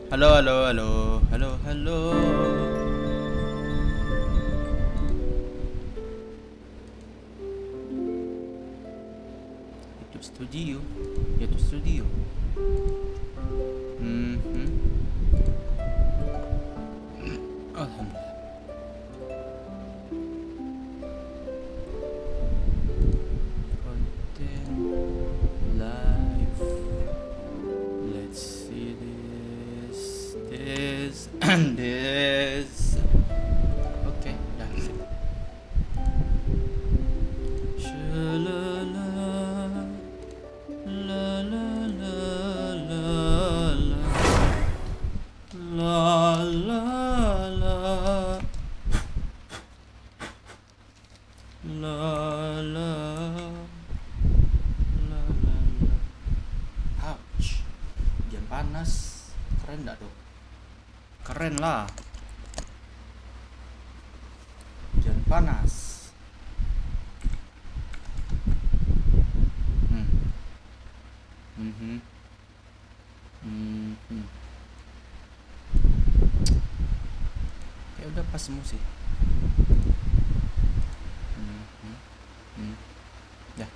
Halo, halo, halo, halo, halo. YouTube Studio, YouTube Studio. Alhamdulillah. Content live. Let's see this and this. Oke, dah sip. Shalala, la la la la la, la la la, la la, la la la. Ouch, hujan panas, keren nggak tuh? Keren lah, hujan panas. Ya udah pas semua sih. Ya.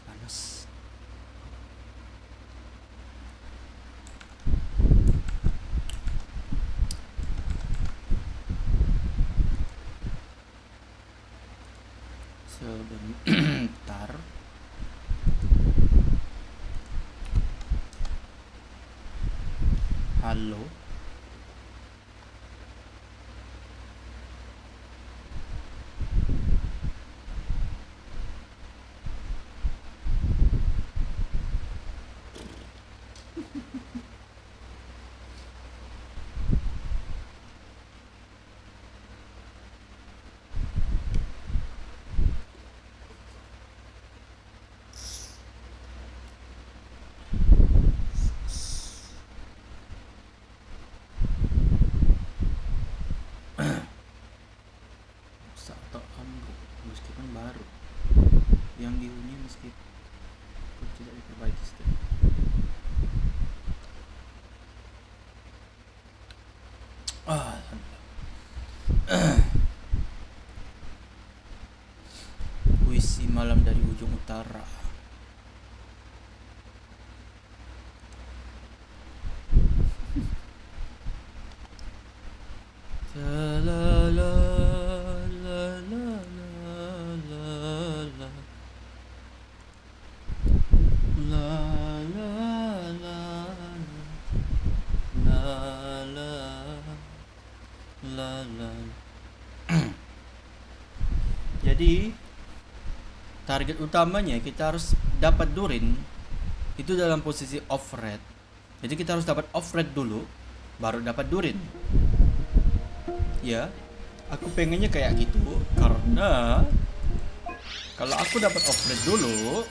Panas. Sebentar. Halo. Atau ambruk meskipun baru yang dihuni meskipun tidak diperbaiki setiap. Puisi malam dari ujung utara. La la la la la la la la la la la. Jadi target utamanya kita harus dapat Durin itu dalam posisi off red. Jadi kita harus dapat off red dulu baru dapat Durin. Ya, aku pengennya kayak gitu karena kalau aku dapat off red dulu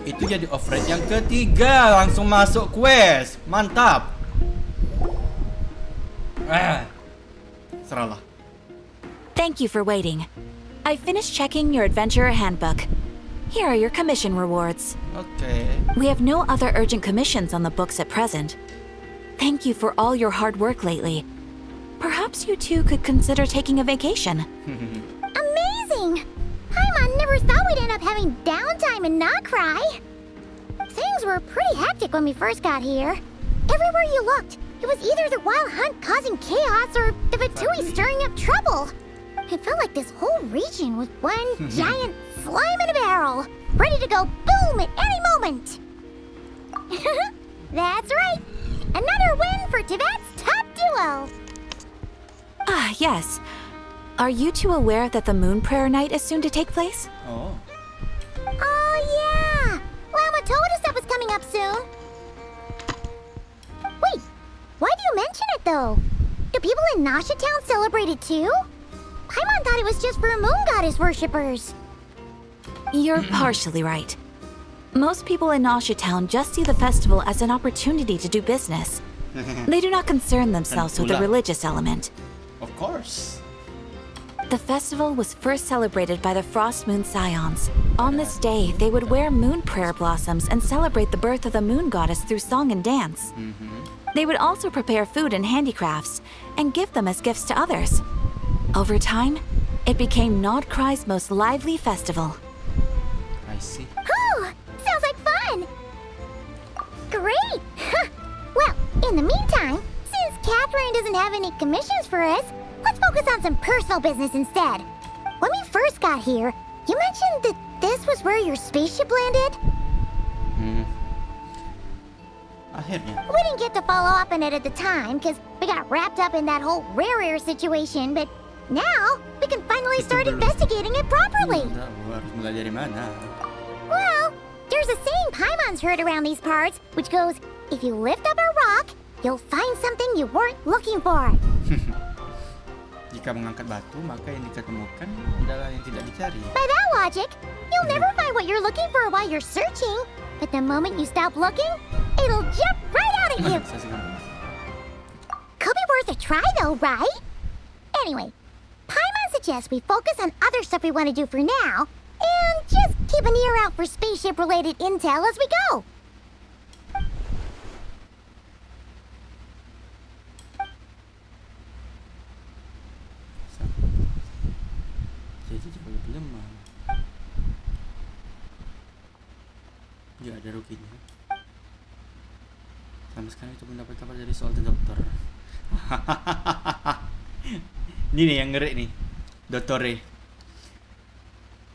itu jadi off red yang ketiga langsung masuk quest. Mantap. Seralah. Thank you for waiting. I finished checking your adventurer handbook. Here are your commission rewards. Okay. We have no other urgent commissions on the books at present. Thank you for all your hard work lately. Perhaps you two could consider taking a vacation. Amazing! Paimon never thought we'd end up having downtime and not cry. Things were pretty hectic when we first got here. Everywhere you looked, it was either the wild hunt causing chaos or the Fatui stirring up trouble. It felt like this whole region was one giant slime in a barrel, ready to go boom at any moment. That's right. Another win for Tibet's top duo. Ah, yes. Are you two aware that the Moon Prayer Night is soon to take place? Oh. Oh, yeah. Lama told us that was coming up soon. Wait, though? Do people in Nasha Town celebrate it too? Paimon thought it was just for moon goddess worshippers. You're partially right. Most people in Nasha Town just see the festival as an opportunity to do business. They do not concern themselves with the religious element. Of course. The festival was first celebrated by the Frost Moon Scions. On this day, they would wear moon prayer blossoms and celebrate the birth of the moon goddess through song and dance. They would also prepare food and handicrafts and give them as gifts to others. Over time, it became Nodcry's most lively festival. I see. Oh, sounds like fun! Great! Well, in the meantime, since Catherine doesn't have any commissions for us, let's focus on some personal business instead. When we first got here, you mentioned that this was where your spaceship landed? Akhirnya. We didn't get to follow up on it at the time because we got wrapped up in that whole rare situation, but now we can finally start investigating it properly. Harus mulai dari mana? Well, there's a saying Paimon's heard around these parts, which goes, if you lift up a rock, you'll find something you weren't looking for. Jika mengangkat batu, maka yang diketemukan adalah yang tidak dicari. By that logic, you'll never find what you're looking for while you're searching, but the moment you stop looking, it'll jump right out at you. Could be worth a try though, right? Anyway, Paimon suggests we focus on other stuff we want to do for now, and just keep an ear out for spaceship-related intel as we go. Jadi jauh lebih lemah. Ya ada ruginya. Sama sekali itu mendapat kabar dari soal dokter. Ini nih yang ngeri nih, doktore.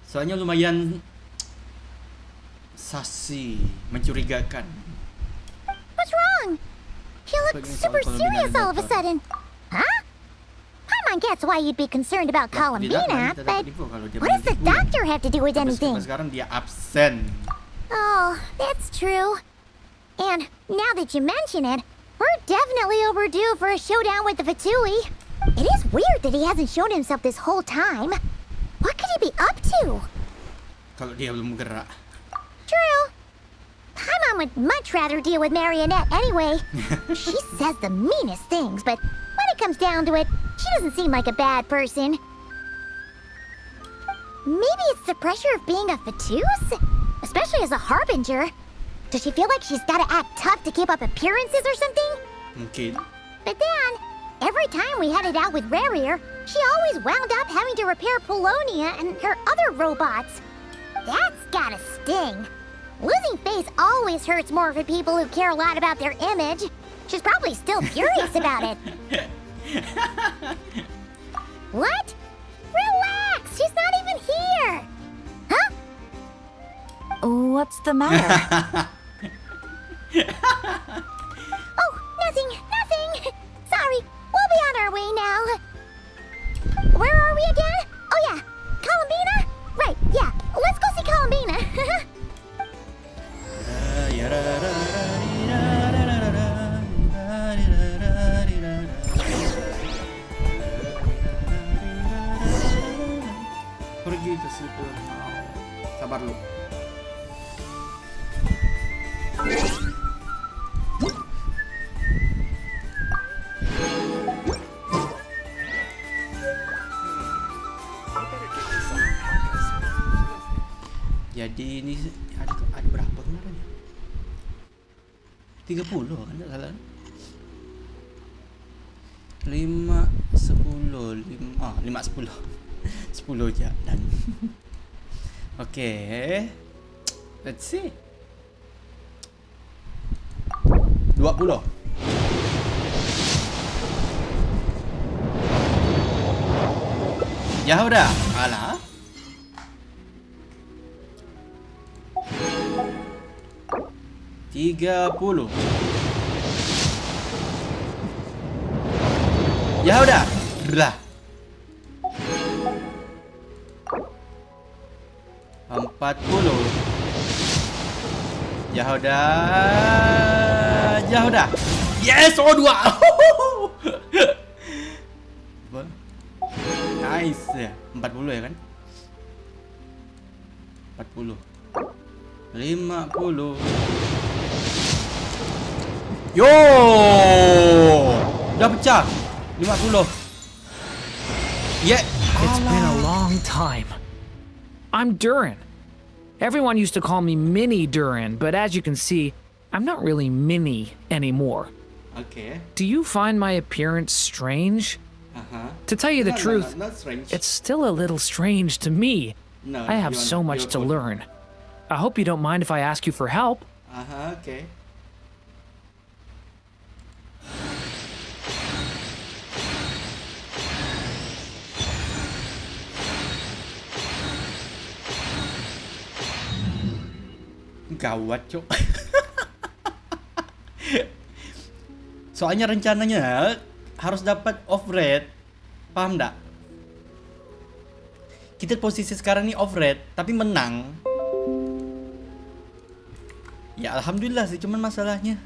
Soalnya lumayan sasi, mencurigakan. What's wrong? He looked super serious all of a sudden. Huh? Paimon gets why you'd be concerned about Columbina, but what does the doctor have to do with anything? Sekarang dia absen. Oh, that's true. And now that you mention it, we're definitely overdue for a showdown with the Fatui. It is weird that he hasn't shown himself this whole time. What could he be up to? Kalau dia belum gerak. True. Paimon would much rather deal with Marionette anyway. She says the meanest things, but when it comes down to it, she doesn't seem like a bad person. Maybe it's the pressure of being a Fatus? Especially as a Harbinger. Does she feel like she's gotta act tough to keep up appearances or something? Mungkin. But then, every time we headed out with Rarier, she always wound up having to repair Polonia and her other robots. That's gotta sting. Losing face always hurts more for people who care a lot about their image. She's probably still furious about it. What? Relax, she's not even here. Huh? What's the matter? Oh, nothing. Sorry, we'll be on our way now. Where are we again? Oh yeah, Columbina? Right, yeah, let's go see Columbina. Pergi ke situ. Sabar lu. Jadi ini ada berapa kemarin ya? 30 kan tak salah. 5 10 10 je dan okay, let's see. 20. Ya udah, alah. Tiga puluh. Ya udah, belah. 40. Ya udah. Yes, oh 2. 40 ya kan? 40 50. Yo! Udah pecah. 50. Yeah. It's been a long time. I'm Durin. Everyone used to call me Mini Durin, but as you can see, I'm not really mini anymore. Okay. Do you find my appearance strange? To tell you the truth, not strange. it's still a little strange to me. No, I have so much to learn. I hope you don't mind if I ask you for help. Okay. Gawat, Cok. Soalnya rencananya harus dapat off red. Paham enggak? Kita posisi sekarang nih off red, tapi menang. Ya alhamdulillah sih, cuman masalahnya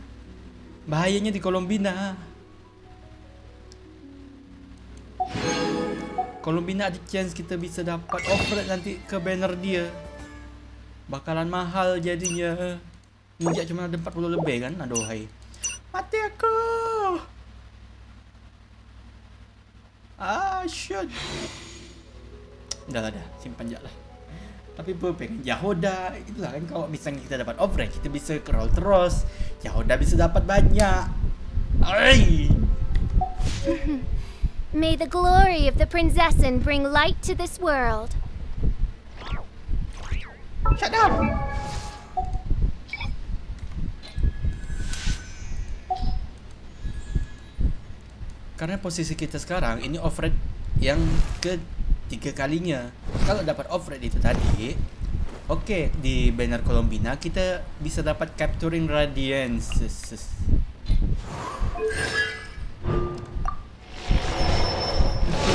bahayanya di Colombina. Colombina ada chance kita bisa dapat offer nanti ke banner dia. Bakalan mahal jadinya. Injak cuma ada 40 lebih kan? Aduhai. Mati aku. Shoot. Udah lah, simpan aja lah. Tapi gue pengen Yahoda. Itulah kan, kalau misalnya kita dapat offer, kita bisa scroll terus. Yahoda bisa dapat banyak. Ay. May the glory of the Prinzessin bring light to this world. Shut up. Karena posisi kita sekarang ini offer yang ketiga kalinya. Kalau dapat offer itu tadi, oke, di banner Colombina kita bisa dapat capturing radiance.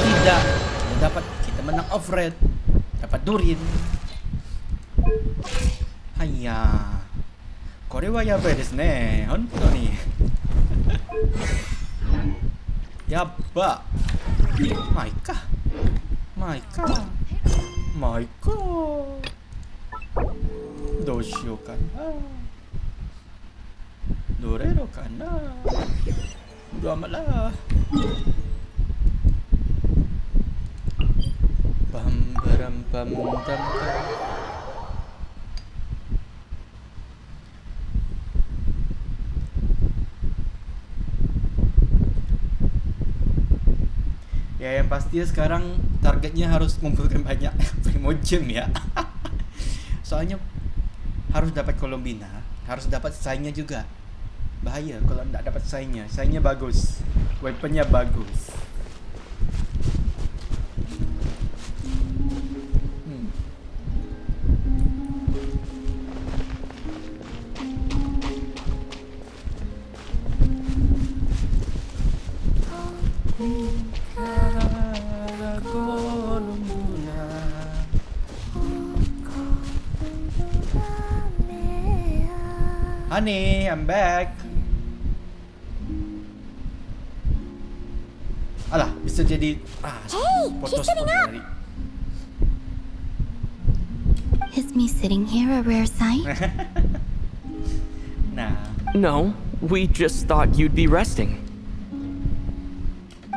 Tidak, dapat kita menang offer, dapat Durin. Haiya. これはやばいですね。本当に。やっば。まあいっか。まあいっか。まあいっか。どうしようかな。どれろかな。Udah amat lah. Bam baram bam dam. Ya yang pasti sekarang targetnya harus mengumpulkan banyak primo gem ya. Soalnya harus dapat Colombina, harus dapat saingnya juga. Bahaya kalau tidak dapat saingnya. Saingnya bagus, weaponnya bagus. Honey, I'm back. Alah, bisa jadi she's sitting up. Is me sitting here a rare sight? Nah, No, we just thought you'd be resting.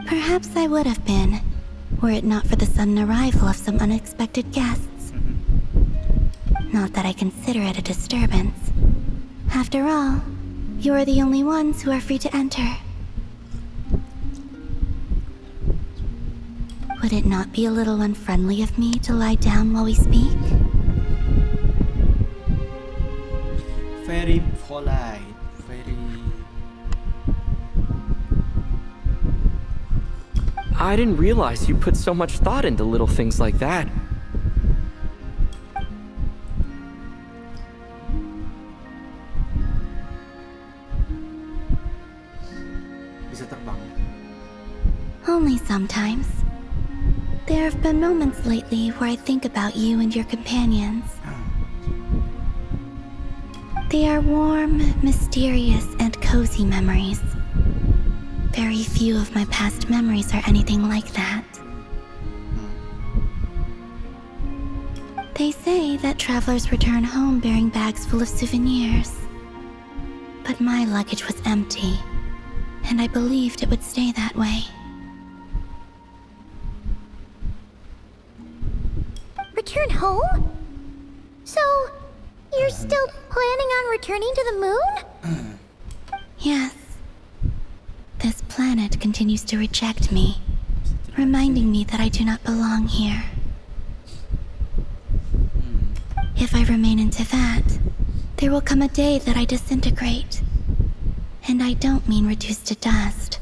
Perhaps I would have been, were it not for the sudden arrival of some unexpected guests. Not that I consider it a disturbance. After all, you are the only ones who are free to enter. Would it not be a little unfriendly of me to lie down while we speak? very polite, very. I didn't realize you put so much thought into little things like that. Bisa terbang. Only sometimes. There have been moments lately where I think about you and your companions. They are warm, mysterious, and cozy memories. Very few of my past memories are anything like that. They say that travelers return home bearing bags full of souvenirs. But my luggage was empty, and I believed it would stay that way. Return home? So, you're still planning on returning to the moon? Yes. This planet continues to reject me, reminding me that I do not belong here. If I remain in Teyvat, there will come a day that I disintegrate. And I don't mean reduced to dust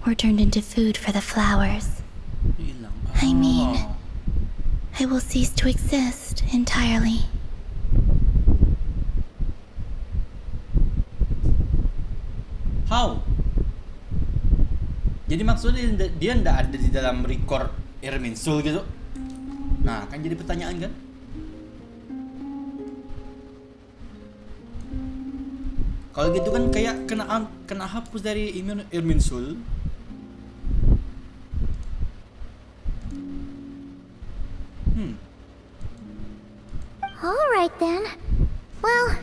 or turned into food for the flowers. I mean, I will cease to exist entirely. How? Jadi maksudnya dia ndak ada di dalam record Irminsul gitu? Nah, kan jadi pertanyaan kan? Kalau gitu kan kayak kena hapus dari Irminsul. Alright then. Well,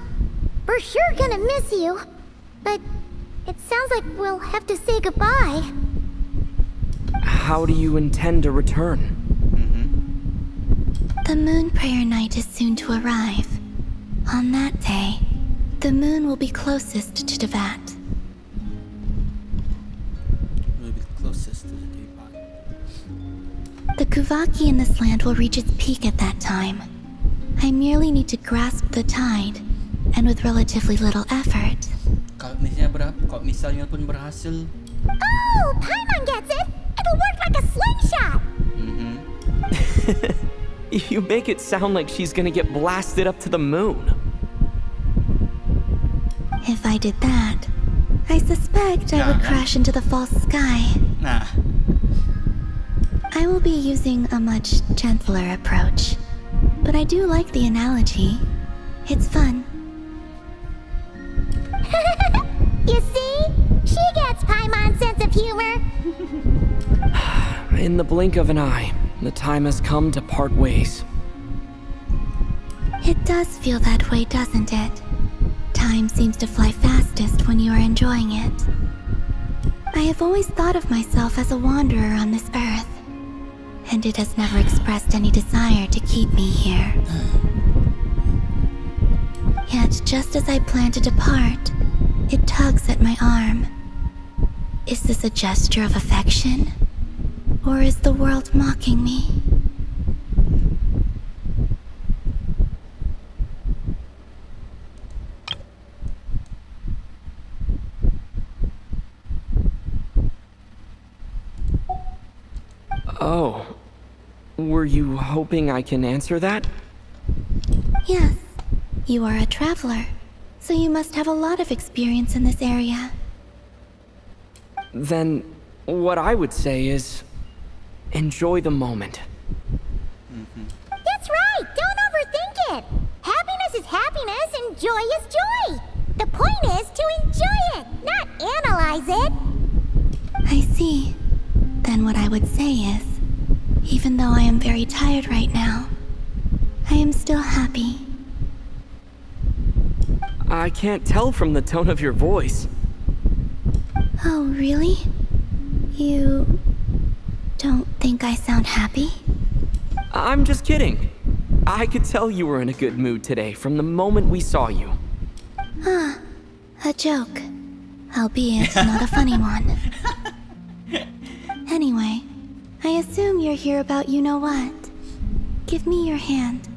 we're sure gonna miss you. But it sounds like we'll have to say goodbye. How do you intend to return? The moon prayer night is soon to arrive. On that day, the moon will be closest to Teyvat. Will be closest to the Teyvat. The Kuvaki in this land will reach its peak at that time. I merely need to grasp the tide, and with relatively little effort. Kalau misalnya pun berhasil. Oh, Paimon gets it! It'll work like a slingshot! You make it sound like she's gonna get blasted up to the moon. If I did that, I suspect I would crash into the false sky. Nah. I will be using a much gentler approach. But I do like the analogy. It's fun. You see? She gets Paimon's sense of humor. In the blink of an eye, the time has come to part ways. It does feel that way, doesn't it? Time seems to fly fastest when you are enjoying it. I have always thought of myself as a wanderer on this earth, and it has never expressed any desire to keep me here. Yet, just as I plan to depart, it tugs at my arm. Is this a gesture of affection? Or is the world mocking me? Oh. Were you hoping I can answer that? Yes. You are a traveler, so you must have a lot of experience in this area. Then, what I would say is, enjoy the moment. That's right! Don't overthink it! Happiness is happiness and joy is joy! The point is to enjoy it, not analyze it! I see. Then what I would say is, even though I am very tired right now, I am still happy. I can't tell from the tone of your voice. Oh, really? You don't think I sound happy? I'm just kidding. I could tell you were in a good mood today from the moment we saw you. Ah, a joke. Albeit not a funny one. Anyway, I assume you're here about you-know-what. Give me your hand.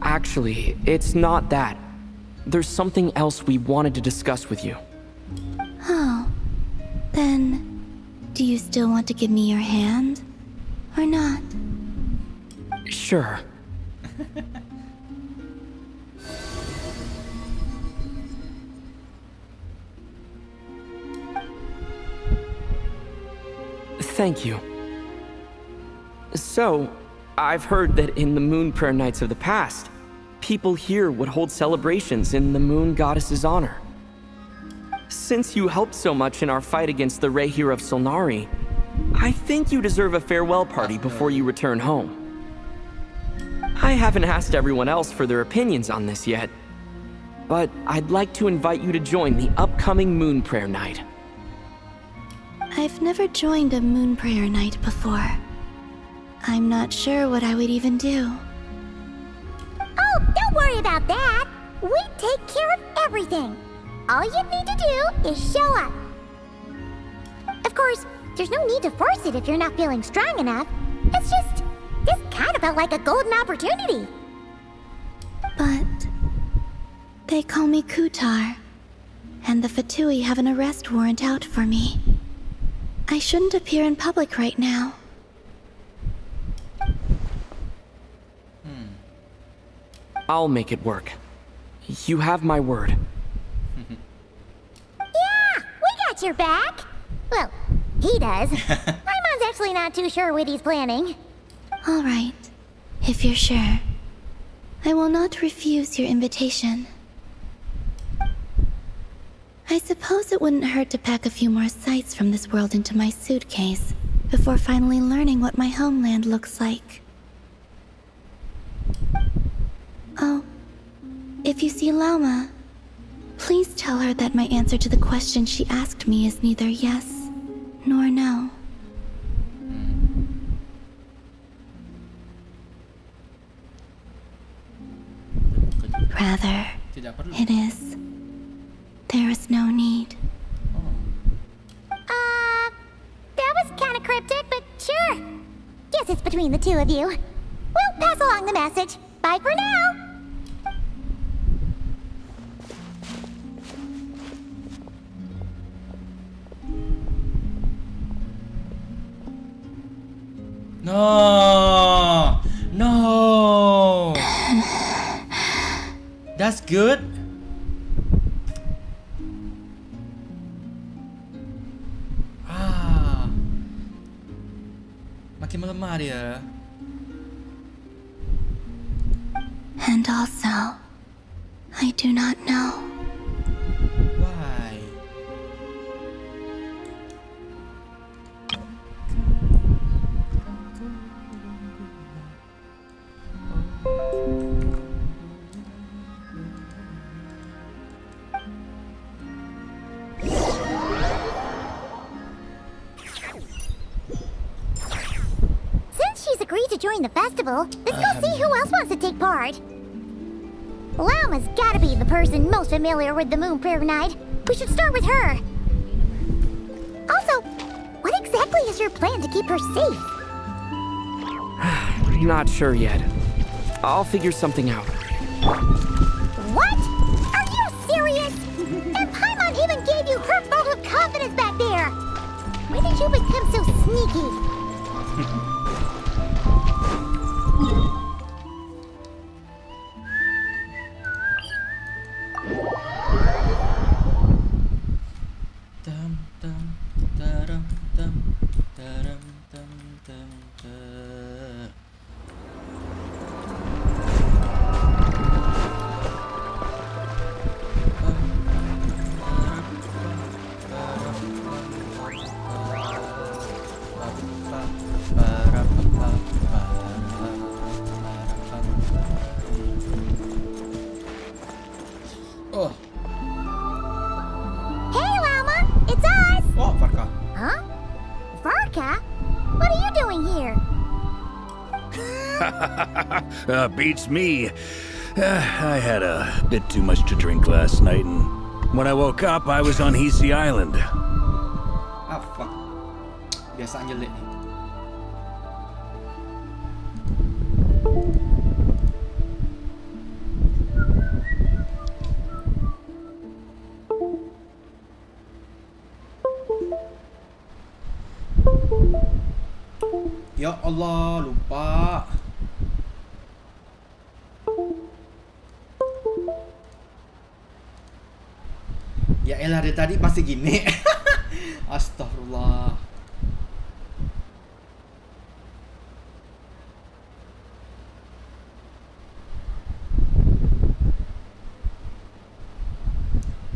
Actually, it's not that. There's something else we wanted to discuss with you. Oh. Then, do you still want to give me your hand? Or not? Sure. Thank you. So, I've heard that in the moon prayer nights of the past, people here would hold celebrations in the moon goddess's honor. Since you helped so much in our fight against the Rehir of Solnari, I think you deserve a farewell party before you return home. I haven't asked everyone else for their opinions on this yet, but I'd like to invite you to join the upcoming Moon Prayer Night. I've never joined a moon prayer night before. I'm not sure what I would even do. Oh, don't worry about that. We take care of everything. All you need to do is show up. Of course, there's no need to force it if you're not feeling strong enough. It's just, this kind of felt like a golden opportunity. But they call me Kutar, and the Fatui have an arrest warrant out for me. I shouldn't appear in public right now. I'll make it work. You have my word. Yeah, we got your back. Well, he does. Paimon's actually not too sure what he's planning. All right, if you're sure. I will not refuse your invitation. I suppose it wouldn't hurt to pack a few more sights from this world into my suitcase before finally learning what my homeland looks like. Oh, if you see Lauma, please tell her that my answer to the question she asked me is neither yes nor no. Rather, Tidak perlu. it is. There is no need. That was kind of cryptic, but sure. Guess it's between the two of you. We'll pass along the message. Bye for now. No, no. That's good. Makin melemah dia. And also, I do not know. Why? Agreed to join the festival. Let's go see who else wants to take part. Lauma's gotta be the person most familiar with the Moon Prayer Night. We should start with her. Also, what exactly is your plan to keep her safe? Not sure yet. I'll figure something out. What? Are you serious? And Paimon even gave you her vote of confidence back there. When did you become so sneaky? Oh. Hey, Lauma! It's us! Oh, Varka. Huh? Varka? What are you doing here? Beats me. I had a bit too much to drink last night, and when I woke up, I was on Hisi Island. Ah, fuck. Biasa jelek nih. Ya Allah, lupa. Ya elah, dari tadi masih gini. Astagfirullah.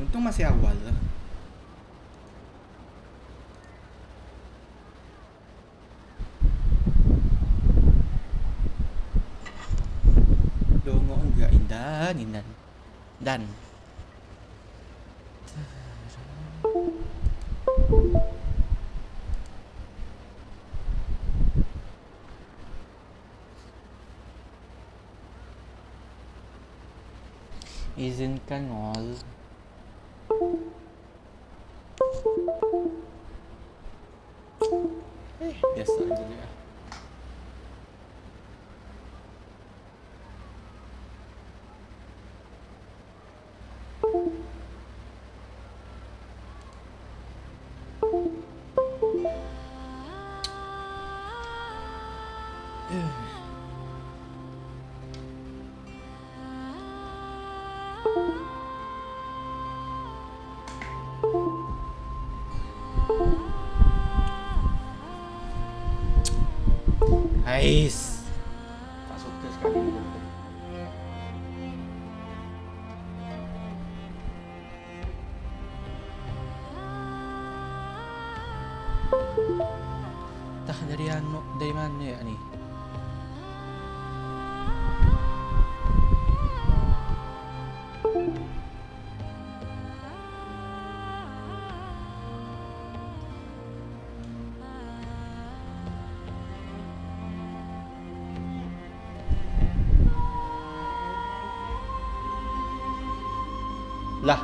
Untung masih awal. jalanin dan izinkan ngol. Biasa aja dia. Ais. Tak suka sekali benda tu. Tah dari mana ya ni? Lah.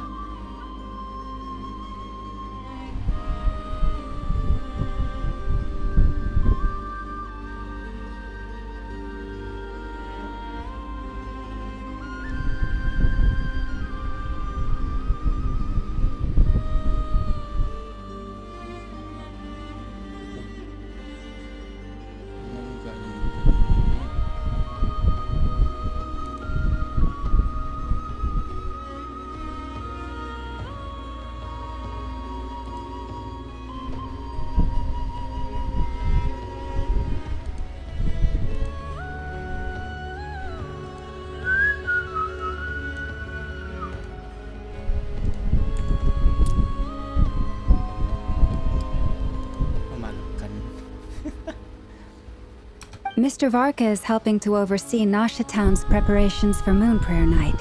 Mr. Varka is helping to oversee Nasha Town's preparations for Moon Prayer Night.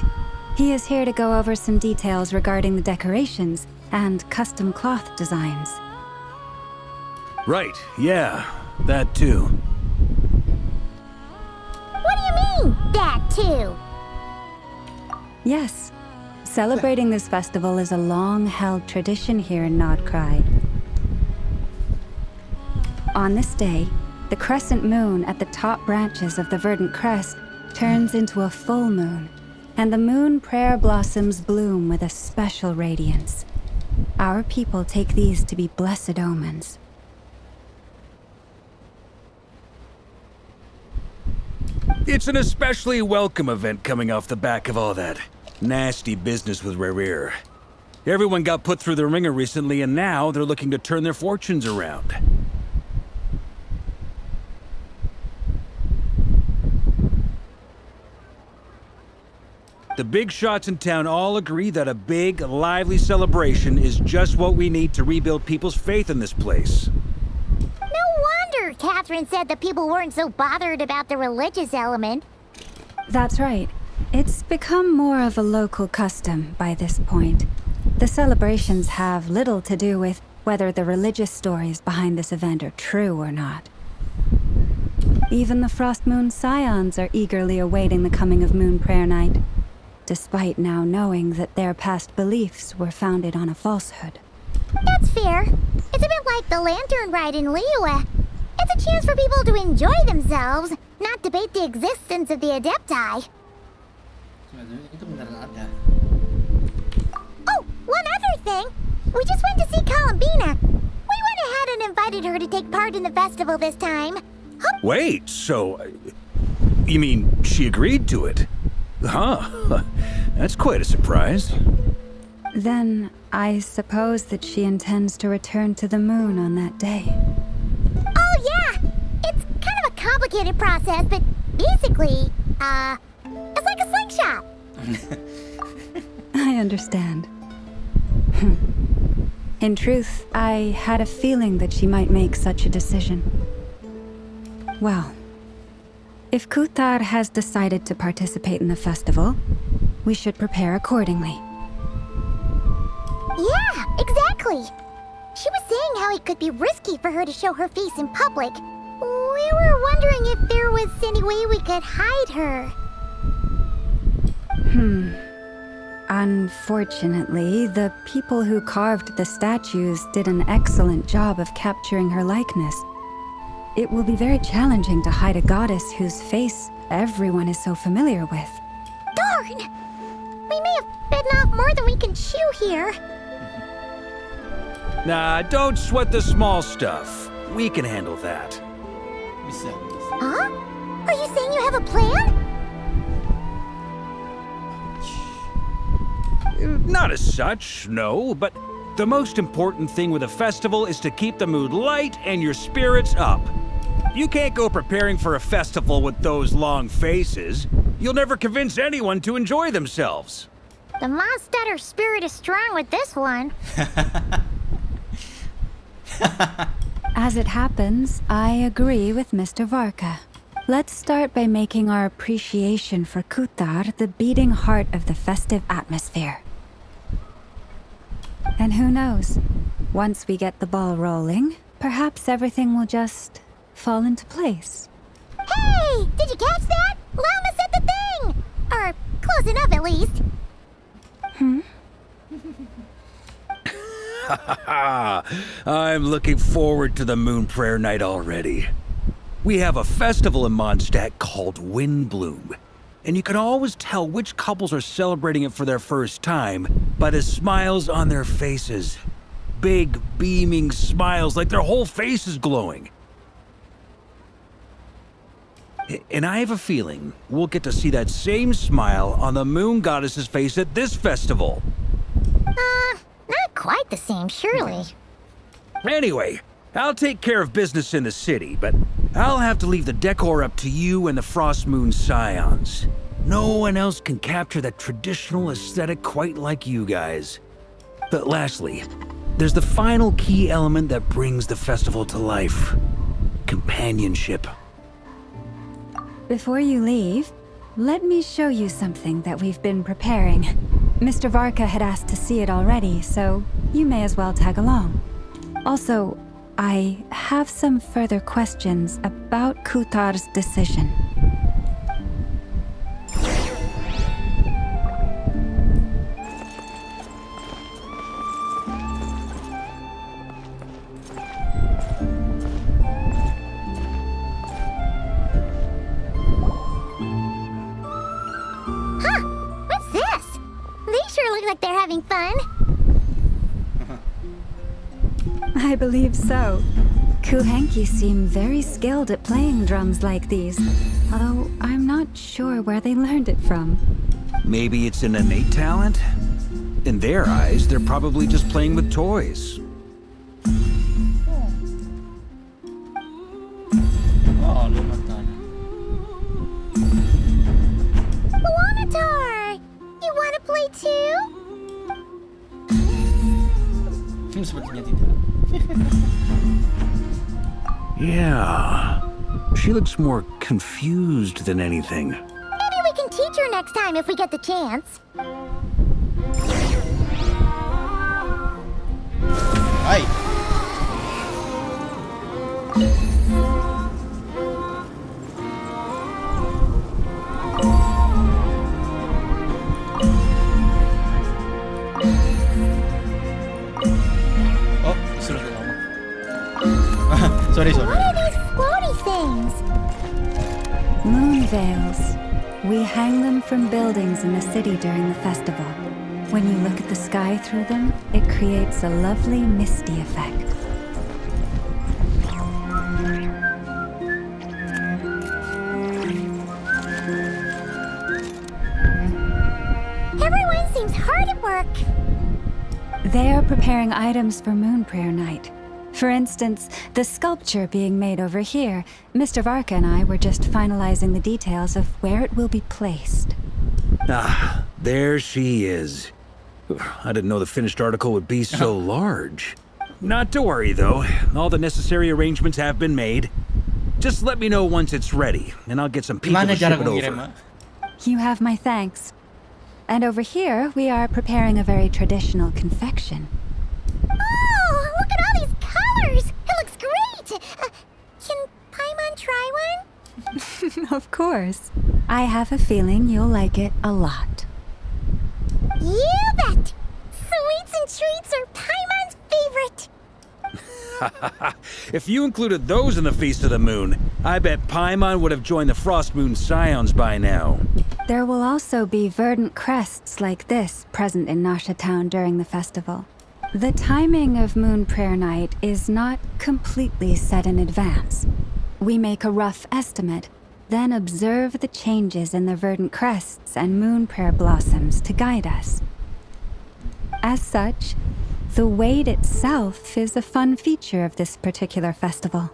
He is here to go over some details regarding the decorations and custom cloth designs. Right, yeah, that too. What do you mean, that too? Yes, celebrating this festival is a long-held tradition here in Nodcry. On this day, the crescent moon at the top branches of the verdant crest turns into a full moon, and the moon prayer blossoms bloom with a special radiance. Our people take these to be blessed omens. It's an especially welcome event coming off the back of all that nasty business with Rare. Everyone got put through the ringer recently, and now they're looking to turn their fortunes around. The big shots in town all agree that a big, lively celebration is just what we need to rebuild people's faith in this place. No wonder Catherine said that people weren't so bothered about the religious element. That's right. It's become more of a local custom by this point. The celebrations have little to do with whether the religious stories behind this event are true or not. Even the Frost Moon Scions are eagerly awaiting the coming of Moon Prayer Night, despite now knowing that their past beliefs were founded on a falsehood. That's fair. It's a bit like the lantern ride in Liyue. It's a chance for people to enjoy themselves, not debate the existence of the Adepti. Itu beneran ada. Oh, one other thing. We just went to see Columbina. We went ahead and invited her to take part in the festival this time. Wait, so... you mean she agreed to it? Huh. That's quite a surprise. Then, I suppose that she intends to return to the moon on that day. Oh, yeah! It's kind of a complicated process, but basically, it's like a slingshot. I understand. In truth, I had a feeling that she might make such a decision. Well, if Kuthar has decided to participate in the festival, we should prepare accordingly. Yeah, exactly. She was saying how it could be risky for her to show her face in public. We were wondering if there was any way we could hide her. Unfortunately, the people who carved the statues did an excellent job of capturing her likeness. It will be very challenging to hide a goddess whose face everyone is so familiar with. Darn! We may have bitten off more than we can chew here. Nah, don't sweat the small stuff. We can handle that. Bisa. Huh? Are you saying you have a plan? Not as such, no, but the most important thing with a festival is to keep the mood light and your spirits up. You can't go preparing for a festival with those long faces. You'll never convince anyone to enjoy themselves. The Mondstatter spirit is strong with this one. As it happens, I agree with Mr. Varka. Let's start by making our appreciation for Kutar the beating heart of the festive atmosphere. And who knows? Once we get the ball rolling, perhaps everything will just fall into place. Hey! Did you catch that? Llama said the thing! Or close enough, at least. I'm looking forward to the Moon Prayer Night already. We have a festival in Mondstadt called Windbloom, and you can always tell which couples are celebrating it for their first time by the smiles on their faces. Big, beaming smiles like their whole face is glowing. And I have a feeling we'll get to see that same smile on the Moon Goddess's face at this festival. Not quite the same, surely. Anyway, I'll take care of business in the city, but I'll have to leave the decor up to you and the Frost Moon Scions. No one else can capture that traditional aesthetic quite like you guys. But lastly, there's the final key element that brings the festival to life. Companionship. Before you leave, let me show you something that we've been preparing. Mr. Varka had asked to see it already, so you may as well tag along. Also, I have some further questions about Kutar's decision. What's this? They sure look like they're having fun. I believe so. Kuhenki seem very skilled at playing drums like these, although I'm not sure where they learned it from. Maybe it's an innate talent? In their eyes, they're probably just playing with toys. Oh, lumatan. Wanatar! You wanna play too? Sepertinya tidak. Yeah. She looks more confused than anything. Maybe we can teach her next time if we get the chance. Hai. Oh, sudah lama. Sorry. What are these floaty things? Moon veils. We hang them from buildings in the city during the festival. When you look at the sky through them, it creates a lovely misty effect. Everyone seems hard at work. They are preparing items for Moon Prayer Night. For instance, the sculpture being made over here, Mr. Varka and I were just finalizing the details of where it will be placed. Ah, there she is. I didn't know the finished article would be so large. Not to worry, though. All the necessary arrangements have been made. Just let me know once it's ready, and I'll get some people Gimana to ship cara it mengirim, over. Mak? You have my thanks. And over here, we are preparing a very traditional confection. Oh, look at all these colors! It looks great! Can Paimon try one? Of course. I have a feeling you'll like it a lot. You bet! Sweets and treats are Paimon's favorite! If you included those in the Feast of the Moon, I bet Paimon would have joined the Frost Moon Scions by now. There will also be verdant crests like this present in Nasha Town during the festival. The timing of Moon Prayer Night is not completely set in advance. We make a rough estimate, then observe the changes in the verdant crests and Moon Prayer blossoms to guide us. As such, the wait itself is a fun feature of this particular festival.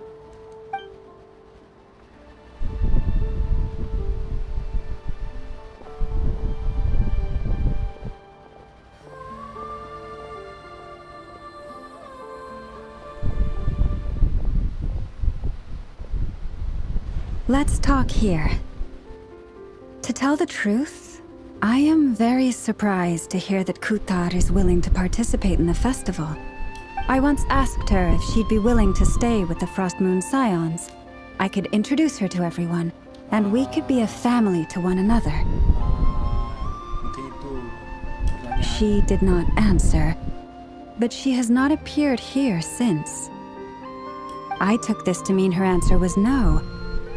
Let's talk here. To tell the truth, I am very surprised to hear that Kutar is willing to participate in the festival. I once asked her if she'd be willing to stay with the Frost Moon Scions. I could introduce her to everyone, and we could be a family to one another. Mungkin itu pertanyaan. She did not answer, but she has not appeared here since. I took this to mean her answer was no,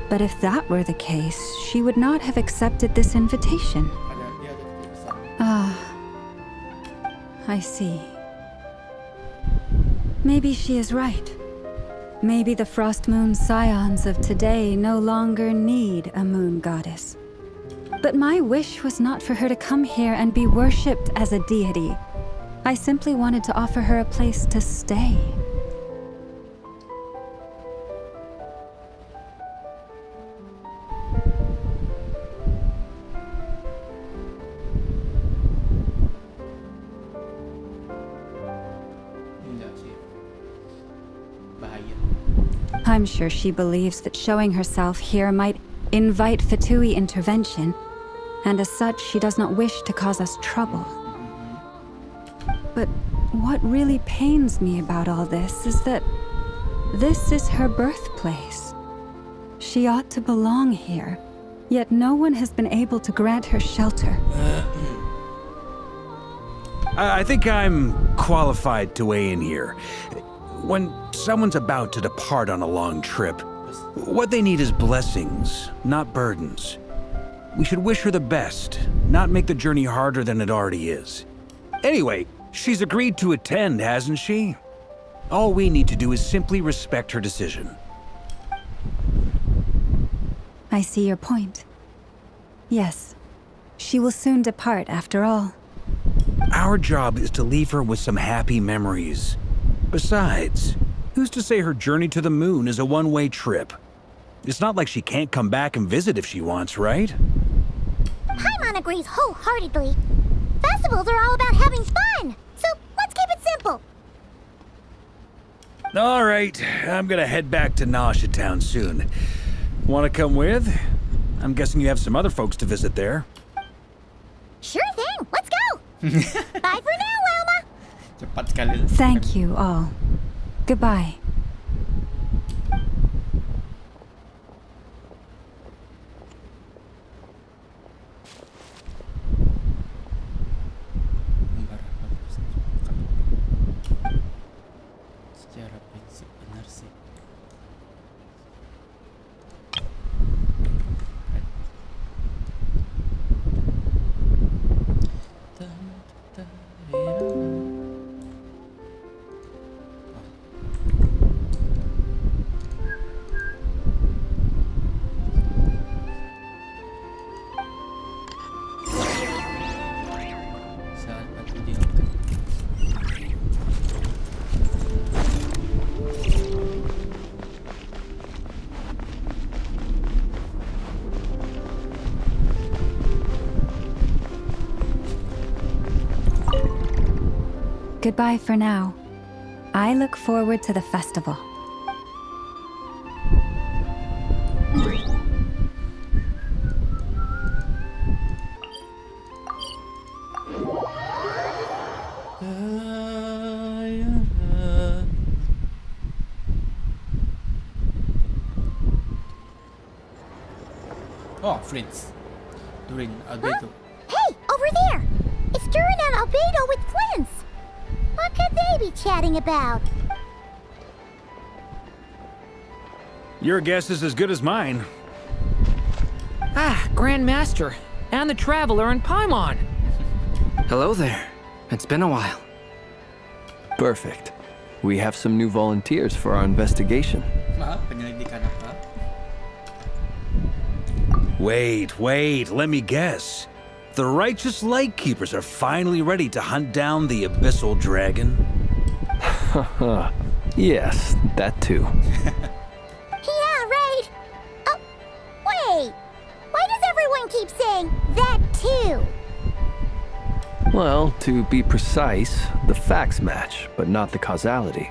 but if that were the case, she would not have accepted this invitation. Dia ada titip pesan. Ah, I see. Maybe she is right. Maybe the Frost Moon Scions of today no longer need a moon goddess. But my wish was not for her to come here and be worshipped as a deity. I simply wanted to offer her a place to stay. Enggak sih. Bahaya. I'm sure she believes that showing herself here might invite Fatui intervention, and as such, she does not wish to cause us trouble. But what really pains me about all this is that this is her birthplace. She ought to belong here, yet no one has been able to grant her shelter. I think I'm qualified to weigh in here. When someone's about to depart on a long trip, what they need is blessings, not burdens. We should wish her the best, not make the journey harder than it already is. Anyway, she's agreed to attend, hasn't she? All we need to do is simply respect her decision. I see your point. Yes, she will soon depart after all. Our job is to leave her with some happy memories. Besides, who's to say her journey to the moon is a one-way trip? It's not like she can't come back and visit if she wants, right? Paimon agrees wholeheartedly. Festivals are all about having fun, so let's keep it simple. All right, I'm gonna head back to Nasha Town soon. Want to come with? I'm guessing you have some other folks to visit there. Sure thing, let's go! Bye for now, Wilma! Cepat sekali. Thank you all. Goodbye. Secara prinsip benar sih. Saat aku diangkat. Goodbye for now. I look forward to the festival. Oh, Flints. Durin Albedo. Hey, over there! It's Durin and Albedo with Flints! What could they be chatting about? Your guess is as good as mine. Ah, Grand Master, and the Traveler and Paimon. Hello there. It's been a while. Perfect. We have some new volunteers for our investigation. Penyelidikan apa? Wait, let me guess. The righteous Lightkeepers are finally ready to hunt down the Abyssal Dragon? Yes, that too. Yeah, right! Oh, wait! Why does everyone keep saying that too? Well, to be precise, the facts match, but not the causality.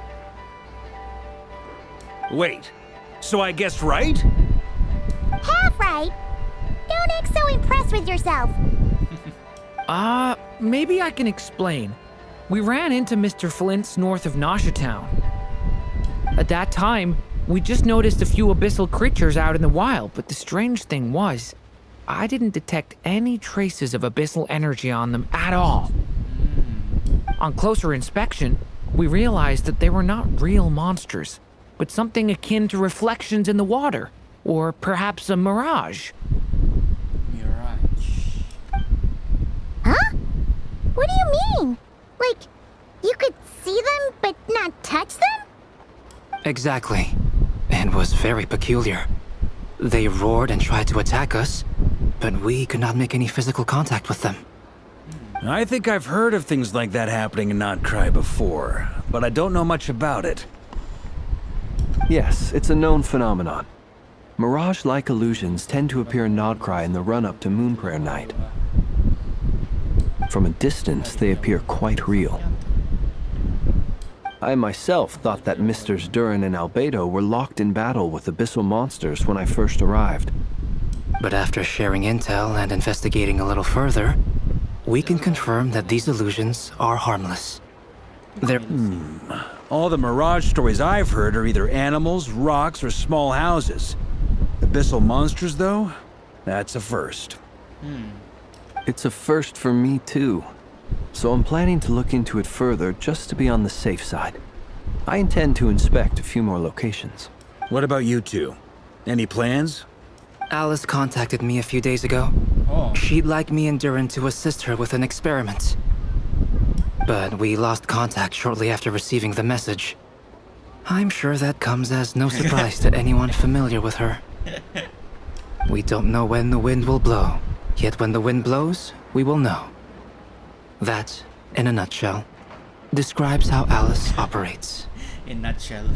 Wait, so I guessed right? Half right! Don't act so impressed with yourself. Maybe I can explain. We ran into Mr. Flint's north of Nasha Town. At that time, we just noticed a few abyssal creatures out in the wild, but the strange thing was, I didn't detect any traces of abyssal energy on them at all. On closer inspection, we realized that they were not real monsters, but something akin to reflections in the water, or perhaps a mirage. Mirage. Huh? What do you mean? Like, you could see them but not touch them? Exactly. It was very peculiar. They roared and tried to attack us, but we could not make any physical contact with them. I think I've heard of things like that happening in Notcry before, but I don't know much about it. Yes, it's a known phenomenon. Mirage-like illusions tend to appear in Nodcry in the run-up to Moonprayer Night. From a distance, they appear quite real. I myself thought that Misters Durin and Albedo were locked in battle with abyssal monsters when I first arrived. But after sharing intel and investigating a little further, we can confirm that these illusions are harmless. They're... All the Mirage stories I've heard are either animals, rocks, or small houses. Abyssal monsters, though? That's a first. It's a first for me, too. So I'm planning to look into it further just to be on the safe side. I intend to inspect a few more locations. What about you two? Any plans? Alice contacted me a few days ago. Oh. She'd like me and Durin to assist her with an experiment. But we lost contact shortly after receiving the message. I'm sure that comes as no surprise to anyone familiar with her. We don't know when the wind will blow, yet when the wind blows, we will know. That, in a nutshell, describes how Alice operates. In nutshell.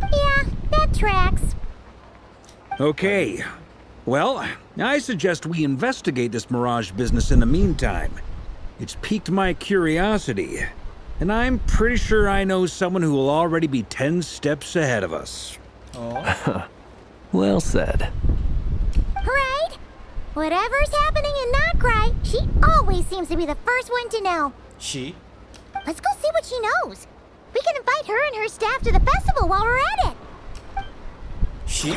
Yeah, that tracks. Okay. Well, I suggest we investigate this Mirage business in the meantime. It's piqued my curiosity, and I'm pretty sure I know someone who will already be 10 steps ahead of us. Oh. Well said. Right? Whatever's happening in Notcry, she always seems to be the first one to know. She? Let's go see what she knows. We can invite her and her staff to the festival while we're at it. She?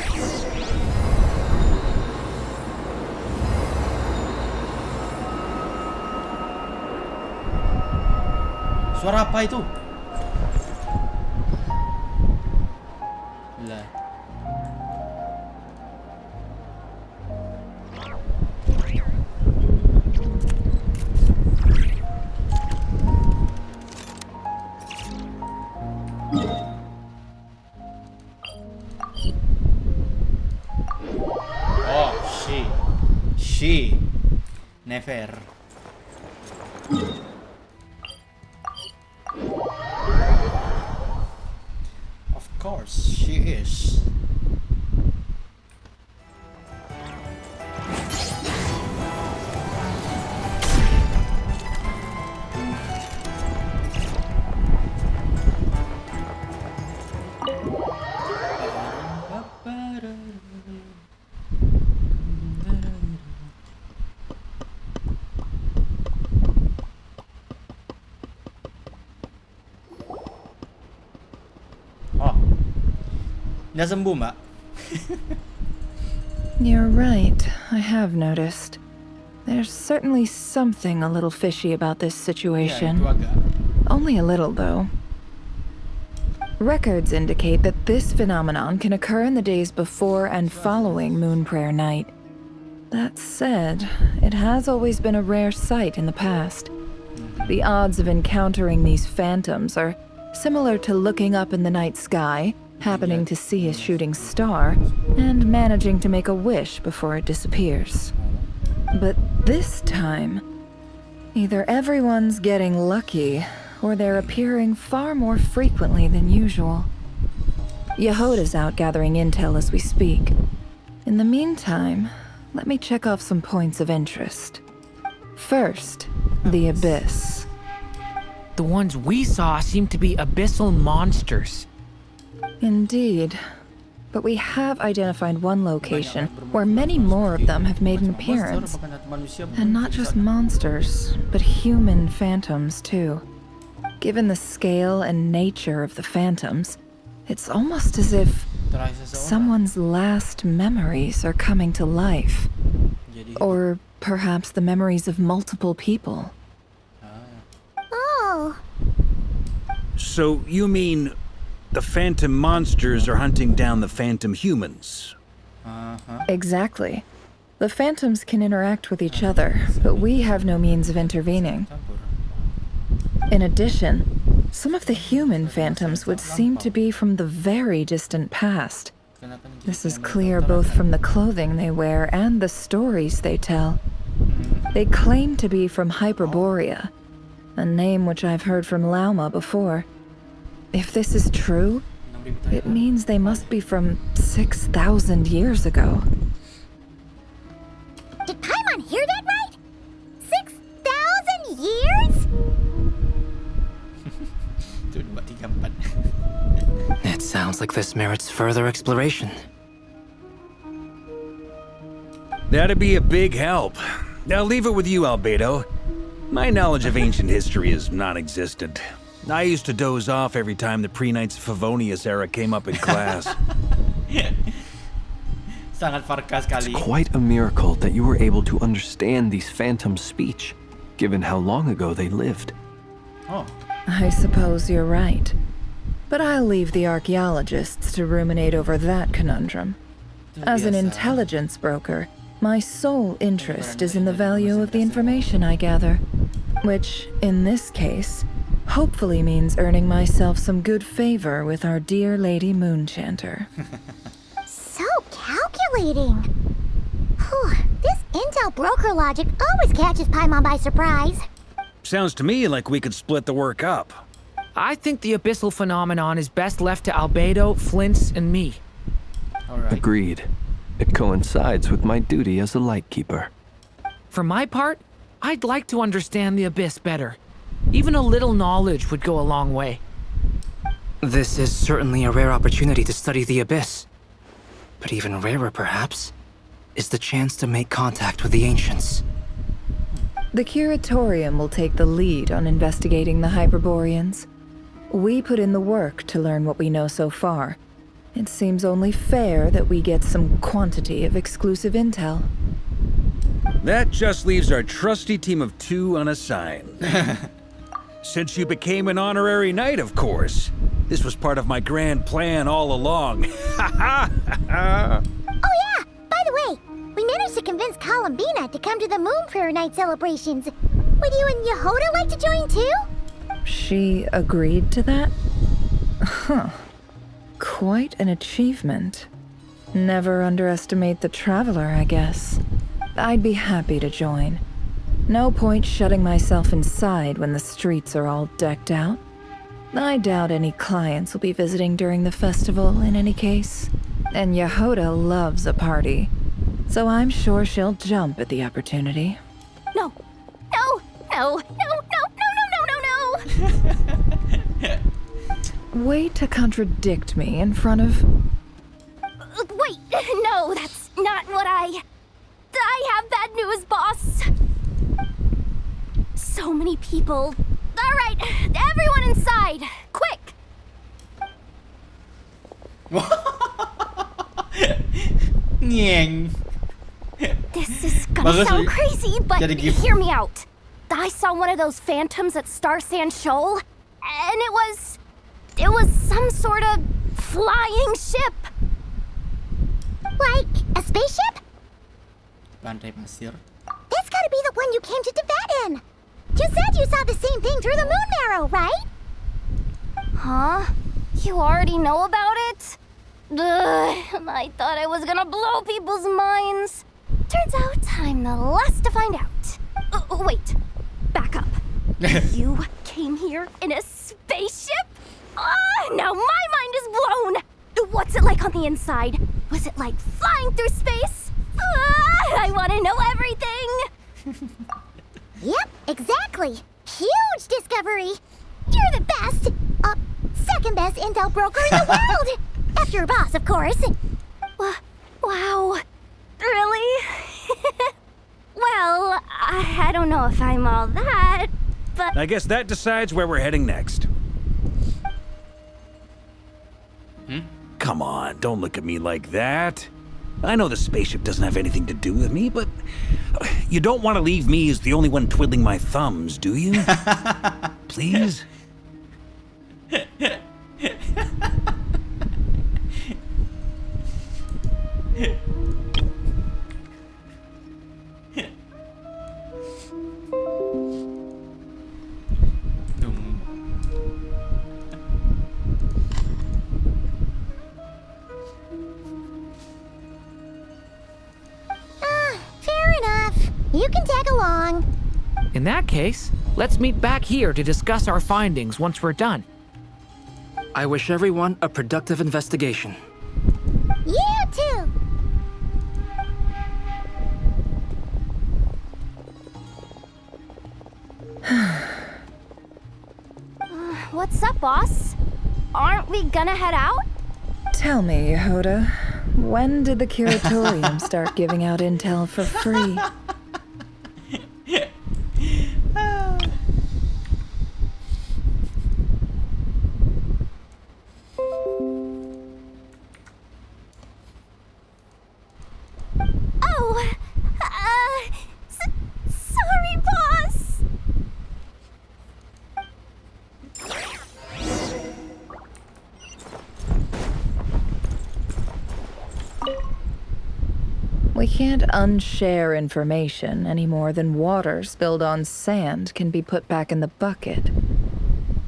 Suara apa itu? Lah. Oh, she. Never. Of course, she is. Dah sembuh, Mbak? You're right, I have noticed. There's certainly something a little fishy about this Ya, situation. itu agak. Only a little, though. Records indicate that this phenomenon can occur in the days before and following Moon Prayer Night. That said, it has always been a rare sight in the past. The odds of encountering these phantoms are similar to looking up in the night sky, happening to see a shooting star, and managing to make a wish before it disappears. But this time, either everyone's getting lucky, or they're appearing far more frequently than usual. Yehoda's out gathering intel as we speak. In the meantime, let me check off some points of interest. First, the Abyss. The ones we saw seem to be abyssal monsters. Indeed. But we have identified one location where many more of them have made an appearance. And not just monsters, but human phantoms too. Given the scale and nature of the phantoms, it's almost as if someone's last memories are coming to life. Or perhaps the memories of multiple people. Oh, So you mean the phantom monsters are hunting down the phantom humans? Exactly. The phantoms can interact with each other, but we have no means of intervening. In addition, some of the human phantoms would seem to be from the very distant past. This is clear both from the clothing they wear and the stories they tell. They claim to be from Hyperborea, a name which I've heard from Lauma before. If this is true, it means they must be from 6,000 years ago. did Paimon hear that right? 6,000 years? Tuh, 2, 3, 4. It sounds like this merits further exploration. That'd be a big help. I'll leave it with you, Albedo. My knowledge of ancient history is non-existent. I used to doze off every time the pre-Knights of Favonius era came up in class. Sangat Farka sekali. Quite a miracle that you were able to understand these phantoms' speech, given how long ago they lived. Oh, I suppose you're right. But I'll leave the archaeologists to ruminate over that conundrum. As an intelligence broker, my sole interest is in the value of the information I gather, which, in this case, hopefully means earning myself some good favor with our dear Lady Moonchanter. So calculating. Whew, this intel broker logic always catches Paimon by surprise. Sounds to me like we could split the work up. I think the abyssal phenomenon is best left to Albedo, Flints, and me. alright. Agreed. It coincides with my duty as a lightkeeper. For my part, I'd like to understand the abyss better. Even a little knowledge would go a long way. This is certainly a rare opportunity to study the abyss. But even rarer, perhaps, is the chance to make contact with the ancients. The Curatorium will take the lead on investigating the Hyperboreans. We put in the work to learn what we know so far. It seems only fair that we get some quantity of exclusive intel. That just leaves our trusty team of 2 unassigned. Since you became an honorary knight, of course. This was part of my grand plan all along. Oh yeah! By the way, we managed to convince Columbina to come to the Moon Prayer Night celebrations. Would you and Yehoda like to join too? She agreed to that? Huh. Quite an achievement. Never underestimate the traveler, I guess. I'd be happy to join. No point shutting myself inside when the streets are all decked out. I doubt any clients will be visiting during the festival in any case. And Yehoda loves a party, so I'm sure she'll jump at the opportunity. No. No. No. No. No. No. No. No. No. No. Way to contradict me in front of... Wait. No, that's not what I have bad news, boss. So many people. All right, everyone inside. Quick. Nyeng. This is gonna Bagus, sound Wi. crazy, but Jadi gitu. hear me out. I saw one of those phantoms at Star Sand Shoal, and it was some sort of flying ship. Like a spaceship? Pantai pasir. That's gotta be the one you came to Tibet in. You said you saw the same thing through the moon marrow, right? Huh? You already know about it? Ugh, I thought I was gonna blow people's minds. Turns out I'm the last to find out. Wait, back up. You came here in a spaceship? Now my mind is blown! What's it like on the inside? Was it like flying through space? I wanna know everything! Yep, exactly. Huge discovery. You're the best. Second best intel broker in the world. After your boss, of course. Wow. Really? Well, I don't know if I'm all that, but... I guess that decides where we're heading next. Come on, don't look at me like that. I know the spaceship doesn't have anything to do with me, but you don't want to leave me as the only one twiddling my thumbs, do you? Please? Fair enough. You can tag along. In that case, let's meet back here to discuss our findings once we're done. I wish everyone a productive investigation. You too. What's up, boss? Aren't we gonna head out? Tell me, Yehuda, when did the curatorium start giving out intel for free? Oh, sorry, boss. We can't unshare information any more than water spilled on sand can be put back in the bucket.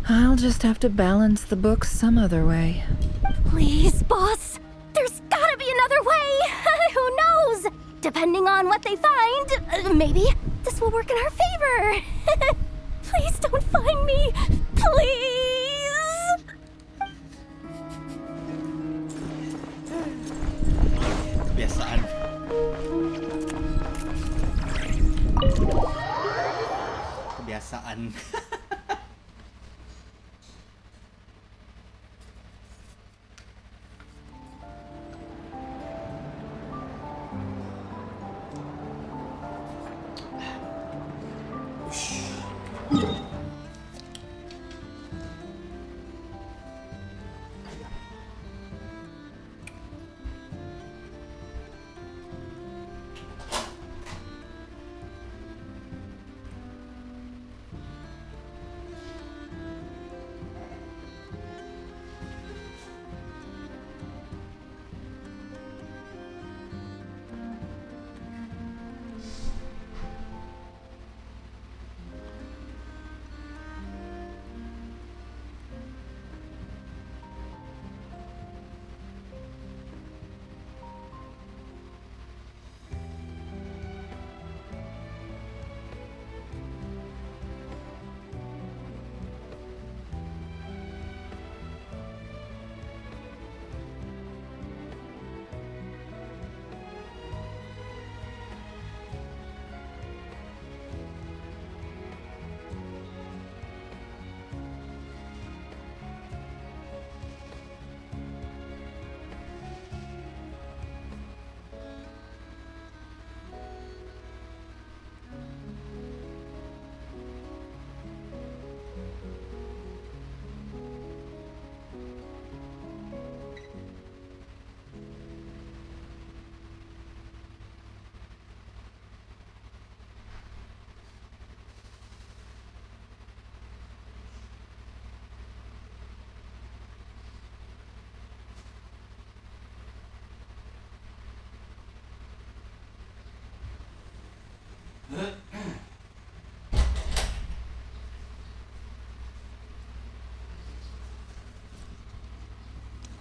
I'll just have to balance the books some other way. Please, boss. There's gotta be another way. Who knows? Depending on what they find, maybe this will work in our favor. Please don't find me. Please. Kebiasaan. Kebiasaan.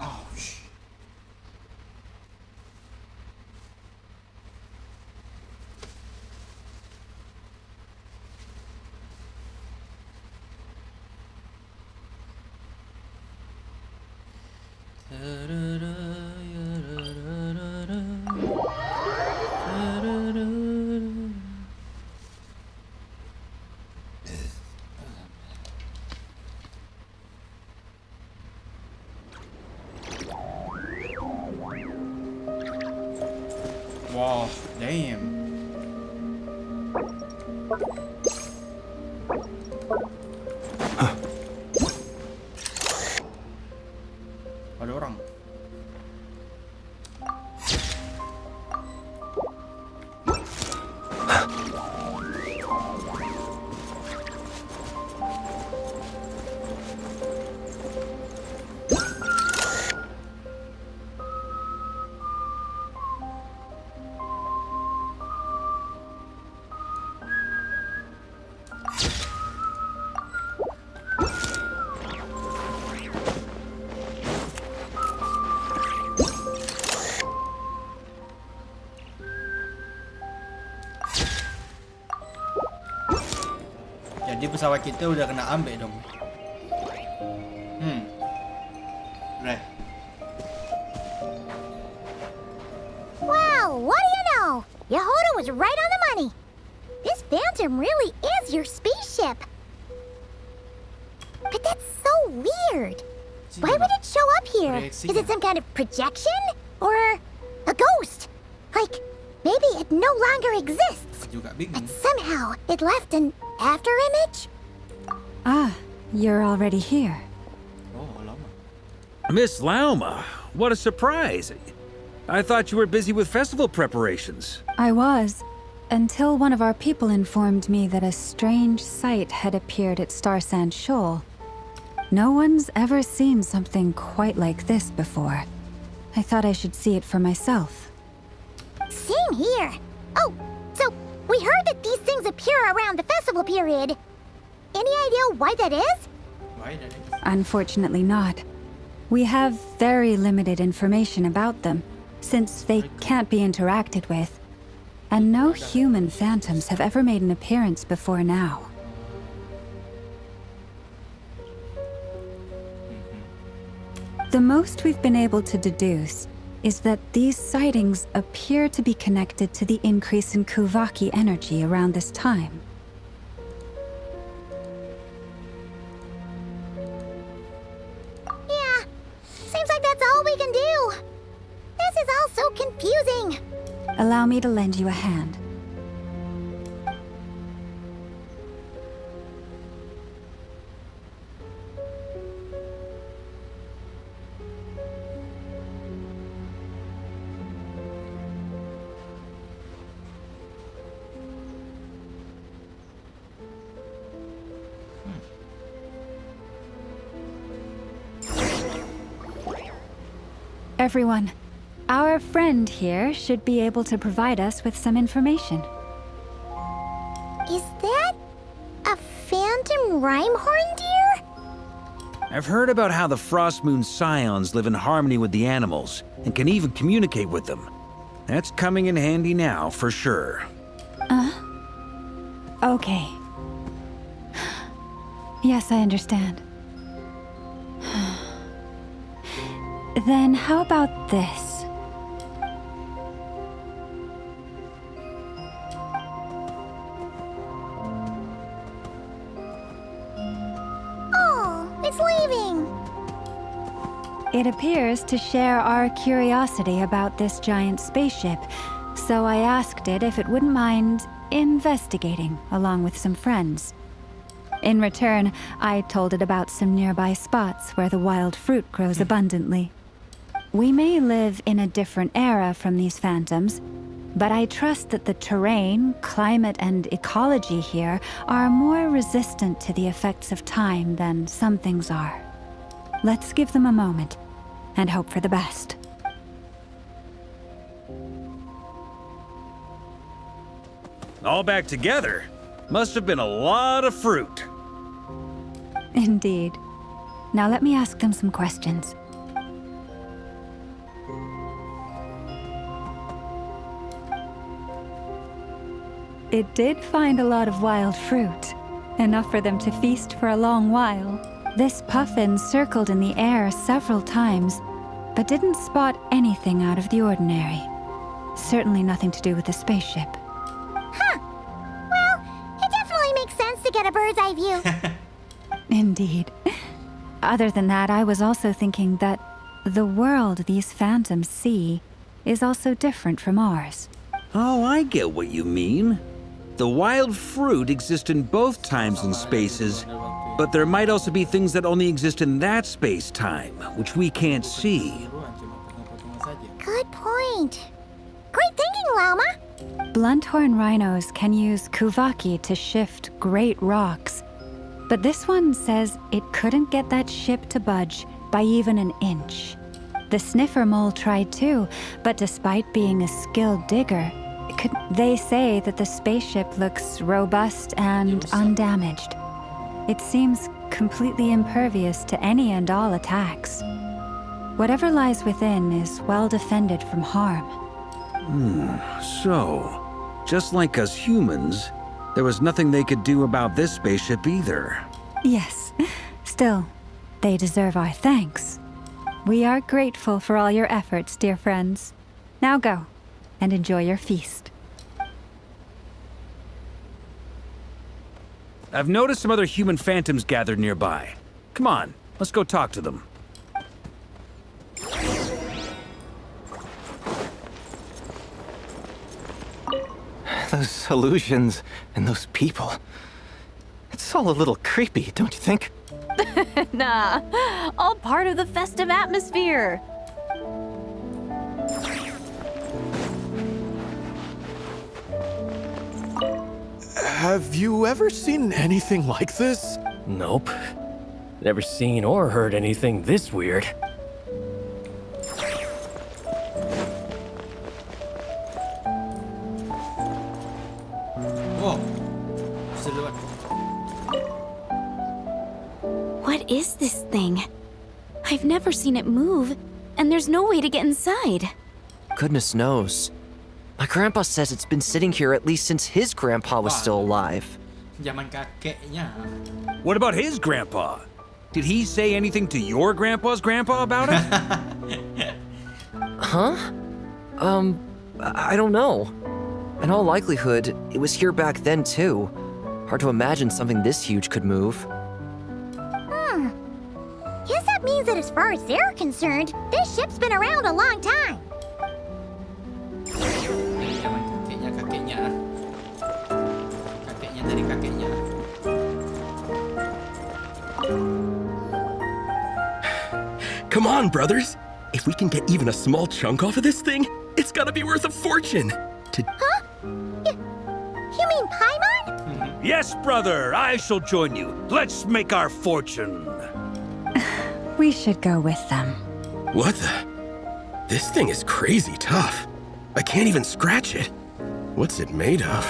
Ouch. Wow, damn. Ada orang. Jadi pesawat kita udah kena ambil dong. Right. Wow, what do you know? Yehoda was right on the money. This Phantom really is your spaceship. But that's so weird. Why would it show up here? Is it some kind of projection? Or a ghost? Like, maybe it no longer exists. Juga But bingung. somehow it left an after image? Ah, you're already here. Oh, lama. Miss Lauma, what a surprise. I thought you were busy with festival preparations. I was, until one of our people informed me that a strange sight had appeared at Starsand Shoal. No one's ever seen something quite like this before. I thought I should see it for myself. Same here. Oh, so we heard that these things appear around the festival period. Any idea why that is? Why that is? Unfortunately not. We have very limited information about them, since they can't be interacted with. And no human phantoms have ever made an appearance before now. The most we've been able to deduce is that these sightings appear to be connected to the increase in Kuvaki energy around this time. Yeah, seems like that's all we can do. This is all so confusing. Allow me to lend you a hand. Everyone, our friend here should be able to provide us with some information. Is that a phantom rhymehorn deer? I've heard about how the Frost Moon Scions live in harmony with the animals and can even communicate with them. That's coming in handy now, for sure. Okay. Yes, I understand. Then how about this? Oh, it's leaving. It appears to share our curiosity about this giant spaceship, so I asked it if it wouldn't mind investigating along with some friends. In return, I told it about some nearby spots where the wild fruit grows abundantly. We may live in a different era from these phantoms, but I trust that the terrain, climate, and ecology here are more resistant to the effects of time than some things are. Let's give them a moment and hope for the best. All back together? Must have been a lot of fruit. Indeed. Now let me ask them some questions. it did find a lot of wild fruit, enough for them to feast for a long while. This puffin circled in the air several times, but didn't spot anything out of the ordinary. Certainly nothing to do with the spaceship. Huh. Well, it definitely makes sense to get a bird's eye view. Indeed. Other than that, I was also thinking that the world these phantoms see is also different from ours. Oh, I get what you mean. The wild fruit exists in both times and spaces, but there might also be things that only exist in that space-time, which we can't see. Good point. Great thinking, Lauma. Blunthorn rhinos can use kuvaki to shift great rocks, but this one says it couldn't get that ship to budge by even an inch. The sniffer mole tried too, but despite being a skilled digger, they say that the spaceship looks robust and undamaged. It seems completely impervious to any and all attacks. Whatever lies within is well defended from harm. So, just like us humans, there was nothing they could do about this spaceship either. Yes. Still, they deserve our thanks. We are grateful for all your efforts, dear friends. Now go, and enjoy your feast. I've noticed some other human phantoms gathered nearby. Come on, let's go talk to them. Those illusions and those people. It's all a little creepy, don't you think? Nah, all part of the festive atmosphere. Have you ever seen anything like this? Nope. Never seen or heard anything this weird. Whoa. Silhouette. What is this thing? I've never seen it move, and there's no way to get inside. Goodness knows. My grandpa says it's been sitting here at least since his grandpa was still alive. Zaman kakeknya. What about his grandpa? Did he say anything to your grandpa's grandpa about it? Huh? I don't know. In all likelihood, it was here back then too. Hard to imagine something this huge could move. Guess that means that as far as they're concerned, this ship's been around a long time. Zaman kakeknya. Kakeknya dari kakeknya. Come on, brothers. If we can get even a small chunk off of this thing, it's gotta be worth a fortune. Huh? You mean Paimon? Yes, brother, I shall join you. Let's make our fortune. We should go with them. What the? This thing is crazy tough. I can't even scratch it. What's it made of?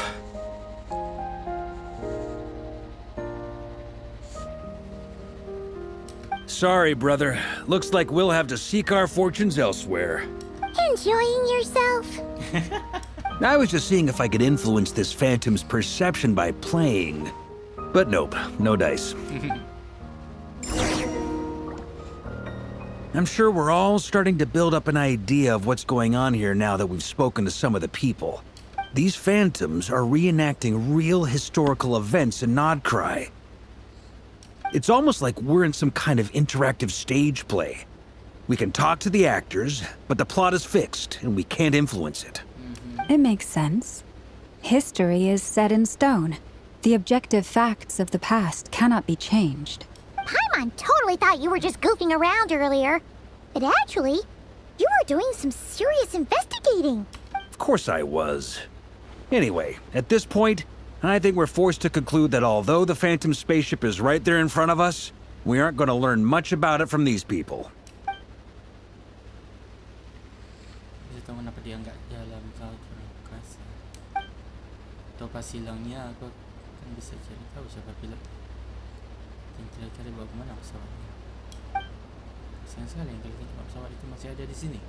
Sorry, brother. Looks like we'll have to seek our fortunes elsewhere. Enjoying yourself? I was just seeing if I could influence this phantom's perception by playing. But nope, no dice. I'm sure we're all starting to build up an idea of what's going on here now that we've spoken to some of the people. These phantoms are reenacting real historical events in Nodcry. It's almost like we're in some kind of interactive stage play. We can talk to the actors, but the plot is fixed and we can't influence it. It makes sense. History is set in stone. The objective facts of the past cannot be changed. Paimon totally thought you were just goofing around earlier. But actually, you were doing some serious investigating. Of course I was. Anyway, at this point, I think we're forced to conclude that although the Phantom spaceship is right there in front of us, we aren't going to learn much about it from these people. Bisa tahu kenapa dia nggak jalan ke angkasa. Atau pas hilangnya aku kan bisa cari tahu siapa pilot. Dan kira-kira bawa kemana pesawatnya. Sayang sekali yang kalau cuma pesawat itu masih ada di sini.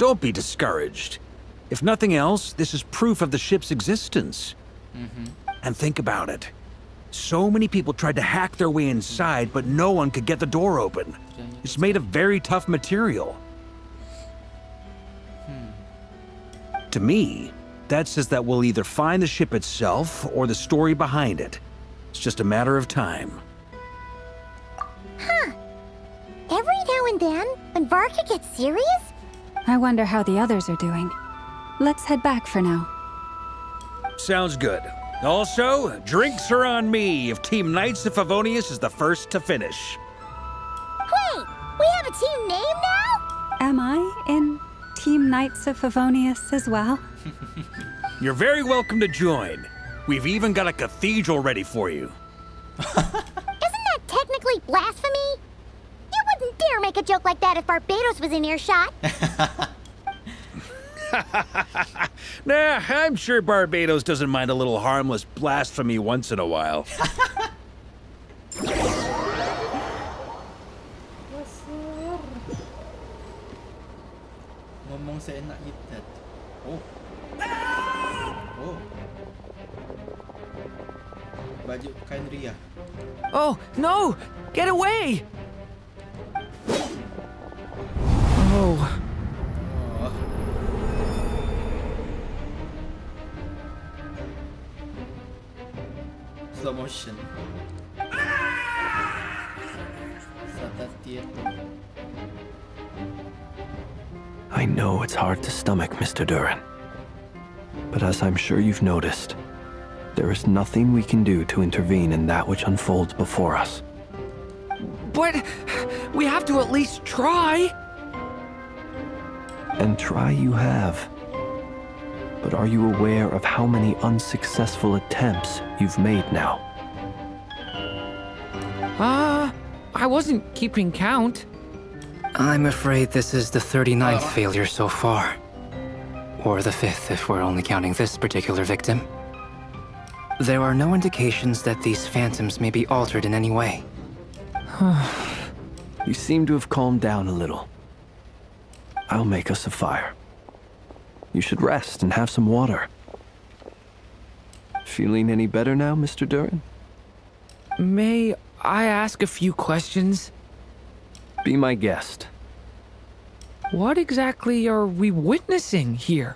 Don't be discouraged. If nothing else, this is proof of the ship's existence. And think about it. So many people tried to hack their way inside, but no one could get the door open. It's made of very tough material. To me, that says that we'll either find the ship itself or the story behind it. It's just a matter of time. Huh. Every now and then, when Varka gets serious, I wonder how the others are doing. Let's head back for now. Sounds good. Also, drinks are on me if Team Knights of Favonius is the first to finish. wait, we have a team name now? Am I in Team Knights of Favonius as well? You're very welcome to join. We've even got a cathedral ready for you. Isn't that technically blasphemy? You wouldn't dare make a joke like that if Barbados was in earshot. Nah, I'm sure Barbados doesn't mind a little harmless blasphemy once in a while. Ngomong seenak kita. Oh. Oh. Baju kain Ria. Oh, no! Get away! Oh. Oh. Slow motion. I know it's hard to stomach, Mr. Duran. But as I'm sure you've noticed, there is nothing we can do to intervene in that which unfolds before us. But we have to at least try. And try you have. But are you aware of how many unsuccessful attempts you've made now? I wasn't keeping count. I'm afraid this is the 39th failure so far. Or the 5th if we're only counting this particular victim. There are no indications that these phantoms may be altered in any way. You seem to have calmed down a little. I'll make us a fire. You should rest and have some water. Feeling any better now, Mr. Duran? May I ask a few questions? Be my guest. What exactly are we witnessing here?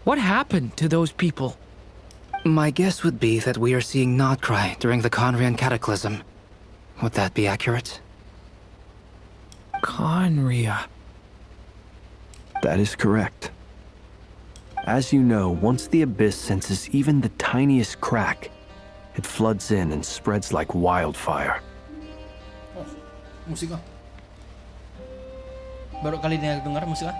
What happened to those people? My guess would be that we are seeing Nodcry during the Conrian Cataclysm. Would that be accurate? Conria. That is correct. As you know, once the Abyss senses even the tiniest crack, it floods in and spreads like wildfire. Oh, musik ah. Baru kali ini aku dengar musik ah.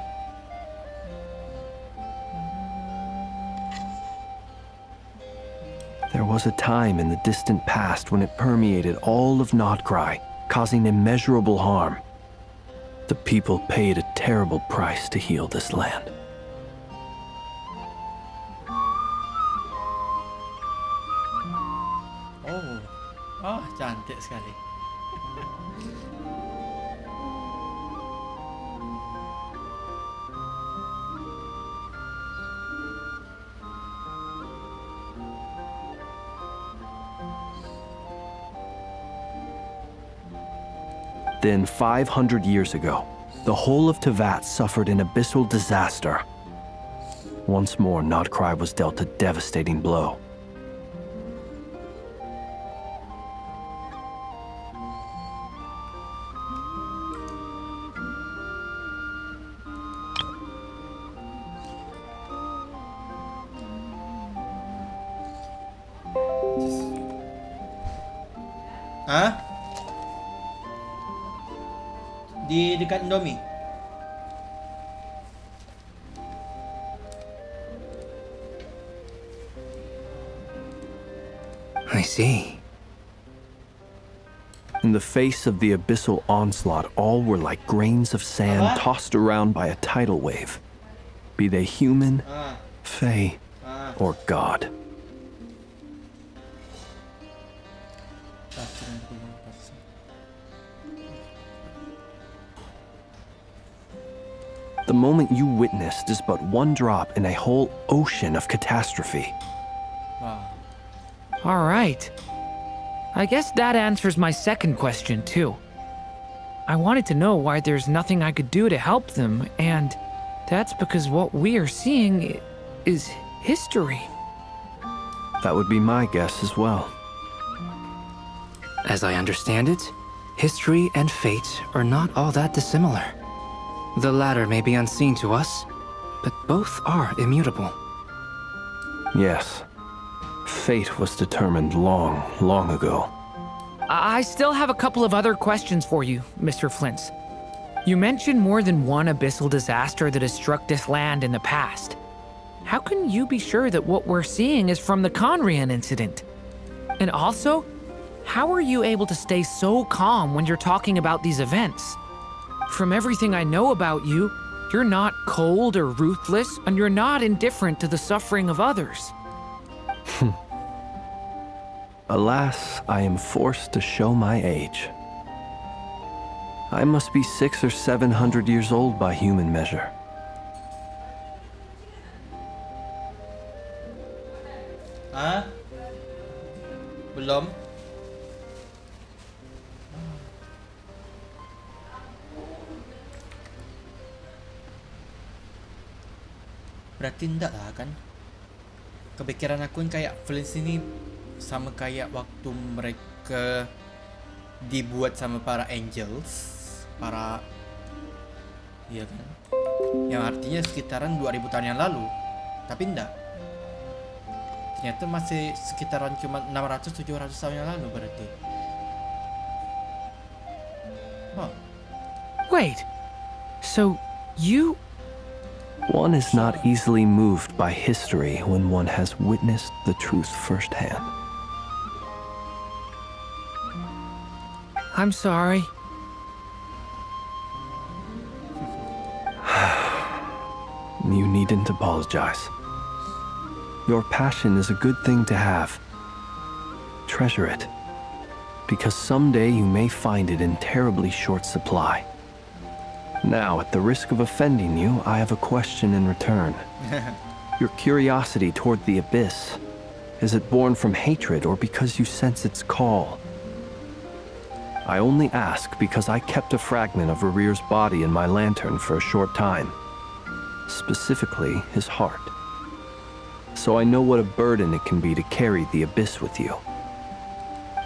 There was a time in the distant past when it permeated all of Nodcry, causing immeasurable harm. The people paid a terrible price to heal this land. Oh, cantik sekali. Then 500 years ago, the whole of Teyvat suffered an abyssal disaster. Once more, Nodcry was dealt a devastating blow. Hah? Di dekat Indomie. I see. In the face of the abyssal onslaught, all were like grains of sand tossed around by a tidal wave. Be they human, fae, or god. The moment you witnessed is but one drop in a whole ocean of catastrophe. Wow. All right. I guess that answers my second question, too. I wanted to know why there's nothing I could do to help them, and that's because what we are seeing is history. That would be my guess as well. As I understand it, history and fate are not all that dissimilar. The latter may be unseen to us, but both are immutable. Yes. Fate was determined long, long ago. I still have a couple of other questions for you, Mr. Flint's. You mentioned more than one abyssal disaster that has struck this land in the past. How can you be sure that what we're seeing is from the Conrian incident? And also, how are you able to stay so calm when you're talking about these events? From everything I know about you, you're not cold or ruthless, and you're not indifferent to the suffering of others. Alas, I am forced to show my age. I must be 600 or 700 years old by human measure. Hah? Belum? Berarti enggak lah kan? Kepikiran aku kayak Flint ini sama kayak waktu mereka dibuat sama para angels, para, iya kan? Yang artinya sekitaran 2000 tahun yang lalu. Tapi enggak. Ternyata masih sekitaran cuma 600-700 tahun yang lalu berarti. Oh. Wait, so you... One is not easily moved by history when one has witnessed the truth firsthand. I'm sorry. You needn't apologize. Your passion is a good thing to have. Treasure it, because someday you may find it in terribly short supply. Now, at the risk of offending you, I have a question in return. Your curiosity toward the abyss, is it born from hatred or because you sense its call? I only ask because I kept a fragment of Rerear's body in my lantern for a short time. Specifically, his heart. So I know what a burden it can be to carry the abyss with you.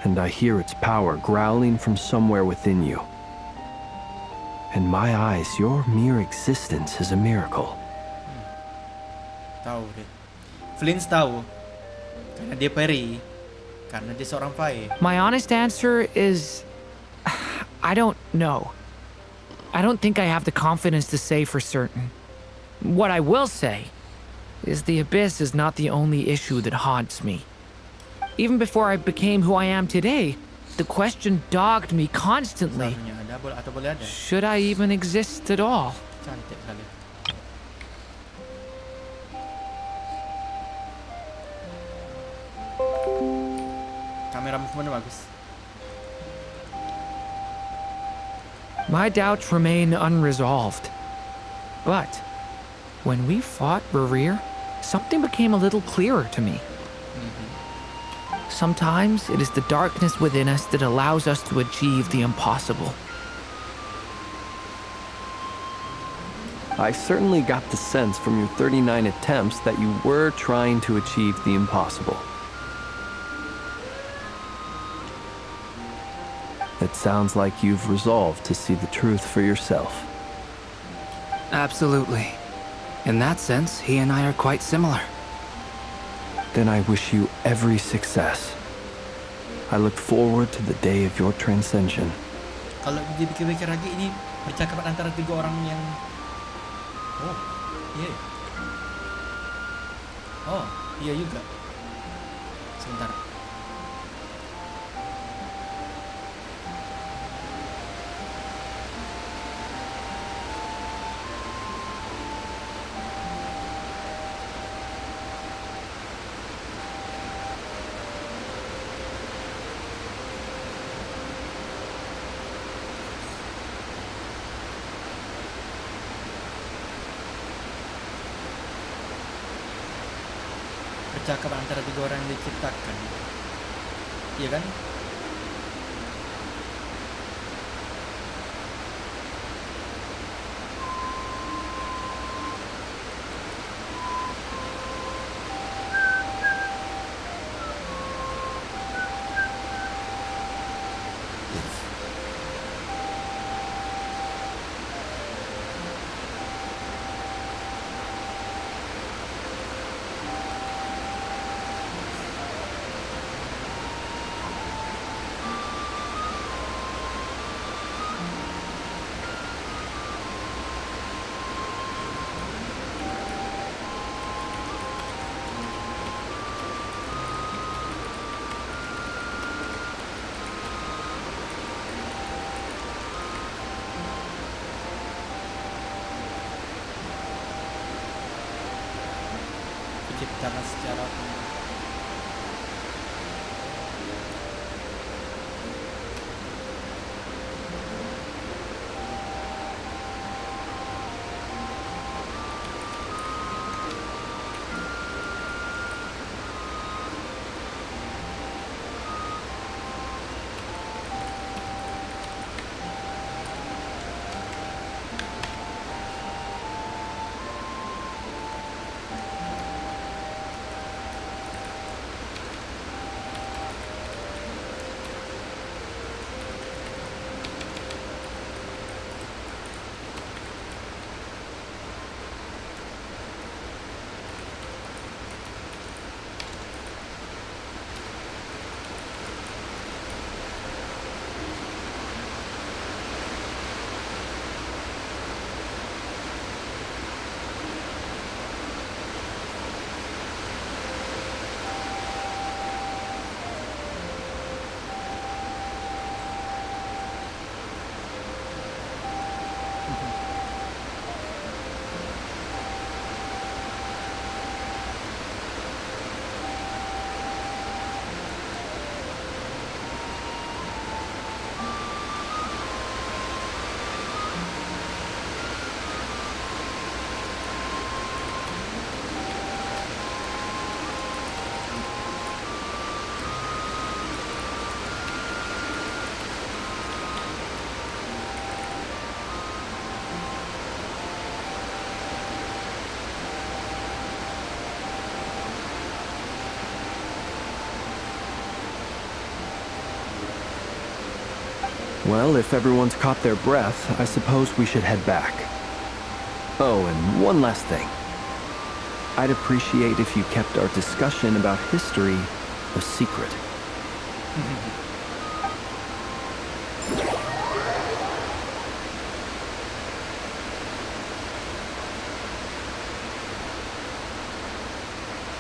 And I hear its power growling from somewhere within you. In my eyes, your mere existence is a miracle. Tahu deh. Flint tahu. Karena dia peri. Karena dia seorang fae. My honest answer is... I don't know. I don't think I have the confidence to say for certain. What I will say is the abyss is not the only issue that haunts me. Even before I became who I am today, the question dogged me constantly. Should I even exist at all? Cantik kali. Kamera movement bagus. My doubts remain unresolved. But when we fought Rerear, something became a little clearer to me. Sometimes it is the darkness within us that allows us to achieve the impossible. I certainly got the sense from your 39 attempts that you were trying to achieve the impossible. It sounds like you've resolved to see the truth for yourself. Absolutely. In that sense, he and I are quite similar. Then I wish you every success. I look forward to the day of your transcension. Kalau dipikir-pikir lagi, ini percakapan antara tiga orang yang... Oh, iya. Oh, iya juga. Sebentar. percakapan antara tiga orang yang diciptakan. Iya kan? Diciptakan secara Well, if everyone's caught their breath, I suppose we should head back. Oh, and one last thing. I'd appreciate if you kept our discussion about history a secret.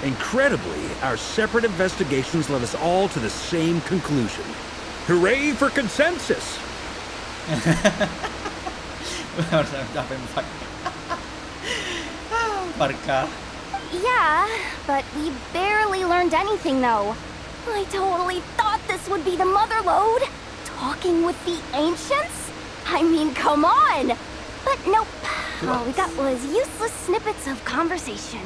Incredibly, our separate investigations led us all to the same conclusion. Hooray for consensus! Yeah, but we barely learned anything though. I totally thought this would be the mother lode. Talking with the ancients? I mean, come on! But nope. All we got was useless snippets of conversation.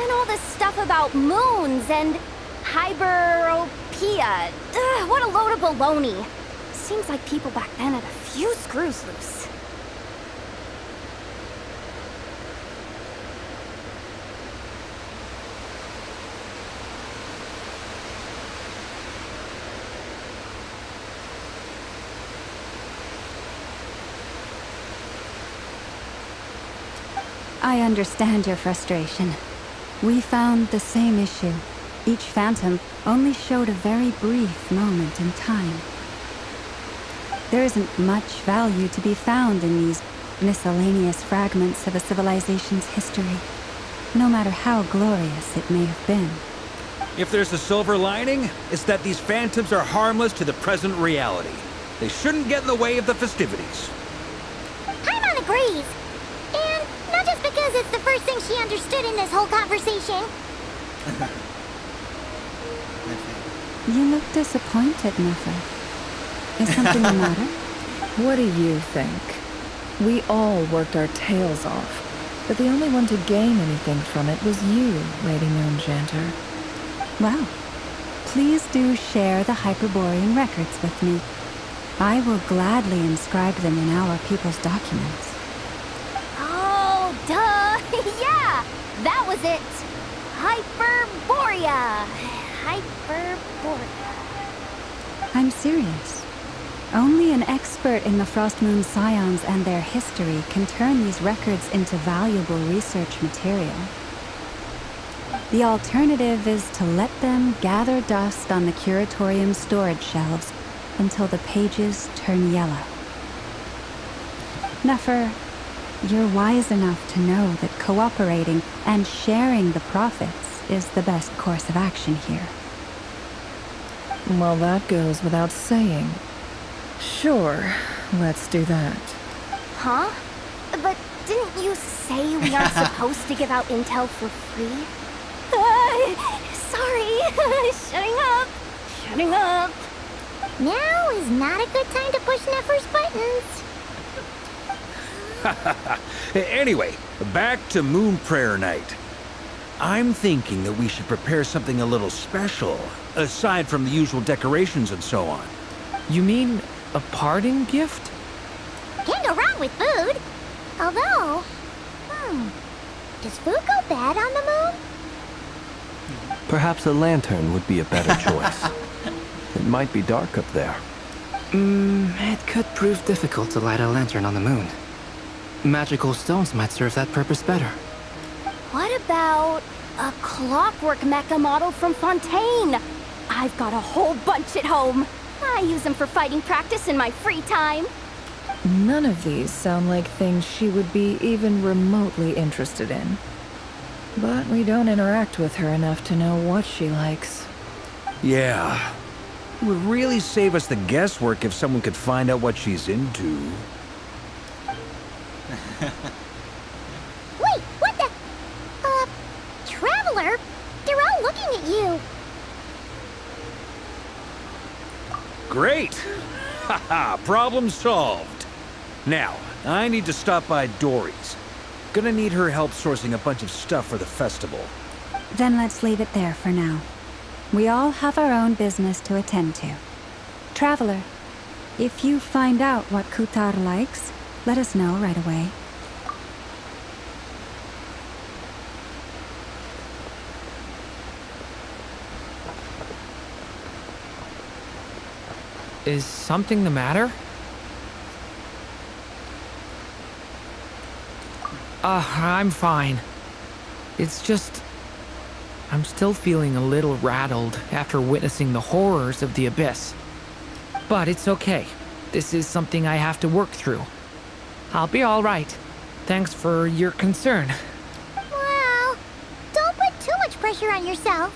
And all this stuff about moons and hyperopia. Ugh, what a load of baloney. Seems like people back then had a few screws loose. I understand your frustration. We found the same issue. Each phantom only showed a very brief moment in time. There isn't much value to be found in these miscellaneous fragments of a civilization's history, no matter how glorious it may have been. If there's a silver lining, it's that these phantoms are harmless to the present reality. They shouldn't get in the way of the festivities. Paimon agrees. And not just because it's the first thing she understood in this whole conversation. You look disappointed, Nefer. Is something the matter? What do you think? We all worked our tails off, but the only one to gain anything from it was you, Lady Moonjanter. Well, please do share the Hyperborean records with me. I will gladly inscribe them in our people's documents. Oh, duh! Yeah! That was it! Hyperborea! Hyperborea. I'm serious. Only an expert in the Frost Moon Scions and their history can turn these records into valuable research material. The alternative is to let them gather dust on the Curatorium storage shelves until the pages turn yellow. Nefer, you're wise enough to know that cooperating and sharing the profits is the best course of action here. Well, that goes without saying. Sure, let's do that. Huh? But didn't you say we aren't supposed to give out intel for free? Sorry. Shutting up. Shutting up. Now is not a good time to push Nefer's buttons. Anyway, back to Moon Prayer Night. I'm thinking that we should prepare something a little special, aside from the usual decorations and so on. You mean a parting gift? Can't go wrong with food. Although, does food go bad on the moon? Perhaps a lantern would be a better choice. It might be dark up there. It could prove difficult to light a lantern on the moon. Magical stones might serve that purpose better. What about a clockwork mecha model from Fontaine? I've got a whole bunch at home. I use them for fighting practice in my free time. None of these sound like things she would be even remotely interested in. But we don't interact with her enough to know what she likes. Yeah. It would really save us the guesswork if someone could find out what she's into. Wait, what the? Traveler? They're all looking at you. Great! Haha, problem solved. Now, I need to stop by Dory's. Gonna need her help sourcing a bunch of stuff for the festival. Then let's leave it there for now. We all have our own business to attend to. Traveler, if you find out what Kutar likes, let us know right away. Is something the matter? I'm fine. It's just... I'm still feeling a little rattled after witnessing the horrors of the Abyss. But it's okay. This is something I have to work through. I'll be all right. Thanks for your concern. Well, don't put too much pressure on yourself.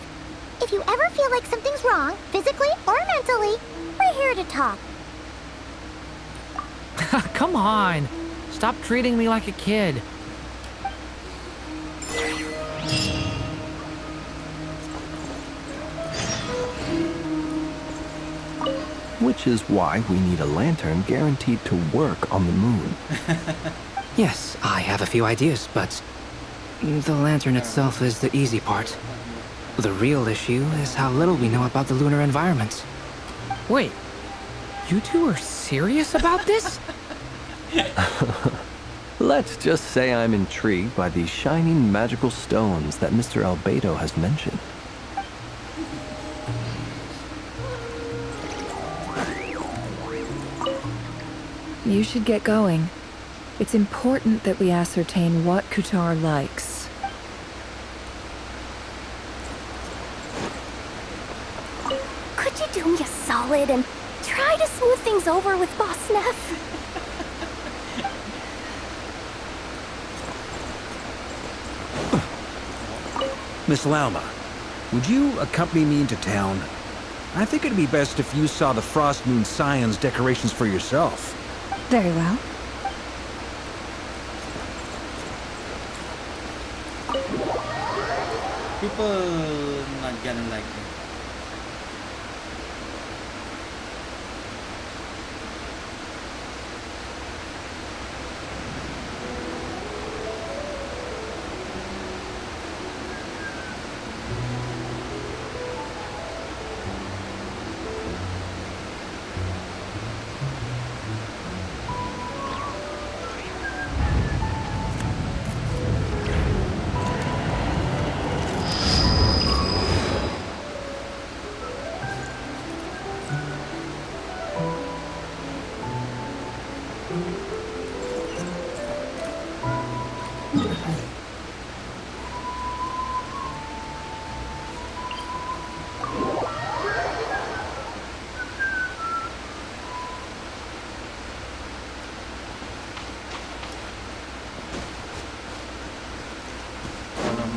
If you ever feel like something's wrong, physically or mentally, we're here to talk. Come on. Stop treating me like a kid. Which is why we need a lantern guaranteed to work on the moon. Yes, I have a few ideas, but The lantern itself is the easy part. The real issue is how little we know about the lunar environment. Wait, you two are serious about this? Let's just say I'm intrigued by the shining magical stones that Mr. Albedo has mentioned. You should get going. It's important that we ascertain what Kutar likes. Could you do me a solid and try to smooth things over with Boss Neff? Miss Lauma, would you accompany me into town? I think it'd be best if you saw the Frost Moon Scions decorations for yourself. Very well. People not gonna like it.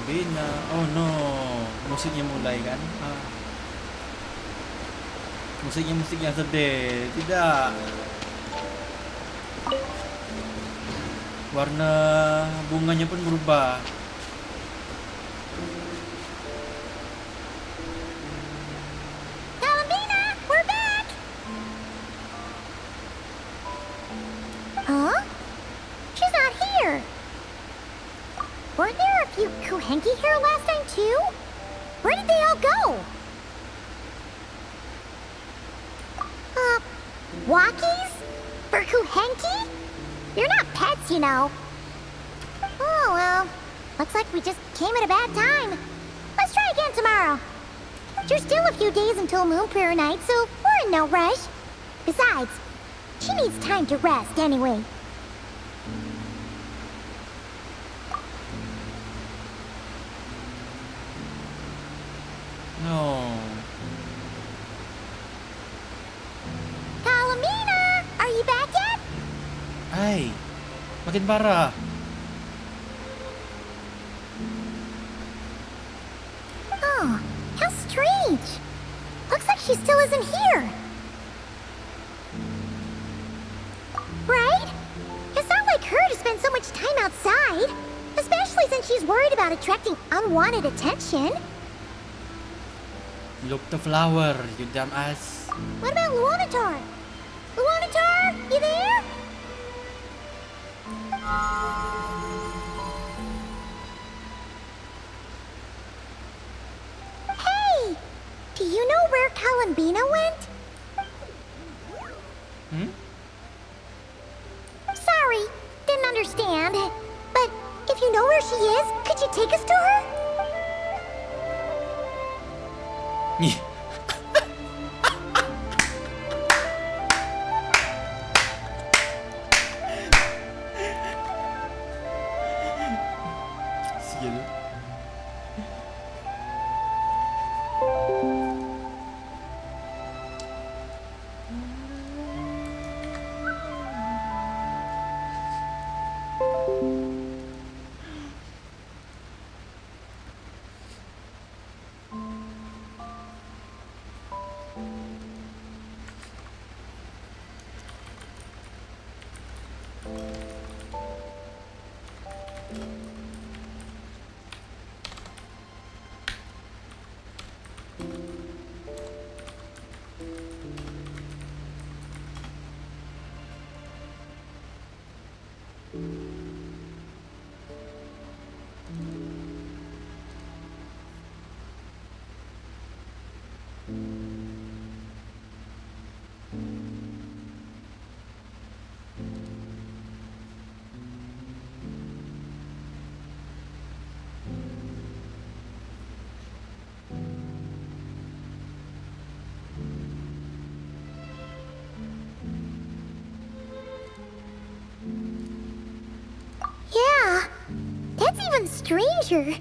Bina. Oh no, musiknya mulai kan? Musiknya musik yang sedih. Tidak. Warna bunganya pun berubah. Columbina, we're back! Huh? She's not here. Weren't there a few Kuhenki here last time too? Where did they all go? Walkies? For Kuhenki? You're not pets, you know. Oh, well. Looks like we just came at a bad time. Let's try again tomorrow. There's still a few days until Moon Prayer Night, so we're in no rush. Besides, she needs time to rest anyway. No. Kalamina, are you back yet? Ay, makin parah. Oh, how strange. Looks like she still isn't here. Right? It's not like her to spend so much time outside, especially since she's worried about attracting unwanted attention. Look the flower, you dumb ass. What about Luanatar? Luanatar, you there? Hey! Do you know where Columbina went? Sorry, didn't understand. But if you know where she is, could you take us to her? Sial. stranger.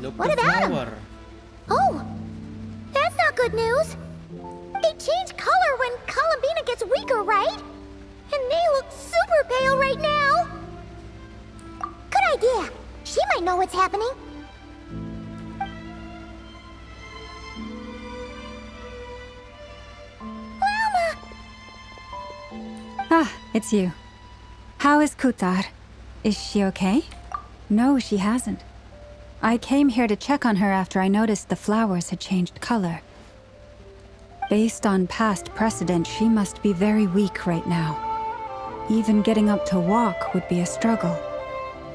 Look What the about 'em? flower. Oh, that's not good news. They change color when Columbina gets weaker, right? And they look super pale right now. Good idea. She might know what's happening. Llama! Ah, it's you. How is Kutar? Is she okay? No, she hasn't. I came here to check on her after I noticed the flowers had changed color. Based on past precedent, she must be very weak right now. Even getting up to walk would be a struggle.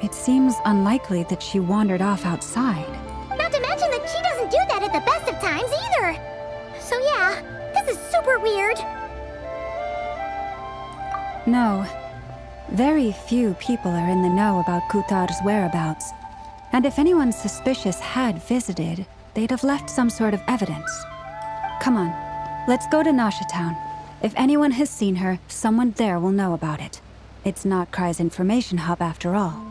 It seems unlikely that she wandered off outside. Not to mention that she doesn't do that at the best of times either. So yeah, this is super weird. No. Very few people are in the know about Kutar's whereabouts. And if anyone suspicious had visited, they'd have left some sort of evidence. Come on, let's go to Nasha Town. If anyone has seen her, someone there will know about it. It's not Cry's information hub after all.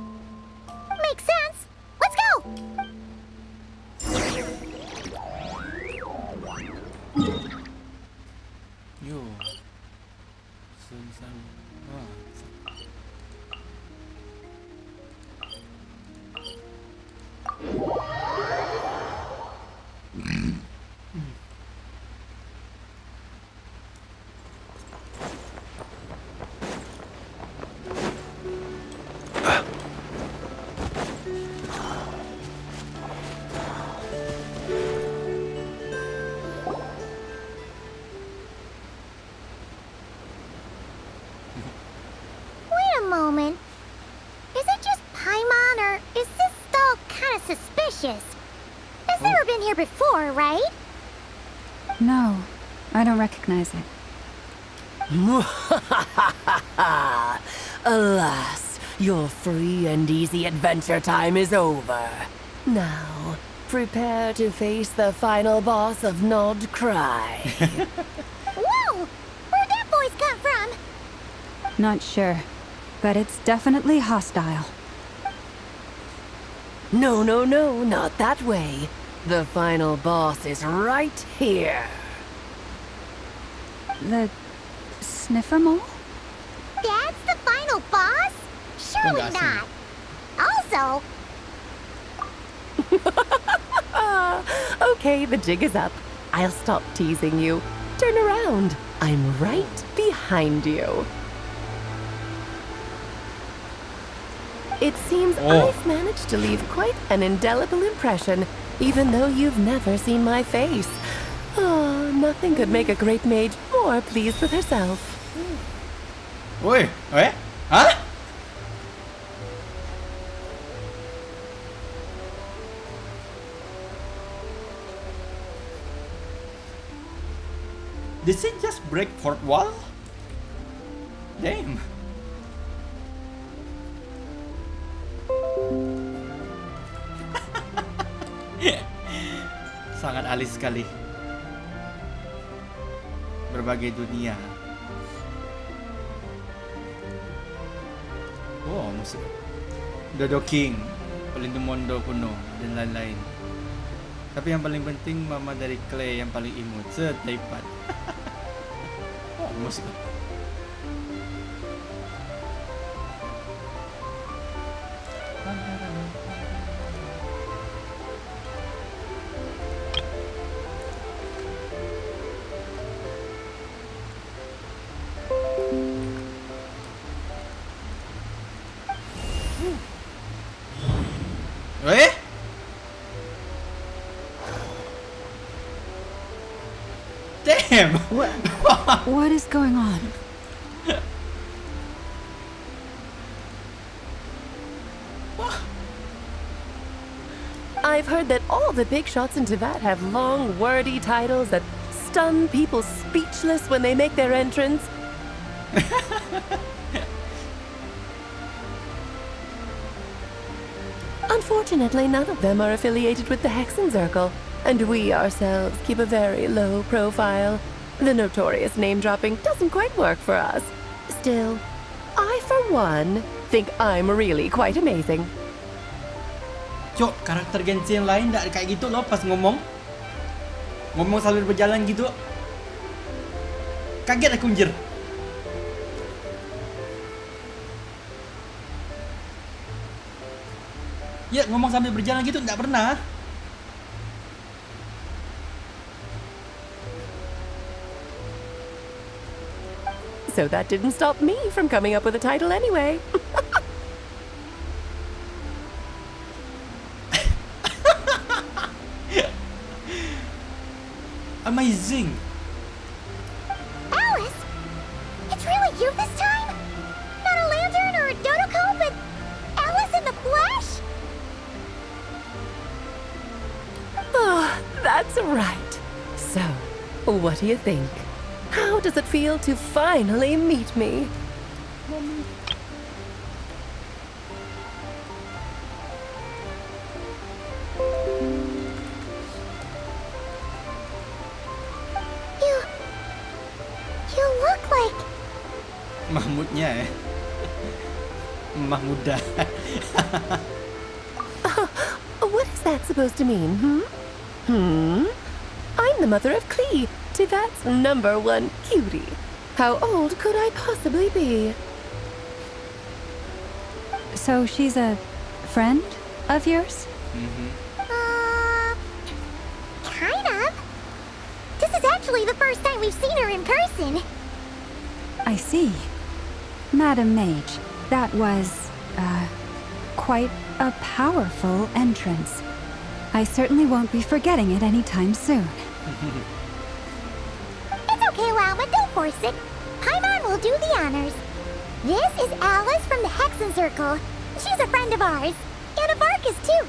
Makes sense. Let's go! Yo. Sun. Ah. Wait a moment. Is it just Paimon, or is this stall kind of suspicious? It's never been here before, right? No, I don't recognize it. Alas, your free and easy adventure time is over. Now, prepare to face the final boss of Nod Cry. Whoa! Where'd that voice come from? Not sure, but it's definitely hostile. No, not that way. The final boss is right here. The Sniffermole? That's the final boss? Surely Gaskannn. not. Also, Okay, the jig is up. I'll stop teasing you. Turn around. I'm right behind you. It seems I've managed to leave quite an indelible impression, even though you've never seen my face. Oh, nothing could make a great mage more pleased with herself. Woi, Hah? Did she just break fourth wall? Damn. Sangat alis sekali. Berbagai dunia. Oh, musik Dodo King, Pelindung Mondo kuno, dan lain-lain. Tapi yang paling penting mama dari Clay yang paling imut, setaipat. Oh, musik. Damn! What is going on? I've heard that all the big shots in Teyvat have long, wordy titles that stun people speechless when they make their entrance. Unfortunately, none of them are affiliated with the Hexen Circle, and we ourselves keep a very low profile. The notorious name-dropping doesn't quite work for us. Still, I, for one, think I'm really quite amazing. Cok, karakter Genshin yang lain tak kayak gitu loh pas ngomong sambil berjalan gitu. Kaget aku anjir. Ya, ngomong sambil berjalan gitu enggak pernah. So that didn't stop me from coming up with a title anyway. Amazing. Alice? It's really you this time? Not a lantern or a Dodoko, but Alice in the flesh? Oh, that's right. So, what do you think? How does it feel to finally meet me? You look like... Mahmudnya ya. Mahmuda. What is that supposed to mean, I'm the mother of Klee, Teyvat's #1 cutie. How old could I possibly be? So she's a friend of yours? Kind of. This is actually the first time we've seen her in person. I see. Madam Mage, that was, quite a powerful entrance. I certainly won't be forgetting it anytime soon. It's okay, Lauma, don't force it. Paimon will do the honors. This is Alice from the Hexen Circle. She's a friend of ours. And of Arcus, too.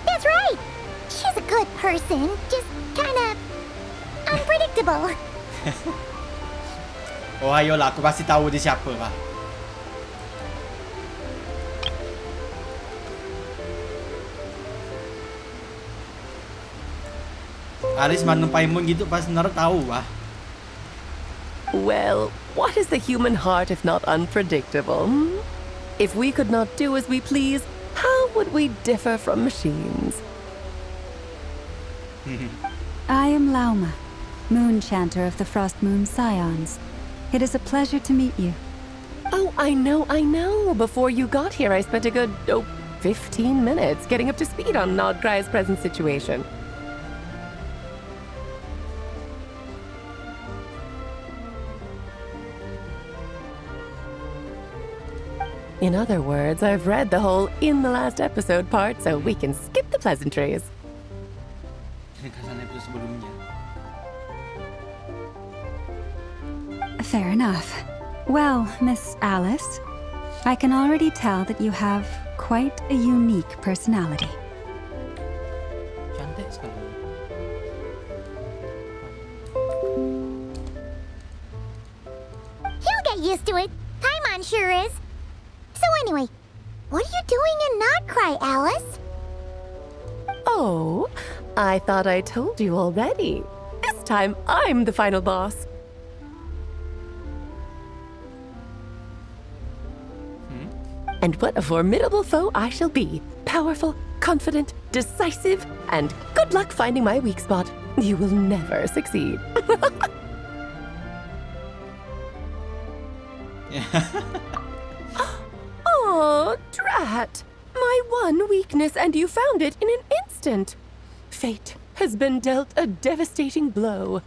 That's right. She's a good person. Just kinda... unpredictable. Oh ayolah, aku pasti tahu dia siapa lah. Aris mana Paimon gitu pas sebenarnya tahu lah. Well, what is the human heart if not unpredictable? If we could not do as we please, how would we differ from machines? I am Lauma, Moon Chanter of the Frost Moon Scions. It is a pleasure to meet you. Oh, I know. Before you got here, I spent a good, 15 minutes getting up to speed on Nodgrai's present situation. In other words, I've read the whole in the last episode part, so we can skip the pleasantries. Fair enough. Well, Miss Alice, I can already tell that you have quite a unique personality. Cantik sekali. He'll get used to it. Paimon sure is. So anyway, what are you doing in Nodcry, Alice? Oh, I thought I told you already. This time, I'm the final boss. And what a formidable foe I shall be. Powerful, confident, decisive, and good luck finding my weak spot. You will never succeed. Oh, drat! My one weakness, and you found it in an instant. Fate has been dealt a devastating blow.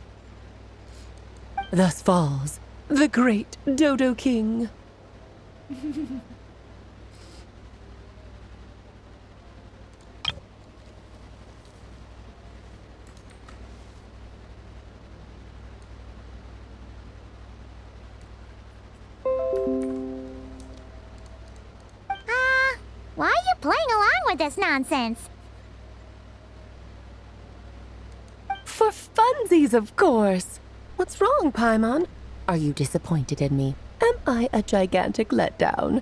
Thus falls the great Dodo King. Why are you playing along with this nonsense? For funsies, of course. What's wrong, Paimon? Are you disappointed in me? Am I a gigantic letdown?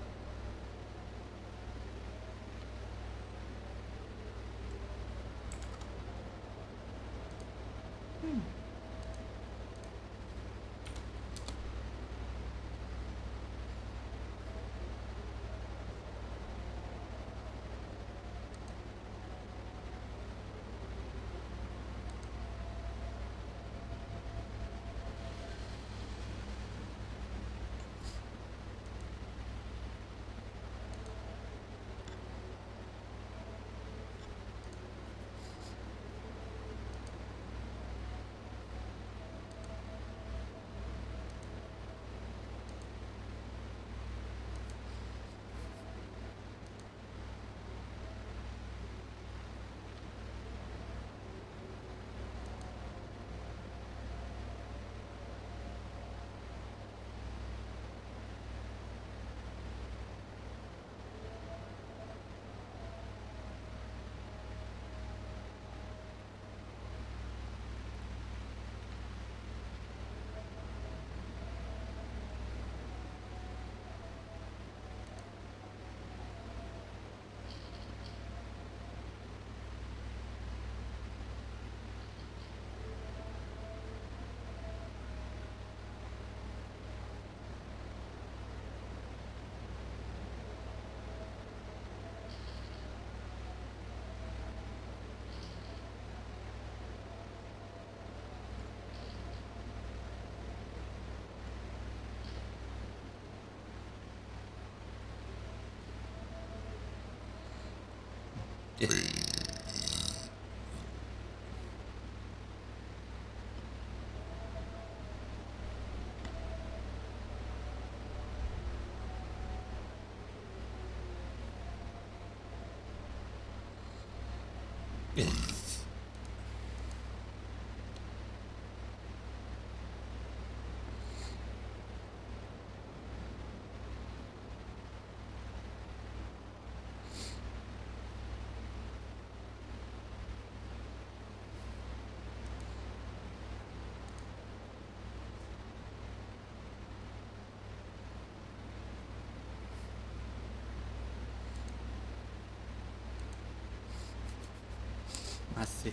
Masih.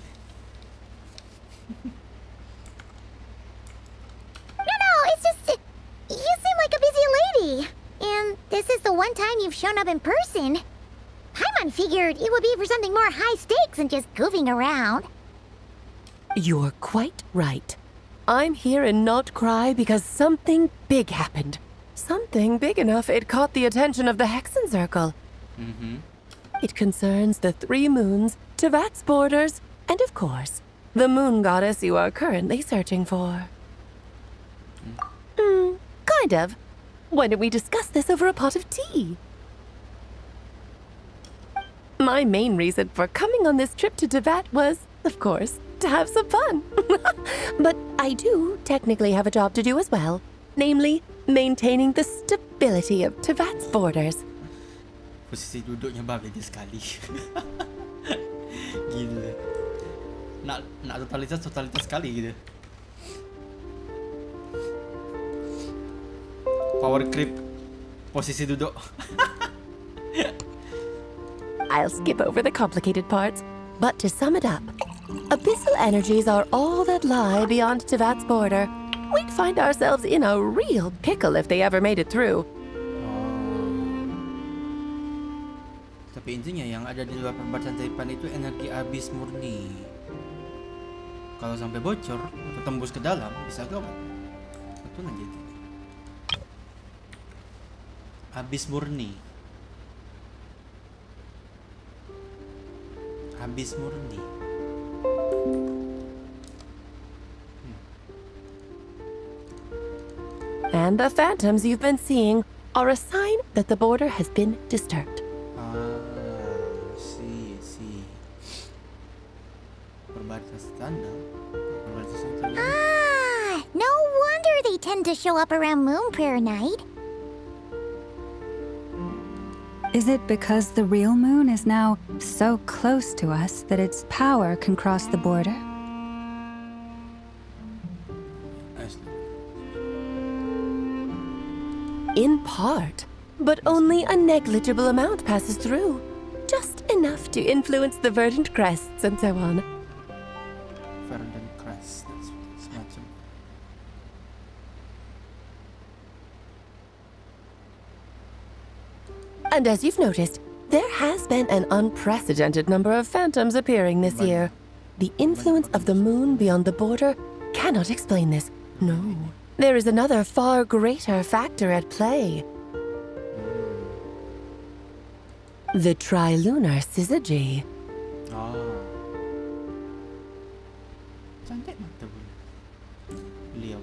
No, it's just you seem like a busy lady. And this is the one time you've shown up in person. Paimon figured it would be for something more high stakes than just goofing around. You're quite right. I'm here in Not Cry because something big happened. Something big enough it caught the attention of the Hexen Circle. It concerns the 3 moons, Tevat's borders, and of course, the moon goddess you are currently searching for. Kind of. Why don't we discuss this over a pot of tea? My main reason for coming on this trip to Tevat was, of course, to have some fun. But I do technically have a job to do as well, namely, maintaining the stability of Tevat's borders. Posisi duduknya beda sekali. Gila. Nak totalitas sekali gitu. Power creep posisi duduk. I'll skip over the complicated parts, but to sum it up, abyssal energies are all that lie beyond Tevat's border. We'd find ourselves in a real pickle if they ever made it through. Tapi intinya yang ada di luar perbatasan Taipan itu energi abis murni. Kalau sampai bocor atau tembus ke dalam bisa gawat. Betul aja itu. Abis murni. Abis murni. And the phantoms you've been seeing are a sign that the border has been disturbed. No wonder they tend to show up around Moon Prayer Night. Is it because the real moon is now so close to us that its power can cross the border? In part, but only a negligible amount passes through. Just enough to influence the verdant crests and so on. Verdant crest, that's semacam. And as you've noticed, there has been an unprecedented number of phantoms appearing this year. The influence of the moon beyond the border cannot explain this. No. There is another far greater factor at play. The trilunar syzygy. Cantik mata beliau.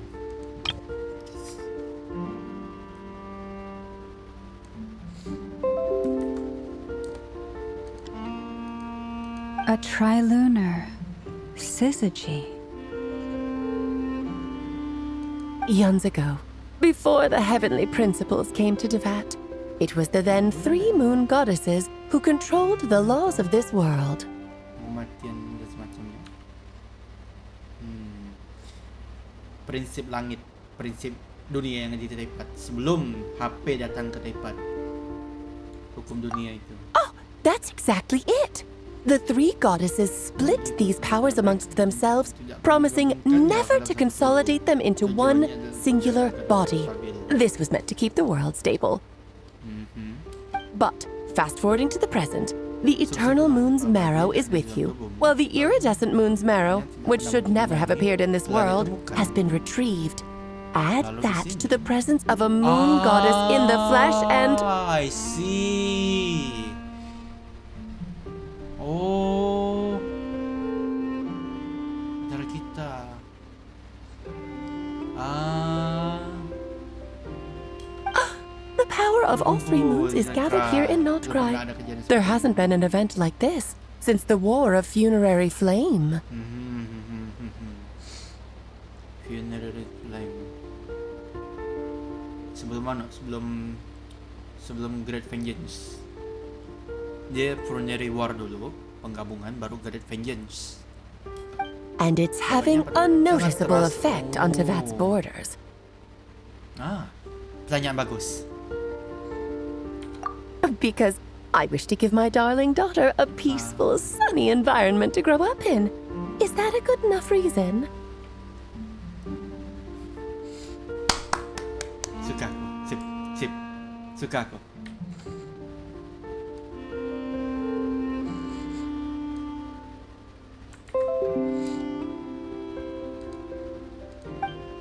A trilunar syzygy. Eons ago, before the heavenly principles came to Tevat, it was the then 3 moon goddesses who controlled the laws of this world. Kematian dan semacamnya. Prinsip langit, prinsip dunia yang ada di Taipat sebelum HP datang ke Taipat. Hukum dunia itu. Oh, that's exactly it. The 3 goddesses split these powers amongst themselves, promising never to consolidate them into one singular body. This was meant to keep the world stable. But, fast-forwarding to the present, the eternal moon's marrow is with you, while the iridescent moon's marrow, which should never have appeared in this world, has been retrieved. Add that to the presence of a moon goddess in the flesh and... I see. Oh, of all 3 moons is gathered here in Notcry. There hasn't been an event like this since the War of Funerary Flame. Funerary Flame. Sebelum mana? Sebelum Great Vengeance. Dia Funerary War dulu, penggabungan baru Great Vengeance. And it's having a noticeable effect on Tevat's borders. Pertanyaan bagus. Because I wish to give my darling daughter a peaceful, sunny environment to grow up in. Is that a good enough reason? Suka aku. Sip. Suka aku.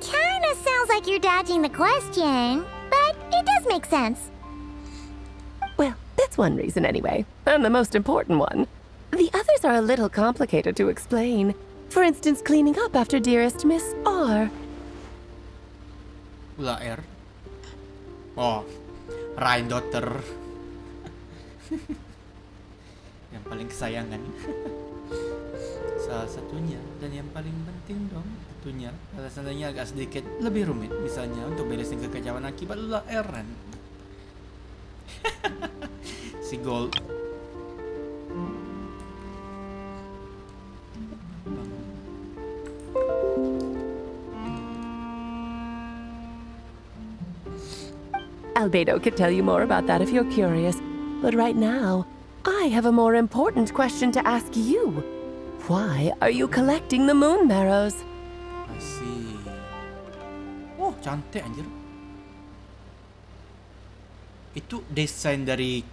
Kinda sounds like you're dodging the question, but it does make sense. Well, that's one reason anyway, and the most important one. The others are a little complicated to explain. For instance, cleaning up after dearest Miss R. Ula R. Oh, Ryan daughter. Yang paling kesayangan. Salah satunya dan yang paling penting dong tentunya alasannya agak sedikit lebih rumit, misalnya untuk beresin kekacauan akibat Ula Eren. Si Gold. Albedo could tell you more about that if you're curious, but right now, I have a more important question to ask you. Why are you collecting the moon marrows? I see. Oh, cantik anjir. Itu desain dari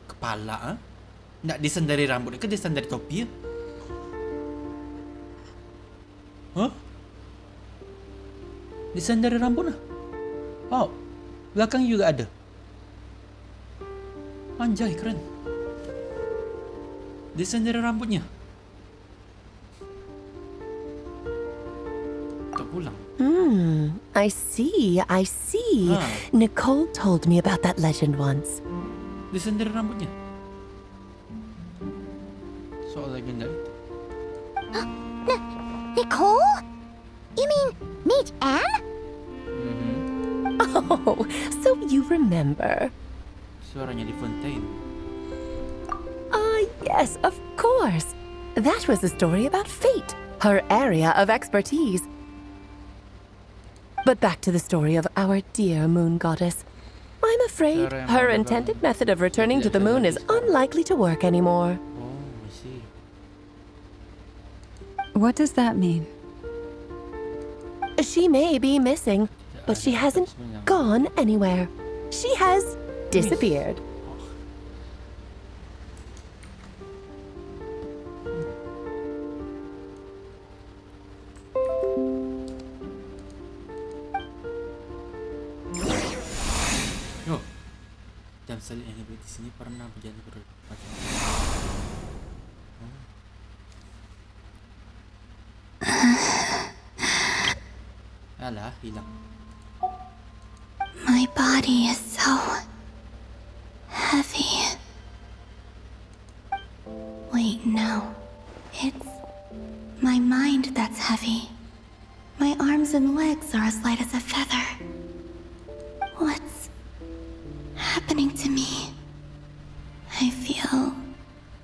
kepala, Nggak desain dari rambut, ke desain dari topi ya? Hah? Desain dari rambut lah. Oh, belakang juga ada. Anjay, keren. Desain dari rambutnya. Kita pulang. I see. Nicole told me about that legend once. Desain dari rambutnya. Soal legenda itu. Nicole? You mean Mage Anne? Oh, so you remember. Suaranya di Fontaine. Yes, of course. That was a story about fate, her area of expertise. But back to the story of our dear moon goddess. I'm afraid her intended method of returning to the moon is unlikely to work anymore. Oh, I see. What does that mean? She may be missing, but she hasn't gone anywhere. She has disappeared. Damsel yang hidup di sini pernah menjadi bermacam. Alah, hilang. My body is so heavy. Wait, no. It's my mind that's heavy. My arms and legs are as light as a feather. What's happening to me? I feel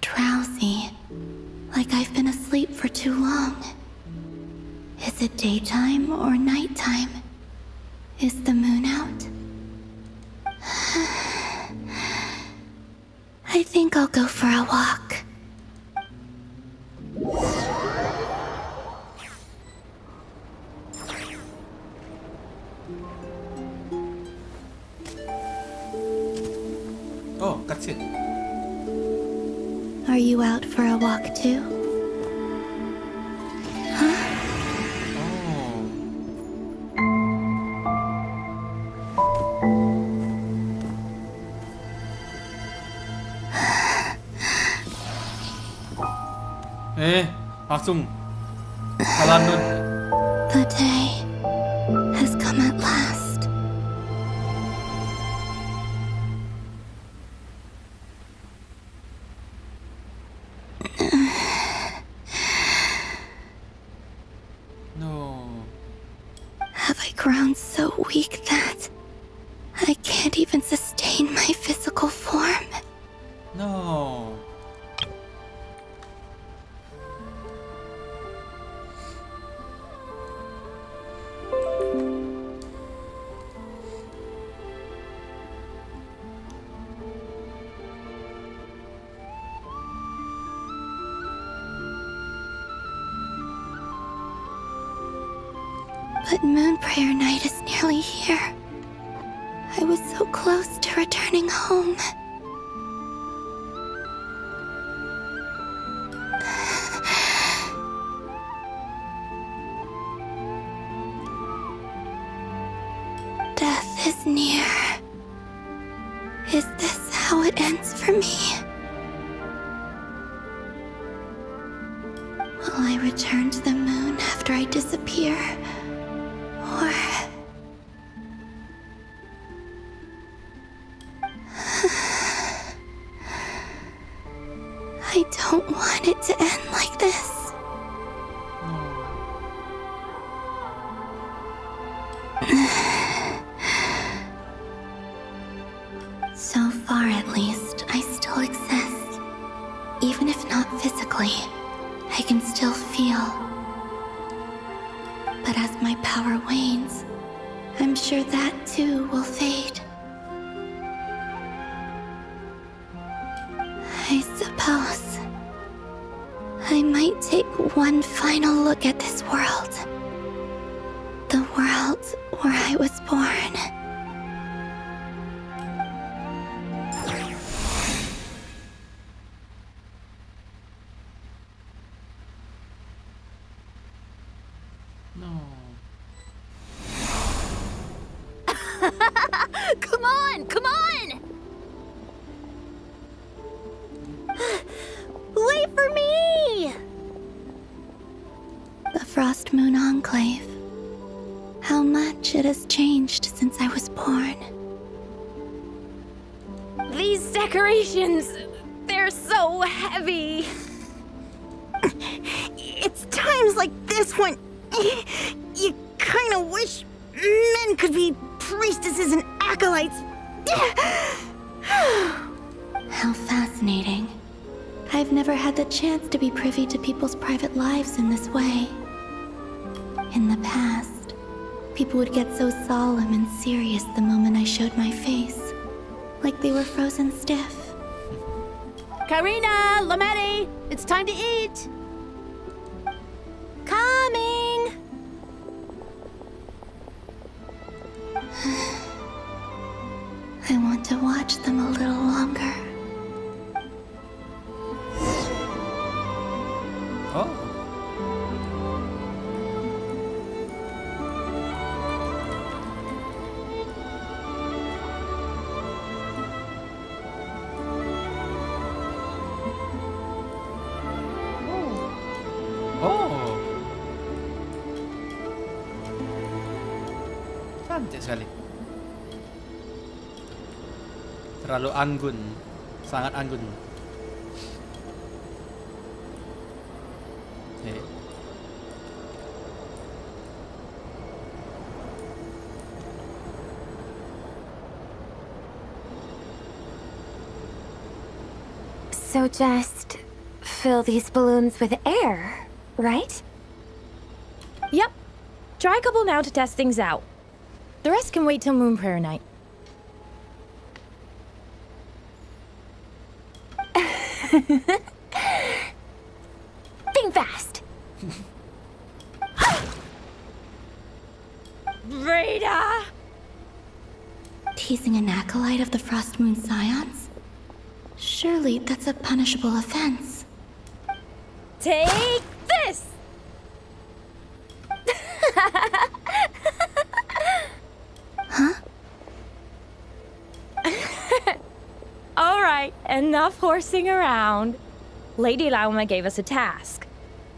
drowsy, like I've been asleep for too long. Is it daytime or nighttime? Is the moon out? I think I'll go for a walk. Oh, cutscene. Are you out for a walk too? Langsung Lanjut. The day has come at last. grown so weak that I can't even sustain my physical form. No. But Moon Prayer Night is nearly here. I was so close to returning home. Death is near. Is this how it ends for me? Will I return to the moon after I disappear? Or... I don't want it to end like this. So far, at least, I still exist. Even if not physically, I can still feel. But as my power wanes, I'm sure that too will fade. I suppose I might take one final look at this world. The world where I was born. Come on! Come on! Wait for me! The Frost Moon Enclave. How much it has changed since I was born. These decorations, they're so heavy. It's times like this when you kind of wish men could be priestesses and acolytes. How fascinating. I've never had the chance to be privy to people's private lives in this way. In the past, people would get so solemn and serious the moment I showed my face, like they were frozen stiff. Karina, Lametti, it's time to eat. Coming! I want to watch them a little longer. Oh. Oh. Cantik sekali. Terlalu anggun. Sangat anggun. Okay. So just fill these balloons with air, right? Yep. Try a couple now to test things out. The rest can wait till Moon Prayer Night. Think fast. Rita! Teasing an acolyte of the Frost Moon Scions? Surely that's a punishable offense. Take this! Huh? All right, enough horsing around. Lady Lauma gave us a task.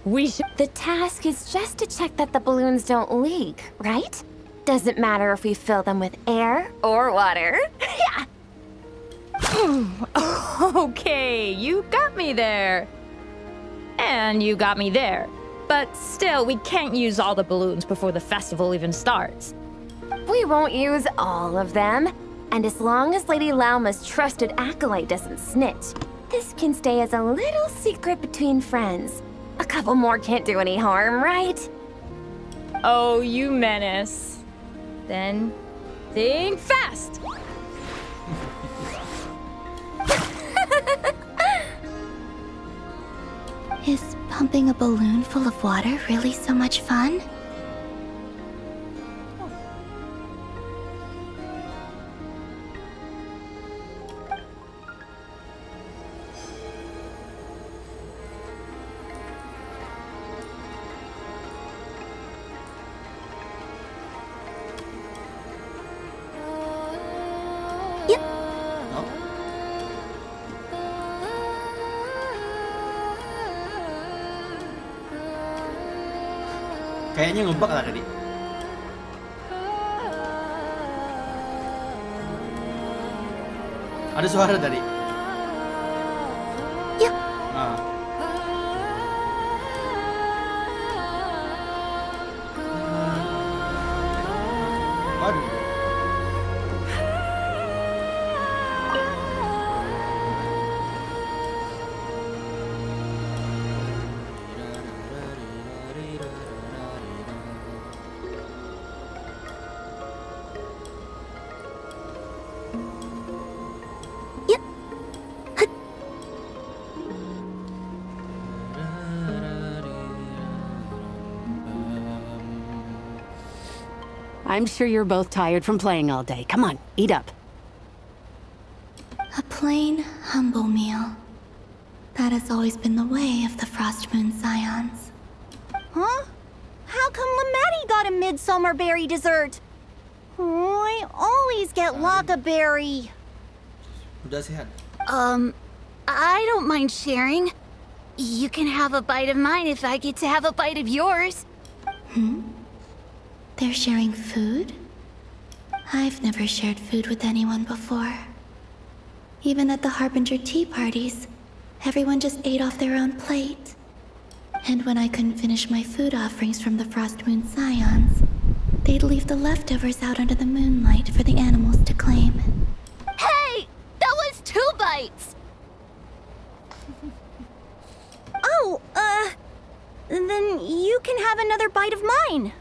We should... The task is just to check that the balloons don't leak, right? Doesn't matter if we fill them with air or water. Yeah. Okay, you got me there. And you got me there. But still, we can't use all the balloons before the festival even starts. We won't use all of them. And as long as Lady Lauma's trusted acolyte doesn't snitch, this can stay as a little secret between friends. A couple more can't do any harm, right? Oh, you menace. Then think fast! Is pumping a balloon full of water really so much fun? Kayaknya ngebug lah tadi. Ada suara tadi. Yep. Nah. Waduh. I'm sure you're both tired from playing all day. Come on, eat up. A plain, humble meal. That has always been the way of the Frost Moon Scions. Huh? How come Lamatti got a midsummer berry dessert? Oh, I always get Lockaberry. Udah sehat. I don't mind sharing. You can have a bite of mine if I get to have a bite of yours. They're sharing food? I've never shared food with anyone before. Even at the Harbinger tea parties, everyone just ate off their own plate. And when I couldn't finish my food offerings from the Frost Moon Scions, they'd leave the leftovers out under the moonlight for the animals to claim. Hey! That was 2 bites! Oh, then you can have another bite of mine.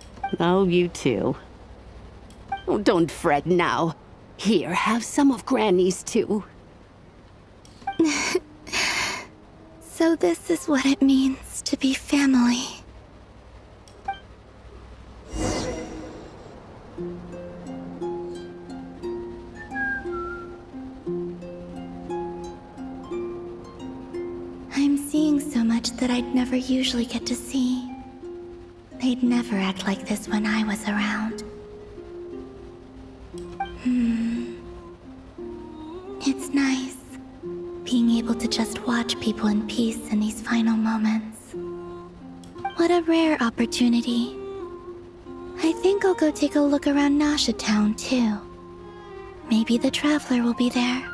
Oh, you too. Oh, don't fret now. Here, have some of Granny's too. So this is what it means to be family. I'm seeing so much that I'd never usually get to see. They'd never act like this when I was around. It's nice, being able to just watch people in peace in these final moments. What a rare opportunity. I think I'll go take a look around Nasha Town, too. Maybe the Traveler will be there.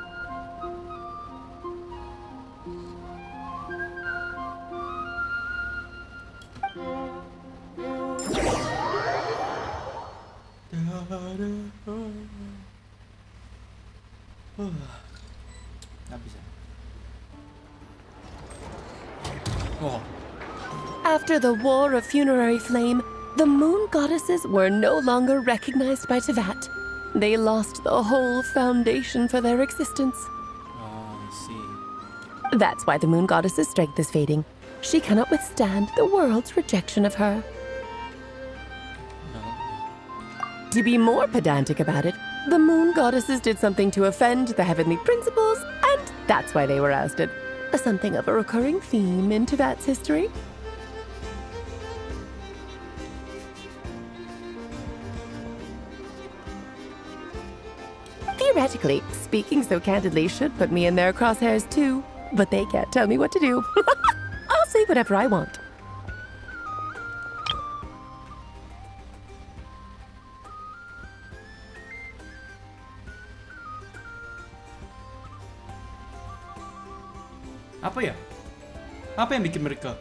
After the War of Funerary Flame, the Moon Goddesses were no longer recognized by Tevat. They lost the whole foundation for their existence. I see. That's why the Moon Goddess's strength is fading. She cannot withstand the world's rejection of her. To be more pedantic about it, the Moon Goddesses did something to offend the Heavenly Principles, and that's why they were ousted. Something of a recurring theme in Tevat's history. Theoretically, speaking so candidly should put me in their crosshairs too, but they can't tell me what to do. I'll say whatever I want. Apa ya? Apa yang bikin mereka?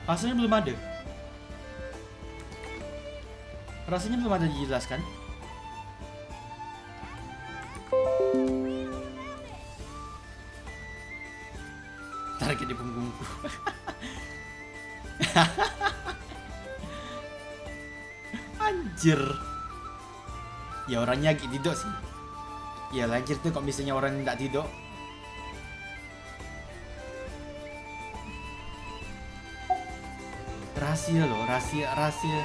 Rasanya belum ada. Rasanya belum ada dijelaskan. Tarik di punggungku. Anjir. Ya orangnya lagi tidur sih. Ya lanjut tuh kok misalnya orang tidak tidur. Rahasia loh, rahasia.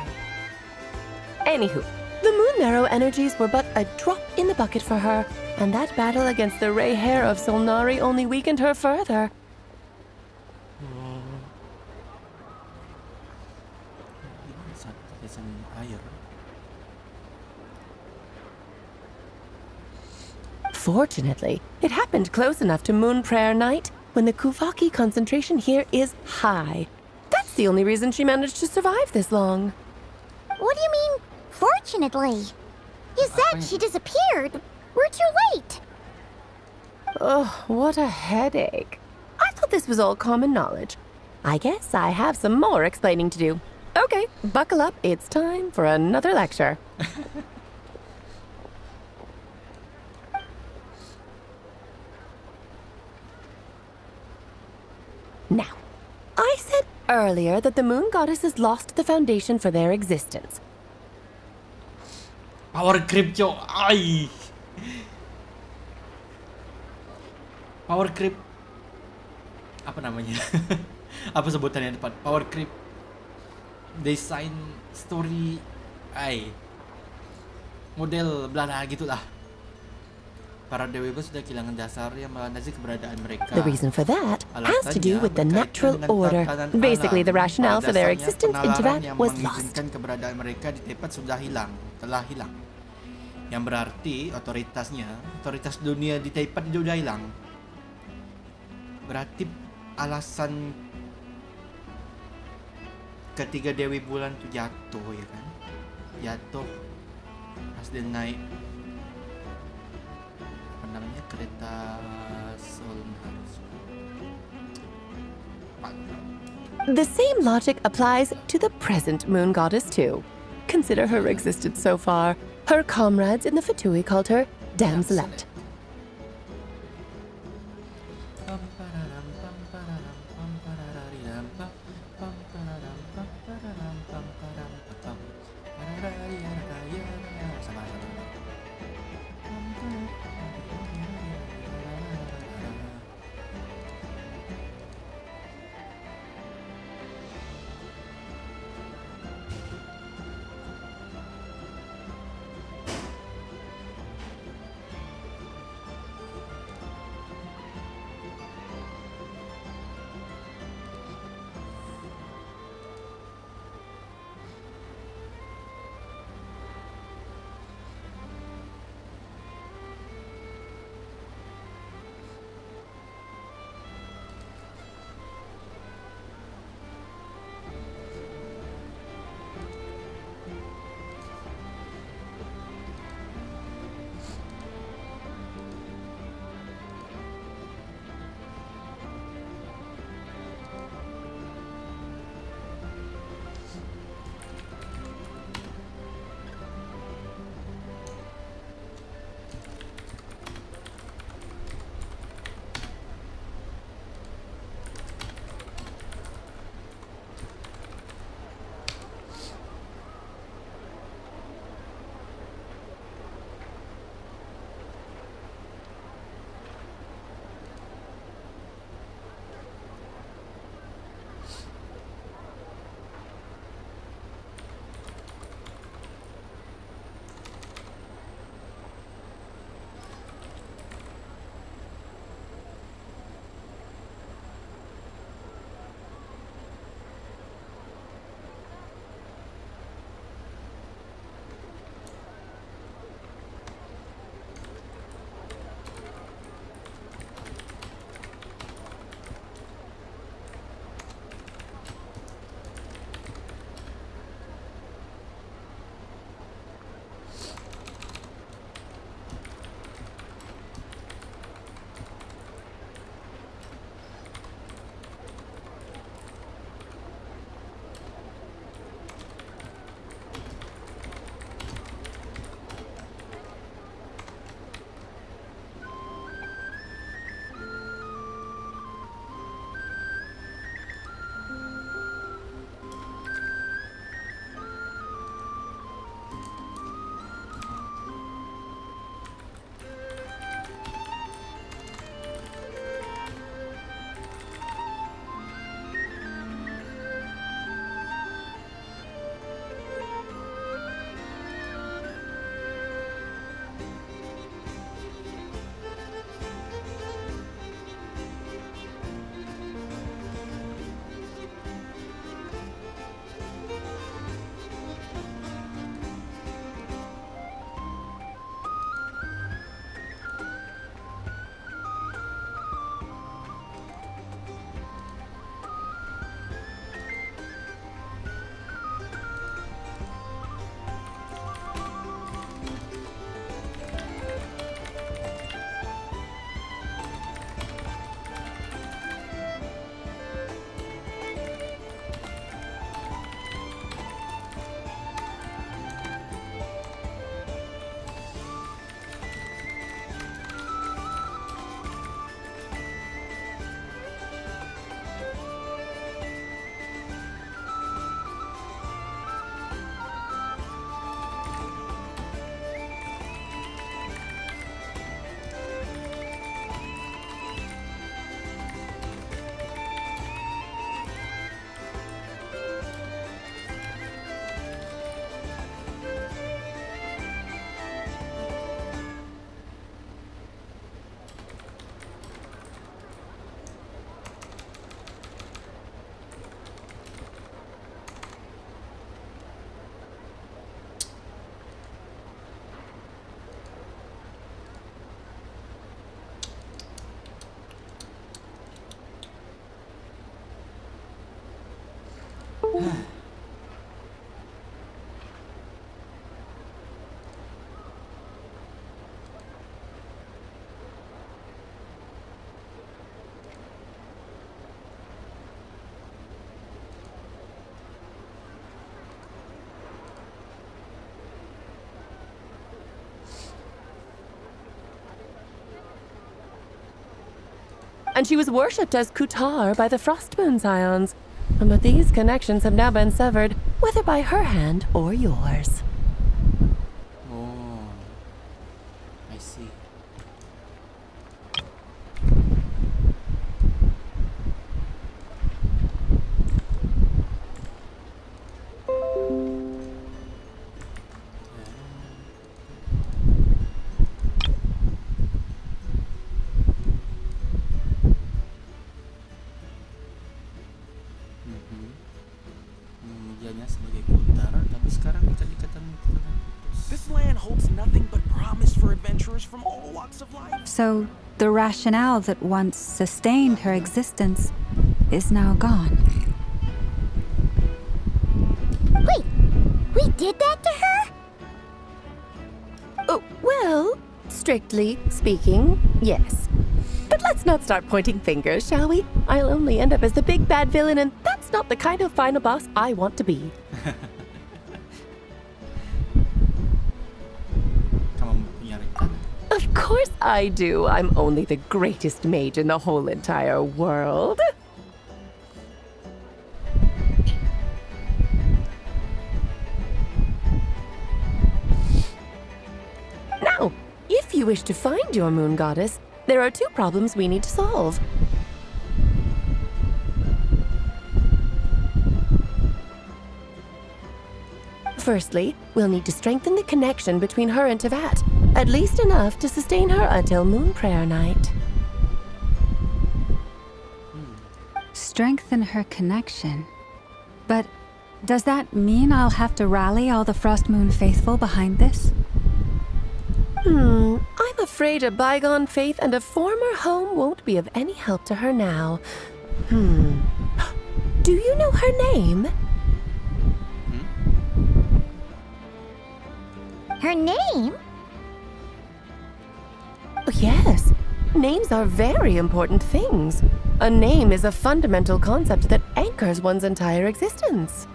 Anywho, the moon marrow energies were but a drop in the bucket for her, and that battle against the Ray Hair of Solnari only weakened her further. Fortunately, it happened close enough to Moon Prayer Night when the Kuvaki concentration here is high. That's the only reason she managed to survive this long. What do you mean, fortunately? You said she disappeared. We're too late. Oh, what a headache. I thought this was all common knowledge. I guess I have some more explaining to do. Okay, buckle up. It's time for another lecture. Now, I said earlier that the moon goddesses lost the foundation for their existence. Power creep, cok. Ay. Power creep. Apa namanya? Apa sebutannya tepat? Power creep. Desain story. Ay. Model belana gitulah. Para dewi pun sudah kehilangan dasar yang melandasi keberadaan mereka. The reason for that has to do with the natural order. Basically, the rationale for their existence in Tibet was lost. Keberadaan mereka di Tibet sudah hilang, telah hilang. Yang berarti otoritas dunia di Tibet itu sudah hilang. Berarti alasan ketiga Dewi Bulan itu jatuh, ya kan? Jatuh pas dia naik namanya kereta The same logic applies to the present moon goddess too. Consider her existence so far. Her comrades in the Fatui called her Damselette. and she was worshipped as Kutar by the Frost Moon Scions. But these connections have now been severed, whether by her hand or yours. Oh, I see. Sebagai Kutar, tapi sekarang ikat-ikatan itu telah putus. This land holds nothing but promise for adventurers from all walks of life. So, the rationale that once sustained her existence is now gone. Wait, we did that to her? Oh, well, strictly speaking, yes. But let's not start pointing fingers, shall we? I'll only end up as the big bad villain, and that's not the kind of final boss I want to be. Of course I do. I'm only the greatest mage in the whole entire world. Now, if you wish to find your moon goddess, there are 2 problems we need to solve. Firstly, we'll need to strengthen the connection between her and Tevat, at least enough to sustain her until Moon Prayer Night. Strengthen her connection. But does that mean I'll have to rally all the Frost Moon faithful behind this? I'm afraid a bygone faith and a former home won't be of any help to her now. Do you know her name? Her name? Yes. Names are very important things. A name is a fundamental concept that anchors one's entire existence.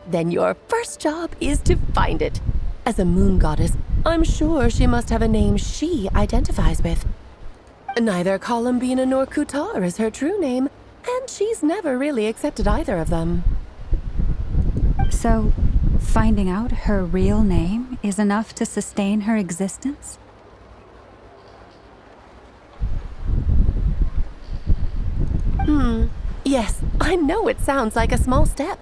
Then your first job is to find it. As a moon goddess, I'm sure she must have a name she identifies with. Neither Columbina nor Kutar is her true name, and she's never really accepted either of them. So, finding out her real name is enough to sustain her existence? Yes, I know it sounds like a small step,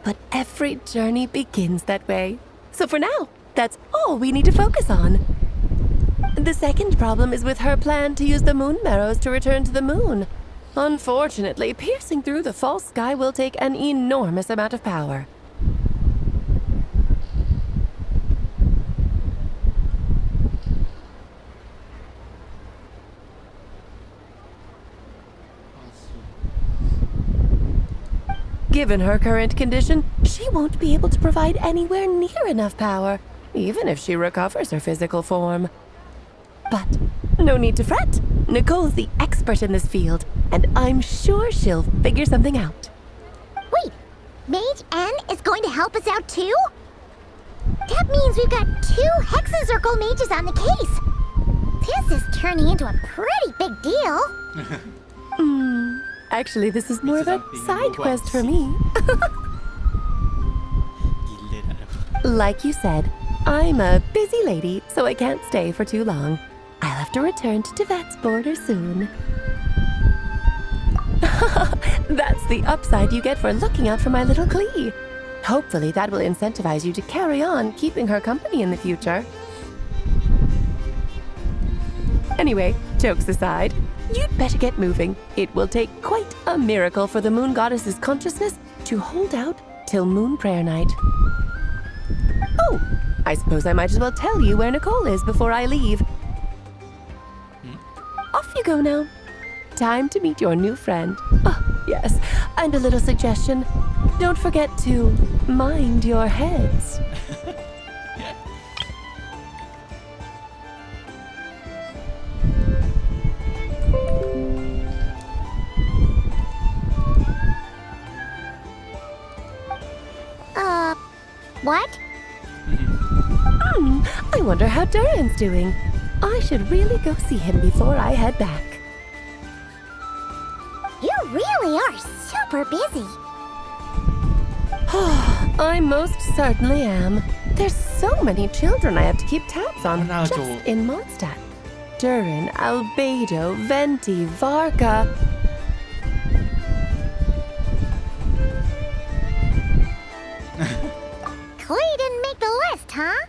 but every journey begins that way. So for now, that's all we need to focus on. The second problem is with her plan to use the moon marrows to return to the moon. Unfortunately, piercing through the false sky will take an enormous amount of power. Given her current condition, she won't be able to provide anywhere near enough power, even if she recovers her physical form. But no need to fret. Nicole's the expert in this field, and I'm sure she'll figure something out. Wait, Mage N is going to help us out too? That means we've got 2 Hexencircle mages on the case. This is turning into a pretty big deal. Actually, this is more of a side quest for me. Like you said, I'm a busy lady, so I can't stay for too long. I'll have to return to Tevat's border soon. That's the upside you get for looking out for my little Klee. Hopefully that will incentivize you to carry on keeping her company in the future. Anyway, jokes aside, you'd better get moving. It will take quite a miracle for the moon goddess's consciousness to hold out till Moon Prayer Night. Oh, I suppose I might as well tell you where Nicole is before I leave. Off you go now. Time to meet your new friend. Oh, yes, and a little suggestion. Don't forget to mind your heads. What? I wonder how Durian's doing. I should really go see him before I head back. really are super busy. I most certainly am. There's so many children I have to keep tabs on just in Mondstadt. Durin, Albedo, Venti, Varga. Klee didn't make the list, huh?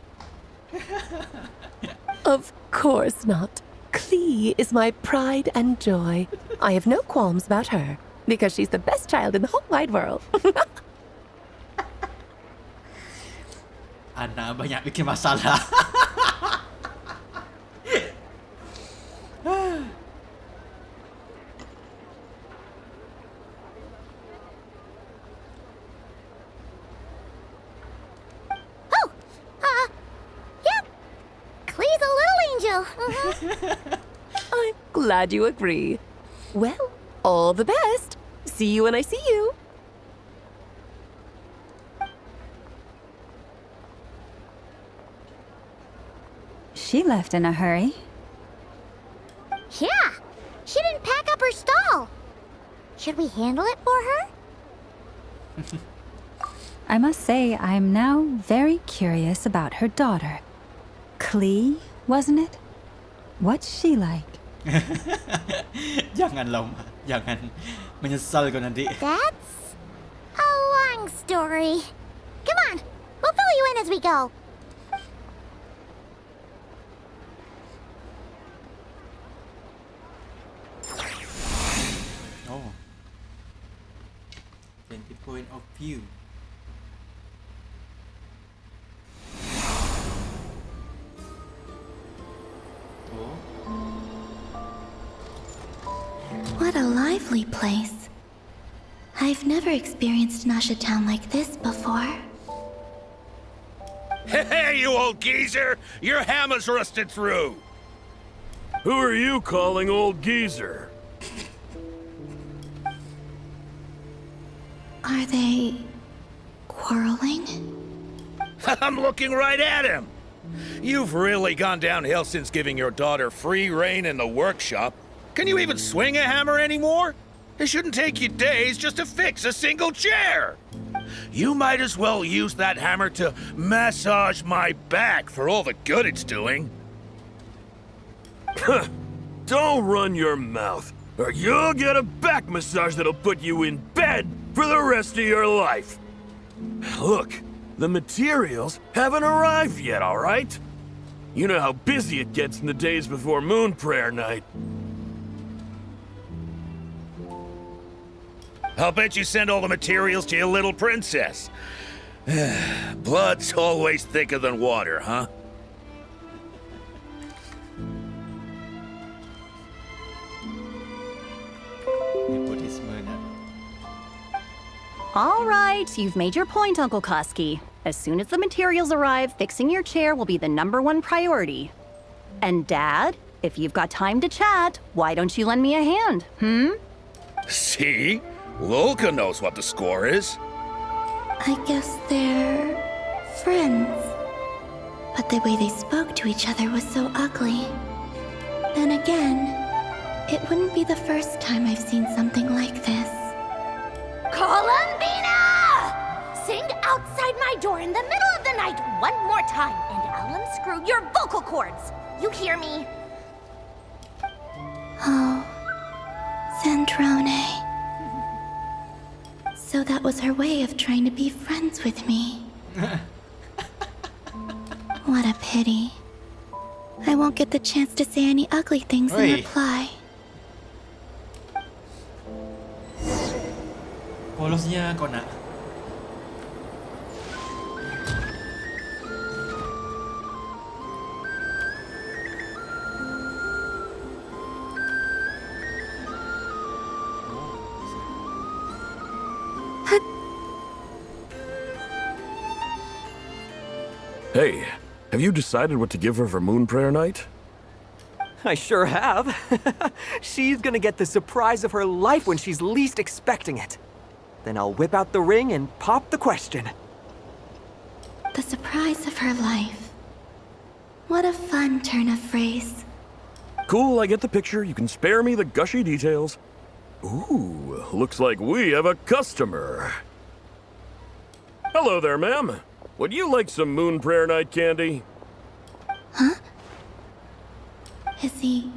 Of course not. Klee is my pride and joy. I have no qualms about her, because she's the best child in the whole wide world. Anak banyak bikin masalah. Yep. Klee's a little angel. I'm glad you agree. Well, all the best. See you when I see you. She left in a hurry. Yeah, she didn't pack up her stall. Should we handle it for her? I must say, I am now very curious about her daughter. Klee, wasn't it? What's she like? Jangan lama, jangan menyesal kau nanti. That's a long story. Come on, we'll fill you in as we go. Oh. 20 point of view. What a lively place. I've never experienced Nasha Town like this before. Hey, you old geezer! Your hammer's rusted through! Who are you calling old geezer? Are they quarreling? I'm looking right at him! You've really gone downhill since giving your daughter free rein in the workshop. Can you even swing a hammer anymore? It shouldn't take you days just to fix a single chair. You might as well use that hammer to massage my back for all the good it's doing. Don't run your mouth, or you'll get a back massage that'll put you in bed for the rest of your life. Look, the materials haven't arrived yet, all right? You know how busy it gets in the days before Moon Prayer Night. I'll bet you send all the materials to your little princess. Blood's always thicker than water, huh? All right, you've made your point, Uncle Koski. As soon as the materials arrive, fixing your chair will be the #1 priority. And Dad, if you've got time to chat, why don't you lend me a hand, See? Lolka knows what the score is. I guess they're friends. But the way they spoke to each other was so ugly. Then again, it wouldn't be the first time I've seen something like this. Columbina! Sing outside my door in the middle of the night one more time, and I'll unscrew your vocal cords. You hear me? Oh, Zandrone. So that was her way of trying to be friends with me. What a pity. I won't get the chance to say any ugly things in reply. Polosnya kau nak. Hey, have you decided what to give her for Moon Prayer Night? I sure have. She's gonna get the surprise of her life when she's least expecting it. Then I'll whip out the ring and pop the question. The surprise of her life. What a fun turn of phrase. Cool, I get the picture. You can spare me the gushy details. Ooh, looks like we have a customer. Hello there, ma'am. Would you like some Moon Prayer Night candy? Huh? Is he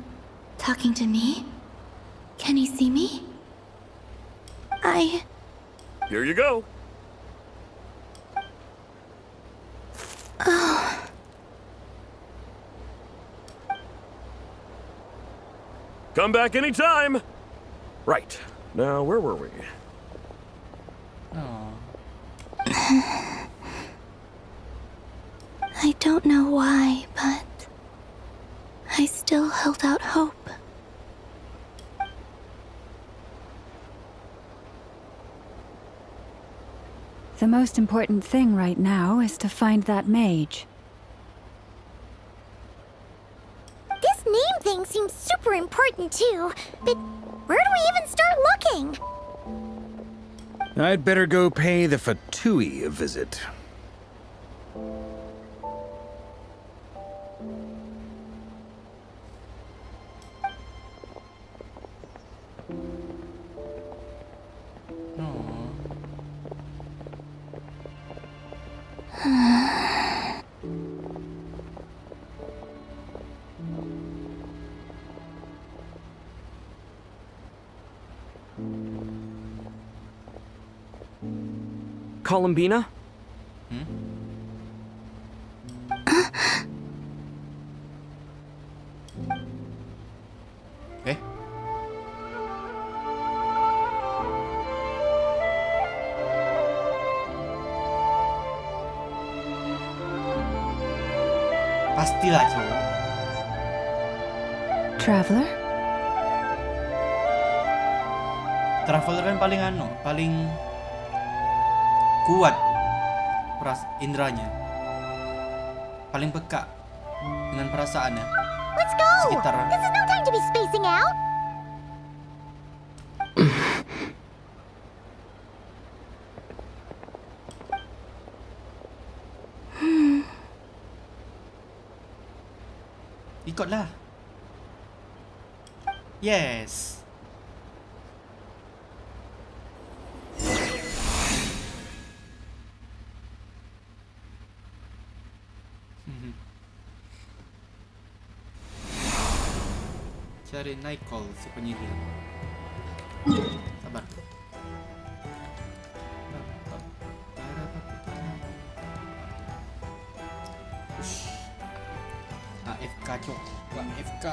talking to me? Can he see me? Here you go. Oh. Come back anytime. Right. Now, where were we? I don't know why, but I still held out hope. The most important thing right now is to find that mage. This name thing seems super important too, but where do we even start looking? I'd better go pay the Fatui a visit. Columbina? Eh? Pastilah, cowok. Traveler? Traveler kan paling kuat indranya. Paling peka dengan perasaannya. Let's go! Sekitar. This is no time to be spacing out! Ikutlah. Yes. Cari Nicole si penyihir. Sabar. AFK cok, AFK.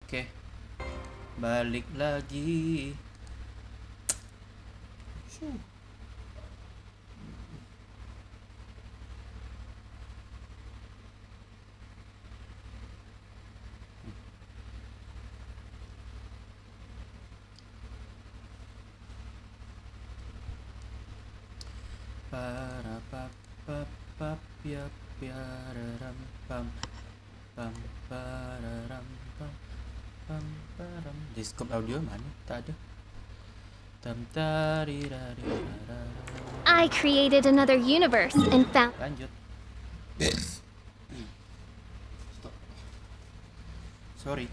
Oke. Balik lagi. Para pap pap pap ya ram pam pam pararam pam pam param. Discord audio mana? Tak ada. Tam tari rari rara. I created another universe and found. Lanjut. Stop. Sorry.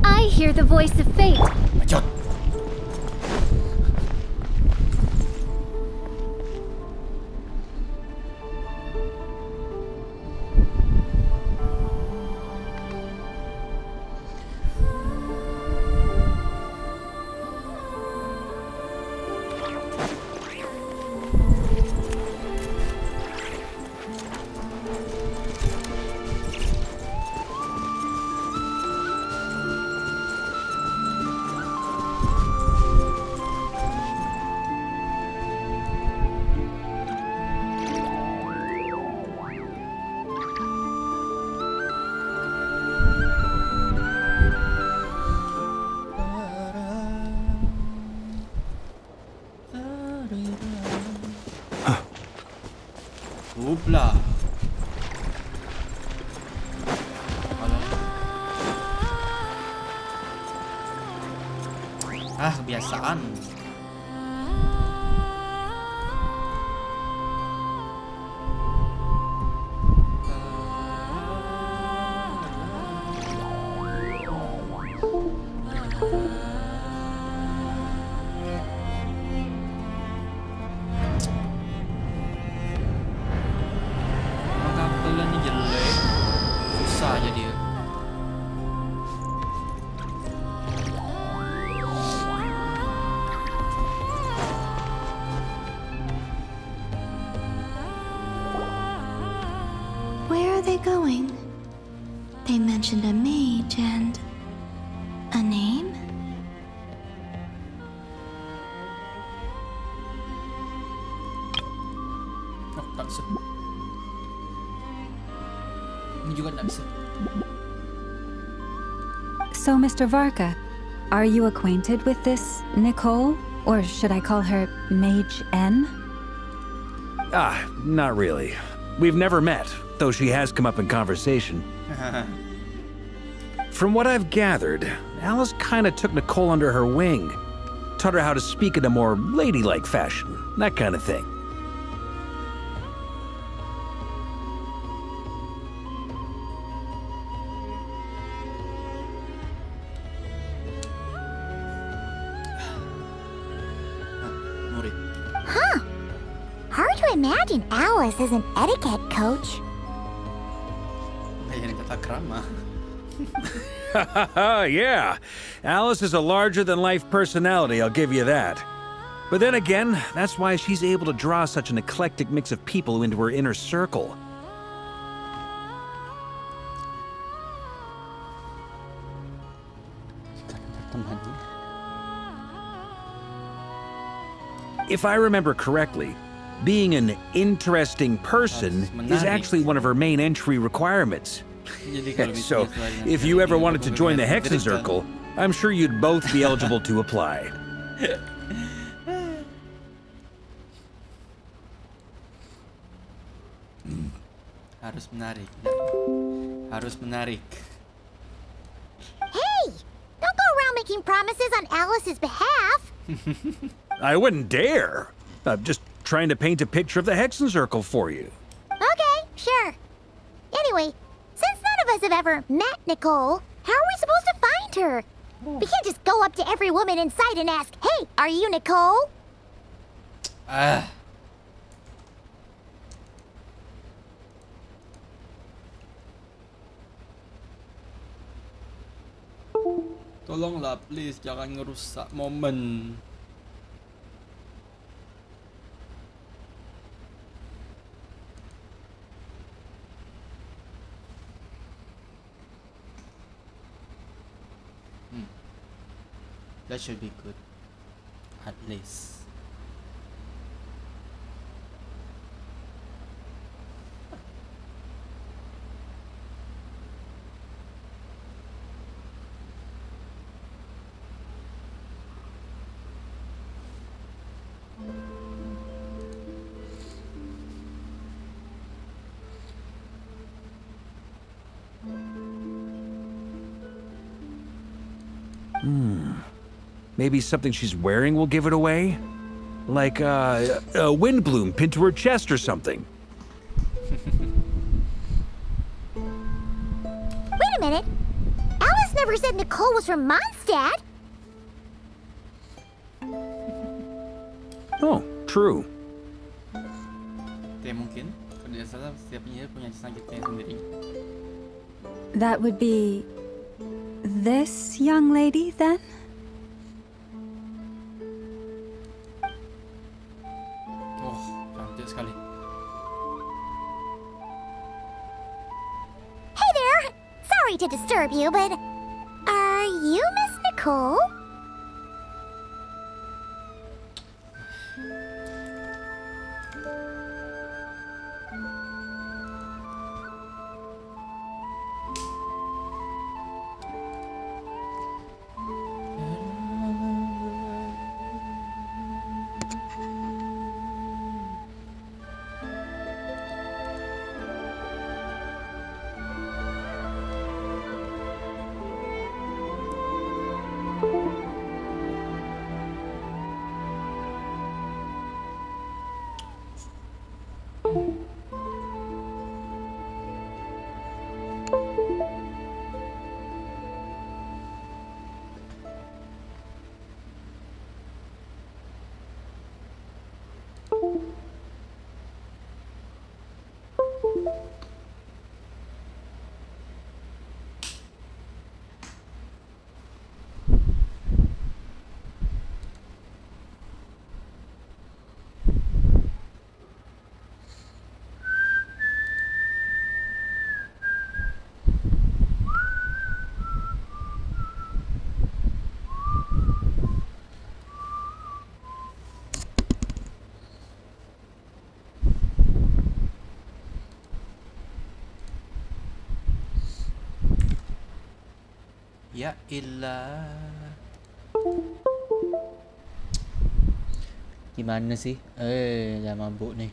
I hear the voice of fate. Lanjut. Upla. Ah, kebiasaan. Kabelnya jelek, susah aja dia. Where are they going? They mentioned a mage and a name? Oh, tak bisa. Ini juga tak bisa. So, Mr. Varka, are you acquainted with this Nicole? Or should I call her Mage N? Ah, not really. We've never met, though she has come up in conversation. From what I've gathered, Alice kinda took Nicole under her wing. Taught her how to speak in a more ladylike fashion, that kind of thing. Huh. Hard to imagine Alice as an etiquette coach. Kayak kata krama. Yeah, Alice is a larger-than-life personality, I'll give you that. But then again, that's why she's able to draw such an eclectic mix of people into her inner circle. If I remember correctly, being an interesting person is actually one of her main entry requirements. So, if you ever wanted to join the Hexen Circle, I'm sure you'd both be eligible to apply. Harus menarik. Harus menarik. Hey! Don't go around making promises on Alice's behalf. I wouldn't dare. I'm just trying to paint a picture of the Hexen Circle for you. Okay, sure. Anyway, since none of us have ever met Nicole, how are we supposed to find her? We can't just go up to every woman in sight and ask, "Hey, are you Nicole?" Ah. Tolonglah please, jangan ngerusak momen. That should be good, at least. Maybe something she's wearing will give it away? Like a wind bloom pinned to her chest or something. Wait a minute. Alice never said Nicole was from Mondstadt. Oh, true. Ya mungkin, kalau tidak salah setiap penyihir punya selanjutnya sendiri. That would be this young lady, then? Oh, cantik sekali. Hey there! Sorry to disturb you, but are you Miss Nicole? Ya ilah. Gimana sih? Dah mabuk nih.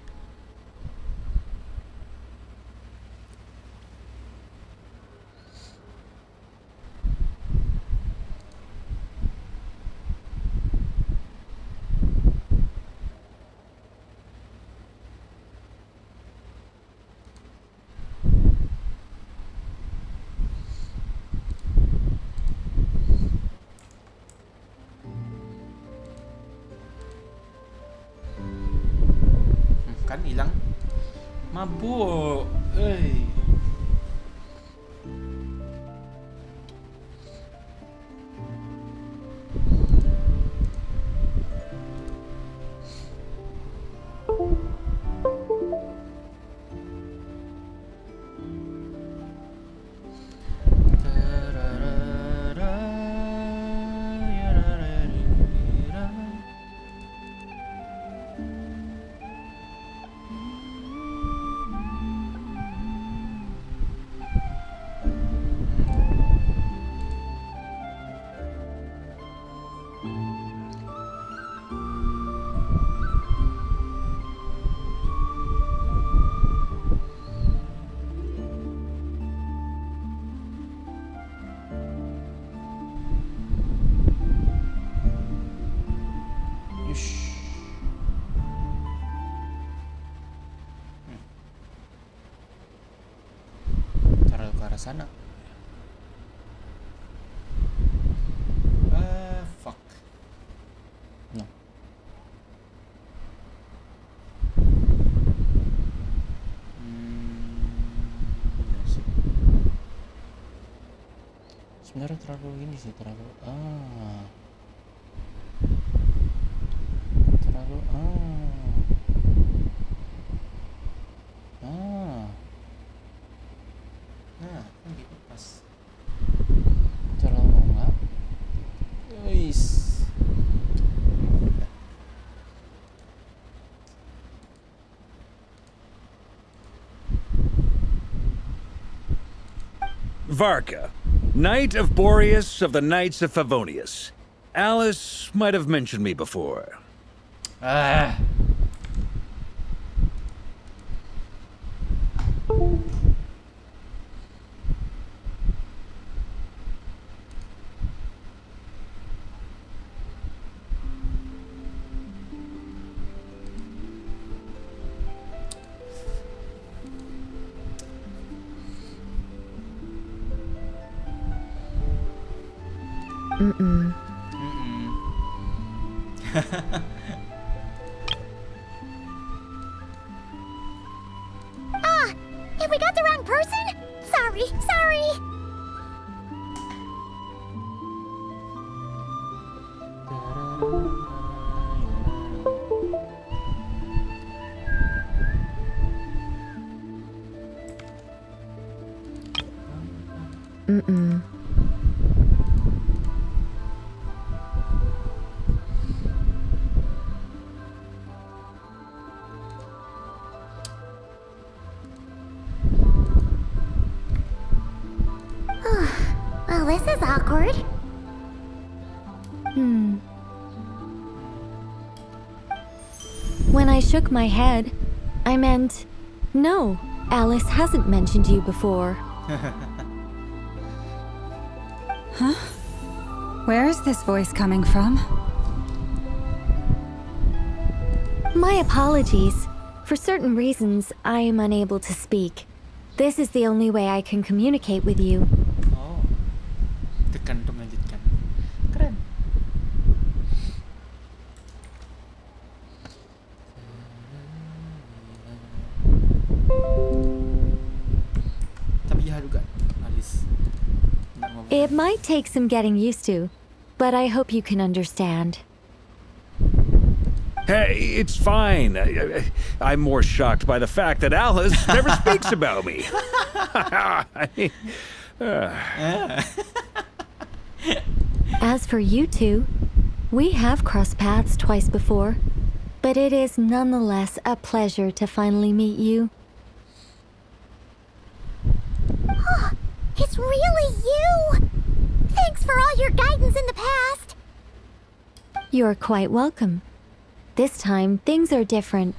Kan hilang. Mabuk. Taruh ke arah sana. Fuck. No. Sebenarnya terlalu ini sih, terlalu nah kan gitu pas terlalu nggak guys. Varka, Knight of Boreas of the Knights of Favonius. Alice might have mentioned me before. Have we got the wrong person? Sorry. Well, this is awkward. When I shook my head, I meant, no, Alice hasn't mentioned you before. Huh? Where is this voice coming from? My apologies. For certain reasons, I am unable to speak. This is the only way I can communicate with you. Oh, tekan untuk melanjutkan. Keren. Tapi ya juga, Alice. It might take some getting used to, but I hope you can understand. Hey, it's fine. I'm more shocked by the fact that Alice never speaks about me. As for you two, we have crossed paths twice before, but it is nonetheless a pleasure to finally meet you. It's really you! Thanks for all your guidance in the past! You're quite welcome. This time, things are different.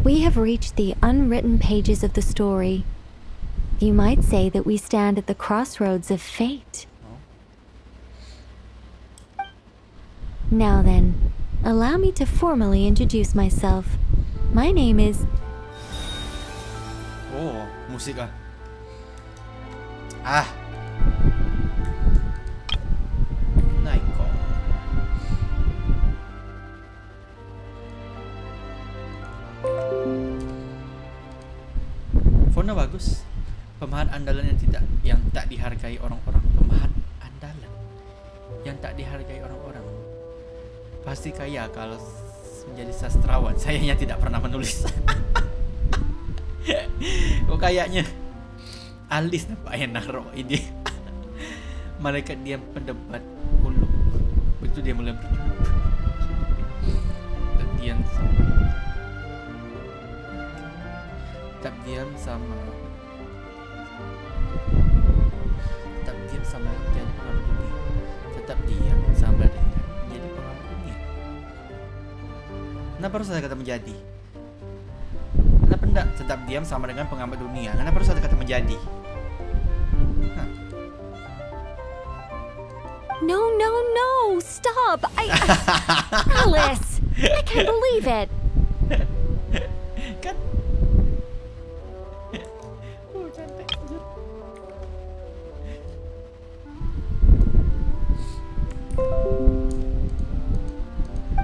We have reached the unwritten pages of the story. You might say that we stand at the crossroads of fate. Now then, allow me to formally introduce myself. My name is... Oh, musik ah. Naiko. Fauna bagus. Pemahat andalan yang tak dihargai orang-orang. Pemahat andalan yang tak dihargai orang-orang. Pasti kaya kalau menjadi sastrawan. Sayangnya tidak pernah menulis. Kok kayaknya Alice nampaknya naruh ini. Malaikat diam pendebat ulung. Begitu dia mulai berjumpa. Tetap diam sama jadi pengamat dunia. Tetap diam sama dengan jadi pengamat dunia. Kenapa harus ada kata menjadi? Kenapa enggak tetap diam sama dengan pengamat dunia? Kenapa harus ada kata menjadi? No, stop! Alice! I can't believe it! Kan? Oh, cantik.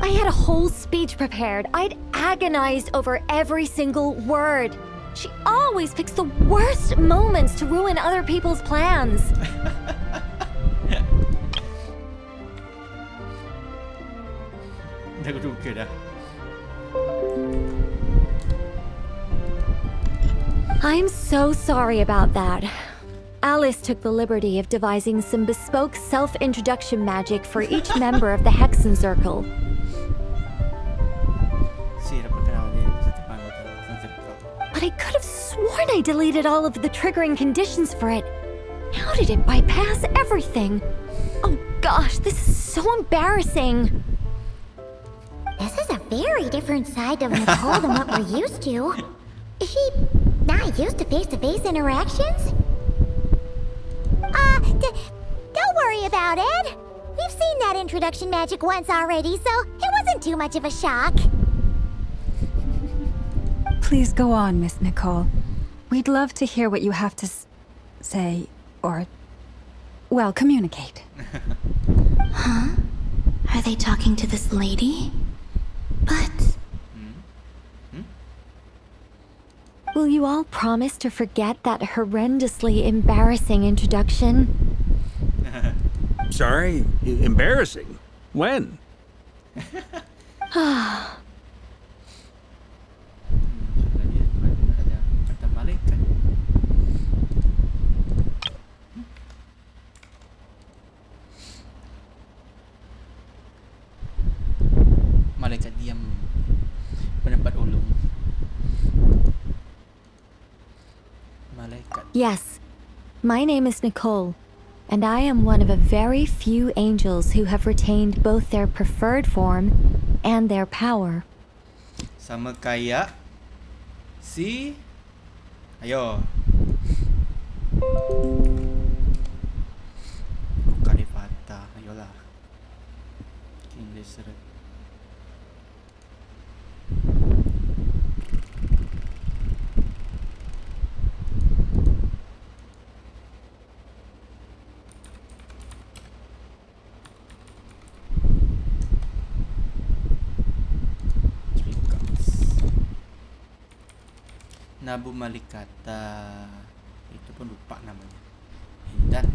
I had a whole speech prepared. I'd agonized over every single word. She always picks the worst moments to ruin other people's plans. Oke dah. I'm so sorry about that. Alice took the liberty of devising some bespoke self-introduction magic for each member of the Hexen Circle. But I could have sworn I deleted all of the triggering conditions for it. How did it bypass everything? Oh gosh, this is so embarrassing. This is a very different side of Nicole than what we're used to. Is she not used to face-to-face interactions? Don't worry about it. We've seen that introduction magic once already, so it wasn't too much of a shock. Please go on, Miss Nicole. We'd love to hear what you have to say, or, well, communicate. Huh? Are they talking to this lady? But... Will you all promise to forget that horrendously embarrassing introduction? Sorry? Embarrassing? When? Malaikat diam menempat ulung. Malaikat. Yes, my name is Nicole, and I am one of a very few angels who have retained both their preferred form and their power. Sama kayak si... Ayo. Bukan Fata. Ayolah. King Desert. Nabu Malikata. Itu pun lupa namanya. Hindan.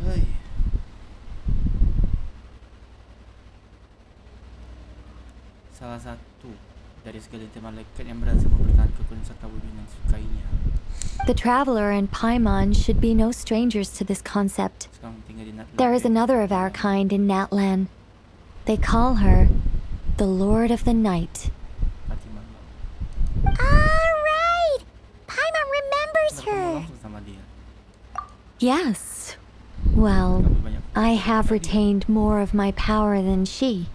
Hai. Salah satu dari segelintir malaikat yang berhasil mempertahankan kekuasaan wujud yang sukainya. The Traveler and Paimon should be no strangers to this concept. There is another of our kind in Natlan. They call her the Lord of the Night. Alright! Paimon remembers her! Yes. Well, I have retained more of my power than she.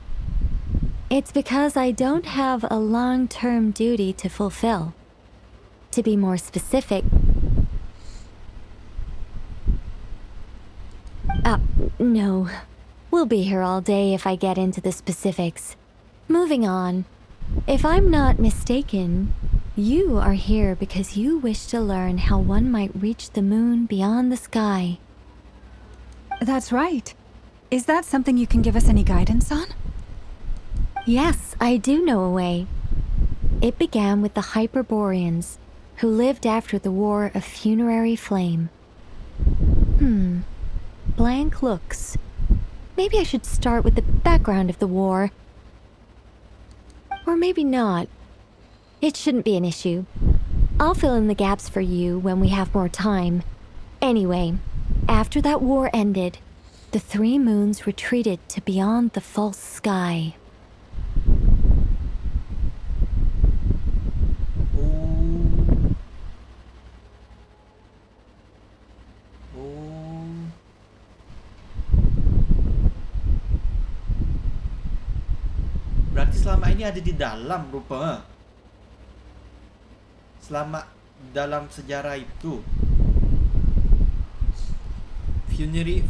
It's because I don't have a long-term duty to fulfill. To be more specific... no. We'll be here all day if I get into the specifics. Moving on. If I'm not mistaken, you are here because you wish to learn how one might reach the moon beyond the sky. That's right. Is that something you can give us any guidance on? Yes, I do know a way. It began with the Hyperboreans, who lived after the War of Funerary Flame. Blank looks. Maybe I should start with the background of the war. Or maybe not. It shouldn't be an issue. I'll fill in the gaps for you when we have more time. Anyway, after that war ended, the three moons retreated to beyond the false sky. Berarti selama ini ada di dalam rupa. Selama dalam sejarah itu. Funerary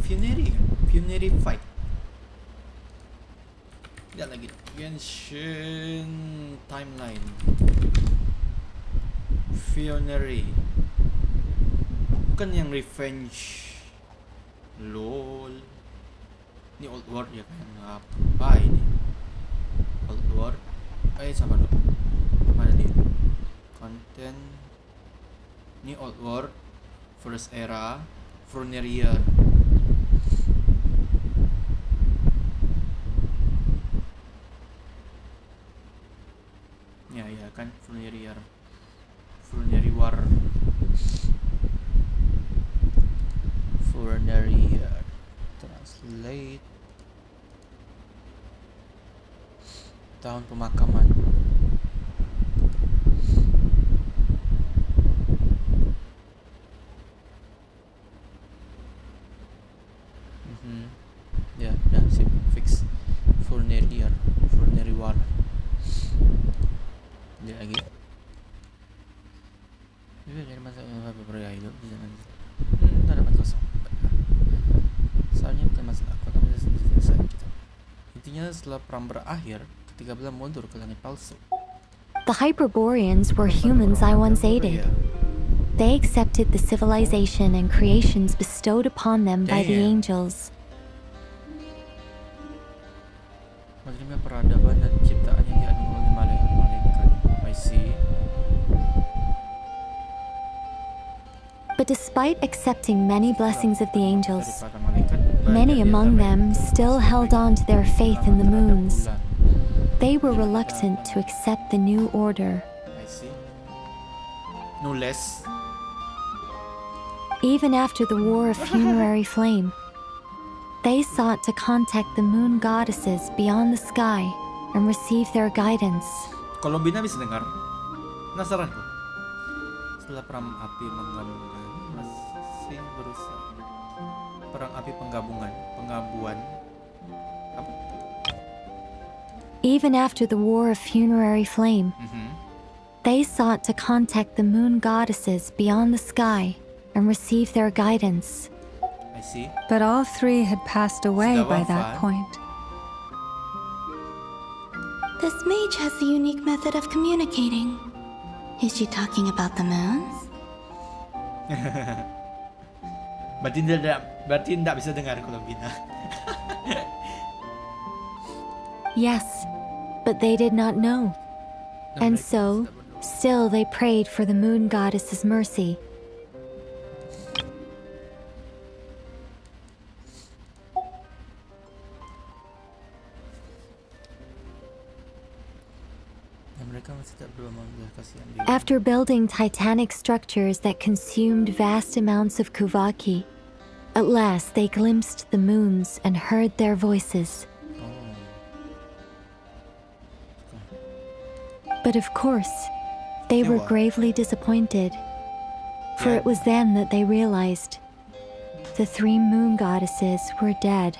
fight. Lihat lagi. Genshin timeline. Funerary. Bukan yang revenge. LOL. Ini old world ya kan? Apa ini? Old War. Sama dulu. Mana dia? Content. Ini Old War. First Era. Frontier. ya kan, Vulneriar. Vulneriwar. Vulneriar. Translate. Tahun pemakaman. Ya, udah sip, fix. Vulneriar, Vulneriwar. Lihat lagi. Ini dari masa beberapa hidup di zaman tanaman kosong. Soalnya bukan masalah apa kamu sendiri selesai kita. Intinya setelah perang berakhir, ketika beliau mundur ke langit palsu. The Hyperboreans were humans I once aided. They accepted the civilization and creations bestowed upon them by the angels. Menerima peradaban dan ciptaan yang dianugerahkan oleh malaikat. I see. But despite accepting many blessings of the angels, many among them still held on to their faith in the moons. They were reluctant to accept the new order. I see. No less. Even after the War of Funerary Flame, they sought to contact the moon goddesses beyond the sky and receive their guidance. Kalau Bina bisa dengar, penasaran kok. Setelah perang api menggabungkan, masih berusaha. Perang api penggabungan, penggabuan. Apa? Even after the War of Funerary Flame, they sought to contact the moon goddesses beyond the sky and receive their guidance. I see. But all three had passed away by that point. This mage has a unique method of communicating. Is she talking about the moons? Berarti tidak bisa dengar kalau Bina. Yes, but they did not know. And so, still they prayed for the moon goddess's mercy. After building titanic structures that consumed vast amounts of Kuvaki, at last they glimpsed the moons and heard their voices. But of course, they were gravely disappointed, for it was then that they realized the three moon goddesses were dead.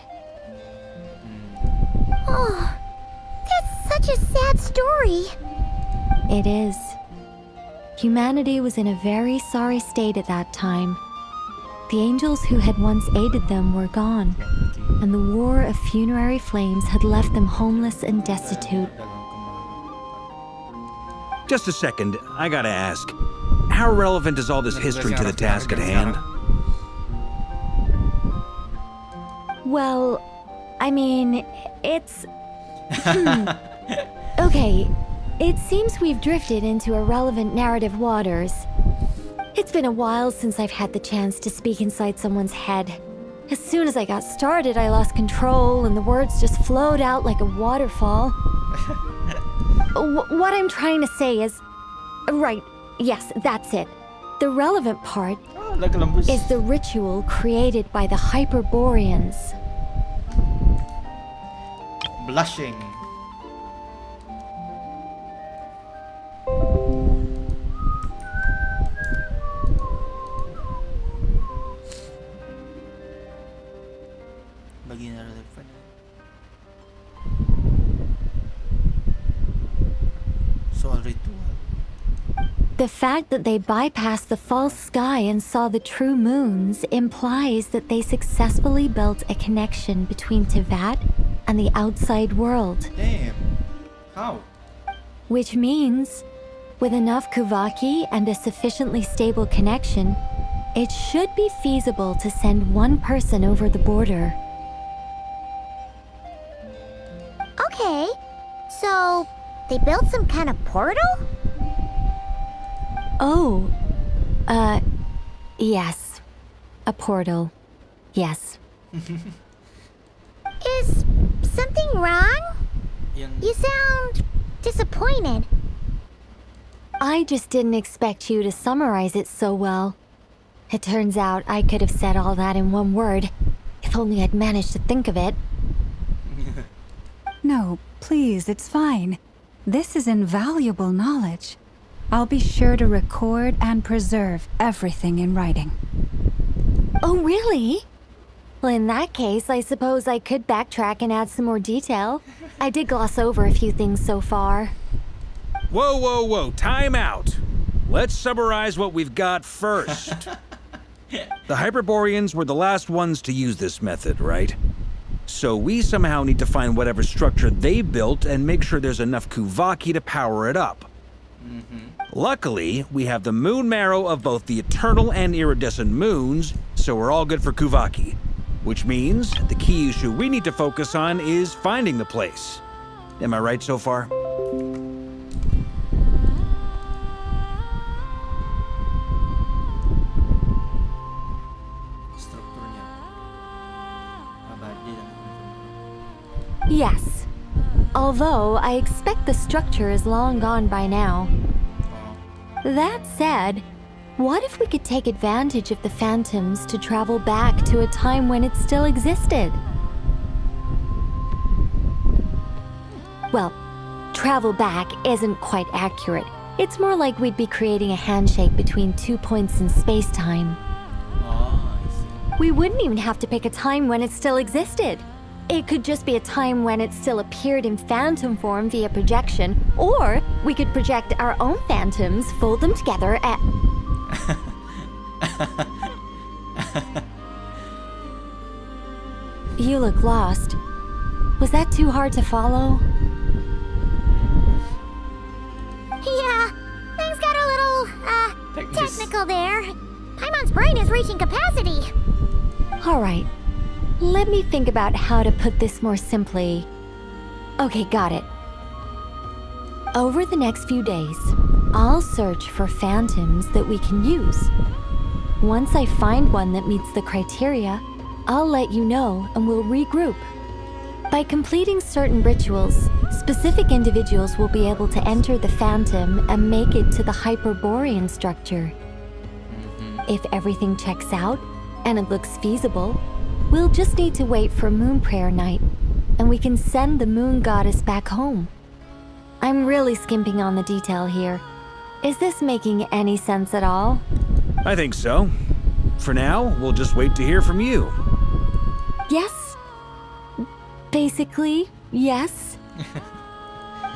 Oh, that's such a sad story. It is. Humanity was in a very sorry state at that time. The angels who had once aided them were gone, and the war of funerary flames had left them homeless and destitute. Just a second, I gotta ask. How relevant is all this history to the task at hand? Well, I mean, it's... Okay, it seems we've drifted into irrelevant narrative waters. It's been a while since I've had the chance to speak inside someone's head. As soon as I got started, I lost control and the words just flowed out like a waterfall. What I'm trying to say is... Right, yes, that's it. The relevant part is the ritual created by the Hyperboreans. Blushing. Bagian relevan. Soal ritual. The fact that they bypassed the false sky and saw the true moons implies that they successfully built a connection between Tevat and the outside world. Damn. How? Which means, with enough Kuvaki and a sufficiently stable connection, it should be feasible to send one person over the border. Okay, so they built some kind of portal? Oh, yes. A portal. Yes. Is something wrong? You sound disappointed. I just didn't expect you to summarize it so well. It turns out I could have said all that in one word, if only I'd managed to think of it. No, please, it's fine. This is invaluable knowledge. I'll be sure to record and preserve everything in writing. Oh, really? Well, in that case, I suppose I could backtrack and add some more detail. I did gloss over a few things so far. Whoa, whoa, whoa, time out. Let's summarize what we've got first. The Hyperboreans were the last ones to use this method, right? So we somehow need to find whatever structure they built and make sure there's enough Kuvaki to power it up. Luckily, we have the moon marrow of both the eternal and iridescent moons, so we're all good for Kuvaki. Which means the key issue we need to focus on is finding the place. Am I right so far? Yes. Although I expect the structure is long gone by now. That said, what if we could take advantage of the phantoms to travel back to a time when it still existed? Well, travel back isn't quite accurate. It's more like we'd be creating a handshake between 2 points in space-time. We wouldn't even have to pick a time when it still existed. It could just be a time when it still appeared in phantom form via projection, or we could project our own phantoms, fold them together, and... You look lost. Was that too hard to follow? Yeah, things got a little, technical there. Paimon's brain is reaching capacity. All right. Let me think about how to put this more simply. Okay, got it. Over the next few days, I'll search for phantoms that we can use. Once I find one that meets the criteria, I'll let you know and we'll regroup. By completing certain rituals, specific individuals will be able to enter the phantom and make it to the Hyperborean structure. If everything checks out and it looks feasible, we'll just need to wait for Moon Prayer Night, and we can send the Moon Goddess back home. I'm really skimping on the detail here. Is this making any sense at all? I think so. For now, we'll just wait to hear from you. Yes. Basically, yes.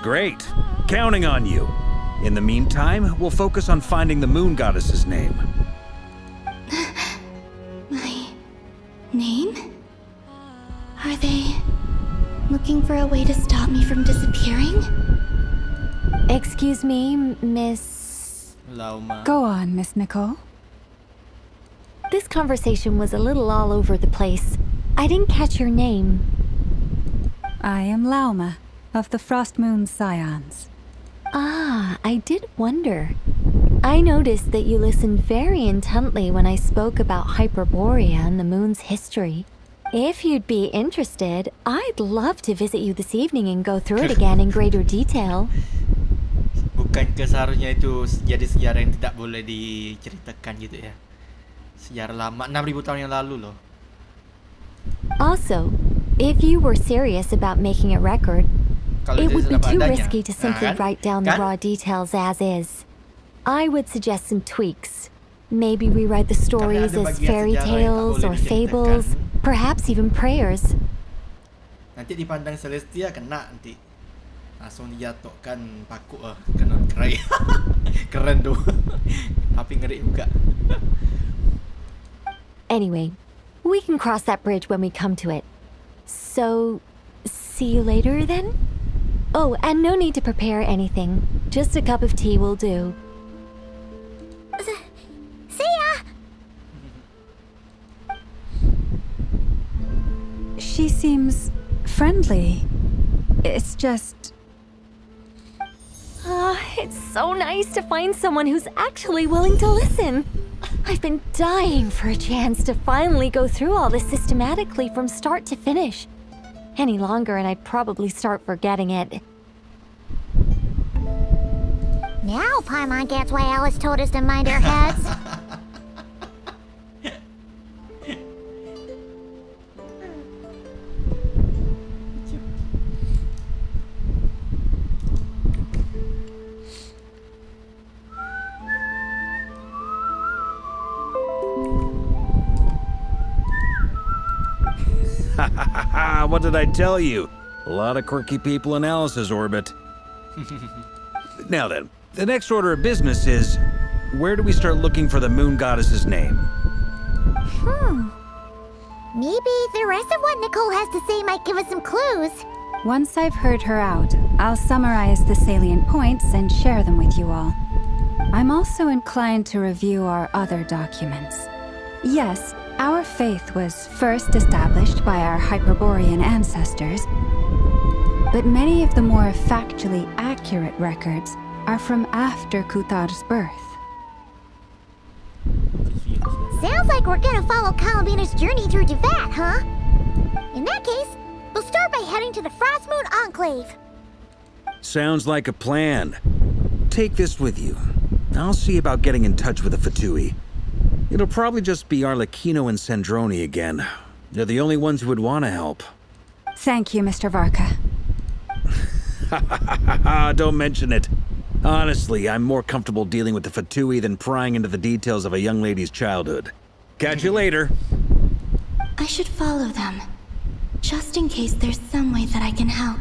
Great. Counting on you. In the meantime, we'll focus on finding the Moon Goddess's name. Name? Are they looking for a way to stop me from disappearing? Excuse me, Miss... Lauma. Go on, Miss Nicole. This conversation was a little all over the place. I didn't catch your name. I am Lauma, of the Frost Moon Scions. Ah, I did wonder. I noticed that you listened very intently when I spoke about Hyperborea and the moon's history. If you'd be interested, I'd love to visit you this evening and go through it again in greater detail. Bukankah seharusnya itu jadi sejarah yang tidak boleh diceritakan gitu ya? Sejarah lama, 6.000 tahun yang lalu loh. Also, if you were serious about making a record, it would be too risky to simply write down the raw details as is. I would suggest some tweaks. Maybe rewrite the stories as fairy tales or fables, perhaps even prayers. Nanti dipandang Celestia kena nanti. Langsung dijatuhkan paku kena kerai. Keren tuh. Tapi ngeri juga. Anyway, we can cross that bridge when we come to it. So, see you later then? Oh, and no need to prepare anything. Just a cup of tea will do. See ya! She seems friendly. It's just... It's so nice to find someone who's actually willing to listen. I've been dying for a chance to finally go through all this systematically from start to finish. Any longer and I'd probably start forgetting it. Now Paimon gets why Alice told us to mind our heads. What did I tell you? A lot of quirky people in Alice's orbit. Now then, the next order of business is, where do we start looking for the moon goddess's name? Maybe the rest of what Nicole has to say might give us some clues. Once I've heard her out, I'll summarize the salient points and share them with you all. I'm also inclined to review our other documents. Yes, our faith was first established by our Hyperborean ancestors, but many of the more factually accurate records are from after Kutar's birth. Sounds like we're gonna follow Columbina's journey through Devat, huh? In that case, we'll start by heading to the Frostmoon Enclave. Sounds like a plan. Take this with you. I'll see about getting in touch with the Fatui. It'll probably just be Arlecchino and Sandroni again. They're the only ones who would want to help. Thank you, Mr. Varka. Don't mention it. Honestly, I'm more comfortable dealing with the Fatui than prying into the details of a young lady's childhood. Catch you later. I should follow them, just in case there's some way that I can help.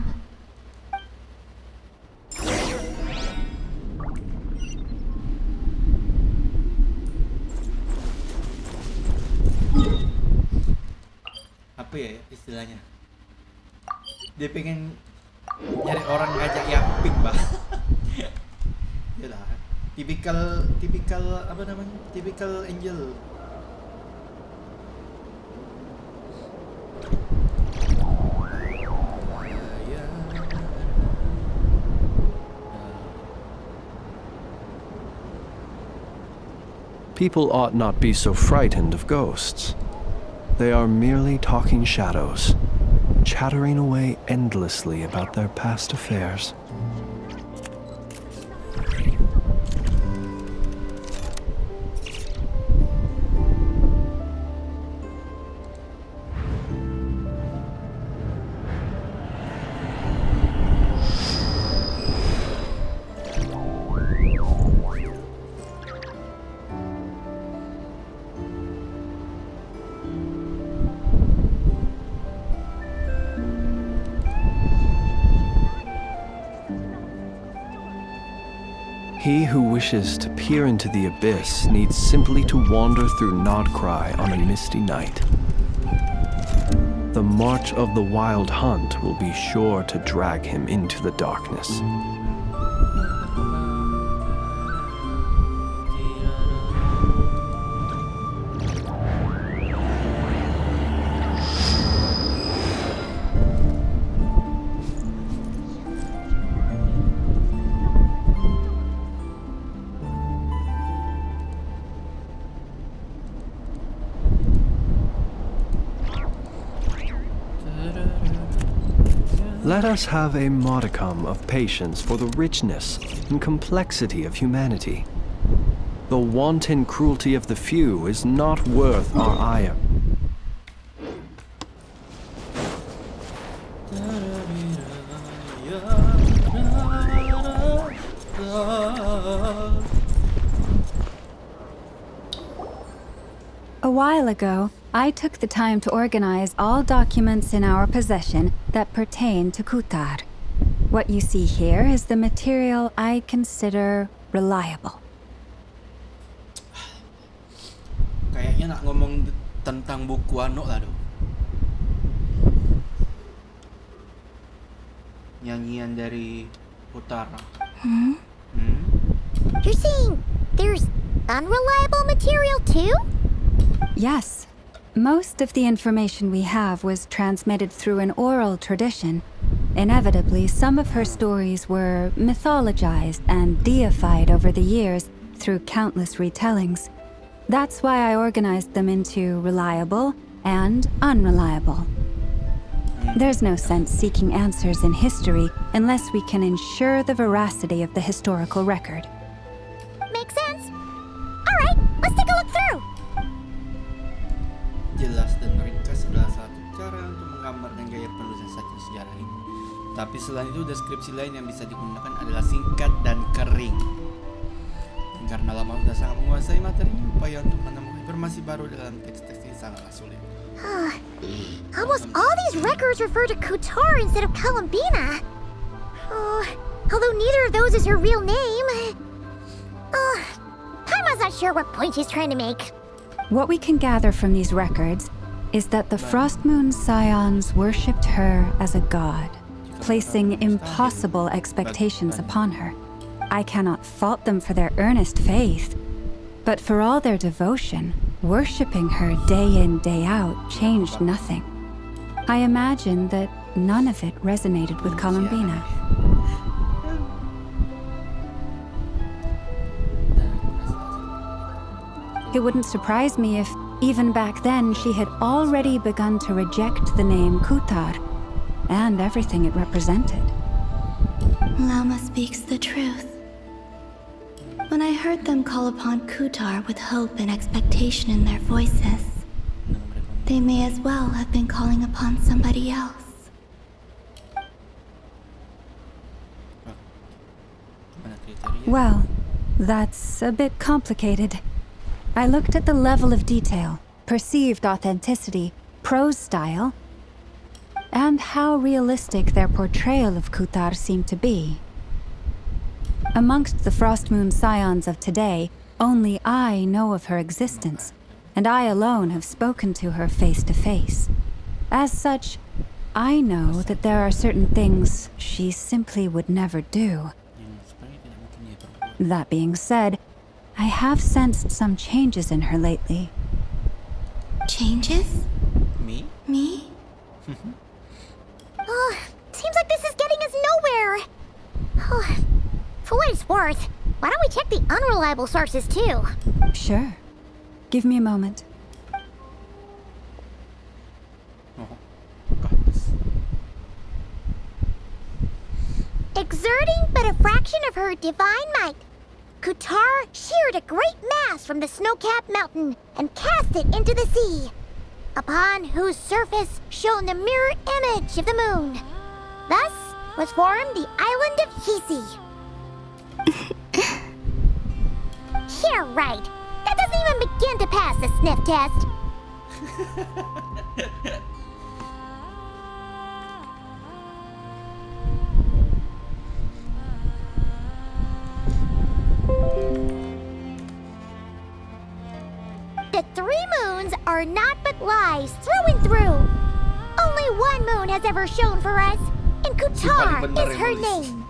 Apa ya istilahnya? Dia pengen nyari orang ngajak yapping, bah. Yalah, tipikal apa namanya? Tipikal angel. People ought not be so frightened of ghosts. They are merely talking shadows, chattering away endlessly about their past affairs. He who wishes to peer into the abyss needs simply to wander through Nodcry on a misty night. The march of the Wild Hunt will be sure to drag him into the darkness. Let us have a modicum of patience for the richness and complexity of humanity. The wanton cruelty of the few is not worth our ire. A while ago, I took the time to organize all documents in our possession that pertain to Kutar. What you see here is the material I consider reliable. Kayaknya nak ngomong tentang buku Ano lah tu. Nyanyian dari Utara. You're saying there's unreliable material too? Yes. Most of the information we have was transmitted through an oral tradition. Inevitably, some of her stories were mythologized and deified over the years through countless retellings. That's why I organized them into reliable and unreliable. There's no sense seeking answers in history unless we can ensure the veracity of the historical record. Tapi selain itu deskripsi lain yang bisa digunakan adalah singkat dan kering. Dan karena lama sudah sangat menguasai materinya, upaya untuk menemukan informasi baru dalam teks-teks ini sangatlah sulit. Almost all these records refer to Kutar instead of Columbina. Although neither of those is her real name. Paimon's not sure what point she's trying to make. What we can gather from these records is that the Frost Moon Scions worshipped her as a god, placing impossible expectations upon her. I cannot fault them for their earnest faith, but for all their devotion, worshipping her day in, day out changed nothing. I imagine that none of it resonated with Columbina. It wouldn't surprise me if, even back then, she had already begun to reject the name Kutar and everything it represented. Lama speaks the truth. When I heard them call upon Kutar with hope and expectation in their voices, they may as well have been calling upon somebody else. Well, that's a bit complicated. I looked at the level of detail, perceived authenticity, prose style, and how realistic their portrayal of Kutar seemed to be. Amongst the Frost Moon Scions of today, only I know of her existence, and I alone have spoken to her face to face. As such, I know that there are certain things she simply would never do. That being said, I have sensed some changes in her lately. Changes? Me? Me? Seems like this is getting us nowhere. For what it's worth, why don't we check the unreliable sources too? Sure. Give me a moment. Exerting but a fraction of her divine might, Kutar sheared a great mass from the snow-capped mountain and cast it into the sea, upon whose surface shone the mirror image of the moon. Thus was formed the island of Hisi. Yeah, right. That doesn't even begin to pass the sniff test. The 3 moons are naught but lies through and through. Only one moon has ever shone for us, and Kutar is her name.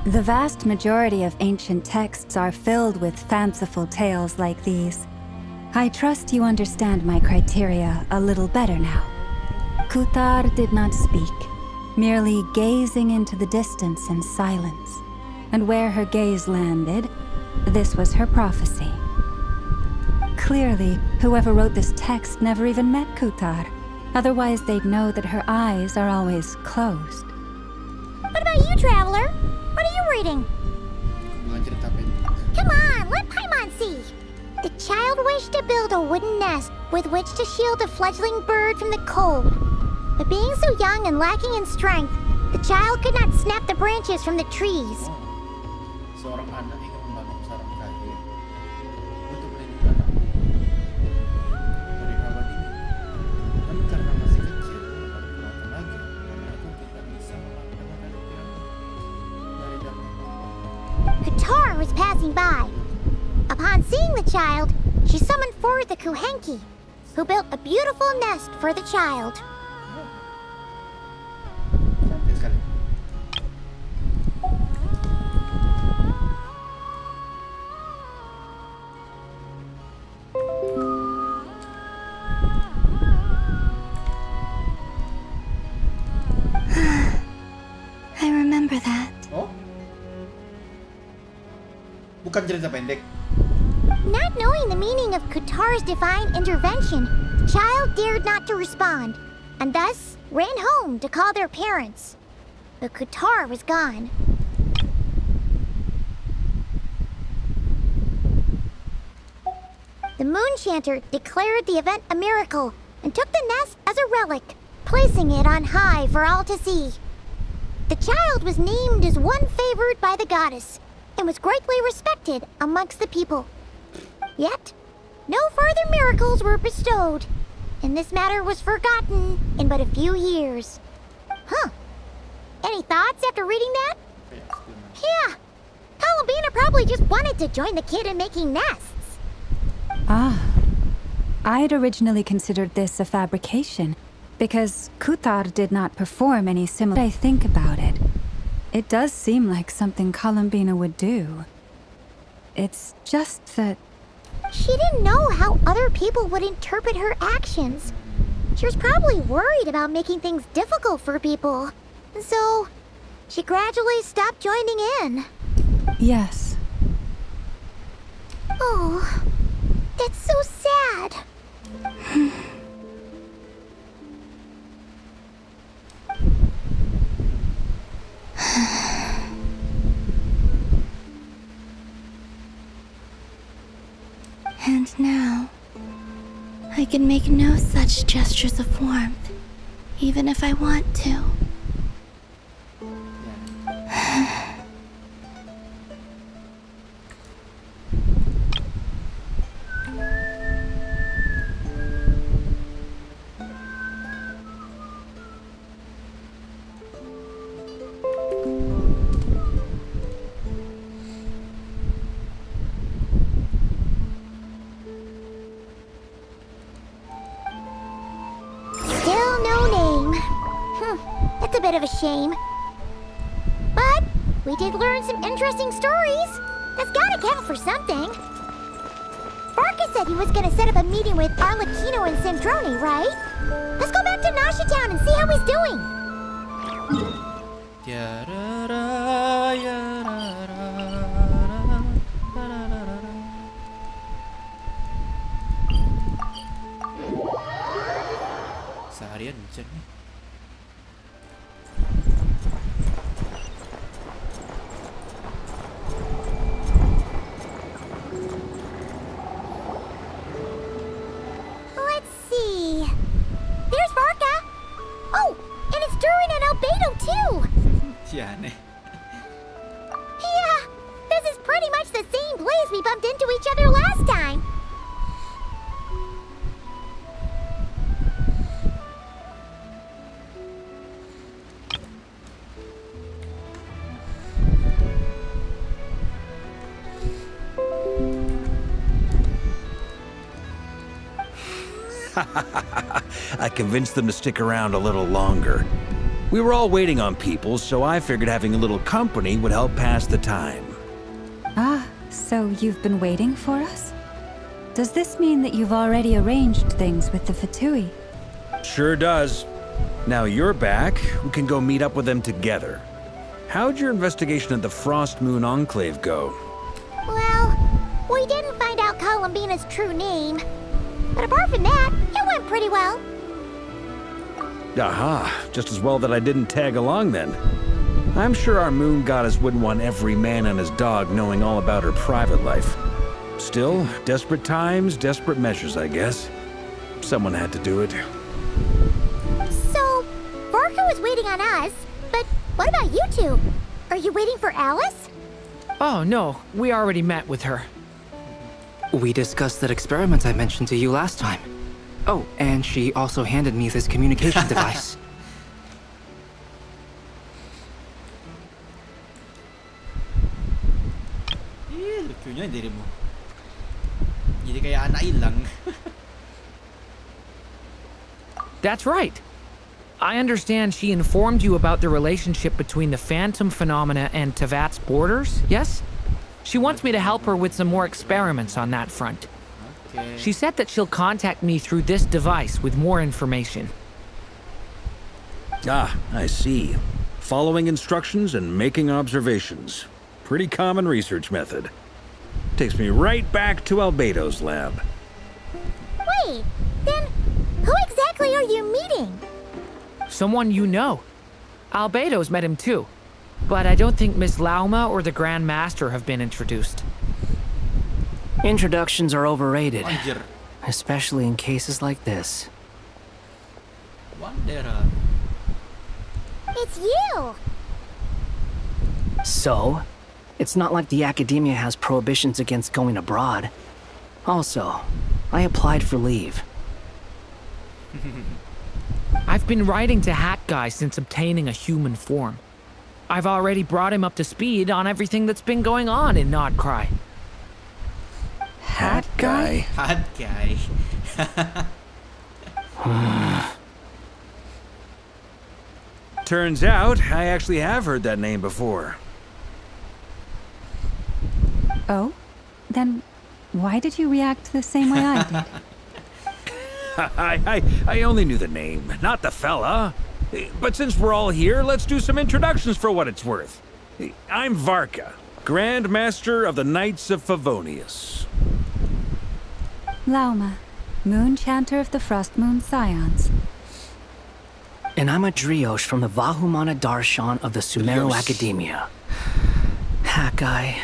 The vast majority of ancient texts are filled with fanciful tales like these. I trust you understand my criteria a little better now. Kutar did not speak, merely gazing into the distance in silence. And where her gaze landed, this was her prophecy. Clearly, whoever wrote this text never even met Kutar. Otherwise, they'd know that her eyes are always closed. What about you, Traveler? What are you reading? Come on, let Paimon see. The child wished to build a wooden nest with which to shield a fledgling bird from the cold. But being so young and lacking in strength, the child could not snap the branches from the trees. Seorang anak ingin membangun sarang kayu untuk melindungi anaknya dari hawa dingin. Namun karena masih kecil dan kurang tenaga, karena itu tidak bisa melakukan dari dalam. Kutar was passing by. Upon seeing the child, she summoned forth the Kuhenki, who built a beautiful nest for the child. I remember that. Oh? Bukan cerita pendek. Not knowing the meaning of Kutar's divine intervention, the child dared not to respond, and thus ran home to call their parents. But Kutar was gone. The moon chanter declared the event a miracle and took the nest as a relic, placing it on high for all to see. The child was named as one favored by the goddess and was greatly respected amongst the people. Yet, no further miracles were bestowed, and this matter was forgotten in but a few years. Huh. Any thoughts after reading that? Yeah. Columbina probably just wanted to join the kid in making nests. Ah. I'd originally considered this a fabrication, because Kuthar did not perform any similar. I think about it. It does seem like something Columbina would do. It's just that... She didn't know how other people would interpret her actions. She was probably worried about making things difficult for people. So, she gradually stopped joining in. Yes. Oh, that's so sad. And now, I can make no such gestures of warmth, even if I want to. Still no name. That's a bit of a shame. But we did learn some interesting stories. That's gotta count for something. Barca said he was gonna set up a meeting with Arlecchino and Sandrone, right? Let's go back to Nasha Town and see how he's doing. Seharian hujan nih. Let's see. There's Barca. Oh, and it's Durin and Albedo too. Ya aneh. Yeah, this is pretty much the same place we bumped into each other last time. I convinced them to stick around a little longer. We were all waiting on people, so I figured having a little company would help pass the time. Ah, so you've been waiting for us? Does this mean that you've already arranged things with the Fatui? Sure does. Now you're back, we can go meet up with them together. How'd your investigation at the Frost Moon Enclave go? Well, we didn't find out Columbina's true name. But apart from that, it went pretty well. Aha, just as well that I didn't tag along then. I'm sure our moon goddess wouldn't want every man and his dog knowing all about her private life. Still, desperate times, desperate measures, I guess. Someone had to do it. So, Barca was waiting on us, but what about you two? Are you waiting for Alice? Oh, no. We already met with her. We discussed that experiment I mentioned to you last time. Oh, and she also handed me this communication device. Lucunya dirimu. Jadi kayak anak hilang. That's right. I understand she informed you about the relationship between the phantom phenomena and Tevat's borders, yes? She wants me to help her with some more experiments on that front. Okay. She said that she'll contact me through this device with more information. Ah, I see. Following instructions and making observations. Pretty common research method. Takes me right back to Albedo's lab. Wait, then who exactly are you meeting? Someone you know. Albedo's met him too. But I don't think Miss Lauma or the Grand Master have been introduced. Introductions are overrated, Anjir. especially in cases like this. Wanderer. It's you! So, it's not like the academia has prohibitions against going abroad. Also, I applied for leave. I've been writing to Hat Guy since obtaining a human form. I've already brought him up to speed on everything that's been going on in Nodcry. Hat Guy? Hat Guy. Turns out, I actually have heard that name before. Oh? Then why did you react the same way I did? I only knew the name, not the fella. But since we're all here, let's do some introductions for what it's worth. I'm Varka, Grand Master of the Knights of Favonius. Lauma, Moon Chanter of the Frost Moon Scions. And I'm a Driosh from the Vahumana Darshan of the Sumero Driosh. Academia. Hat Guy.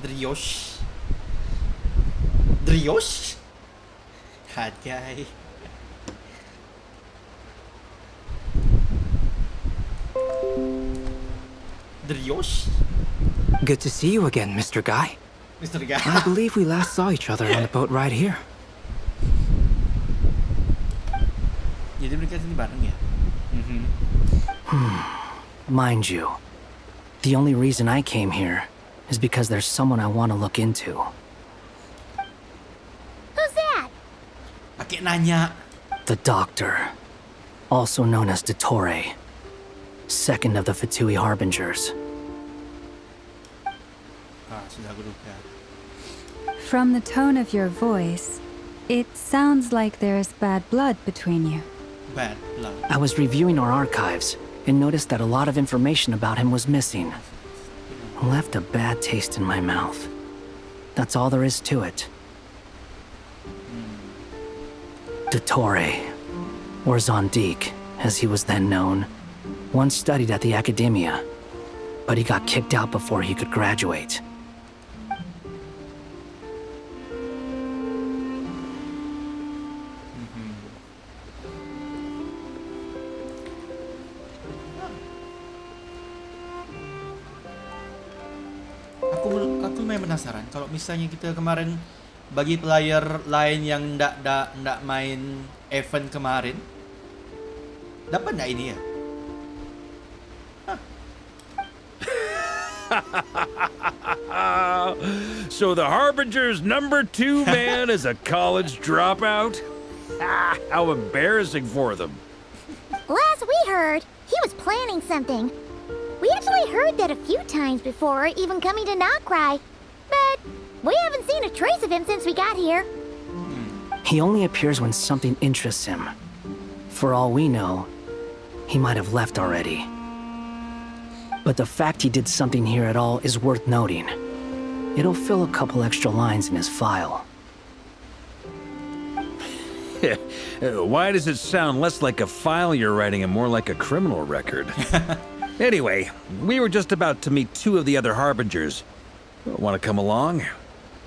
Driosh. Driosh? Hat Guy. Driosh? Good to see you again, Mr. Guy. Mr. Guy. I believe we last saw each other on the boat ride here. Jadi mereka sini bareng ya? Mind you, the only reason I came here is because there's someone I want to look into. Who's that? Pakai nanya. The Doctor, also known as Dottore, second of the Fatui Harbingers. Ah, sudah aku duga. From the tone of your voice, it sounds like there's bad blood between you. Bad blood. I was reviewing our archives and noticed that a lot of information about him was missing. Left a bad taste in my mouth. That's all there is to it. Dottore, or Zondik, as he was then known, once studied at the Academia, but he got kicked out before he could graduate. Aku lumayan penasaran kalau misalnya kita kemarin bagi player lain yang ndak main event kemarin dapat ndak ini ya? So the Harbinger's #2 man is a college dropout? How embarrassing for them. Last we heard, he was planning something. We actually heard that a few times before, even coming to Nocry. But we haven't seen a trace of him since we got here. He only appears when something interests him. For all we know, he might have left already. But the fact he did something here at all is worth noting. It'll fill a couple extra lines in his file. Why does it sound less like a file you're writing and more like a criminal record? Anyway, we were just about to meet 2 of the other Harbingers. Want to come along?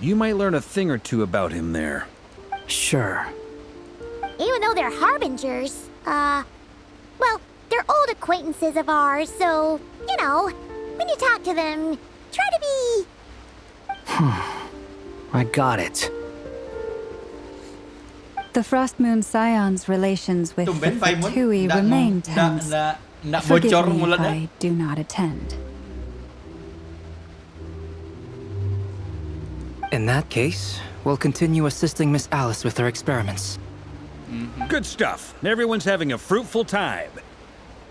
You might learn a thing or two about him there. Sure. Even though they're harbingers, well, they're old acquaintances of ours, so, you know, when you talk to them, try to be... I got it. The Frost Moon Scions' relations with the Tumben Paimon Fatui ndak remain ndak tense. ndak Forgive bocor me if mulutnya. I do not attend. In that case, we'll continue assisting Miss Alice with her experiments. Good stuff. Everyone's having a fruitful time.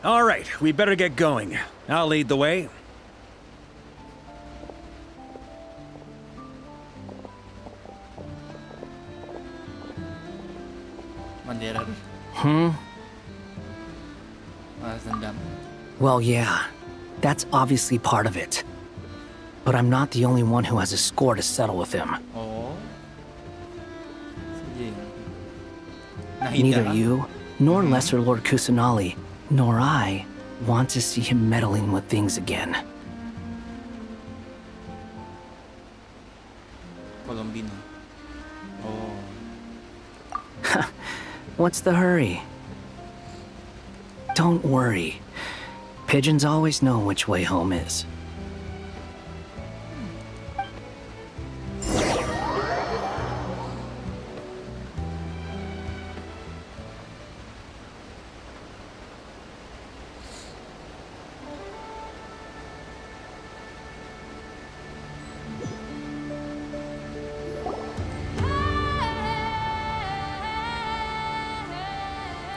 All right, we better get going. I'll lead the way. Mandera. Balas dendam. Well, yeah, that's obviously part of it. But I'm not the only one who has a score to settle with him. Oh. Sige. Neither Nahita. you, nor Lesser Lord Kusanali, nor I want to see him meddling with things again. Colombino. What's the hurry? Don't worry. Pigeons always know which way home is.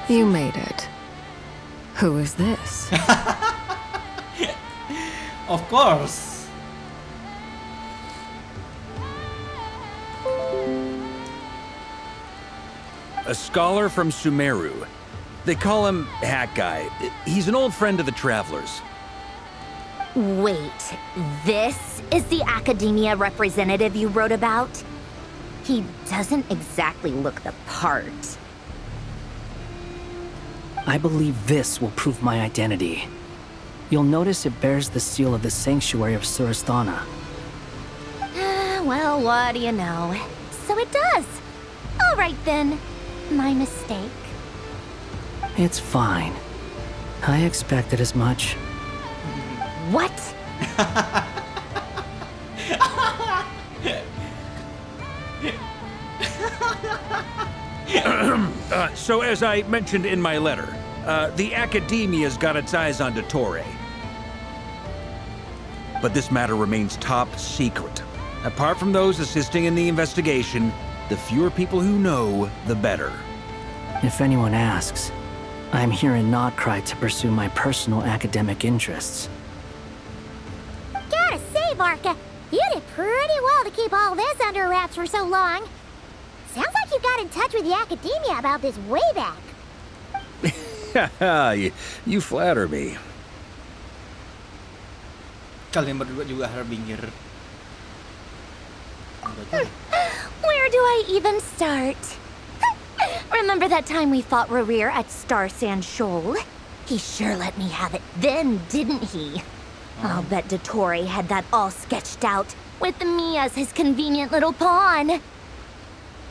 You made it. Who is this? Of course. A scholar from Sumeru. They call him Hat Guy. He's an old friend of the Travelers. Wait, this is the academia representative you wrote about? He doesn't exactly look the part. I believe this will prove my identity. You'll notice it bears the seal of the Sanctuary of Surasthana. Well, what do you know? So it does. All right then. My mistake. It's fine. I expected as much. What? So as I mentioned in my letter, the Academia's got its eyes on Dottore. But this matter remains top secret. Apart from those assisting in the investigation, the fewer people who know, the better. If anyone asks, I'm here in Notcry to pursue my personal academic interests. Gotta say, Barca, you did pretty well to keep all this under wraps for so long. Sounds like you got in touch with the academia about this way back. You flatter me. Kalian berdua juga harus binggir. Where do I even start? Remember that time we fought Rerir at Star Sand Shoal? He sure let me have it then, didn't he? I'll bet Dottore had that all sketched out, with me as his convenient little pawn.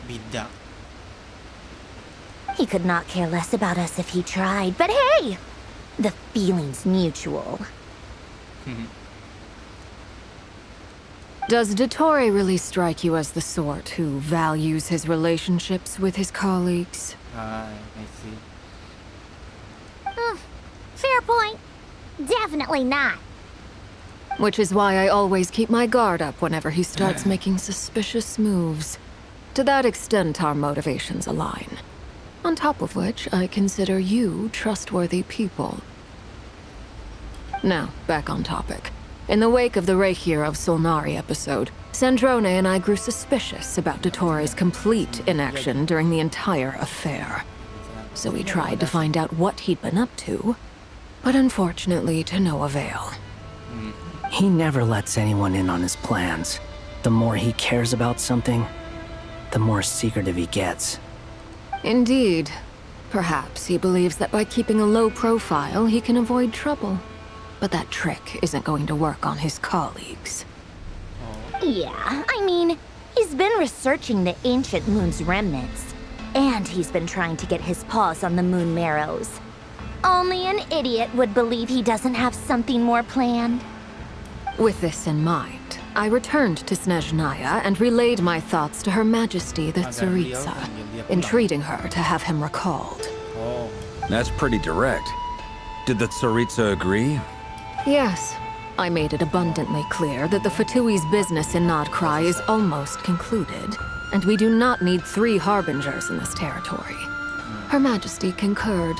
Bida. He could not care less about us if he tried, but hey! The feeling's mutual. Does Dottore really strike you as the sort who values his relationships with his colleagues? I see. Fair point. Definitely not. Which is why I always keep my guard up whenever he starts making suspicious moves. To that extent, our motivations align. On top of which, I consider you trustworthy people. Now, back on topic. In the wake of the Reikir of Solnari episode, Sandrone and I grew suspicious about Dottore's complete inaction during the entire affair. So we tried to find out what he'd been up to, but unfortunately to no avail. He never lets anyone in on his plans. The more he cares about something, the more secretive he gets. Indeed. Perhaps he believes that by keeping a low profile, he can avoid trouble. But that trick isn't going to work on his colleagues. Yeah, I mean, he's been researching the ancient moon's remnants. And he's been trying to get his paws on the moon marrows. Only an idiot would believe he doesn't have something more planned. With this in mind, I returned to Snezhnaya and relayed my thoughts to Her Majesty the Tsaritsa, entreating her to have him recalled. That's pretty direct. Did the Tsaritsa agree? Yes. I made it abundantly clear that the Fatui's business in Notcry is almost concluded, and we do not need 3 harbingers in this territory. Her Majesty concurred.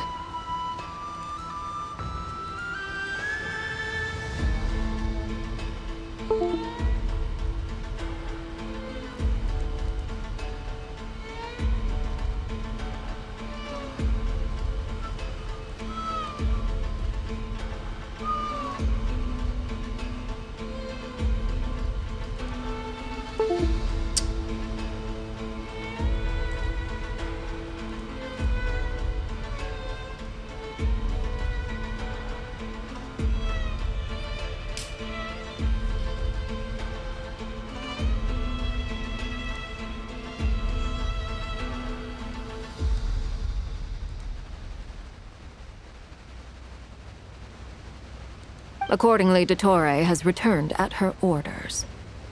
Accordingly, Dottore has returned at her orders.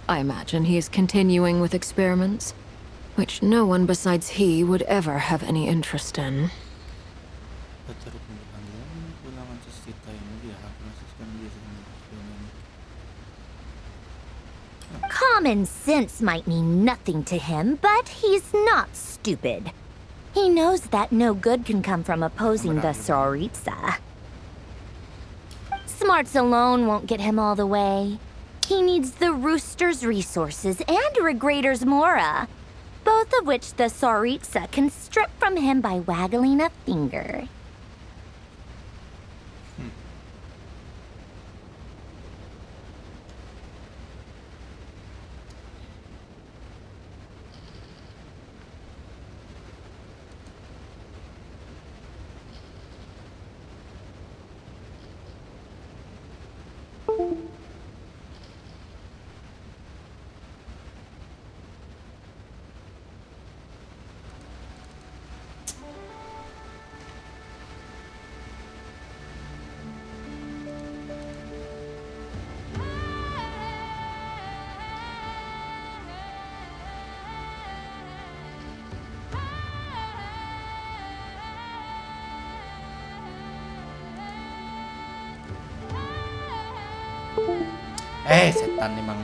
I imagine he is continuing with experiments, which no one besides he would ever have any interest in. Common sense might mean nothing to him, but he's not stupid. He knows that no good can come from opposing the Tsaritsa. Smarts alone won't get him all the way. He needs the Rooster's resources and Regrator's Mora, both of which the Tsaritsa can strip from him by waggling a finger. Setan emang.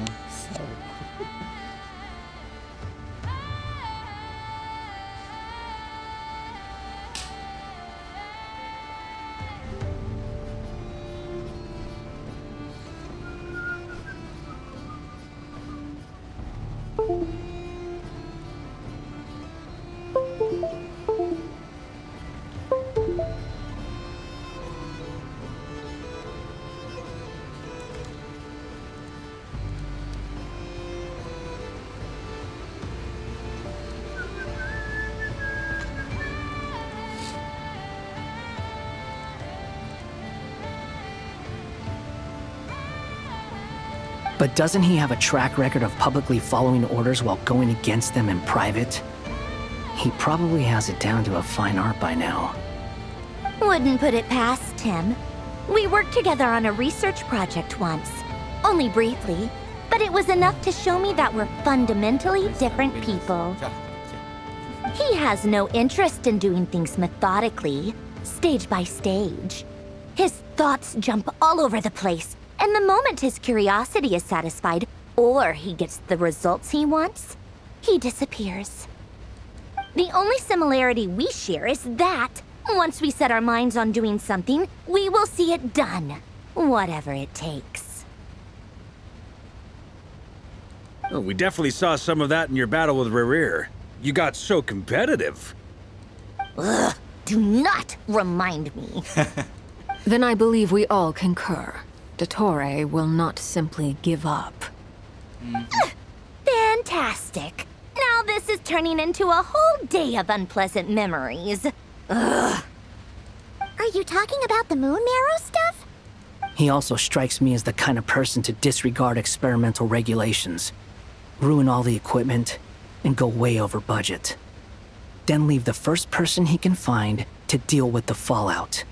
But doesn't he have a track record of publicly following orders while going against them in private? He probably has it down to a fine art by now. Wouldn't put it past him. We worked together on a research project once. Only briefly, but it was enough to show me that we're fundamentally different people. He has no interest in doing things methodically, stage by stage. His thoughts jump all over the place, and the moment his curiosity is satisfied, or he gets the results he wants, he disappears. The only similarity we share is that, once we set our minds on doing something, we will see it done, whatever it takes. Oh, we definitely saw some of that in your battle with Rerir. You got so competitive. Ugh, do not remind me. Then I believe we all concur. Dottore will not simply give up. Fantastic. Now this is turning into a whole day of unpleasant memories. Ugh. Are you talking about the moon marrow stuff? He also strikes me as the kind of person to disregard experimental regulations, ruin all the equipment, and go way over budget. Then leave the first person he can find to deal with the fallout.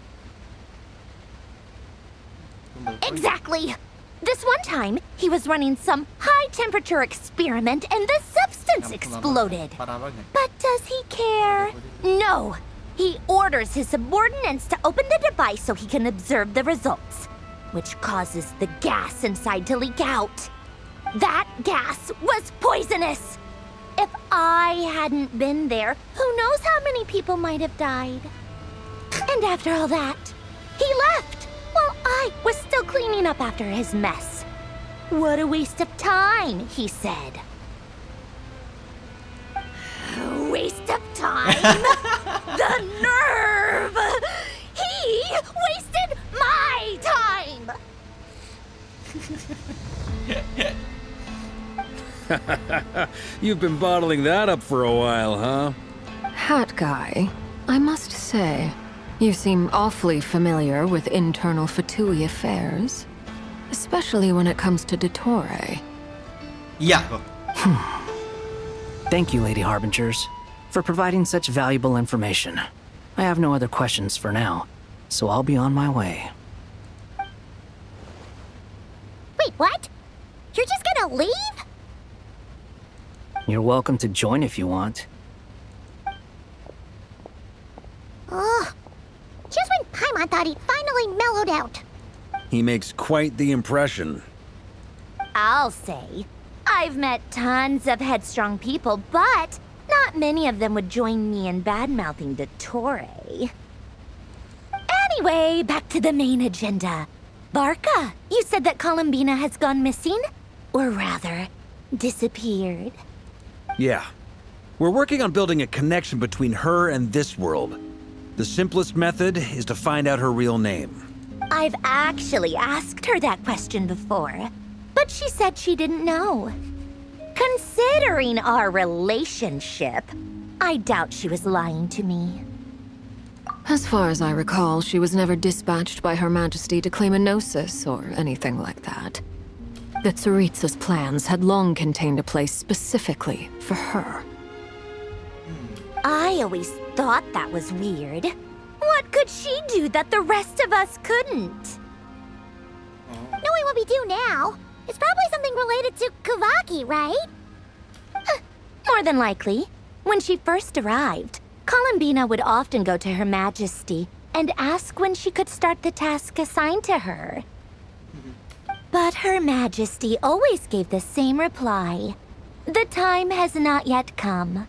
Exactly. This one time, he was running some high-temperature experiment and the substance exploded. But does he care? No. He orders his subordinates to open the device so he can observe the results, which causes the gas inside to leak out. That gas was poisonous. If I hadn't been there, who knows how many people might have died. And after all that, he left while I was still cleaning up after his mess. What a waste of time, he said. Waste of time? The nerve! He wasted my time! You've been bottling that up for a while, huh? Hat guy, I must say, you seem awfully familiar with internal Fatui affairs. Especially when it comes to Dottore. Yeah. Thank you, Lady Harbingers, for providing such valuable information. I have no other questions for now, so I'll be on my way. what? You're just gonna leave? You're welcome to join if you want. Ugh. Just when Paimon thought he'd finally mellowed out. He makes quite the impression. I'll say. I've met tons of headstrong people, but not many of them would join me in bad-mouthing Dottore. Anyway, back to the main agenda. Barca, you said that Columbina has gone missing? Or rather, disappeared. Yeah. We're working on building a connection between her and this world. The simplest method is to find out her real name. I've actually asked her that question before, but she said she didn't know. Considering our relationship, I doubt she was lying to me. As far as I recall, she was never dispatched by Her Majesty to claim a gnosis or anything like that. The Tsaritsa's plans had long contained a place specifically for her. I always thought that was weird. What could she do that the rest of us couldn't? Knowing what we do now, it's probably something related to Kavaki, right? More than likely. When she first arrived, Columbina would often go to Her Majesty and ask when she could start the task assigned to her. But Her Majesty always gave the same reply. The time has not yet come.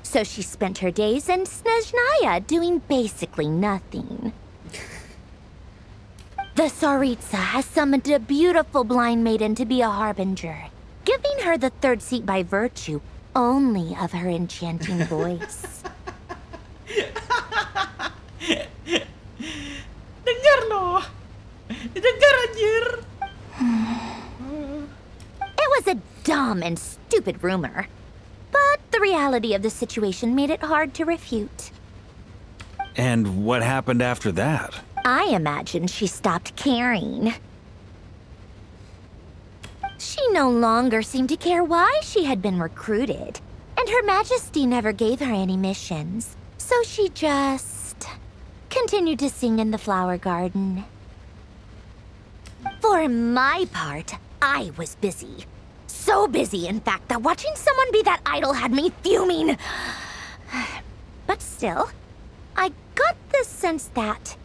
So she spent her days in Snezhnaya doing basically nothing. The Tsaritsa has summoned a beautiful blind maiden to be a harbinger, giving her the third seat by virtue only of her enchanting voice. Dengar loh. Dengar anjir. It was a dumb and stupid rumor, but the reality of the situation made it hard to refute. And what happened after that? I imagine she stopped caring. She no longer seemed to care why she had been recruited, and Her Majesty never gave her any missions, so she just continued to sing in the flower garden. For my part, I was busy. So busy, in fact, that watching someone be that idol had me fuming. But still, I got the sense that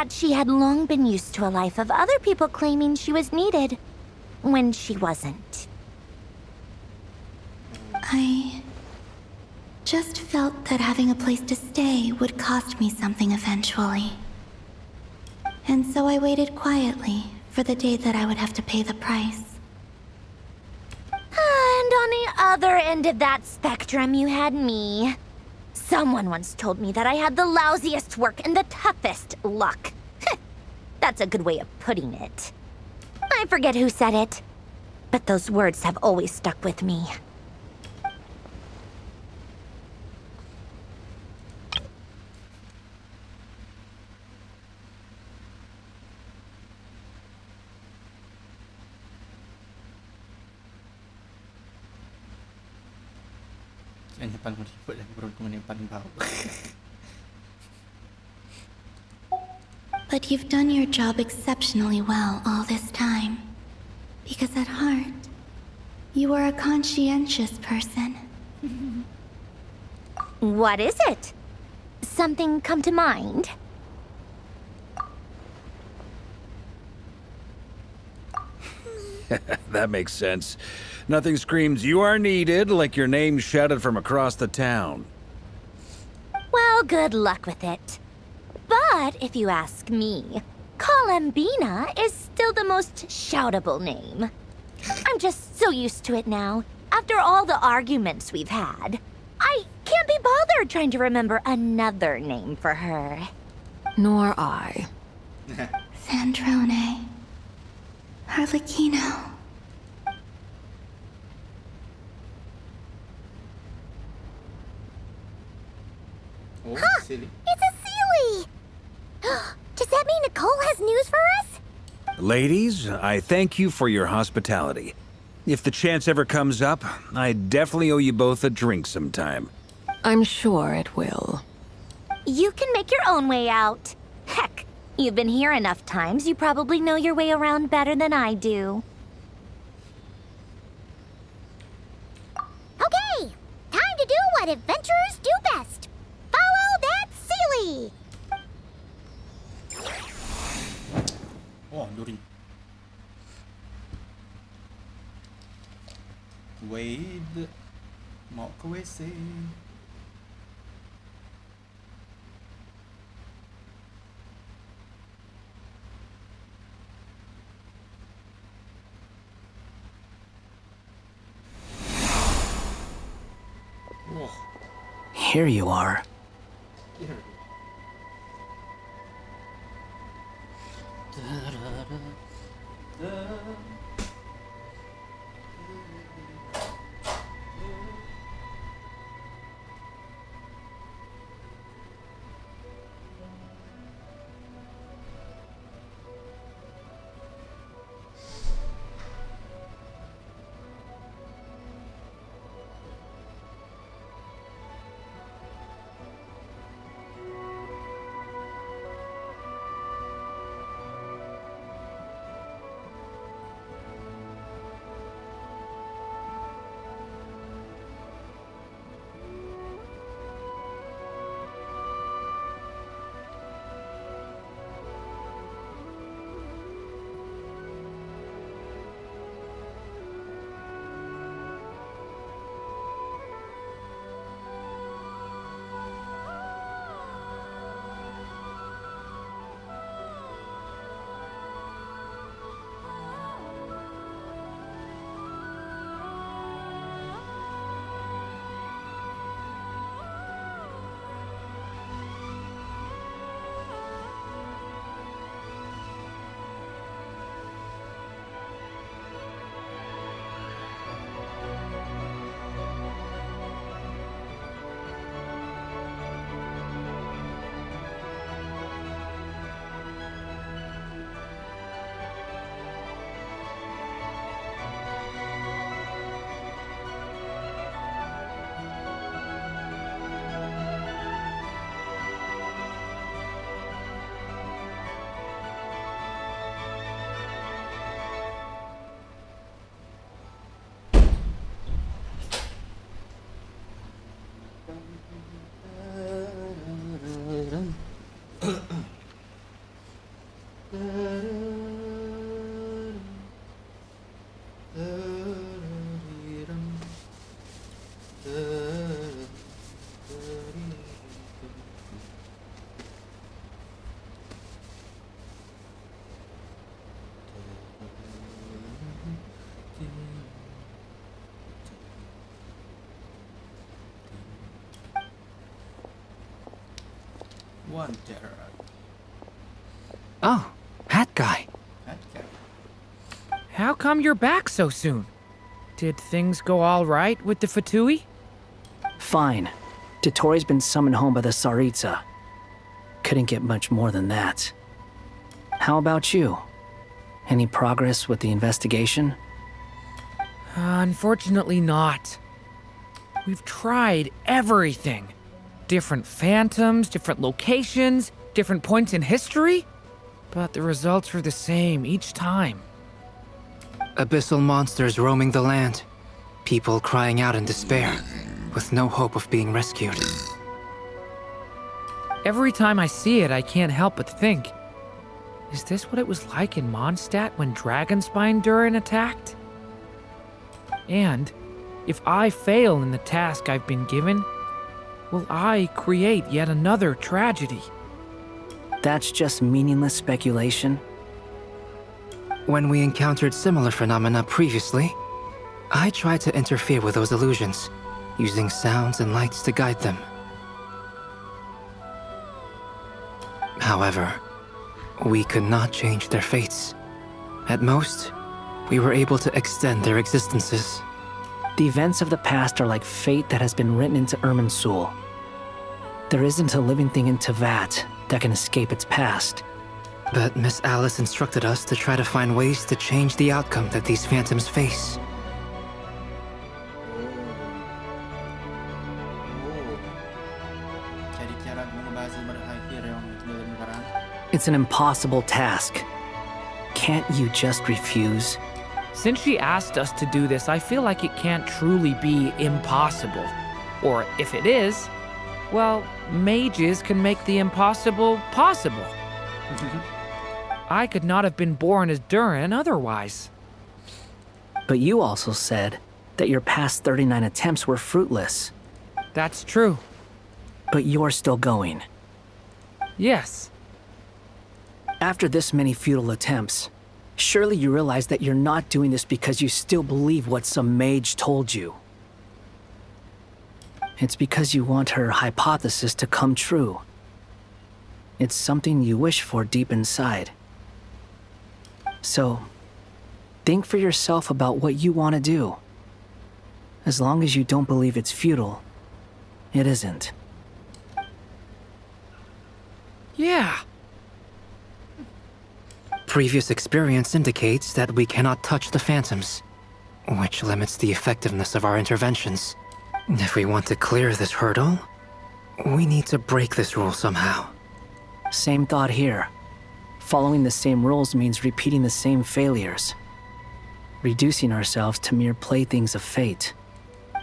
she had long been used to a life of other people claiming she was needed when she wasn't. I just felt that having a place to stay would cost me something eventually. And so I waited quietly for the day that I would have to pay the price. And on the other end of that spectrum, you had me. Someone once told me that I had the lousiest work and the toughest luck. That's a good way of putting it. I forget who said it, but those words have always stuck with me. Yang paling ribet dan beruntungan yang paling bau. But you've done your job exceptionally well all this time. Because at heart, you are a conscientious person. What is it? Something come to mind? That makes sense. Nothing screams you are needed like your name shouted from across the town. Well, good luck with it. But if you ask me, Columbina is still the most shoutable name. I'm just so used to it now. After all the arguments we've had, I can't be bothered trying to remember another name for her. Nor I. Sandrone. Harlequino. Oh, Huh! silly. It's a Sealy! Does that mean Nicole has news for us? Ladies, I thank you for your hospitality. If the chance ever comes up, I definitely owe you both a drink sometime. I'm sure it will. You can make your own way out. Heck, You've been here enough times, you probably know your way around better than I do. Okay, time to do what adventurers do best. Follow that Sealy! Oh, Duri. Wade mau ke WC. Here you are. One terror. Oh, hat guy. That guy. How come you're back so soon? Did things go all right with the Fatui? Fine. Dotori's been summoned home by the Tsaritsa. Couldn't get much more than that. How about you? Any progress with the investigation? Unfortunately not. We've tried everything. Different phantoms, different locations, different points in history. But the results were the same each time. Abyssal monsters roaming the land. People crying out in despair, with no hope of being rescued. Every time I see it, I can't help but think, is this what it was like in Mondstadt when Dragonspine Durin attacked? And if I fail in the task I've been given, will I create yet another tragedy? That's just meaningless speculation. When we encountered similar phenomena previously, I tried to interfere with those illusions, using sounds and lights to guide them. However, we could not change their fates. At most, we were able to extend their existences. The events of the past are like fate that has been written into Irminsul. There isn't a living thing in Tevat that can escape its past. But Miss Alice instructed us to try to find ways to change the outcome that these phantoms face. Jadi cara mengubah berakhir yang lebih parah. It's an impossible task. Can't you just refuse? Since she asked us to do this, I feel like it can't truly be impossible. Or if it is, well, mages can make the impossible possible. I could not have been born as Durin otherwise. But you also said that your past 39 attempts were fruitless. That's true. But you're still going. Yes. After this many futile attempts, surely you realize that you're not doing this because you still believe what some mage told you. It's because you want her hypothesis to come true. It's something you wish for deep inside. So, think for yourself about what you want to do. As long as you don't believe it's futile, it isn't. Yeah. Previous experience indicates that we cannot touch the phantoms, which limits the effectiveness of our interventions. If we want to clear this hurdle, we need to break this rule somehow. Same thought here. Following the same rules means repeating the same failures. Reducing ourselves to mere playthings of fate.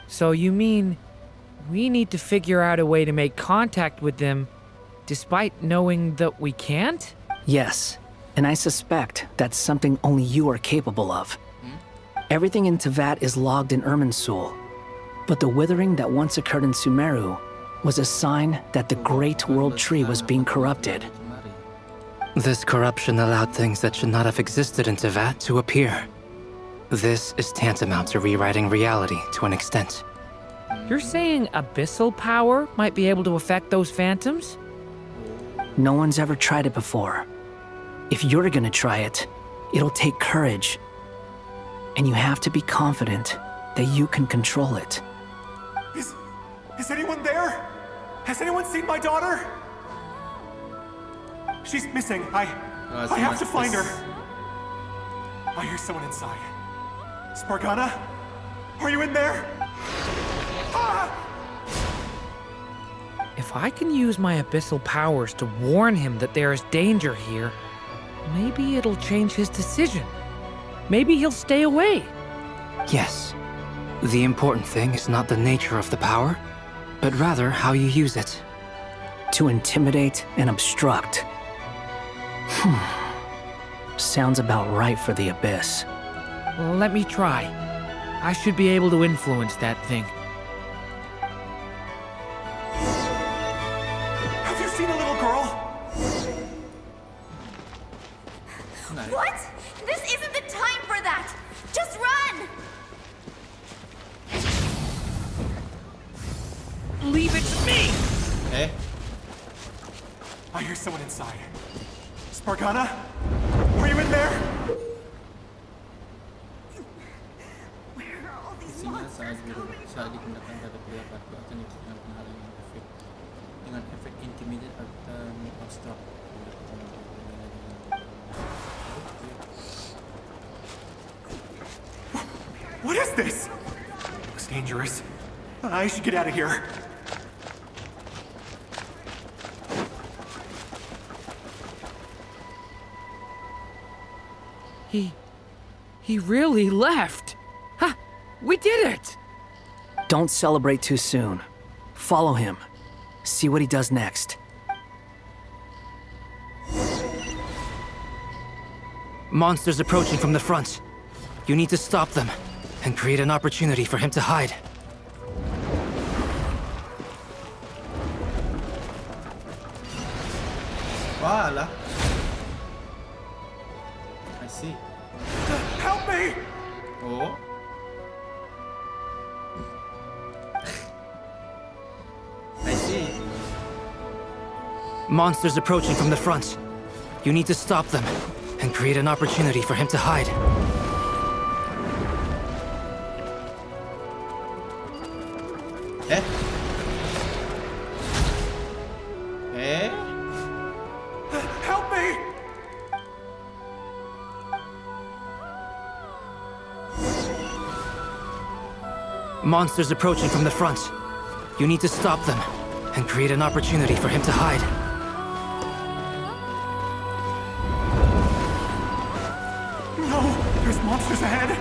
So you mean we need to figure out a way to make contact with them despite knowing that we can't? Yes, and I suspect that's something only you are capable of. Everything in Tevat is logged in Irminsul, but the withering that once occurred in Sumeru was a sign that the Great World Tree was being corrupted. This corruption allowed things that should not have existed in Tevat to appear. This is tantamount to rewriting reality to an extent. You're saying abyssal power might be able to affect those phantoms? No one's ever tried it before. If you're gonna try it, it'll take courage. And you have to be confident that you can control it. Is anyone there? Has anyone seen my daughter? She's missing. I have to find her. I hear someone inside. Spargana? Are you in there? Ah! If I can use my abyssal powers to warn him that there is danger here, maybe it'll change his decision. Maybe he'll stay away. Yes. The important thing is not the nature of the power, but rather how you use it. To intimidate and obstruct. Sounds about right for the Abyss. Well, let me try. I should be able to influence that thing. Have you seen a little girl? What? This isn't the time for that! Just run! Leave it to me! I hear someone inside. Spargana? Are you in there? Where are all these monsters coming saat digunakan pada pria batu akan diberikan penghalang efek dengan efek intimidate atau obstruct. What is this? Looks dangerous. I should get out of here. He really left. Ha! We did it! Don't celebrate too soon. Follow him. See what he does next. Monsters approaching from the front. You need to stop them and create an opportunity for him to hide. Voila. I see. Help me! Oh. I see. Monsters approaching from the front. You need to stop them and create an opportunity for him to hide. Help me! Monsters approaching from the front. You need to stop them and create an opportunity for him to hide. monsters ahead!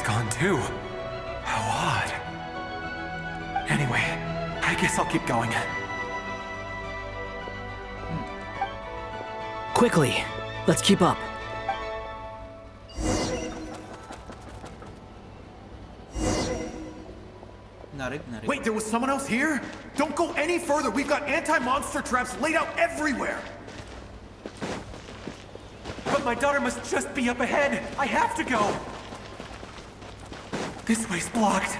Gone too. How odd. Anyway, I guess I'll keep going. Quickly, let's keep up. Wait, there was someone else here? Don't go any further. We've got anti-monster traps laid out everywhere. But my daughter must just be up ahead. I have to go. This way's blocked.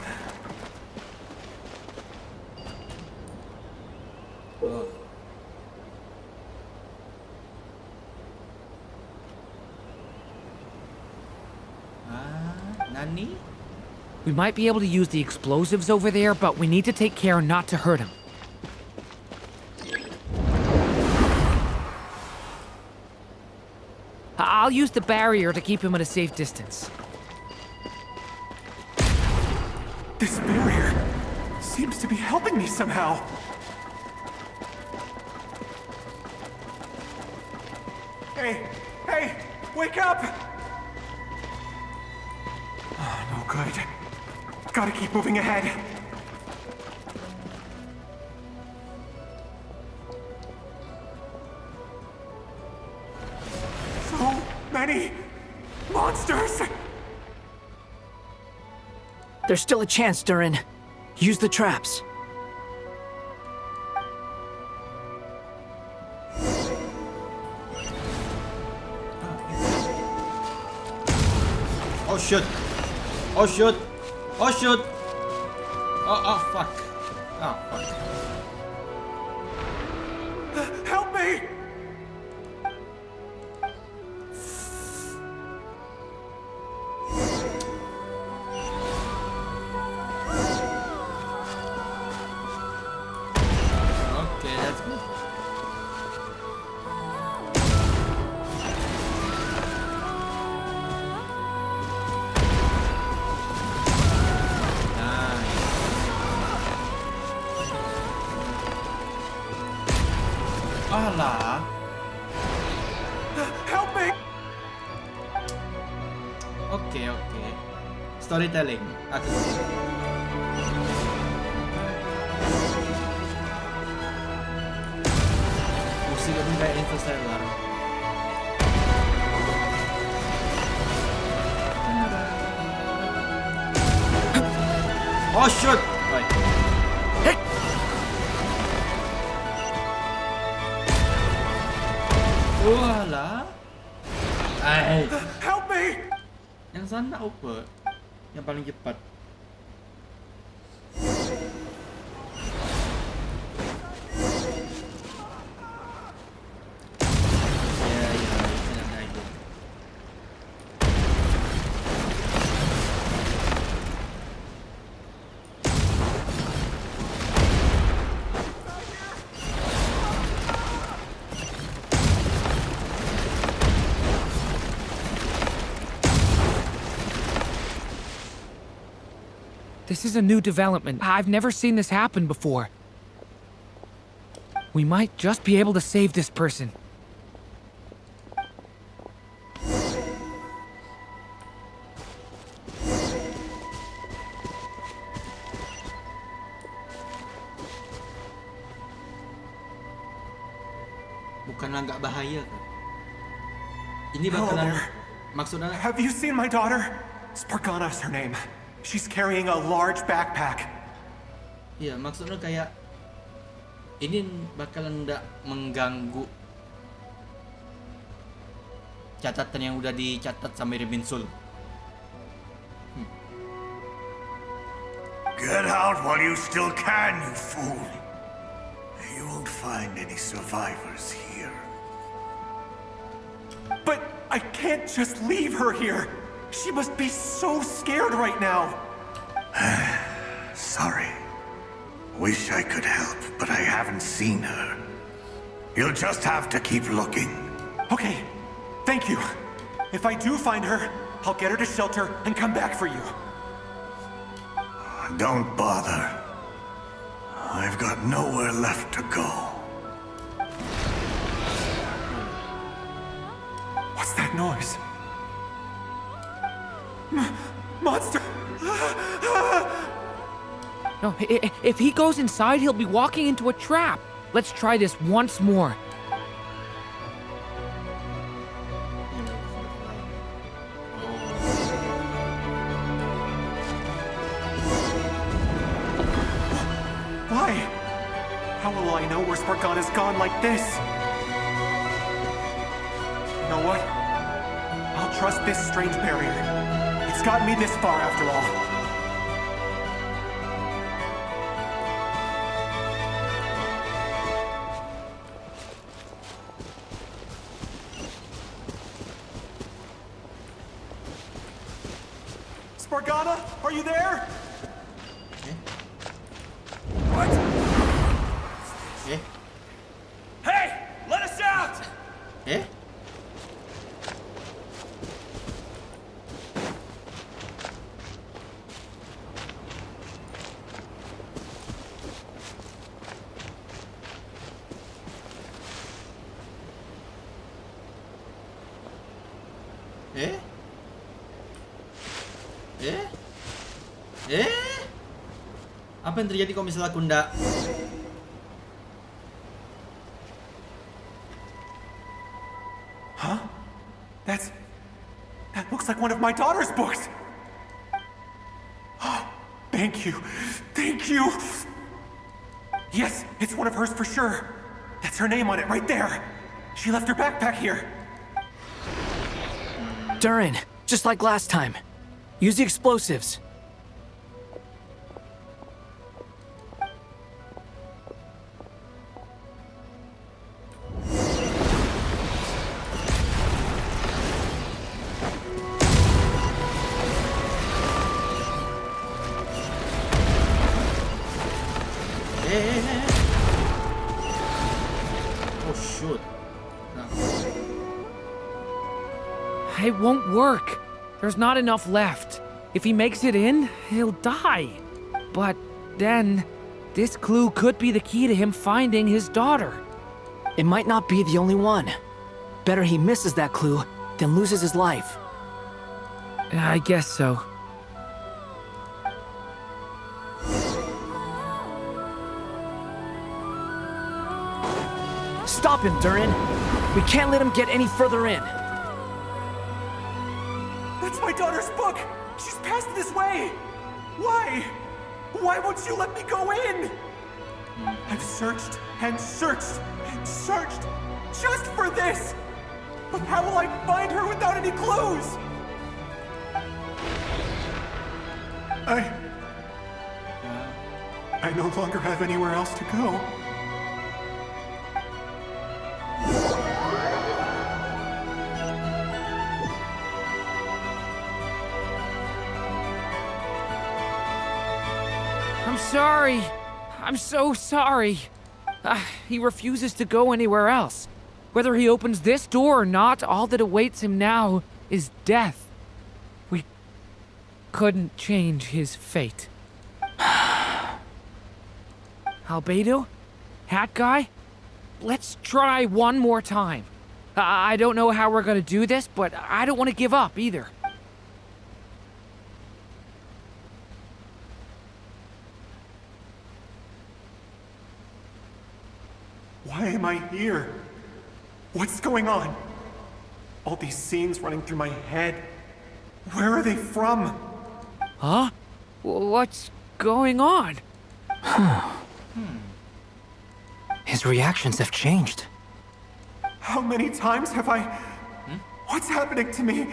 Nani? We might be able to use the explosives over there, but we need to take care not to hurt him. I'll use the barrier to keep him at a safe distance. This barrier seems to be helping me somehow. Hey, wake up! Oh, no good. Gotta keep moving ahead. So many monsters! There's still a chance, Durin. Use the traps. Oh shit! Oh shit! Oh shit! Oh fuck! Oh fuck! Help me! Okay, that's good. Alah. Help me! Okay. Storytelling. Aku musik lebih baik Interstellar. Oh shoot! Right. Hey! Walah. Ay. Help me! Yang sana apa? Yang paling cepat. This is a new development. I've never seen this happen before. We might just be able to save this person. Bukanlah nggak bahaya kan? Ini bakalan maksudnya. Have you seen my daughter? Spargana's her name. She's carrying a large backpack. Iya, maksudnya kayak ini bakalan nggak mengganggu catatan yang udah dicatat sama Sul. Get out while you still can, you fool. You won't find any survivors here. But I can't just leave her here. She must be so scared right now. Sorry. Wish I could help, but I haven't seen her. You'll just have to keep looking. Okay, thank you. If I do find her, I'll get her to shelter and come back for you. Don't bother. I've got nowhere left to go. What's that noise? Monster! No, if he goes inside, he'll be walking into a trap. Let's try this once more. Why? How will I know where Spargana's gone like this? You know what? I'll trust this strange barrier. It's got me this far after all. Spargana, are you there? What? Hey, let us out! Apa yang terjadi kalau misalnya aku ndak? Huh? That looks like one of my daughter's books! Thank you. Thank you! Yes, it's one of hers for sure. That's her name on it right there. She left her backpack here. Durin, just like last time. Use the explosives. Oh shoot. It won't work. There's not enough left. If he makes it in, he'll die. But then, this clue could be the key to him finding his daughter. It might not be the only one. Better he misses that clue than loses his life. I guess so. Stop him, Durin. We can't let him get any further in. That's my daughter's book! She's passed this way! Why? Why won't you let me go in? I've searched and searched and searched just for this! But how will I find her without any clues? I no longer have anywhere else to go. I'm sorry. I'm so sorry. He refuses to go anywhere else. Whether he opens this door or not, all that awaits him now is death. We couldn't change his fate. Albedo? Hat Guy? Let's try one more time. I don't know how we're gonna do this, but I don't want to give up either. Why am I here? What's going on? All these scenes running through my head. Where are they from? Huh? What's going on? His reactions have changed. How many times have I... What's happening to me?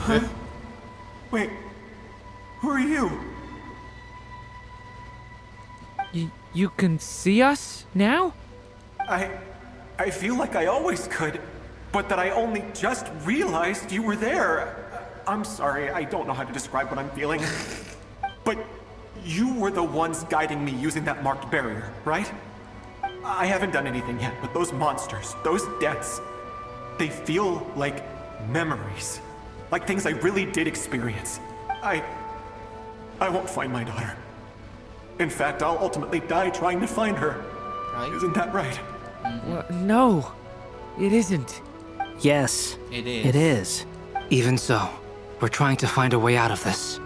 Huh? Wait, who are you? You can see us now? I feel like I always could, but that I only just realized you were there. I'm sorry, I don't know how to describe what I'm feeling. But you were the ones guiding me using that marked barrier, right? I haven't done anything yet, but those monsters, those deaths, they feel like memories. Like things I really did experience. I won't find my daughter. In fact, I'll ultimately die trying to find her. Right? Isn't that right? Well, no, it isn't. Yes. It is. It is. Even so, we're trying to find a way out of this.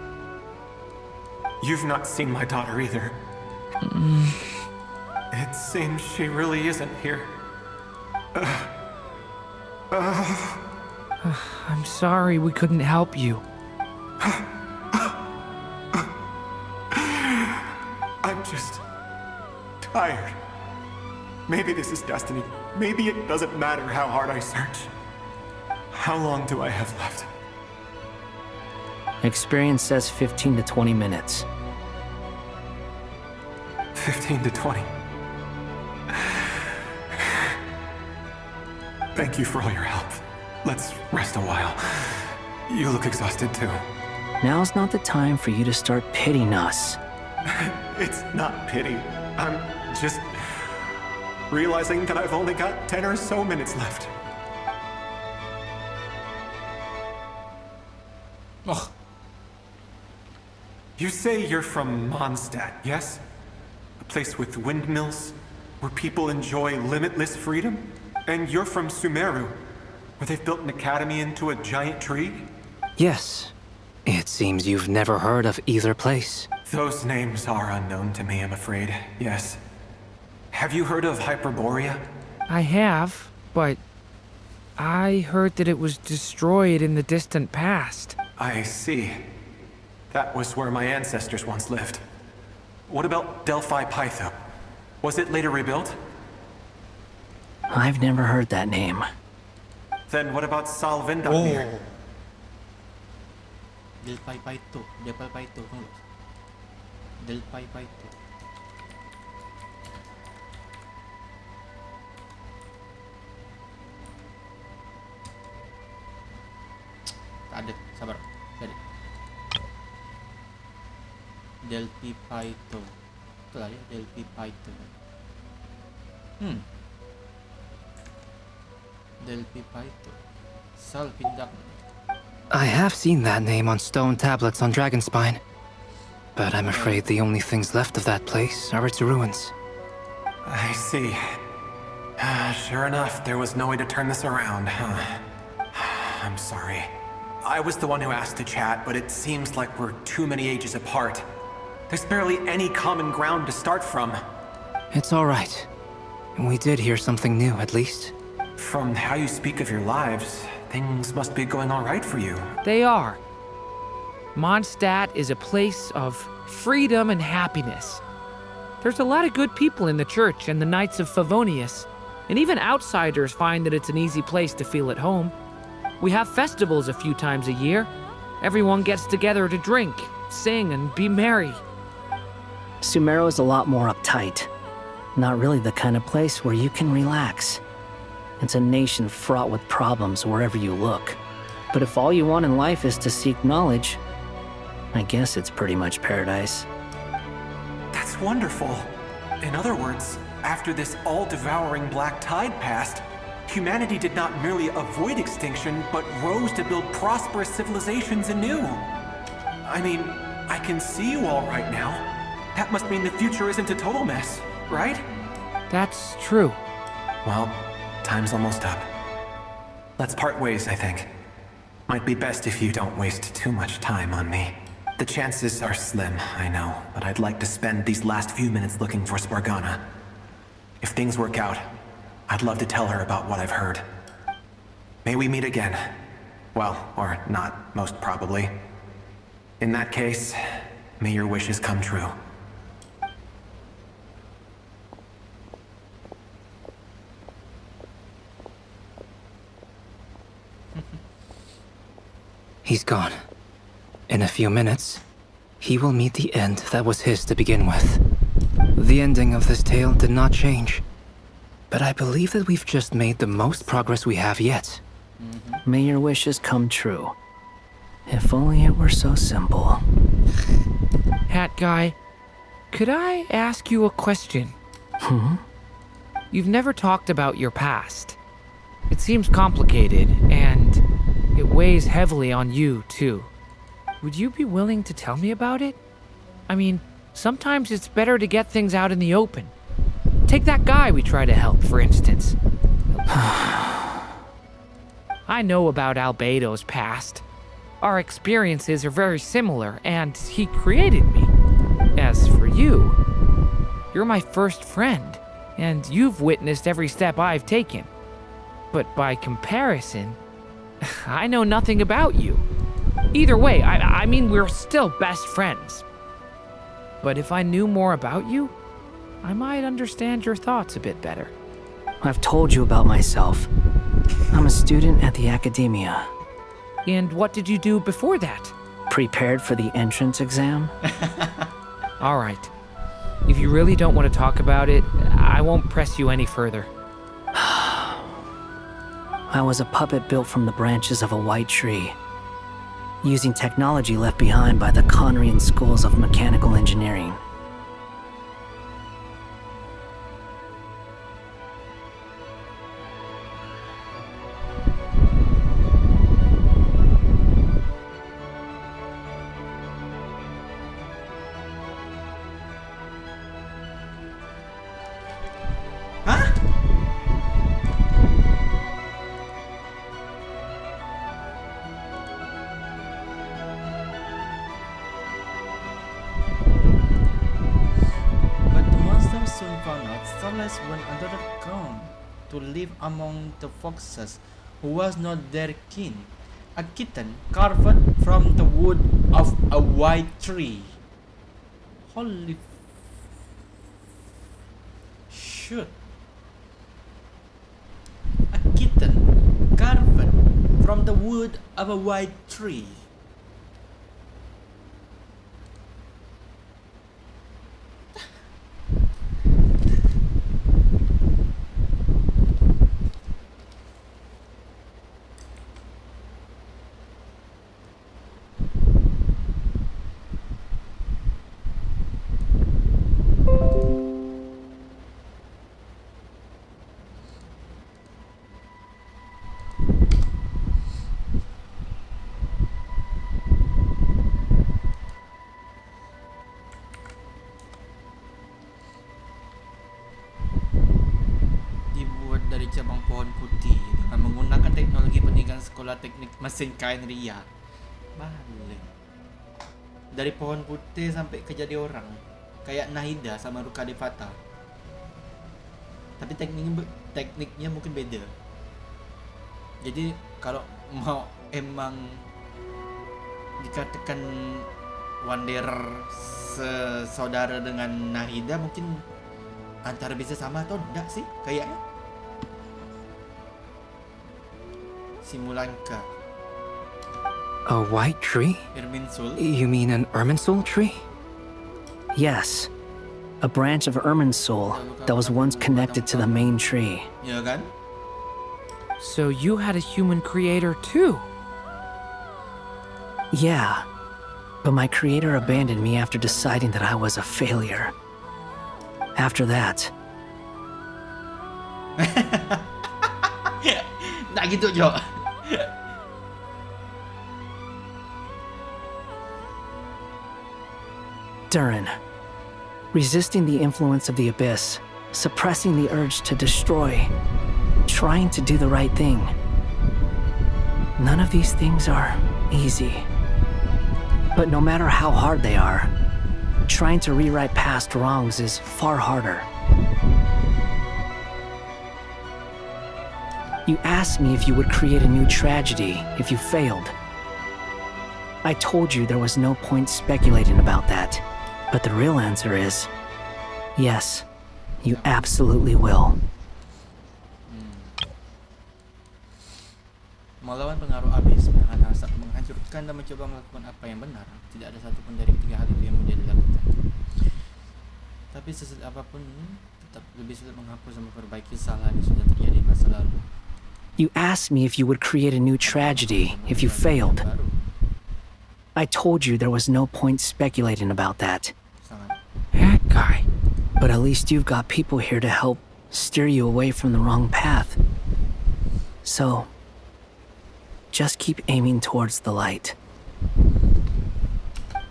You've not seen my daughter either. It seems she really isn't here. I'm sorry we couldn't help you. I'm just tired. Maybe this is destiny. Maybe it doesn't matter how hard I search. How long do I have left? Experience says 15 to 20 minutes. 15 to 20. Thank you for all your help. Let's rest a while. You look exhausted too. Now's not the time for you to start pitying us. It's not pity. I'm just realizing that I've only got 10 or so minutes left. Ugh. You say you're from Mondstadt, yes? A place with windmills, where people enjoy limitless freedom? And you're from Sumeru, where they've built an academy into a giant tree? Yes. It seems you've never heard of either place. Those names are unknown to me, I'm afraid. Yes. Have you heard of Hyperborea? I have, but I heard that it was destroyed in the distant past. I see. That was where my ancestors once lived. What about Delphi Pytho? Was it later rebuilt? I've never heard that name. Then what about Salvindamir? Oh. Delphi Pytho. Delphi Pytho. Delphi Pytho. Ada, sabar. Jadi. Delphi Pytho. Betul lah ya, Delphi Pytho. Delphi Pytho. Salvindamir. I have seen that name on stone tablets on Dragonspine. But I'm afraid the only things left of that place are its ruins. I see. Sure enough, there was no way to turn this around, huh? I'm sorry. I was the one who asked to chat, but it seems like we're too many ages apart. There's barely any common ground to start from. It's all right. We did hear something new, at least. From how you speak of your lives, things must be going all right for you. They are. Mondstadt is a place of freedom and happiness. There's a lot of good people in the church and the Knights of Favonius, and even outsiders find that it's an easy place to feel at home. We have festivals a few times a year. Everyone gets together to drink, sing, and be merry. Sumeru is a lot more uptight. Not really the kind of place where you can relax. It's a nation fraught with problems wherever you look. But if all you want in life is to seek knowledge, I guess it's pretty much paradise. That's wonderful. In other words, after this all-devouring black tide passed, humanity did not merely avoid extinction, but rose to build prosperous civilizations anew. I mean, I can see you all right now. That must mean the future isn't a total mess, right? That's true. Well, time's almost up. Let's part ways, I think. Might be best if you don't waste too much time on me. The chances are slim, I know, but I'd like to spend these last few minutes looking for Spargana. If things work out, I'd love to tell her about what I've heard. May we meet again. Well, or not, most probably. In that case, may your wishes come true. He's gone. In a few minutes, he will meet the end that was his to begin with. The ending of this tale did not change, but I believe that we've just made the most progress we have yet. May your wishes come true. If only it were so simple. Hat guy, could I ask you a question? You've never talked about your past. It seems complicated, and it weighs heavily on you, too. Would you be willing to tell me about it? I mean, sometimes it's better to get things out in the open. Take that guy we try to help, for instance. I know about Albedo's past. Our experiences are very similar, and he created me. As for you, you're my first friend, and you've witnessed every step I've taken. But by comparison, I know nothing about you. Either way, I mean, we're still best friends. But if I knew more about you, I might understand your thoughts a bit better. I've told you about myself. I'm a student at the academia. And what did you do before that? Prepared for the entrance exam. All right. If you really don't want to talk about it, I won't press you any further. I was a puppet built from the branches of a white tree, using technology left behind by the Conrian schools of mechanical engineering. Went under the ground to live among the foxes who was not their kin, a kitten carved from the wood of a white tree. Holy shit. A kitten carved from the wood of a white tree. Dari cabang pohon putih dengan menggunakan teknologi peninggalan sekolah teknik mesin kain ria. Balik. Dari pohon putih sampai ke jadi orang, kayak Nahida sama Ruka Devata. Tapi tekniknya mungkin beda. Jadi kalau mau emang dikatakan Wanderer sesaudara dengan Nahida, mungkin antara bisa sama atau enggak sih kayaknya. Simulanka. A white tree? Irminsul? You mean an Irminsul tree? Yes. A branch of Irminsul that was once connected to the main tree. Ya kan? So you had a human creator too? Yeah. But my creator abandoned me after deciding that I was a failure. After that, Nak gitu Jo. Durin, resisting the influence of the abyss, suppressing the urge to destroy, trying to do the right thing. None of these things are easy. But no matter how hard they are, trying to rewrite past wrongs is far harder. You asked me if you would create a new tragedy if you failed. I told you there was no point speculating about that. But the real answer is, yes, you absolutely will. Melawan pengaruh abis, menahan hasrat, menghancurkan dan mencoba melakukan apa yang benar. Tidak ada satupun dari ketiga hal itu yang mudah dilakukan. Tapi sesulit apapun, tetap lebih sulit menghapus dan memperbaiki kesalahan yang sudah terjadi di masa lalu. You asked me if you would create a new tragedy if you failed. I told you there was no point speculating about that. That guy. But at least you've got people here to help steer you away from the wrong path. So, just keep aiming towards the light.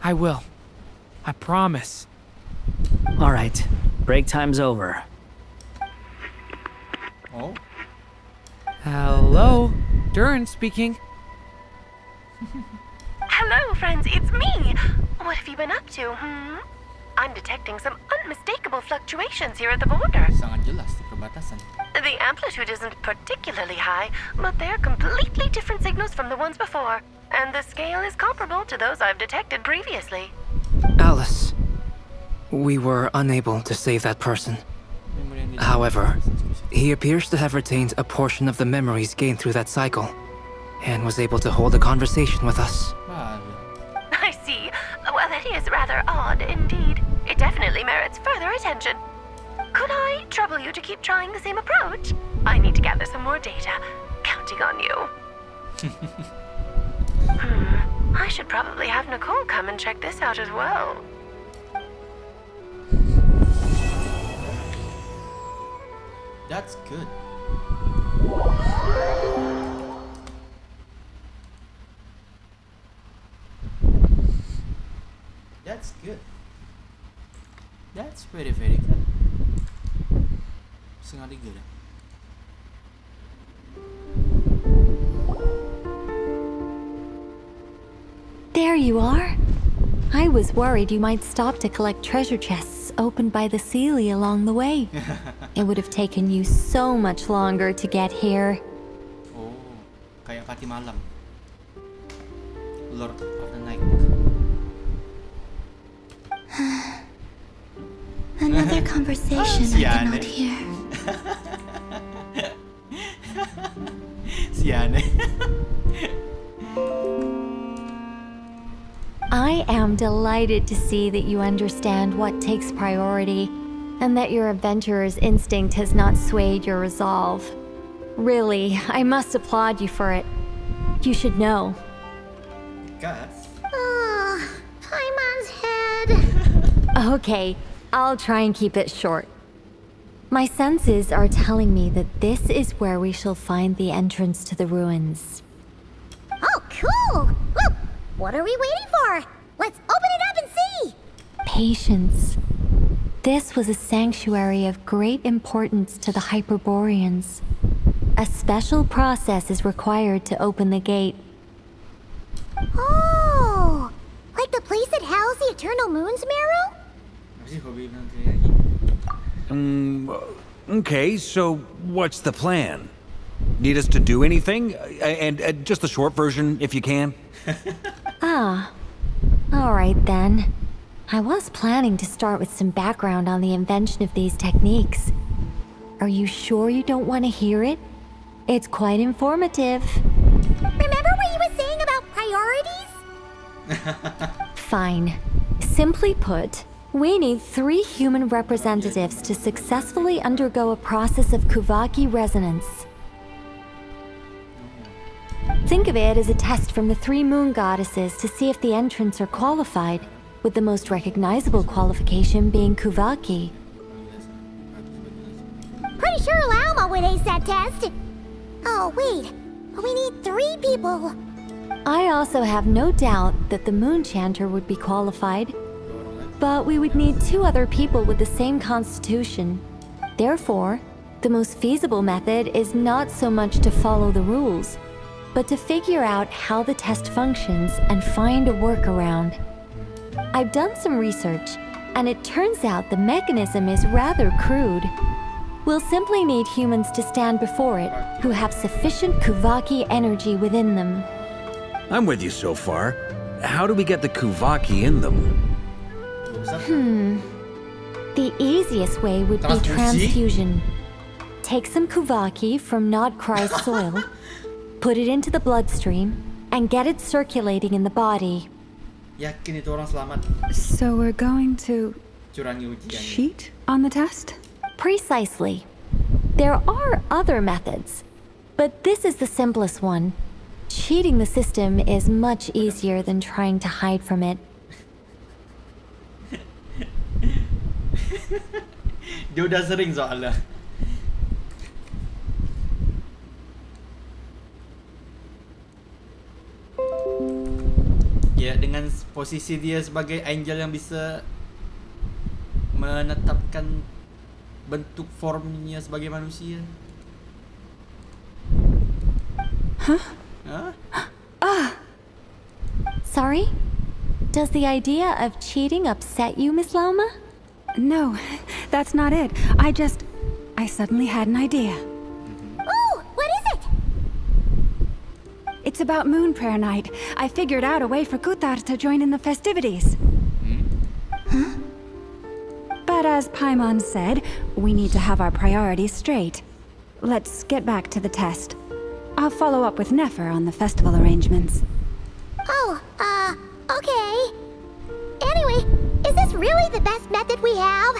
I will. I promise. All right, break time's over. Oh. Hello? Durin speaking. Hello, friends, it's me. What have you been up to, I'm detecting some unmistakable fluctuations here at the border. Sangat jelas di perbatasan. The amplitude isn't particularly high, but they're completely different signals from the ones before. And the scale is comparable to those I've detected previously. Alice, we were unable to save that person. However, he appears to have retained a portion of the memories gained through that cycle, and was able to hold a conversation with us. I see. Well, that is rather odd indeed. It definitely merits further attention. Could I trouble you to keep trying the same approach? I need to gather some more data. Counting on you. I should probably have Nicole come and check this out as well. That's good. That's good. That's very, very good. Sangat good. There you are. I was worried you might stop to collect treasure chests opened by the Sealy along the way. It would have taken you so much longer to get here. Oh, kayak Pati Malam. Lord of the Night. Another conversation I cannot hear. Si Anne. I am delighted to see that you understand what takes priority, and that your adventurer's instinct has not swayed your resolve. Really, I must applaud you for it. You should know. Gus? Paimon's head. Okay, I'll try and keep it short. My senses are telling me that this is where we shall find the entrance to the ruins. Oh, cool! Well, what are we waiting for? Let's open it up and see! Patience. This was a sanctuary of great importance to the Hyperboreans. A special process is required to open the gate. Oh! Like the place that housed the Eternal Moon's Marrow? Okay, so what's the plan? Need us to do anything? And just the short version, if you can. Ah. Alright then. I was planning to start with some background on the invention of these techniques. Are you sure you don't want to hear it? It's quite informative. Remember what you were saying about priorities? Fine. Simply put, we need 3 human representatives to successfully undergo a process of Kuvaki resonance. Think of it as a test from the 3 moon goddesses to see if the entrants are qualified, with the most recognizable qualification being Kuvaki. Pretty sure Lauma would ace that test. Oh, wait. But we need 3 people. I also have no doubt that the moon chanter would be qualified, but we would need 2 other people with the same constitution. Therefore, the most feasible method is not so much to follow the rules, but to figure out how the test functions and find a workaround. I've done some research, and it turns out the mechanism is rather crude. We'll simply need humans to stand before it who have sufficient Kuvaki energy within them. I'm with you so far. How do we get the Kuvaki in them? The easiest way would be transfusion. Take some Kuvaki from Nod Cry's soil, put it into the bloodstream, and get it circulating in the body. Yakin itu orang selamat. So we're going to Curangi ujiannya. cheat on the test? Precisely. There are other methods, but this is the simplest one. Cheating the system is much easier than trying to hide from it. Dia udah sering soalnya. Ya, dengan posisi dia sebagai angel yang bisa menetapkan bentuk formnya sebagai manusia. Huh? Sorry? Does the idea of cheating upset you, Miss Lauma? No, that's not it. I suddenly had an idea. Oh, what is it? It's about Moon Prayer Night. I figured out a way for Kutar to join in the festivities. Huh? But as Paimon said, we need to have our priorities straight. Let's get back to the test. I'll follow up with Nefer on the festival arrangements. Oh, okay. Anyway, is this really the best method we have?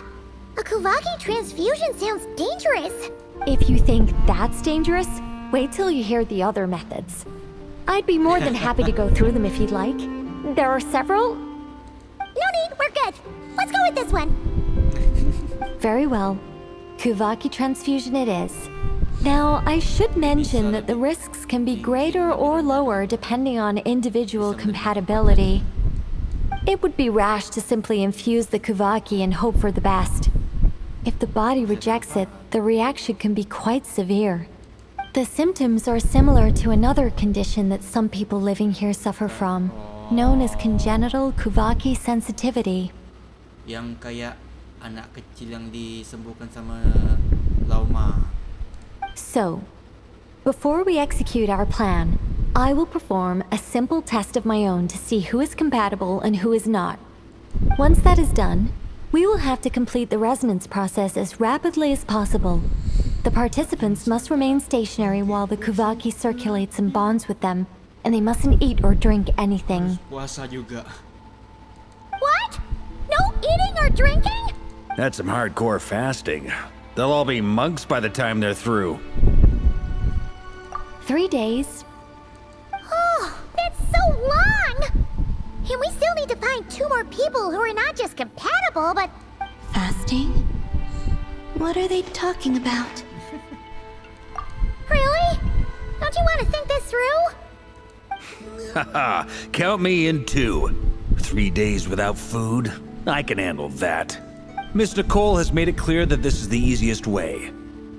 A Kuvaki transfusion sounds dangerous. If you think that's dangerous, wait till you hear the other methods. I'd be more than happy to go through them if you'd like. There are several. No need, we're good. Let's go with this one. Very well. Kuvaki transfusion it is. Now, I should mention that the risks can be greater or lower depending on individual compatibility. It would be rash to simply infuse the Kuvaki and hope for the best. If the body rejects it, the reaction can be quite severe. The symptoms are similar to another condition that some people living here suffer from, known as congenital Kuvaki sensitivity. Yang kayak anak kecil yang disembuhkan sama Lauma. So, before we execute our plan, I will perform a simple test of my own to see who is compatible and who is not. Once that is done, we will have to complete the resonance process as rapidly as possible. The participants must remain stationary while the Kuvaki circulates and bonds with them, and they mustn't eat or drink anything. Puasa juga. What? No eating or drinking? That's some hardcore fasting. They'll all be monks by the time they're through. 3 days. Oh, that's so long! And we still need to find 2 more people who are not just compatible, but... Fasting? What are they talking about? Really? Don't you want to think this through? Haha, count me in too. 3 days without food? I can handle that. Miss Nicole has made it clear that this is the easiest way.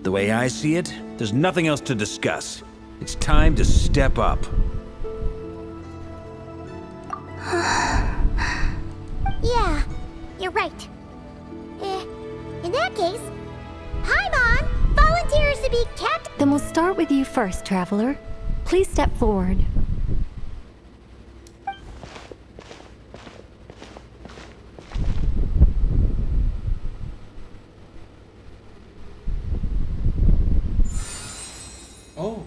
The way I see it, there's nothing else to discuss. It's time to step up. Yeah, you're right. In that case, Paimon volunteers to be captain. Then we'll start with you first, Traveler. Please step forward. Oh.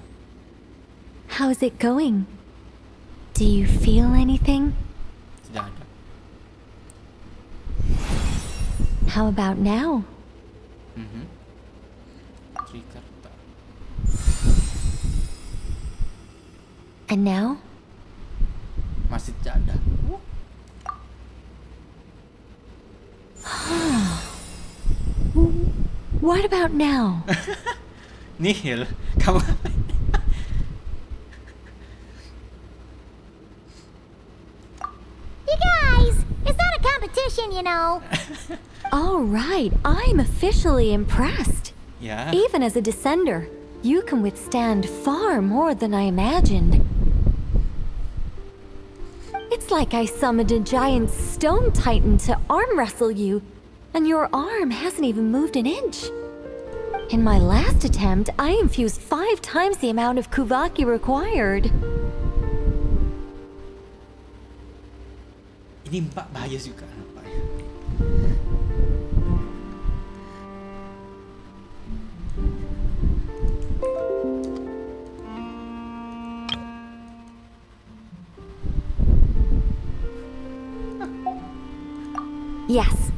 How's it going? Do you feel anything? Tidak ada. How about now? Trikarta. And now? Masih tidak ada. What about now? Nihil, kamu You guys, it's not a competition, you know. All right, I'm officially impressed. Yeah. Even as a descender, you can withstand far more than I imagined. It's like I summoned a giant stone titan to arm wrestle you, and your arm hasn't even moved an inch. In my last attempt, I infused 5 times the amount of Kuvaki required. Ini Mbak bahaya juga nampaknya. Yes,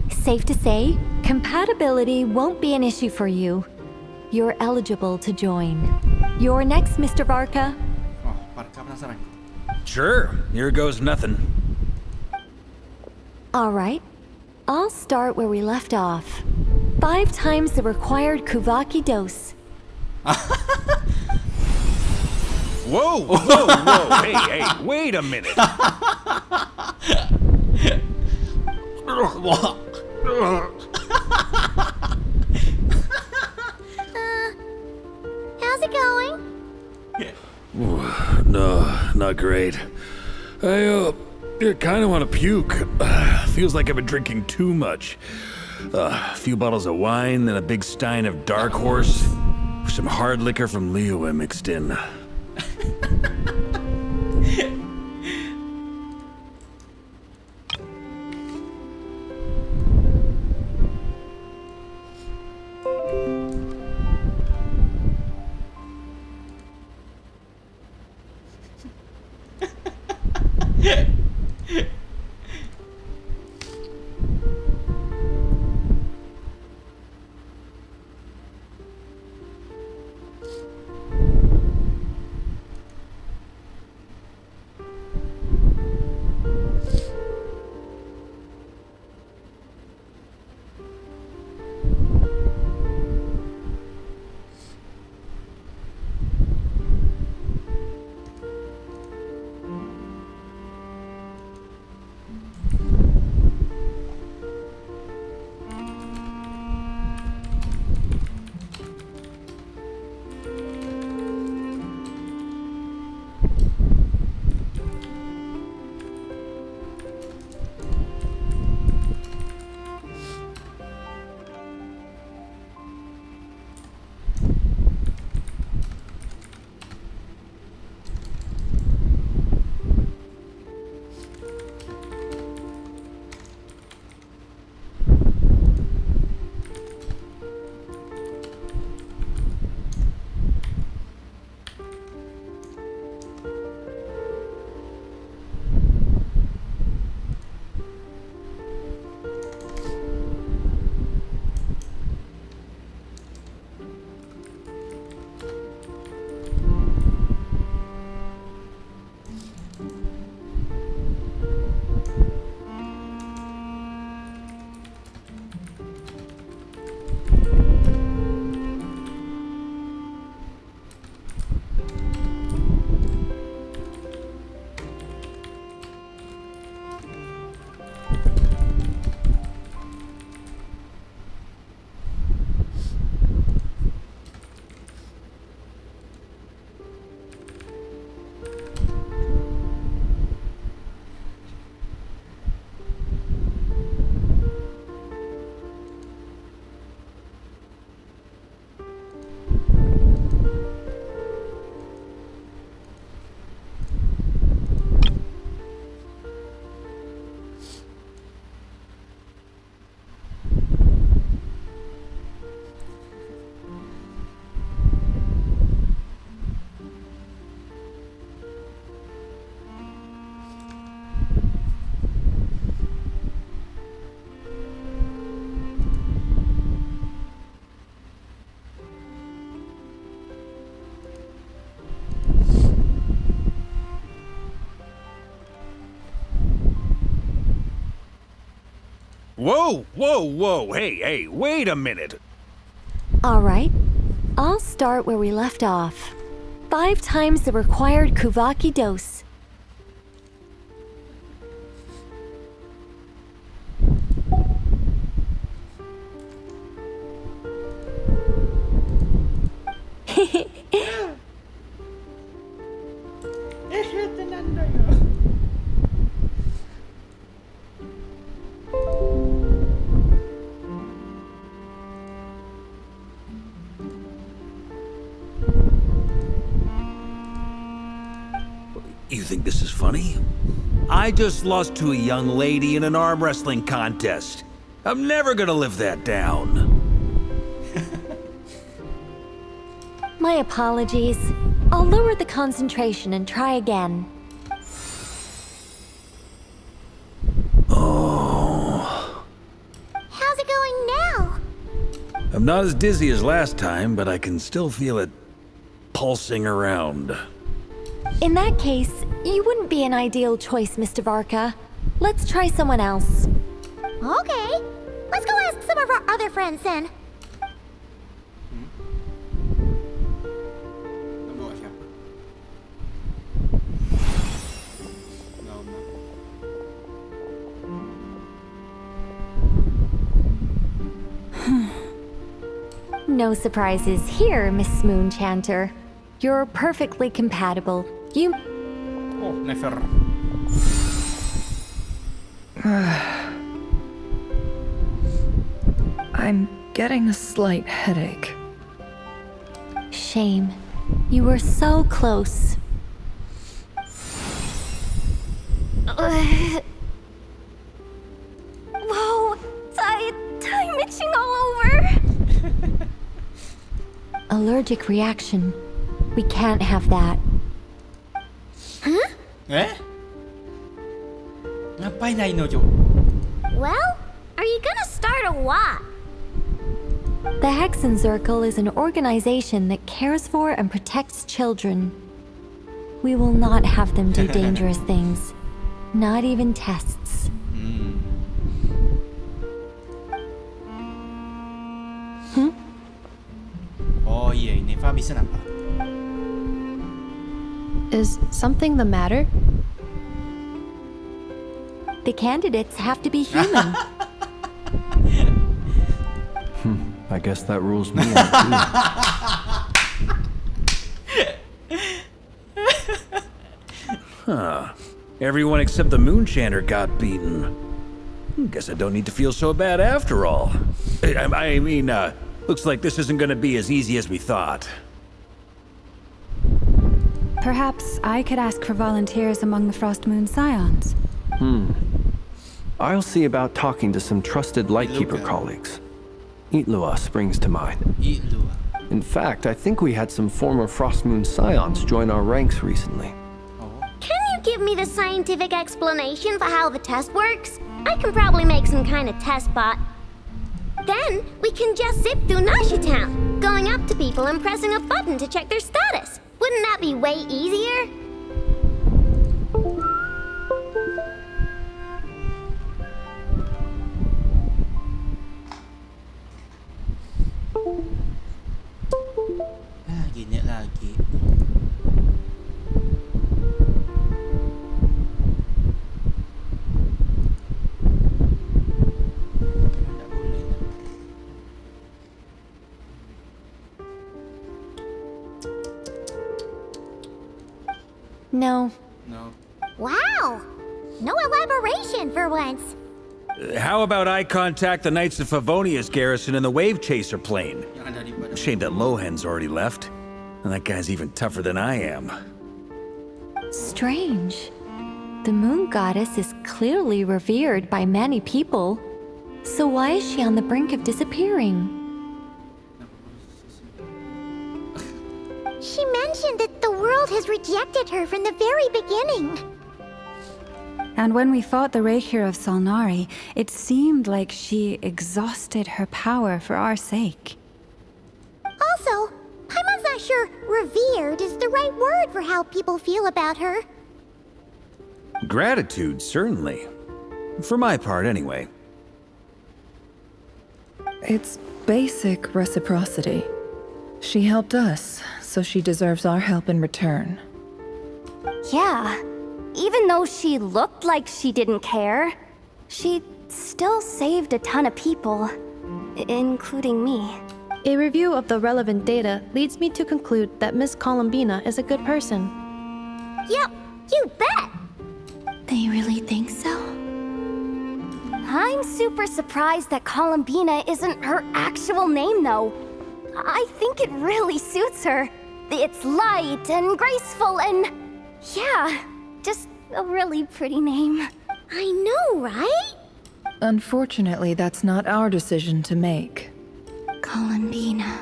safe to say, compatibility won't be an issue for you. You're eligible to join. You're next, Mr. Varka. Parka penasaran. Sure, here goes nothing. Alright. I'll start where we left off. 5 times the required Kuvaki dose. Whoa, whoa, whoa, hey, wait a minute. How's it going? No, not great. I kind of want to puke. Feels like I've been drinking too much. A few bottles of wine, then a big stein of Dark Horse. Some hard liquor from Leo I mixed in. Whoa, whoa, whoa, hey, wait a minute. Alright. I'll start where we left off. 5 times the required Kuvaki dose. You think this is funny? I just lost to a young lady in an arm wrestling contest. I'm never gonna live that down. My apologies. I'll lower the concentration and try again. Oh. How's it going now? I'm not as dizzy as last time, but I can still feel it pulsing around. In that case, you wouldn't be an ideal choice, Mr. Varka. Let's try someone else. Okay. Let's go ask some of our other friends then. No surprises here, Miss Moonchanter. You're perfectly compatible. You... Oh, never. I'm getting a slight headache. Shame. You were so close. Whoa! I'm itching all over! Allergic reaction. We can't have that. Huh? Ngapain na Ino, Jo? Well, are you gonna start or what? The Hexen Circle is an organization that cares for and protects children. We will not have them do dangerous things. Not even tests. Oh iya, Neva bisa nampak. Is something the matter? The candidates have to be human. I guess that rules me out too. Huh. Everyone except the Moonchanter got beaten. Guess I don't need to feel so bad after all. I mean, looks like this isn't gonna be as easy as we thought. Perhaps I could ask for volunteers among the Frost Moon Scions. I'll see about talking to some trusted Lightkeeper colleagues. Itlua springs to mind. In fact, I think we had some former Frost Moon Scions join our ranks recently. Can you give me the scientific explanation for how the test works? I can probably make some kind of test bot. Then we can just zip through Nasha Town, going up to people and pressing a button to check their status. Wouldn't that be way easier? Gini lagi. No. Wow! No elaboration for once. How about I contact the Knights of Favonia's garrison in the Wave Chaser plane? Shame that Lohan's already left. And that guy's even tougher than I am. Strange. The moon goddess is clearly revered by many people. So why is she on the brink of disappearing? She mentioned that the world has rejected her from the very beginning. And when we fought the Rakhir of Solnari, it seemed like she exhausted her power for our sake. Also, Paimon's not sure revered is the right word for how people feel about her. Gratitude, certainly. For my part, anyway. It's basic reciprocity. She helped us, so she deserves our help in return. Yeah. Even though she looked like she didn't care, she still saved a ton of people, including me. A review of the relevant data leads me to conclude that Miss Columbina is a good person. Yep, you bet! They really think so? I'm super surprised that Columbina isn't her actual name, though. I think it really suits her. It's light and graceful and... yeah, just a really pretty name. I know, right? Unfortunately, that's not our decision to make. Columbina.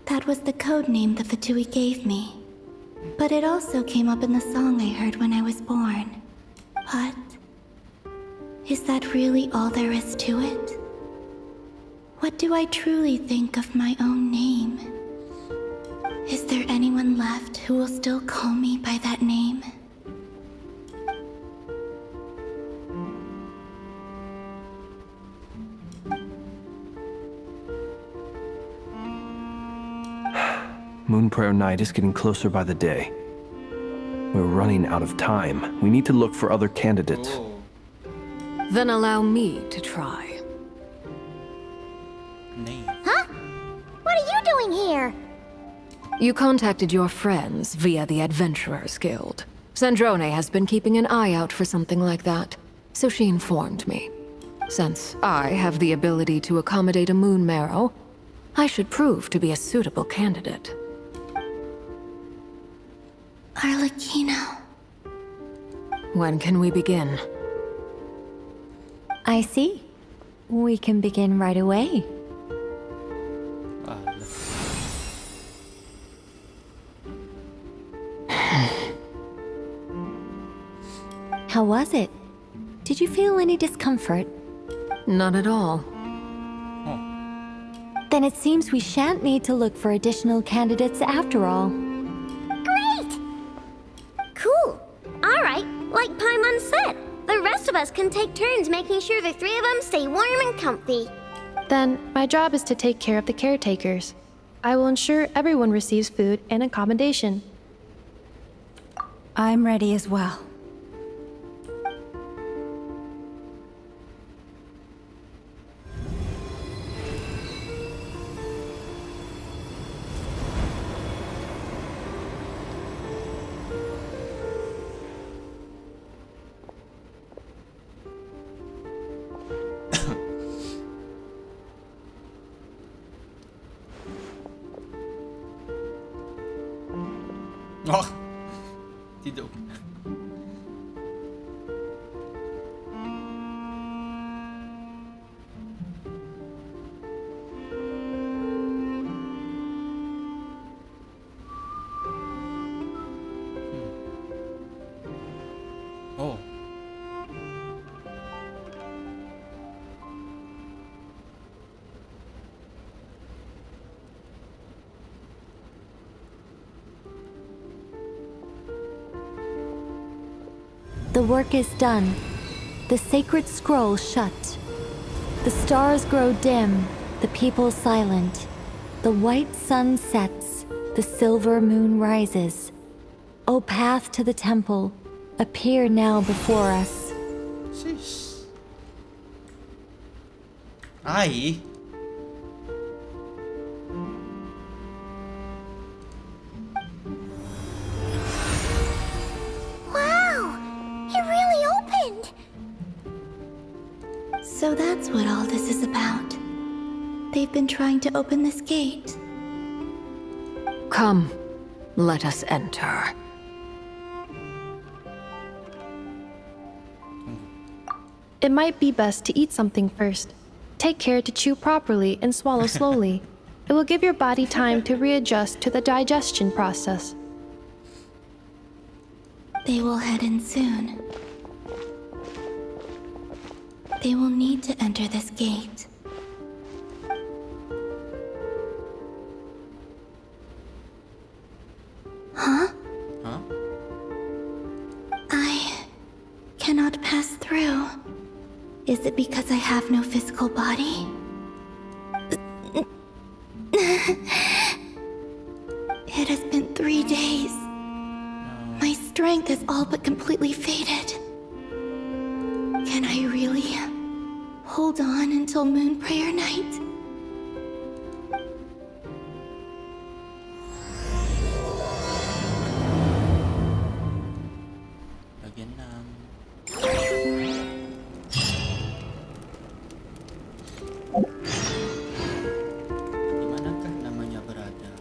That was the code name the Fatui gave me. But it also came up in the song I heard when I was born. But... is that really all there is to it? What do I truly think of my own name? Is there anyone left who will still call me by that name? Moonprayer Night is getting closer by the day. We're running out of time. We need to look for other candidates. Then allow me to try. Huh? What are you doing here? You contacted your friends via the Adventurers Guild. Sandrone has been keeping an eye out for something like that, so she informed me. Since I have the ability to accommodate a moon marrow, I should prove to be a suitable candidate. Arlecchino. When can we begin? I see. We can begin right away. How was it? Did you feel any discomfort? Not at all. Then it seems we shan't need to look for additional candidates after all. Great! Cool. All right, like Paimon said, the rest of us can take turns making sure the three of them stay warm and comfy. Then, my job is to take care of the caretakers. I will ensure everyone receives food and accommodation. I'm ready as well. Oh, tidak. Oh. The work is done. The sacred scroll shut. The stars grow dim, the people silent. The white sun sets, the silver moon rises. O path to the temple, appear now before us. Sis. Ai. So that's what all this is about. They've been trying to open this gate. Come, let us enter. It might be best to eat something first. Take care to chew properly and swallow slowly. It will give your body time to readjust to the digestion process. They will head in soon. They will need to enter this gate. Huh? Huh? I cannot pass through. Is it because I have no physical body? It has been 3 days. My strength has all but completely faded. Can I really hold on until Moonprayer Night? Bagian 6. Dimanakah namanya berada?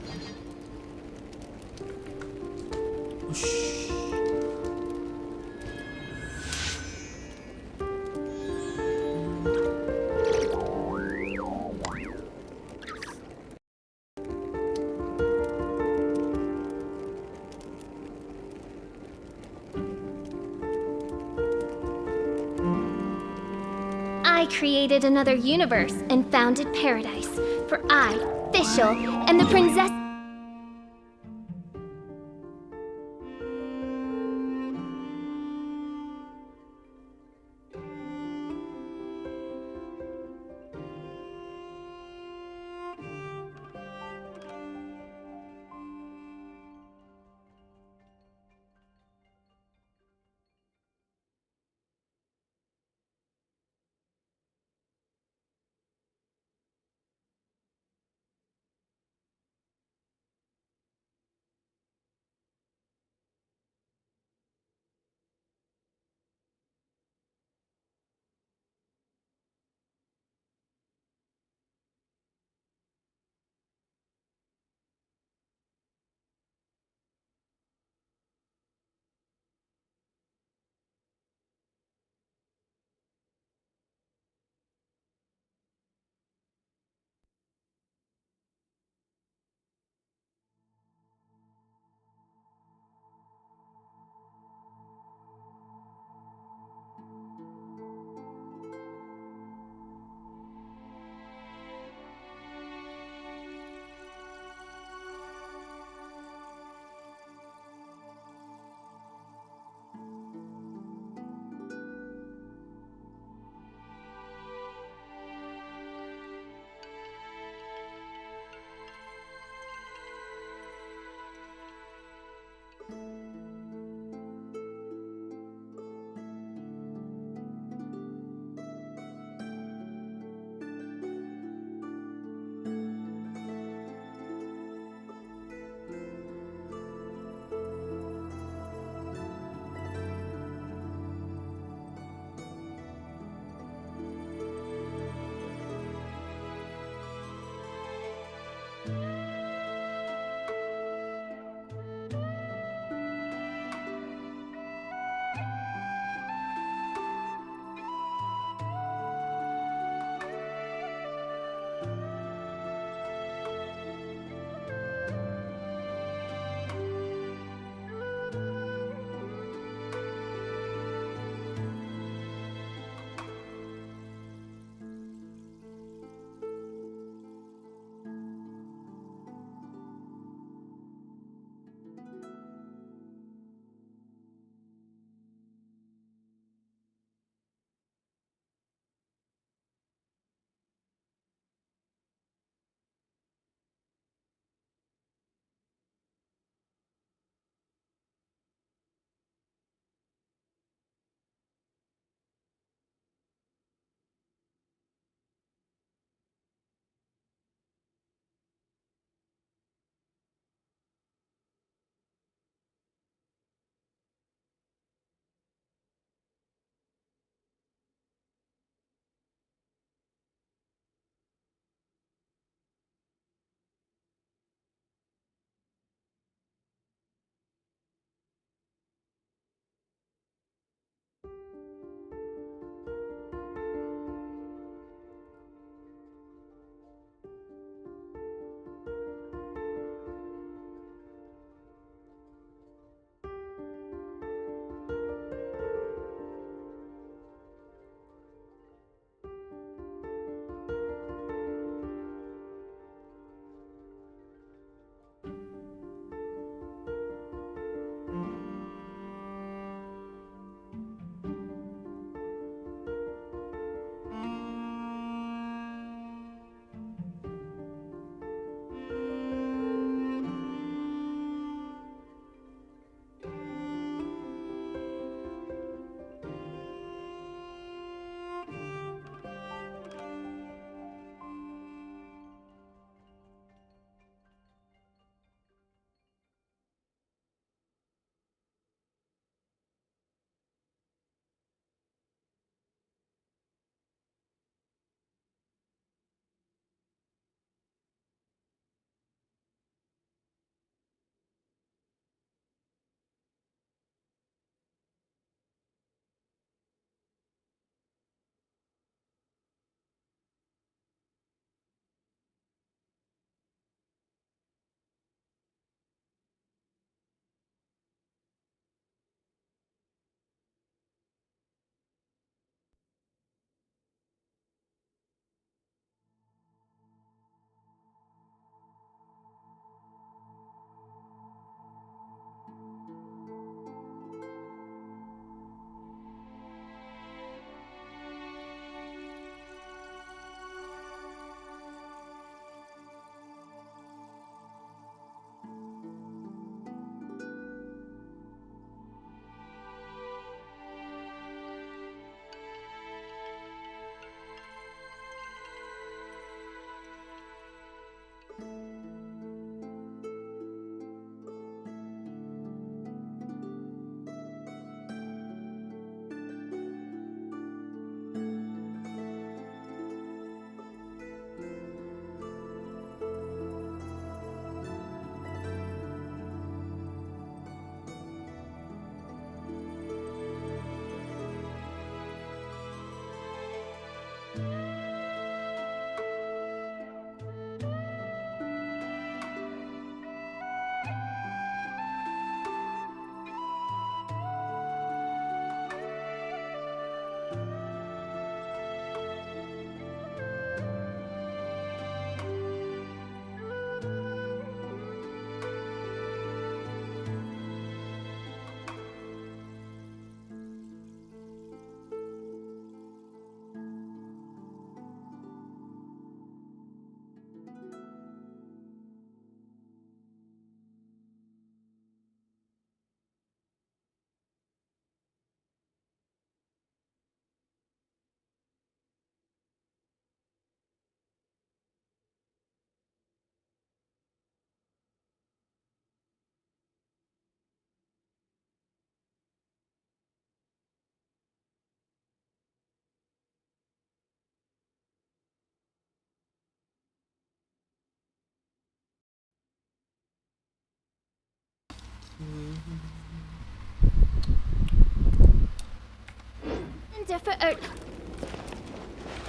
Ush. I created another universe and founded paradise for I, Fischl, and the princess.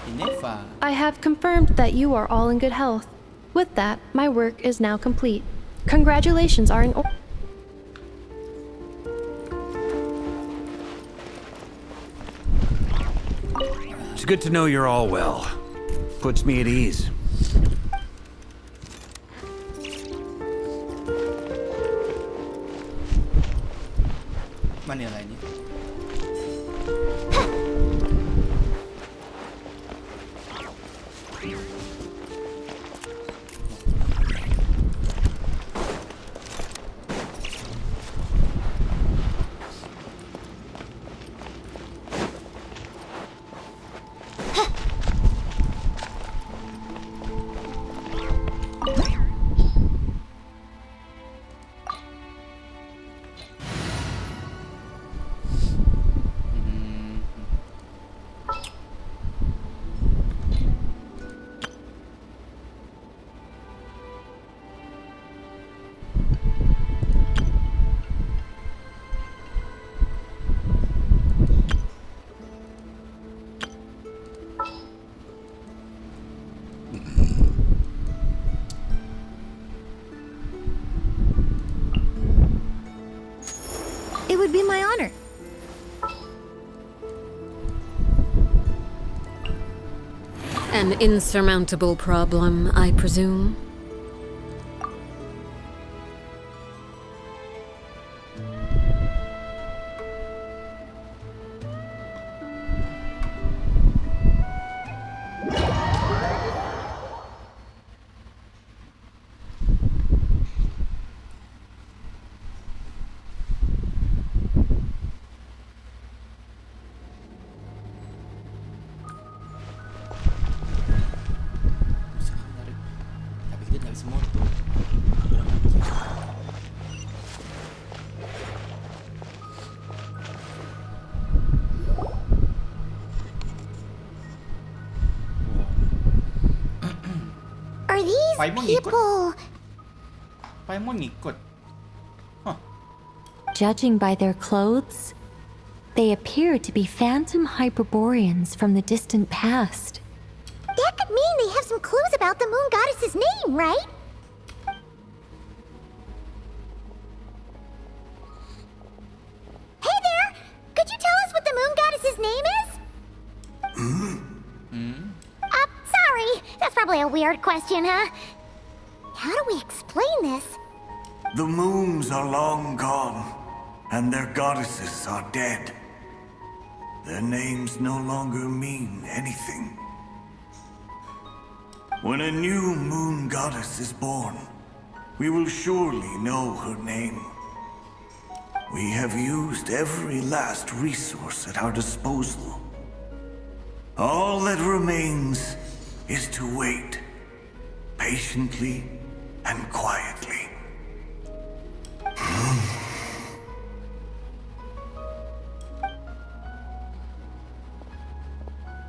Inefa. I have confirmed that you are all in good health. With that, my work is now complete. Congratulations are in order. It's good to know you're all well. Puts me at ease. Mana yang lainnya? It would be my honor. An insurmountable problem, I presume? Tapi kita tak bisa motor. Are these Paimon people? Paimon ngikut. Judging by their clothes, they appear to be phantom Hyperboreans from the distant past. That could mean they have some clues about the moon goddess's name, right? Hey there! Could you tell us what the moon goddess's name is? Sorry. That's probably a weird question, huh? How do we explain this? The moons are long gone, and their goddesses are dead. Their names no longer mean anything. When a new moon goddess is born, we will surely know her name. We have used every last resource at our disposal. All that remains is to wait, patiently and quietly.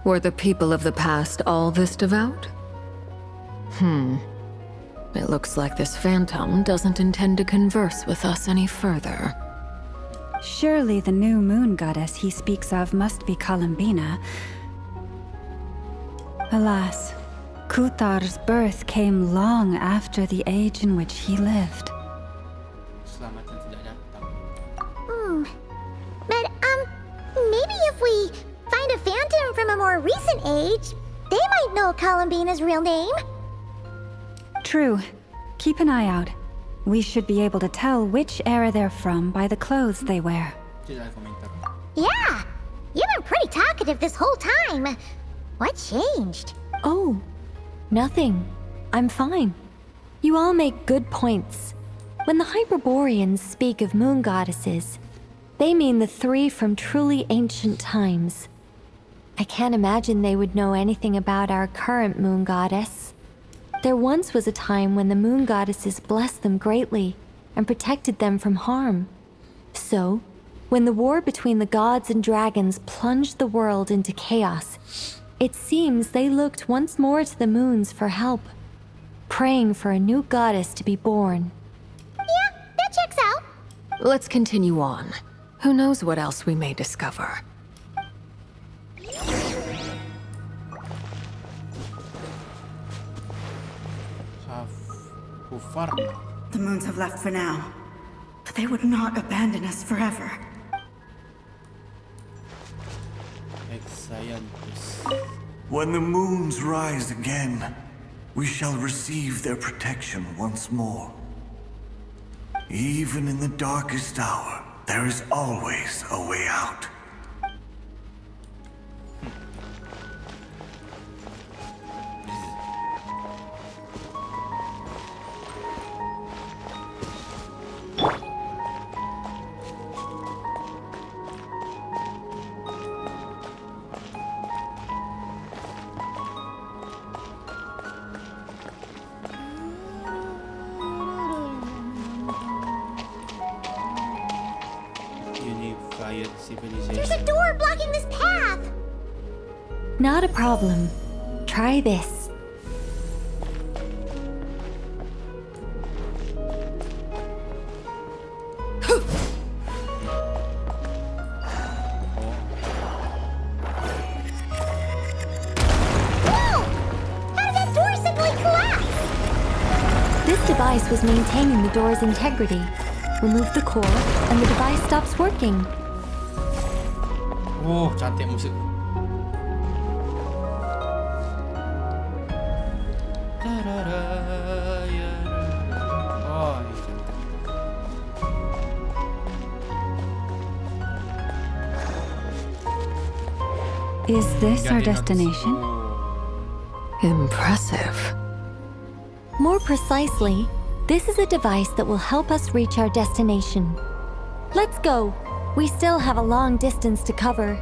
Were the people of the past all this devout? It looks like this phantom doesn't intend to converse with us any further. Surely the new moon goddess he speaks of must be Columbina. Alas, Kutar's birth came long after the age in which he lived. Selamat yang tidak datang. But, maybe if we find a phantom from a more recent age, they might know Columbina's real name. True. Keep an eye out. We should be able to tell which era they're from by the clothes they wear. Tidak ada komentar. Yeah, you've been pretty talkative this whole time. What changed? Oh, nothing. I'm fine. You all make good points. When the Hyperboreans speak of moon goddesses, they mean the three from truly ancient times. I can't imagine they would know anything about our current moon goddess. There once was a time when the moon goddesses blessed them greatly and protected them from harm. So, when the war between the gods and dragons plunged the world into chaos, it seems they looked once more to the moons for help, praying for a new goddess to be born. Yeah, that checks out. Let's continue on. Who knows what else we may discover. The moons have left for now, but they would not abandon us forever. When the moons rise again, we shall receive their protection once more. Even in the darkest hour, there is always a way out. There's a door blocking this path! Not a problem. Try this. Whoa! How did that door suddenly collapse? This device was maintaining the door's integrity. Remove the core, and the device stops working. Oh, cantik musik. Oh, ini cantik. Is this our destination? Impressive. More precisely, this is a device that will help us reach our destination. Let's go. We still have a long distance to cover.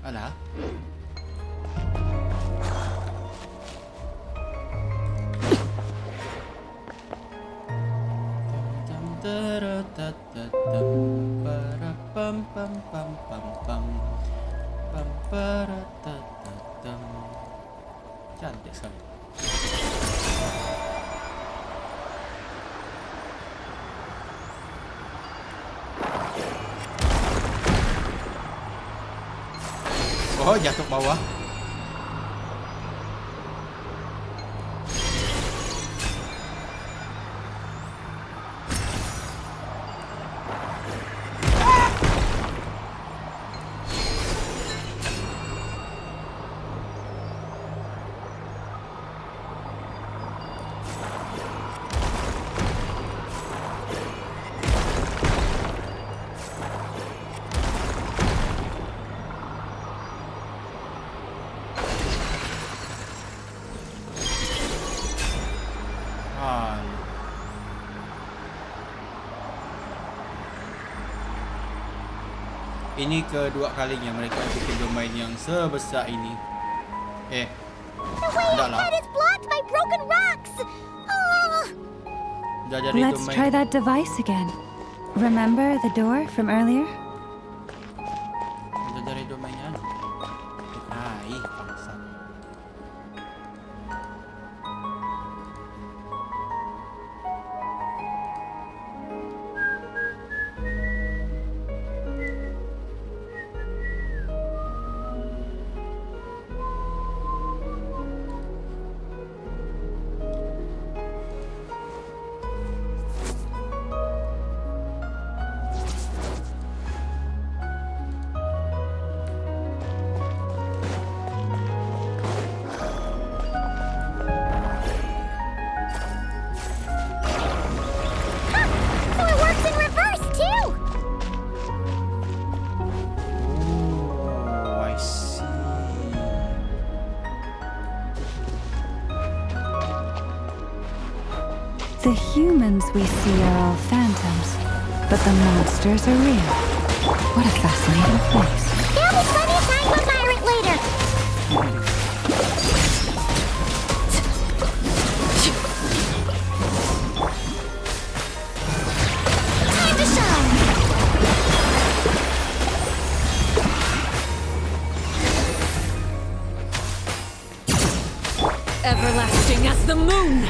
Alah. Cantik sekali. Oh, jatuh bawah. Ini kedua kalinya mereka bikin domain yang sebesar ini. The way ahead is blocked by broken rocks! Oh. Let's try that device again. Remember the door from earlier? Udah dari domainnya. Hai, bangsat. The humans we see are all phantoms, but the monsters are real. What a fascinating place. There'll be plenty of time to admire it later! Time to shine! Everlasting as the moon!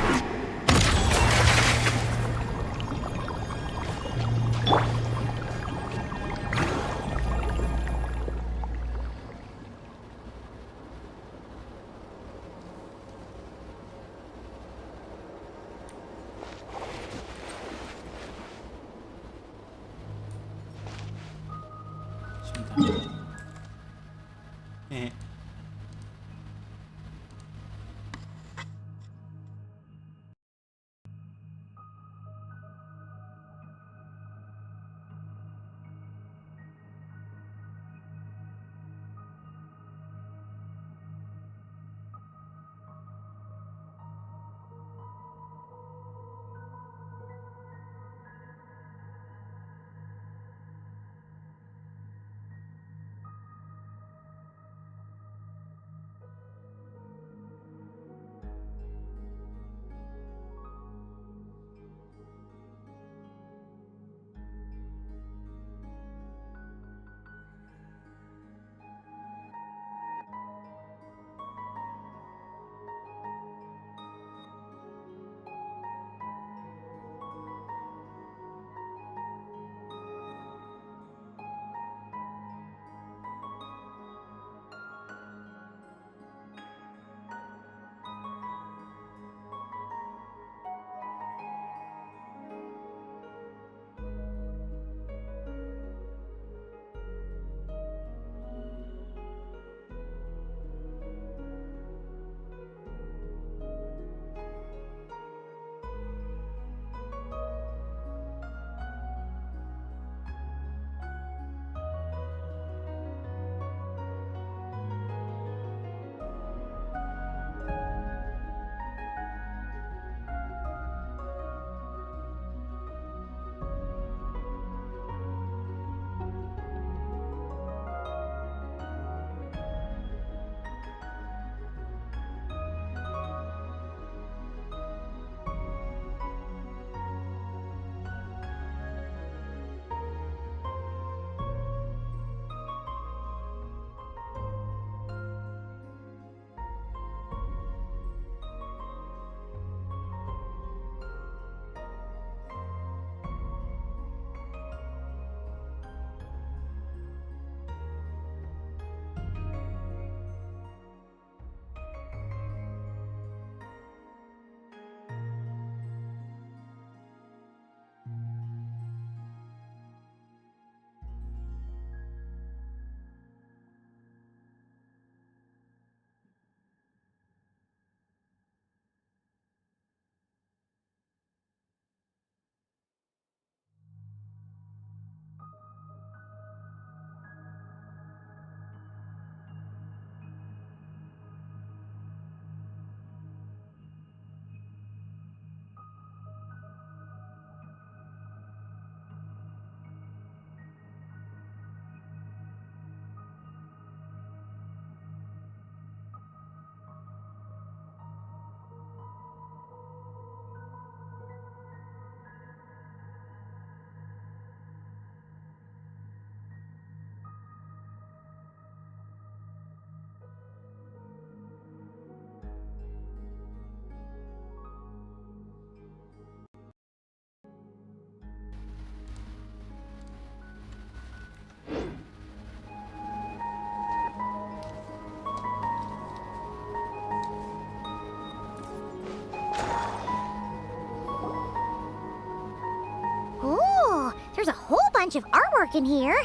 There's a whole bunch of artwork in here.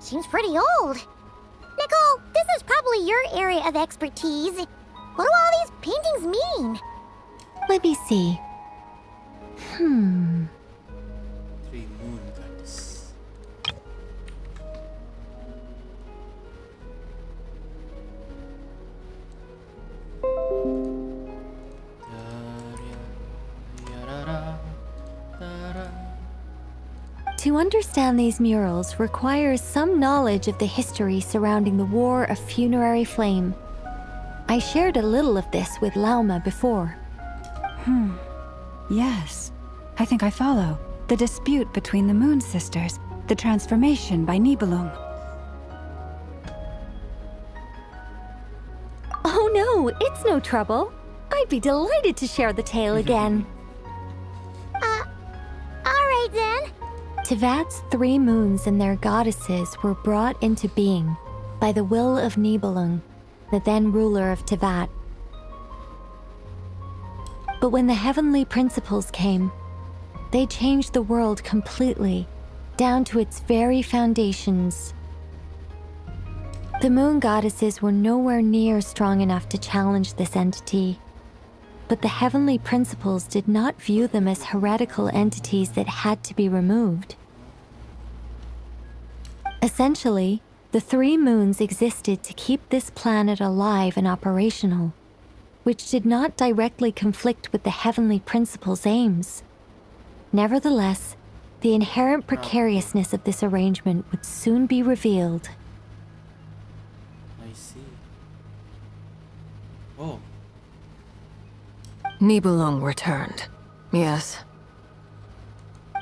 Seems pretty old. Nicole, this is probably your area of expertise. What do all these paintings mean? Let me see. Three moon goddess. To understand these murals requires some knowledge of the history surrounding the War of Funerary Flame. I shared a little of this with Lauma before. Yes, I think I follow. The dispute between the Moon Sisters, the transformation by Nibelung. Oh no, it's no trouble. I'd be delighted to share the tale again. Alright then. Tevat's 3 moons and their goddesses were brought into being by the will of Nibelung, the then ruler of Tevat. But when the heavenly principles came, they changed the world completely, down to its very foundations. The moon goddesses were nowhere near strong enough to challenge this entity. But the heavenly principles did not view them as heretical entities that had to be removed. Essentially, the 3 moons existed to keep this planet alive and operational, which did not directly conflict with the heavenly principles' aims. Nevertheless, the inherent precariousness of this arrangement would soon be revealed. I see. Oh. Nibelung returned. Yes.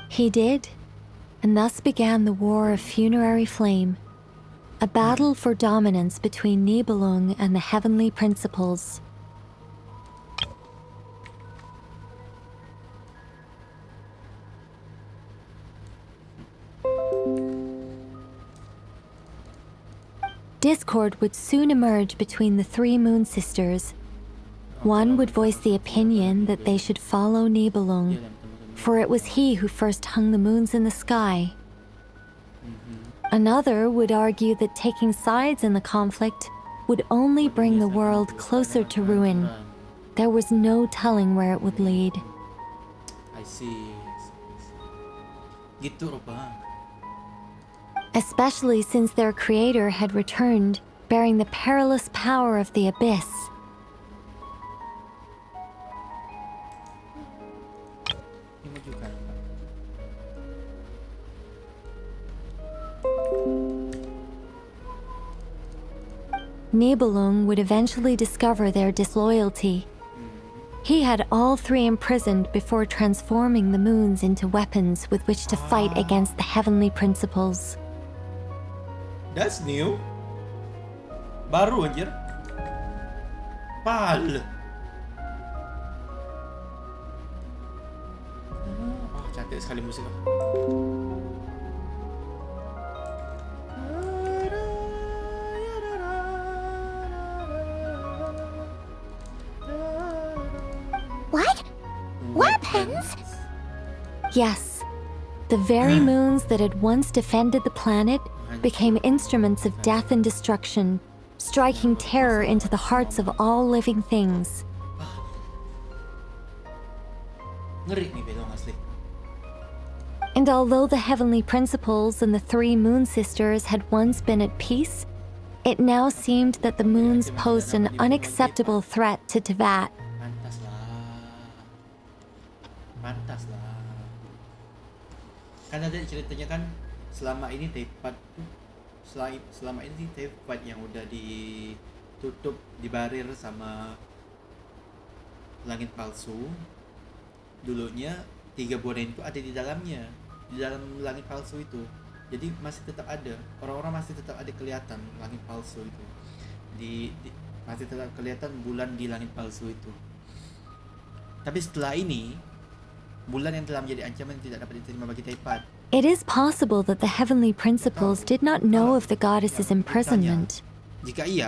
He did, and thus began the War of Funerary Flame, a battle for dominance between Nibelung and the heavenly principles. Discord would soon emerge between the 3 moon sisters. One would voice the opinion that they should follow Nibelung, for it was he who first hung the moons in the sky. Another would argue that taking sides in the conflict would only bring the world closer to ruin. There was no telling where it would lead. I see. Gitu rupa. Especially since their creator had returned, bearing the perilous power of the abyss. Nibelung would eventually discover their disloyalty. He had all 3 imprisoned before transforming the moons into weapons with which to fight against the heavenly principles. That's new. Baru anjir. Pal. Oh, cantik sekali musik. What? Weapons? Yes. The very moons that had once defended the planet became instruments of death and destruction, striking terror into the hearts of all living things. Ngeri nih Belong asli. And although the heavenly principles and the 3 moon sisters had once been at peace, it now seemed that the moons posed an unacceptable threat to Teyvat. Pantas lah. Kan ada ceritanya kan selama ini Teyvat tuh selama ini Teyvat yang udah ditutup, dibarir sama langit palsu. Dulunya 3 bonen itu ada di dalamnya, di dalam langit palsu itu. Jadi masih tetap ada, orang-orang masih tetap ada kelihatan langit palsu itu. Masih tetap kelihatan bulan di langit palsu itu. Tapi setelah ini, bulan yang telah menjadi ancaman tidak dapat diterima bagi Teyvat. It is possible that the heavenly principles did not know of the goddess's imprisonment.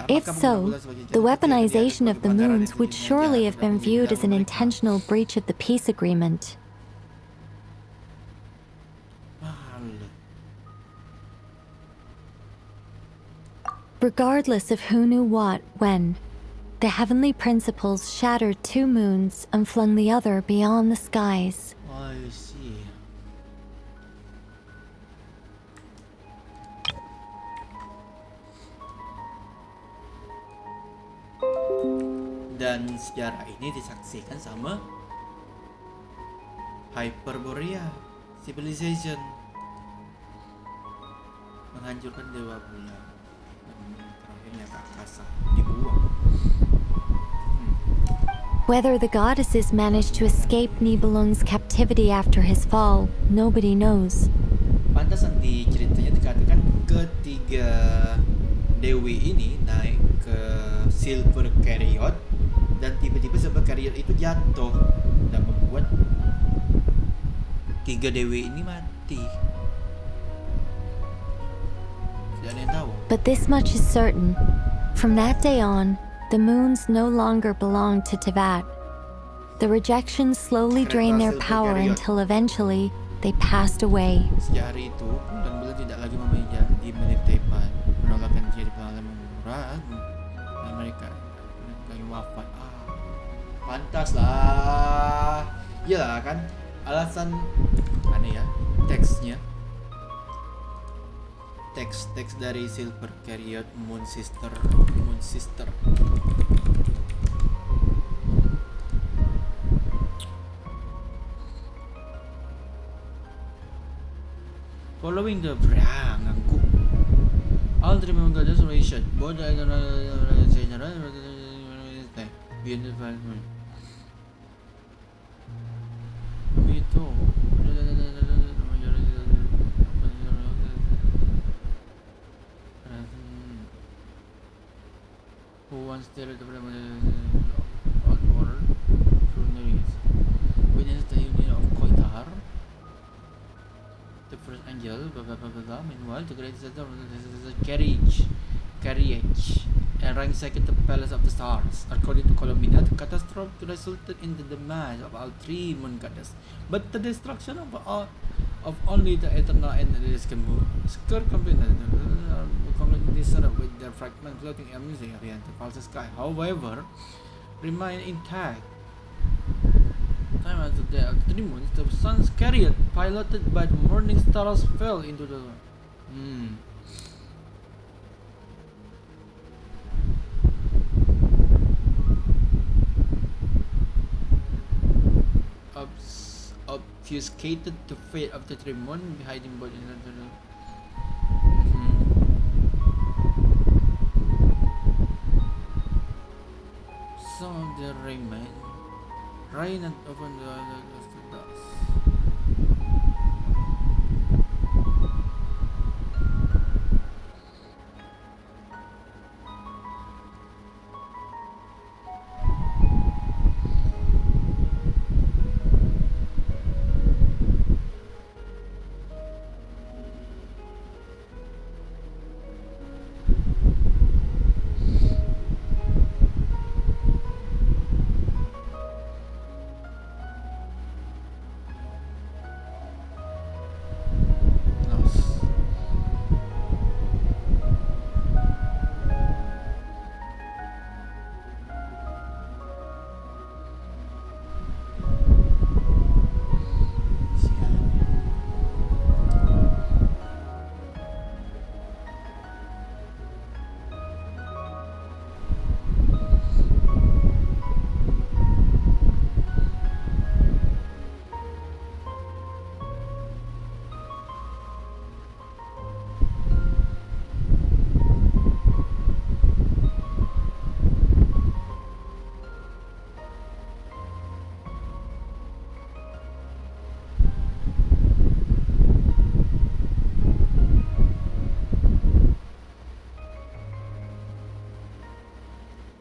If so, the weaponization of the moons would surely have been viewed as an intentional breach of the peace agreement. Regardless of who knew what, when, the heavenly principles shattered 2 moons and flung the other beyond the skies. I see. Dan sejarah ini disaksikan sama Hyperborea Civilization, menghancurkan dewa bulan dan terakhirnya ke angkasa, dibuang. Whether the goddesses managed to escape Nibelung's captivity after his fall, nobody knows. Pantas nanti ceritanya dikatakan ketiga dewi ini naik ke Silver Chariot dan tiba-tiba Silver Chariot itu jatuh dan membuat 3 dewi ini mati. Tidak ada yang tahu. But this much is certain. From that day on, the moons no longer belonged to Teyvat. The rejections slowly drained their power until eventually, they passed away. Sejak hari itu, bulan-bulan tidak lagi memeja di Menitepan, menolakkan dia di pengalaman murah dan mereka lagi wafat. Pantas lah. Iyalah kan, alasan mana ya? Teksnya. Teks dari Silver Chariot Moon Sister. Following the nganggu. All three member goddess were issued. Both are general beyond the environment. Itu. Who wants to the outward funerals? Witness the union of Koitar. The first angel, meanwhile, the great carriage, and ransacked the palace of the stars. According to Columbina, the catastrophe resulted in the demise of all three moon goddesses, but the destruction of only the eternal and the scar with their fragment floating amusing in the false sky. However, remain intact. Time after the three moons, the sun's chariot, piloted by the morning stars, fell into the obfuscated the fate of the three moon, hiding both in the some of the rain and open the dust.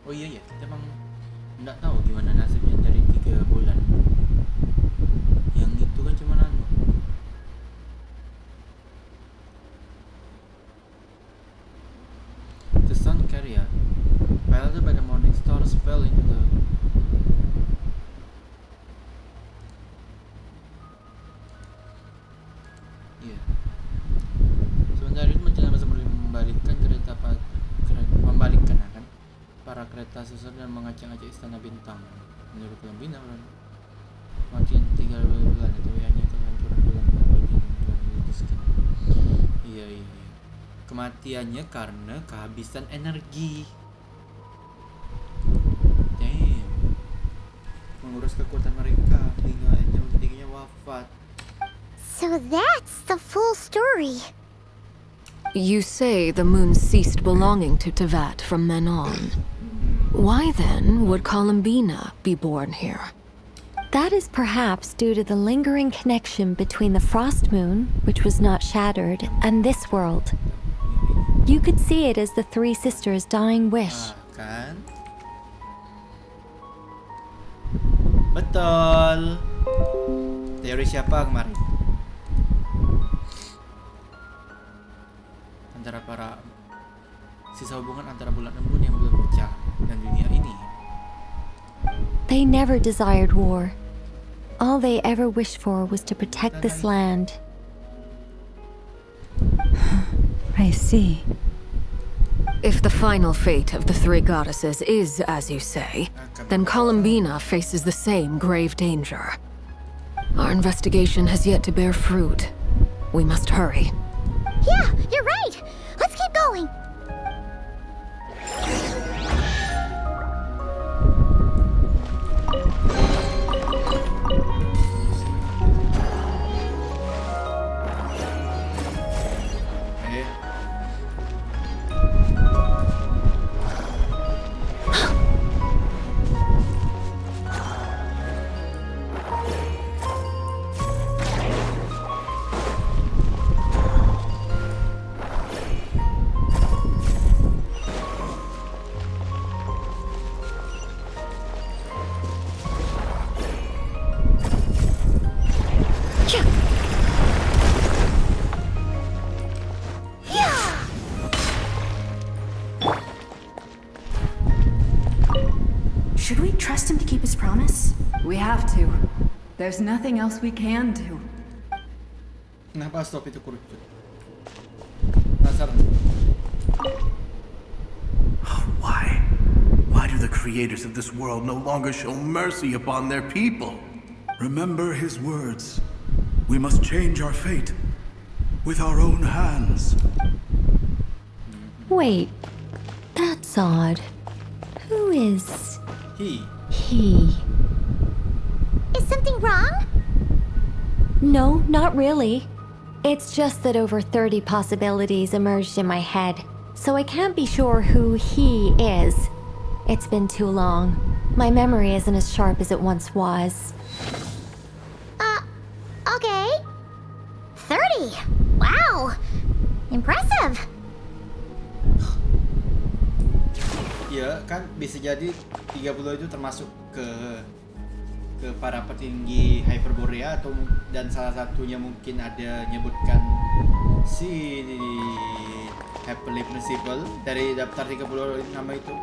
Oh iya ya, kita emang nggak tahu gimana nasibnya dari 3 bulan. Yang itu kan cuma nano. The sun carrier, piloted by the morning stars, fell into the sementara itu menjelang sebelum membalikkan akan para kereta susur dan mengacak-acak istana bintang. Menurut Columbina, kematian 3 bulan itu hanya kehancuran bulan diluluskan. Iya. Kematiannya karena kehabisan energi. Damn. Mengurus kekuatan mereka hingga jam 3-nya wafat. So that's the full story. You say the moon ceased belonging to Tevat from then on. Why then would Columbina be born here? That is perhaps due to the lingering connection between the frost moon, which was not shattered, and this world. You could see it as the three sisters' dying wish. Kan? Betul. Teori siapa kemarin? Antara para sisa hubungan antara bulan embun yang belum pecah dan dunia ini. They never desired war. All they ever wished for was to protect this land. I see. If the final fate of the three goddesses is as you say, then Columbina faces the same grave danger. Our investigation has yet to bear fruit. We must hurry. Yeah, you're right. Let's keep going. Should we trust him to keep his promise? We have to. There's nothing else we can do. Kenapa stop itu kerucut? Penasaran. Why? Why do the creators of this world no longer show mercy upon their people? Remember his words. We must change our fate with our own hands. Wait, that's odd. Who is he? Is something wrong? No, not really. It's just that over 30 possibilities emerged in my head, so I can't be sure who he is. It's been too long. My memory isn't as sharp as it once was. Okay. 30. Wow. Impressive. Ya, kan bisa jadi 30 itu termasuk ke para petinggi Hyperborea atau dan salah satunya mungkin ada nyebutkan si Happily Principle dari daftar 30 nama itu.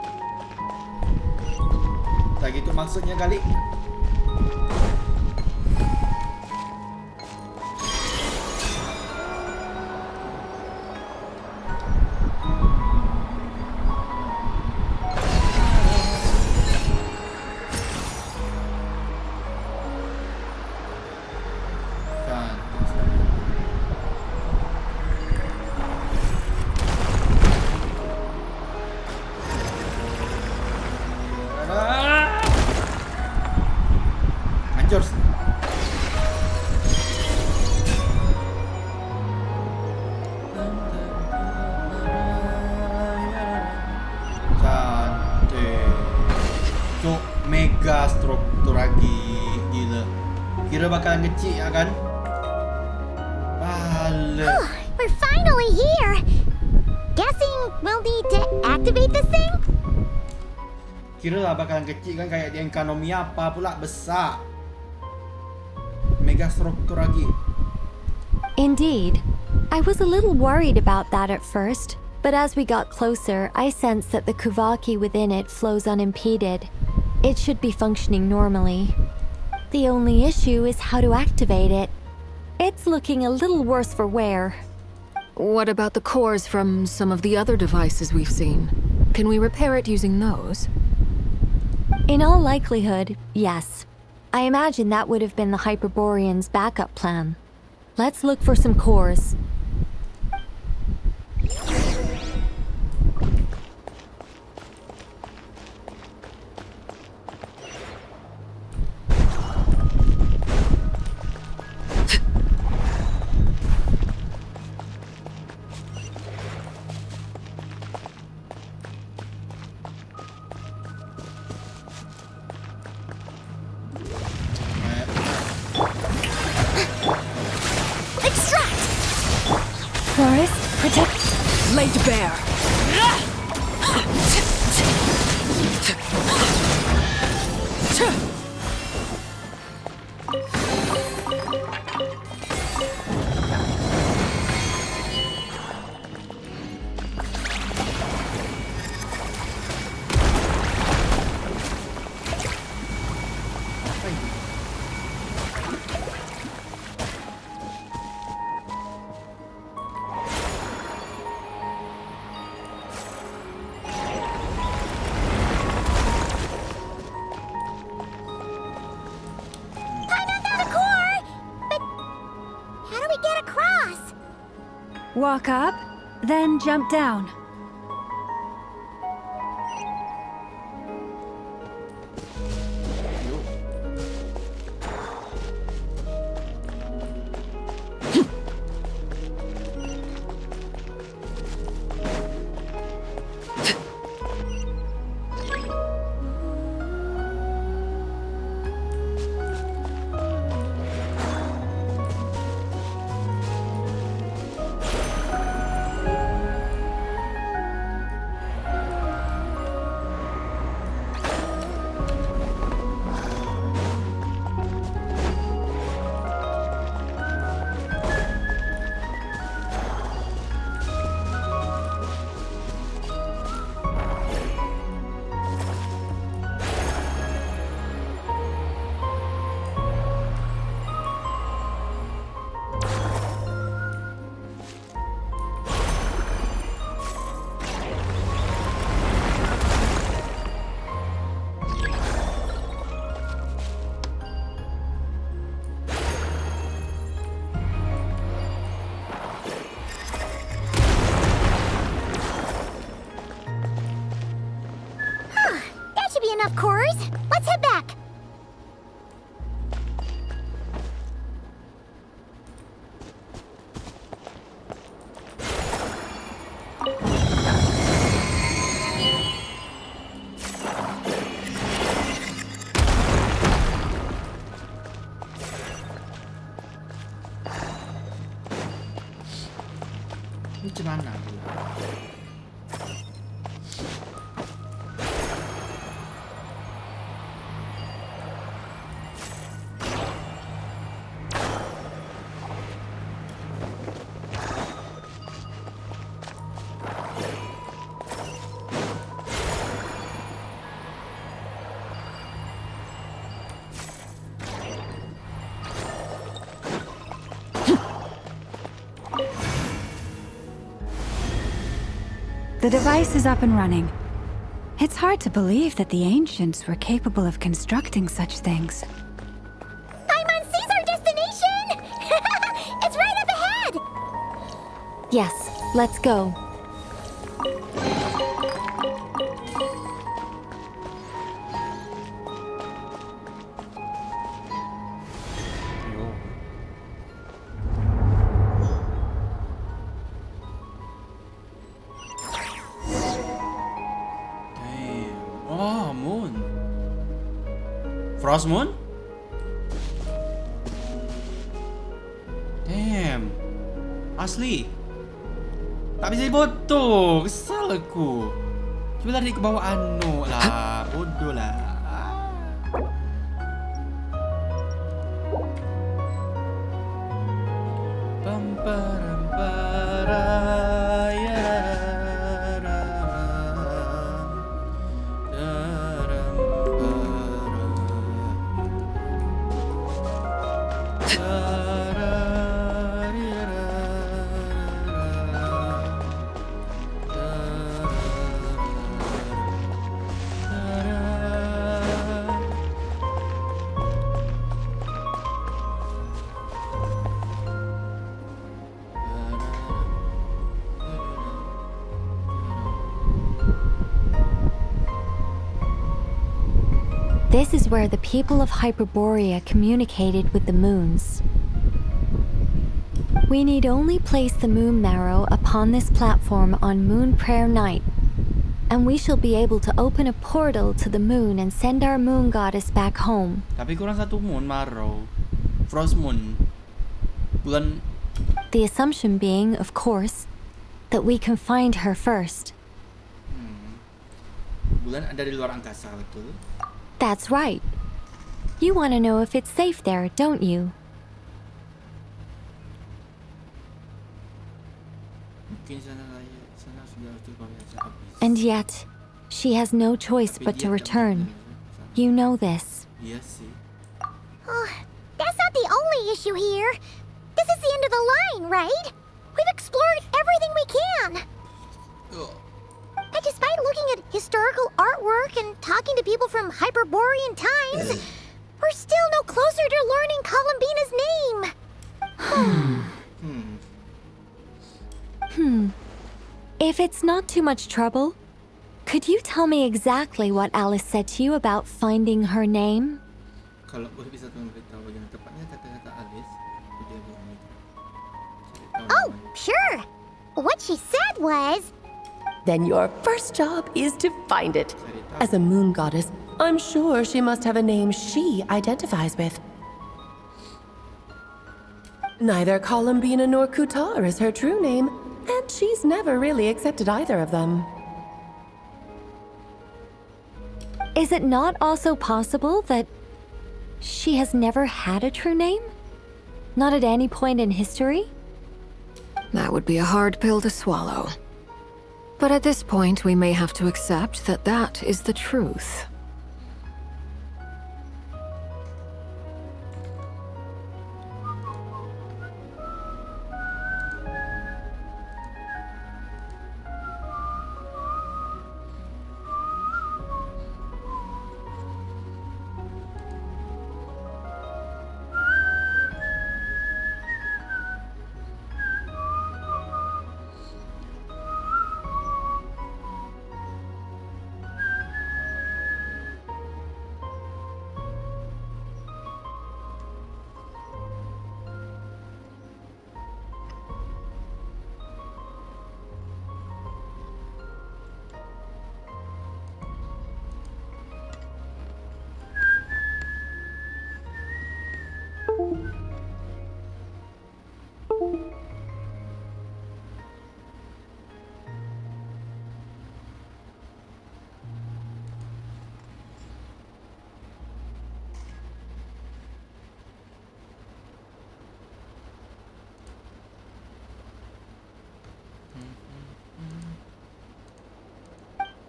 Tak gitu maksudnya kali. Mega struktur lagi, gila. Kira bakalan kecil ya kan? We're finally here. Guessing we'll need to activate this thing? Kira lah bakalan kecil kan, kayak di ekonomi apa pula besar. Mega struktur lagi. Indeed. I was a little worried about that at first, but as we got closer, I sensed that the Kuvaki within it flows unimpeded. It should be functioning normally. The only issue is how to activate it. It's looking a little worse for wear. What about the cores from some of the other devices we've seen? Can we repair it using those? In all likelihood, yes. I imagine that would have been the Hyperborean's backup plan. Let's look for some cores. Forest, protect. Laid bare. Walk up, then jump down. Enough cores. Let's head back. Ini mana? The device is up and running. It's hard to believe that the ancients were capable of constructing such things. Paimon sees our destination! It's right up ahead! Yes, let's go. Frost Moon? Damn. Asli. Tak bisa diboto. Kesal aku. Cuba lari ke bawah anu lah. Bodoh lah. This is where the people of Hyperborea communicated with the moons. We need only place the moon marrow upon this platform on Moon Prayer Night, and we shall be able to open a portal to the moon and send our moon goddess back home. Tapi kurang satu moon marrow. Frost Moon. Bulan. The assumption being, of course, that we can find her first. Bulan ada di luar angkasa, betul? That's right. You want to know if it's safe there, don't you? And yet, she has no choice but to return. You know this. Yes. Oh, that's not the only issue here. This is the end of the line, right? We've explored everything we can. And despite looking at historical artwork and talking to people from Hyperborean times, we're still no closer to learning Columbina's name. If it's not too much trouble, could you tell me exactly what Alice said to you about finding her name? Kalau boleh bisa tolong beritahu bagaimana tepatnya kata-kata Alice, dia bohong. Oh, sure. What she said was... Then your first job is to find it. As a moon goddess, I'm sure she must have a name she identifies with. Neither Columbina nor Kutar is her true name, and she's never really accepted either of them. Is it not also possible that she has never had a true name? Not at any point in history? That would be a hard pill to swallow. But at this point, we may have to accept that that is the truth.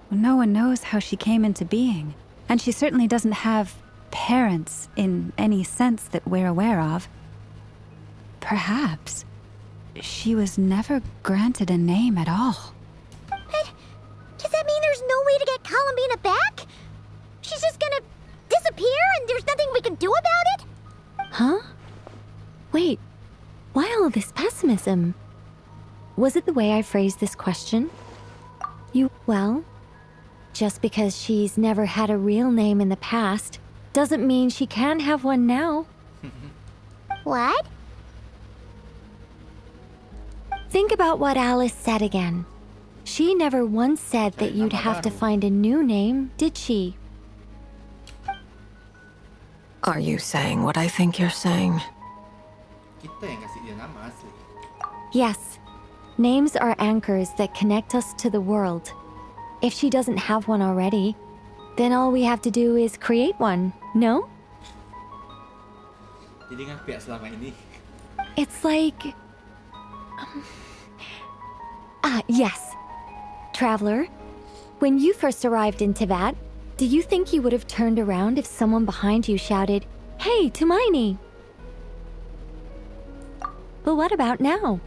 No one knows how she came into being, and she certainly doesn't have parents in any sense that we're aware of. Perhaps she was never granted a name at all. But does that mean there's no way to get Columbina back? She's just gonna disappear and there's nothing we can do about it? Huh? Wait, why all this pessimism? Was it the way I phrased this question? Well, just because she's never had a real name in the past doesn't mean she can't have one now. What? Think about what Alice said again. She never once said that you'd have to find a new name, did she? Are you saying what I think you're saying? Kita yang kasih dia nama asli. Yes. Names are anchors that connect us to the world. If she doesn't have one already, then all we have to do is create one, no? Jadi ngapain ya selama ini? It's like... yes. Traveler, when you first arrived in Teyvat, do you think you would have turned around if someone behind you shouted, "Hey, Tumaini!" But what about now?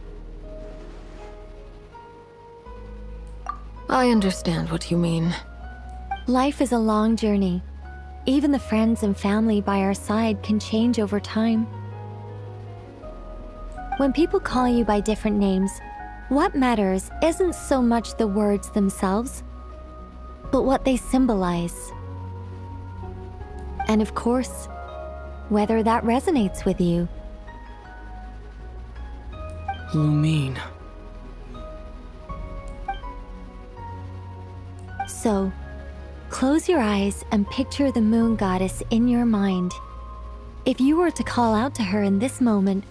I understand what you mean. Life is a long journey. Even the friends and family by our side can change over time. When people call you by different names, what matters isn't so much the words themselves, but what they symbolize. And of course, whether that resonates with you. Lumine. So, close your eyes and picture the moon goddess in your mind. If you were to call out to her in this moment,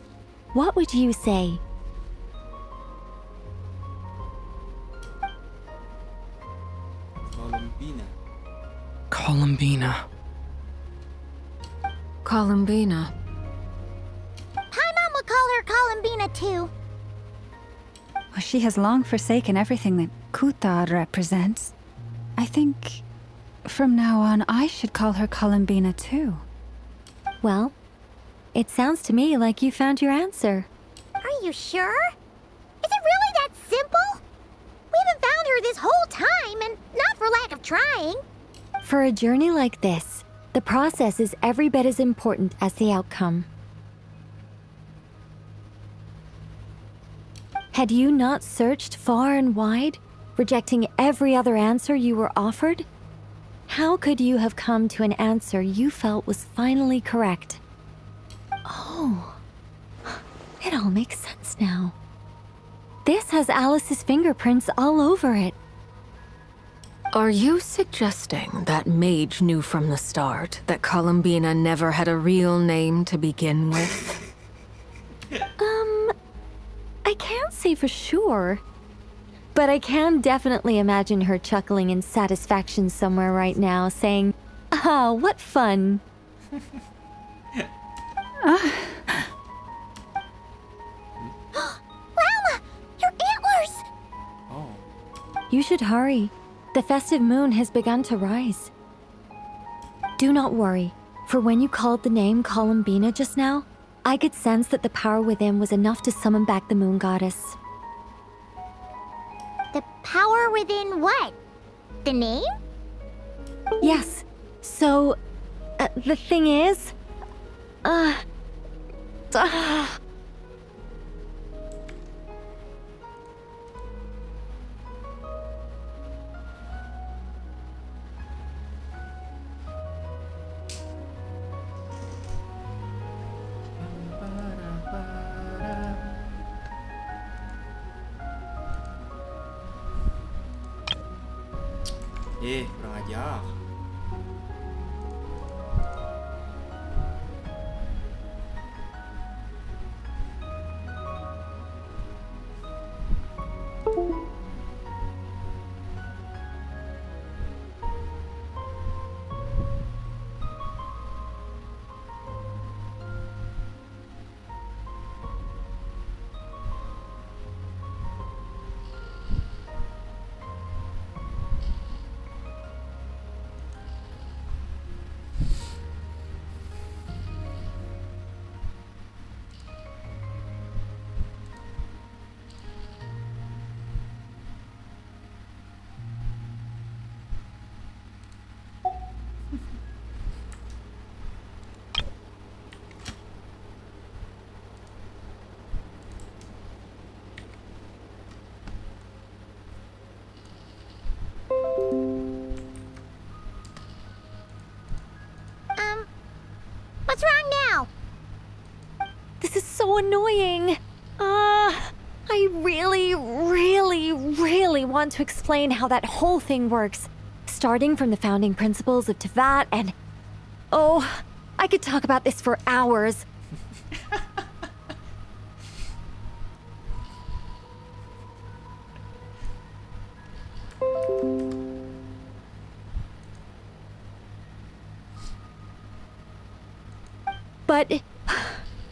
what would you say? Columbina. Columbina. Columbina. Paimon would call her Columbina too. Well, she has long forsaken everything that Kutar represents. I think from now on I should call her Columbina too. Well, it sounds to me like you found your answer. Are you sure? Is it really that simple? We haven't found her this whole time, and not for lack of trying. For a journey like this, the process is every bit as important as the outcome. Had you not searched far and wide, rejecting every other answer you were offered? How could you have come to an answer you felt was finally correct? Oh, it all makes sense now. This has Alice's fingerprints all over it. Are you suggesting that Mage knew from the start that Columbina never had a real name to begin with? I can't say for sure. But I can definitely imagine her chuckling in satisfaction somewhere right now, saying, "Ah, what fun." Llama! Your antlers! Oh. You should hurry. The festive moon has begun to rise. Do not worry, for when you called the name Columbina just now, I could sense that the power within was enough to summon back the moon goddess. The power within what? The name? Yes. So, the thing is... kurang ajar. What's wrong now? This is so annoying. I really want to explain how that whole thing works. Starting from the founding principles of Teyvat and... Oh, I could talk about this for hours. But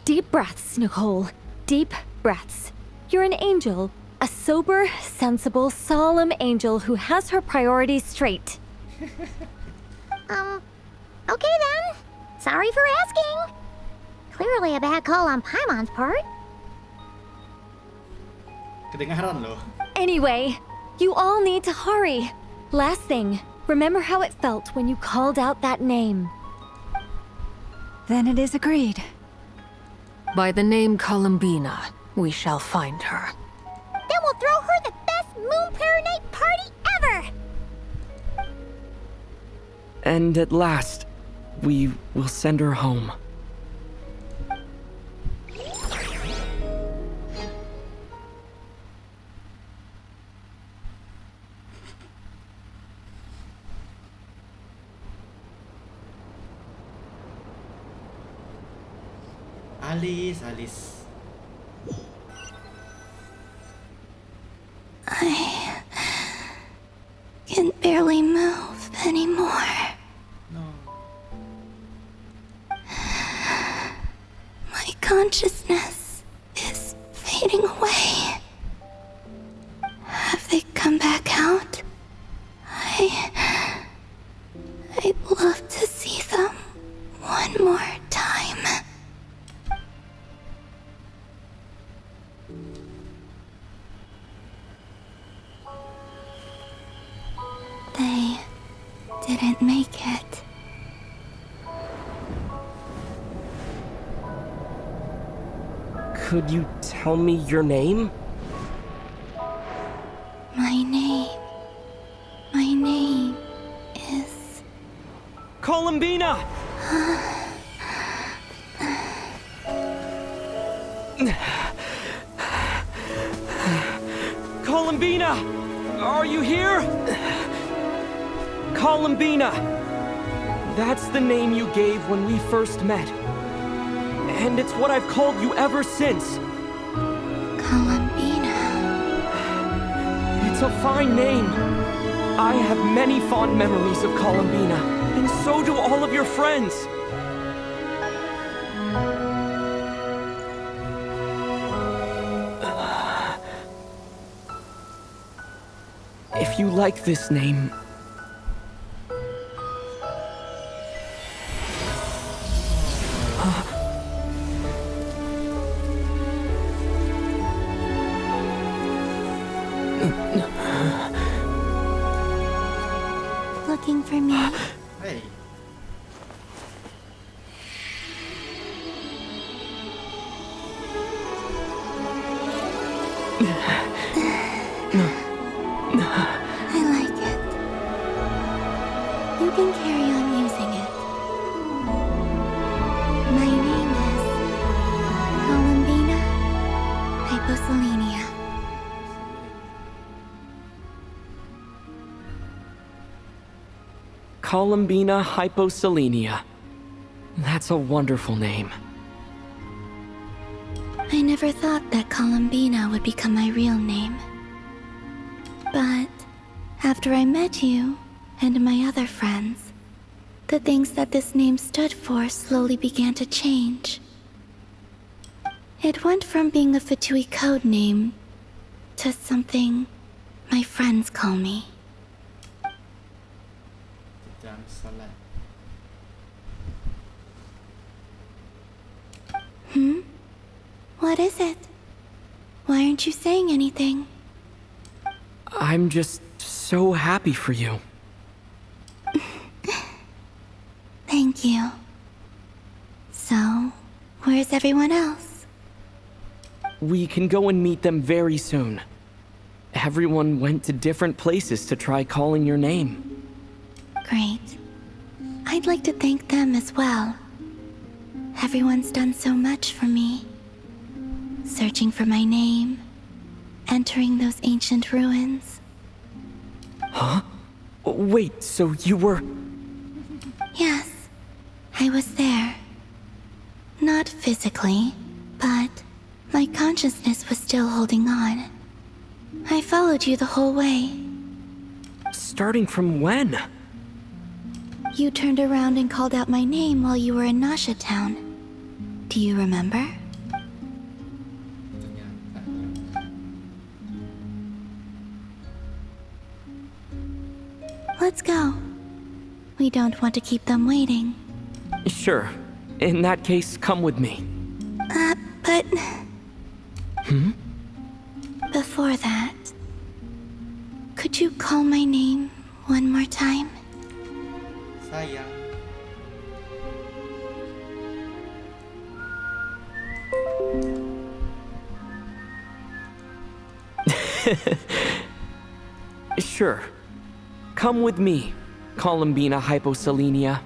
deep breaths, Nicole. Deep breaths. You're an angel. A sober, sensible, solemn angel who has her priorities straight. Okay then. Sorry for asking. Clearly a bad call on Paimon's part. Kedengaran loh. Anyway, you all need to hurry. Last thing, remember how it felt when you called out that name. Then it is agreed. By the name Columbina, we shall find her. Then we'll throw her the best Moon Pair Night party ever! And at last, we will send her home. Alice. I can barely move anymore. No. My consciousness is fading away. Have they come back out? I'd love to see them one more time. They didn't make it. Could you tell me your name? Columbina! Columbina! Are you here? Columbina! That's the name you gave when we first met. And it's what I've called you ever since. Columbina. It's a fine name. I have many fond memories of Columbina, and so do all of your friends. If you like this name, Looking for me? Hey. I like it. You can carry on using it. My name is Columbina Hyposelenia. Columbina Hyposelenia. That's a wonderful name. I never thought that Columbina would become my real name. But after I met you and my other friends, the things that this name stood for slowly began to change. It went from being a Fatui code name to something my friends call me. What is it? Why aren't you saying anything? I'm just so happy for you. Thank you. So, where's everyone else? We can go and meet them very soon. Everyone went to different places to try calling your name. Great. I'd like to thank them as well. Everyone's done so much for me. Searching for my name, entering those ancient ruins. Huh? Wait, so you were... Yes, I was there. Not physically, but my consciousness was still holding on. I followed you the whole way. Starting from when? You turned around and called out my name while you were in Nasha Town. Do you remember? Let's go. We don't want to keep them waiting. Sure. In that case, come with me. But... Before that... Could you call my name one more time? Sayang. Sure. Come with me, Columbina Hyposelenia.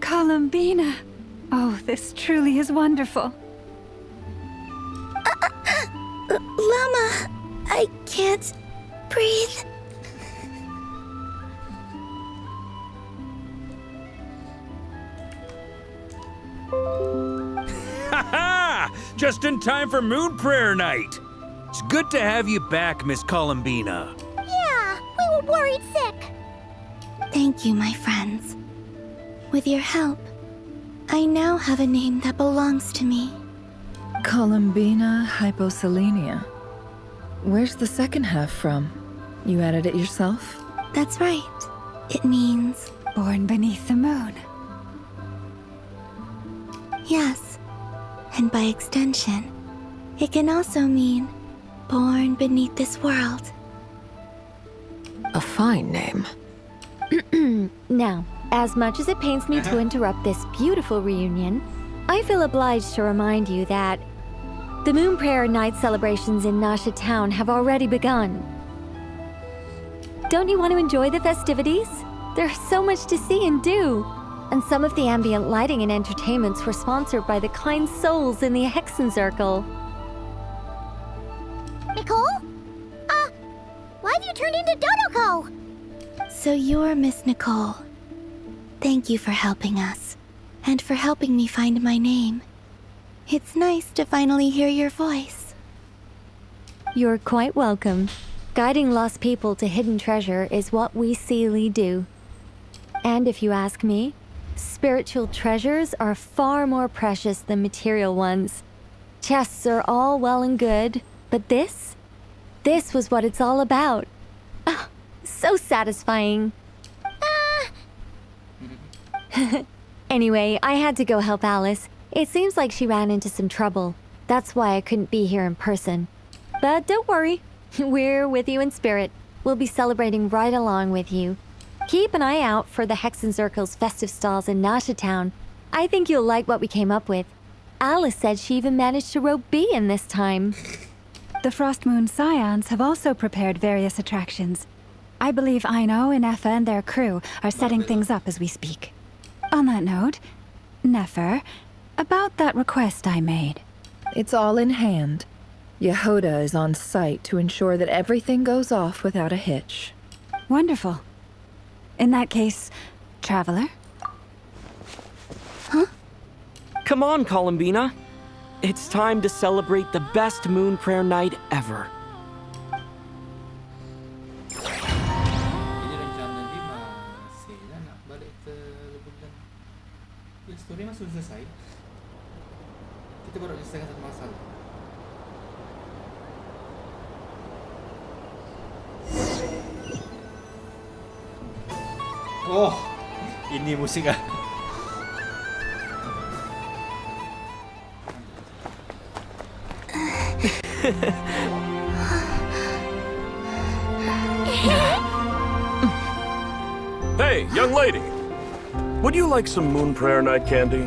Columbina! Oh, this truly is wonderful. Llama! I can't breathe. Ha-ha! Just in time for Moon Prayer Night. It's good to have you back, Miss Columbina. Yeah, we were worried sick. Thank you, my friends. With your help, I now have a name that belongs to me. Columbina Hyposelenia. Where's the second half from? You added it yourself? That's right. It means... Born beneath the moon. Yes. And by extension, it can also mean born beneath this world. A fine name. Now, as much as it pains me to interrupt this beautiful reunion, I feel obliged to remind you that the Moon Prayer Night celebrations in Nasha Town have already begun. Don't you want to enjoy the festivities? There's so much to see and do. And some of the ambient lighting and entertainments were sponsored by the kind souls in the Hexen Circle. Nicole? Why have you turned into Dodoko? So you're Miss Nicole. Thank you for helping us, and for helping me find my name. It's nice to finally hear your voice. You're quite welcome. Guiding lost people to hidden treasure is what we Seelie do. And if you ask me, spiritual treasures are far more precious than material ones. Chests are all well and good, but this was what it's all about. Oh, so satisfying. Anyway, I had to go help Alice. It seems like she ran into some trouble. That's why I couldn't be here in person. But don't worry, we're with you in spirit. We'll be celebrating right along with you. Keep an eye out for the Hexen Circle's festive stalls in Nasha Town. I think you'll like what we came up with. Alice said she even managed to rope B in this time. The Frost Moon Scions have also prepared various attractions. I believe Aino and Effa and their crew are setting things up as we speak. On that note, Nefer, about that request I made. It's all in hand. Yehoda is on site to ensure that everything goes off without a hitch. Wonderful. In that case, Traveler? Huh? Come on, Columbina. It's time to celebrate the best Moon Prayer Night ever. Jadi rencana dia masih nak balik ke Lebulan. Ya, story mah sudah selesai. Kita baru selesaikan satu masalah. Oh, ini musik ah. Hey, young lady. Would you like some Moon Prayer Night candy?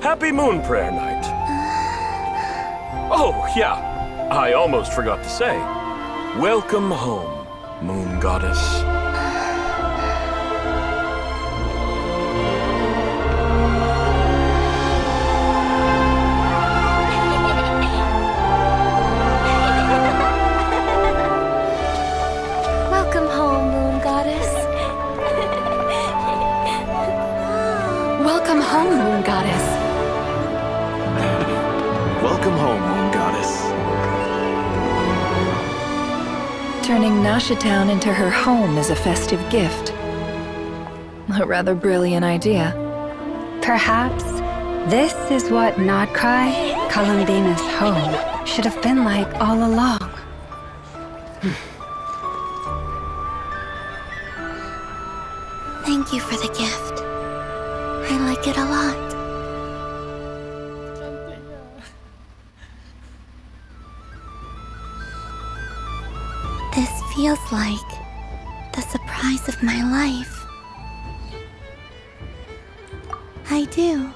Happy Moon Prayer Night. Oh, yeah. I almost forgot to say. Welcome home, Moon Goddess. Welcome home, Moon Goddess. Welcome home, Moon Goddess. Welcome home, Moon Goddess. Turning Nasha Town into her home is a festive gift. A rather brilliant idea. Perhaps this is what Nodcry, Columbina's home, should have been like all along. Thank you for the gift. I like it a lot. This feels like the surprise of my life. I do.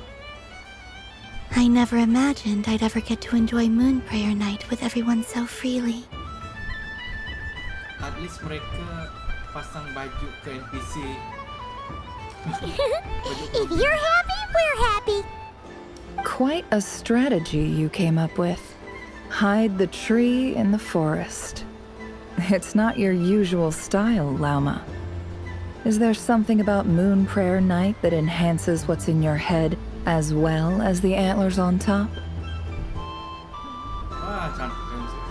I never imagined I'd ever get to enjoy Moon Prayer Night with everyone so freely. At least mereka pasang baju ke NPC. If you're happy, we're happy. Quite a strategy you came up with. Hide the tree in the forest. It's not your usual style, Lauma. Is there something about Moon Prayer Night that enhances what's in your head as well as the antlers on top? Wah, cantik kan sih.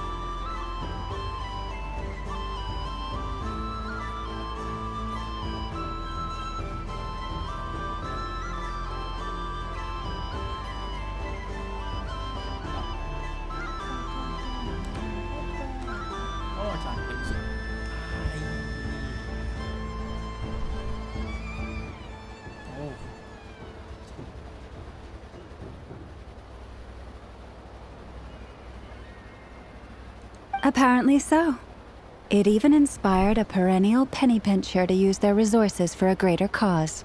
Oh, cantik sih. Oh. Apparently so. It even inspired a perennial penny pincher to use their resources for a greater cause.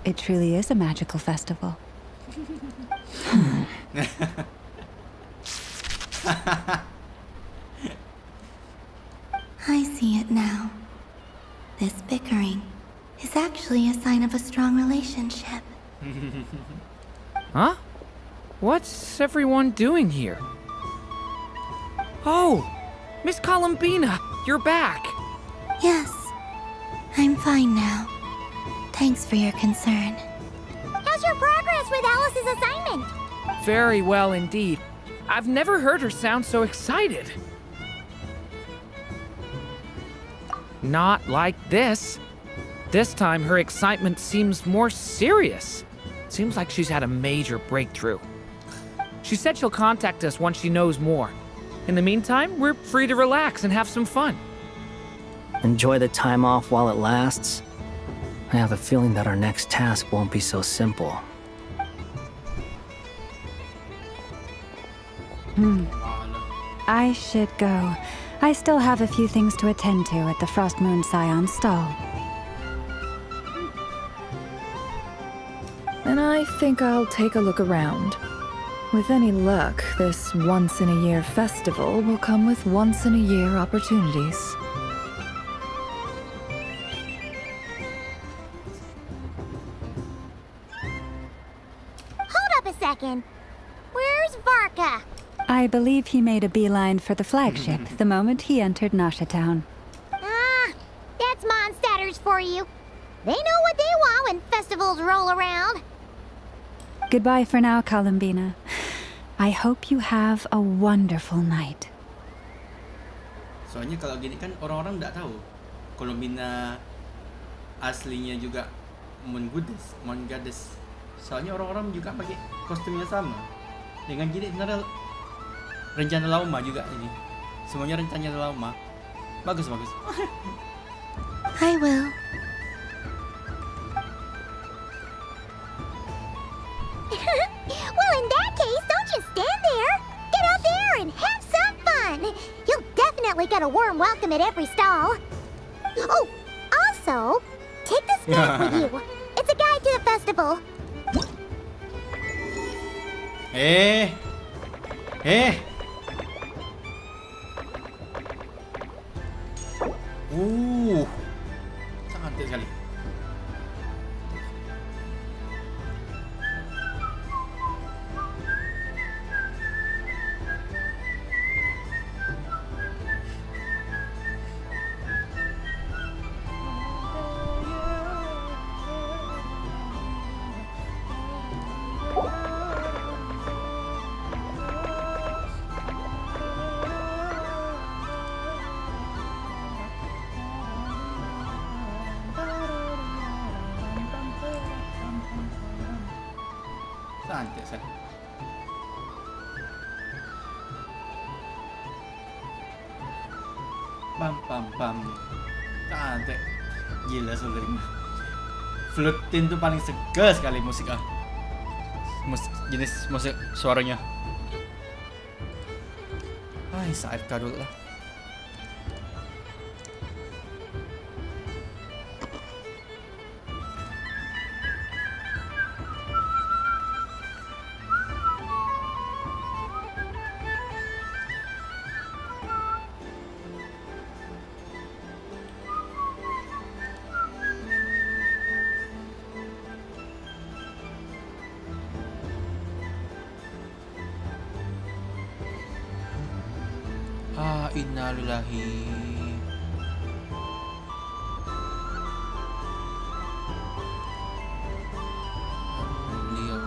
It truly is a magical festival. I see it now. This bickering is actually a sign of a strong relationship. Huh? What's everyone doing here? Oh, Miss Columbina, you're back. Yes, I'm fine now. Thanks for your concern. How's your progress with Alice's assignment? Very well indeed. I've never heard her sound so excited. Not like this. This time, her excitement seems more serious. Seems like she's had a major breakthrough. She said she'll contact us once she knows more. In the meantime, we're free to relax and have some fun. Enjoy the time off while it lasts. I have a feeling that our next task won't be so simple. I should go. I still have a few things to attend to at the Frost Moon Scion's stall. And I think I'll take a look around. With any luck, this once-in-a-year festival will come with once-in-a-year opportunities. Hold up a second. Where's Varka? I believe he made a beeline for the flagship the moment he entered Nasha Town. Ah, that's Mondstadters for you. They know what they want when festivals roll around. Goodbye for now, Columbina. I hope you have a wonderful night. Soalnya kalau gini kan orang-orang nggak tahu Columbina aslinya juga Moon Goddess. Soalnya orang-orang juga pakai kostumnya sama. Dengan gini sebenarnya rencana lama juga ini. Semuanya rencana lama. Bagus. I will. Well, in that case, don't just stand there. Get out there and have some fun. You'll definitely get a warm welcome at every stall. Oh, also, take this map with you. It's a guide to the festival. Cantik sekali. Cantik sekali. Pam. Cantik. Gila sebenarnya. Flutin tuh paling seger sekali musik jenis musik suaranya. AFK dulu lah. Innalillahi. Beliau.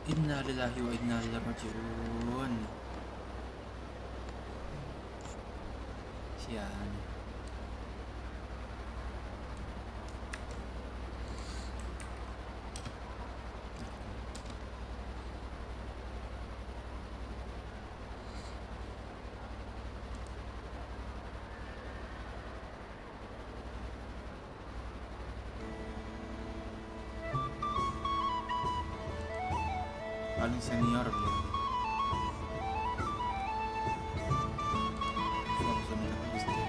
Inna lillahi wa inna ilaihi raji'un. Sian. paling senior dia. Suami-suami dapat istri.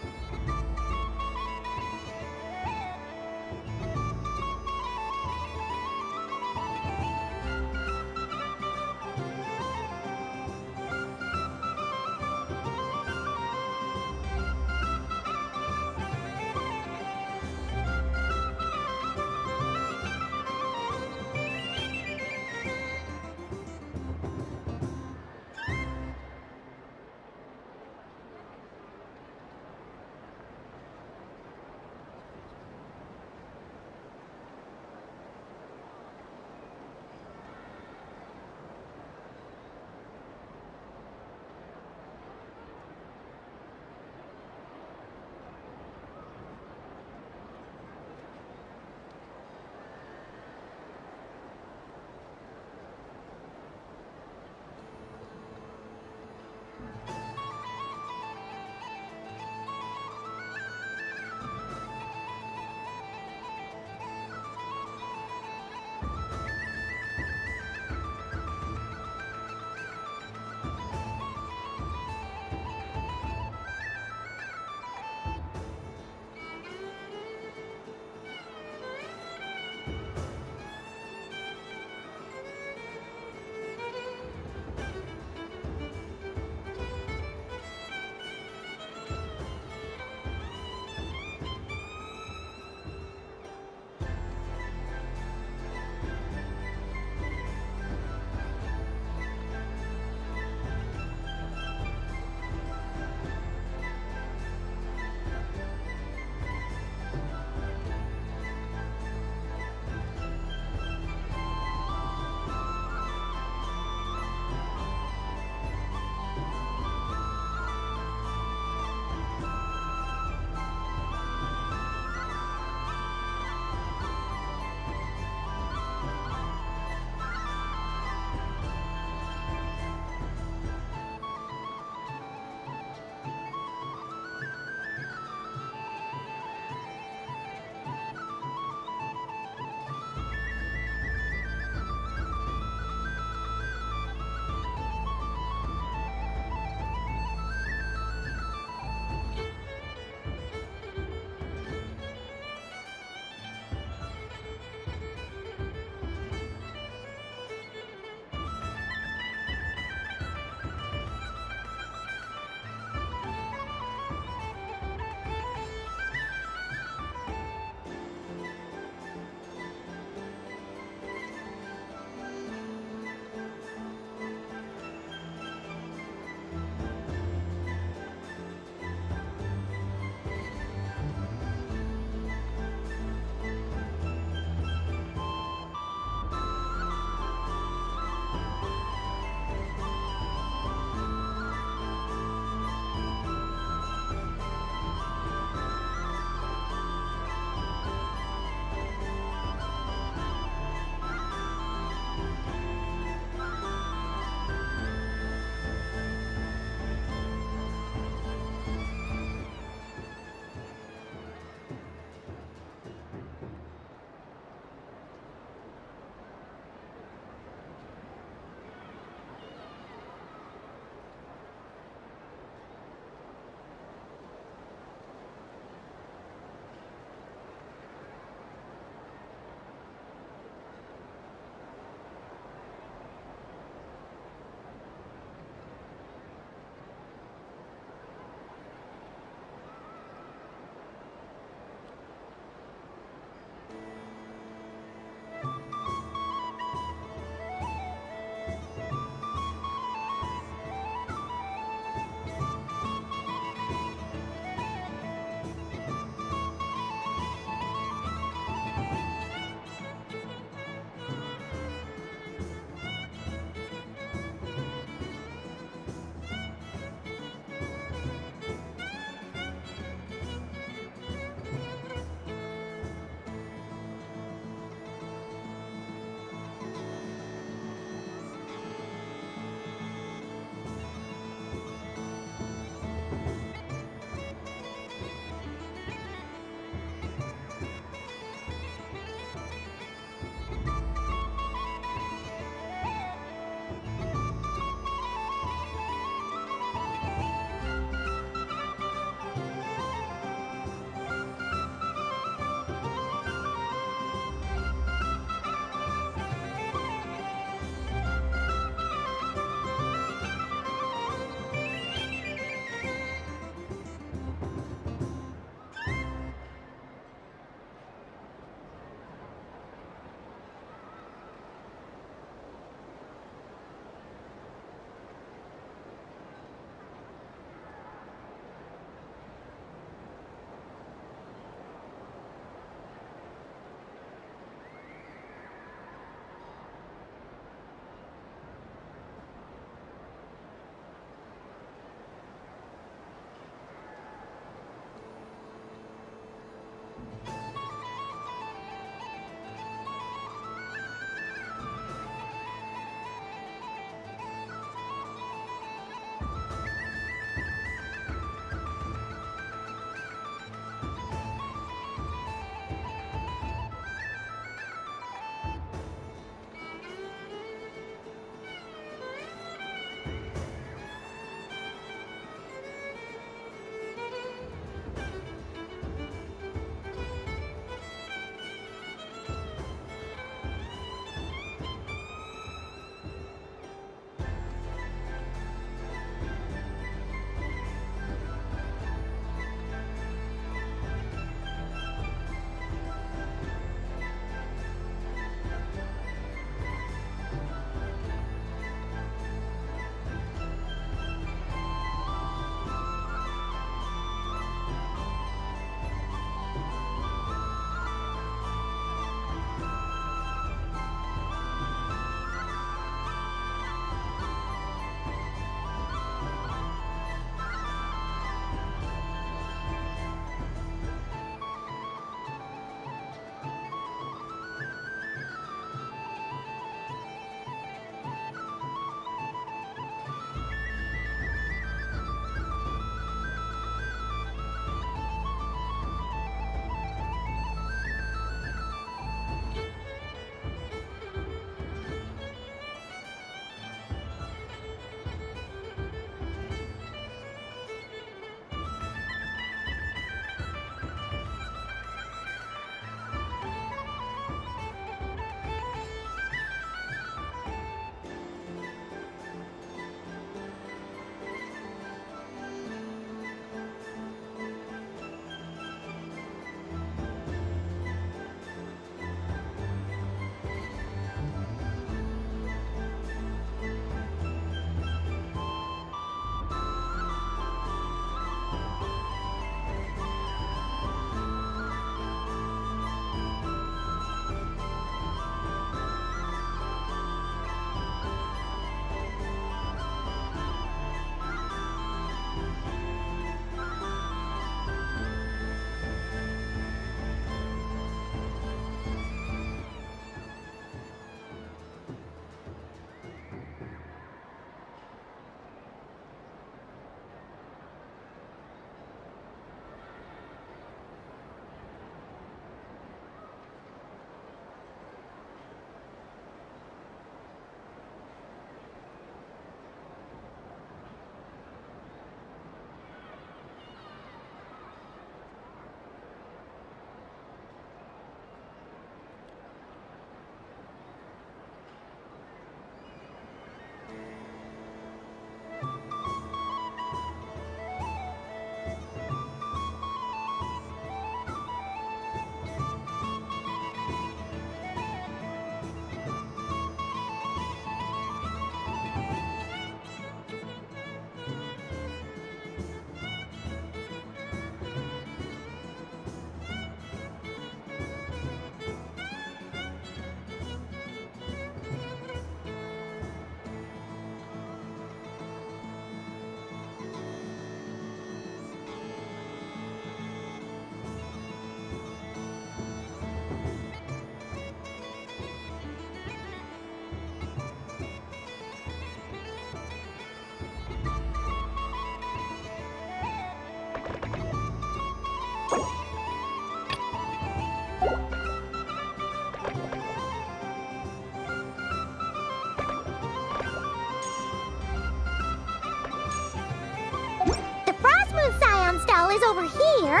stall is over here.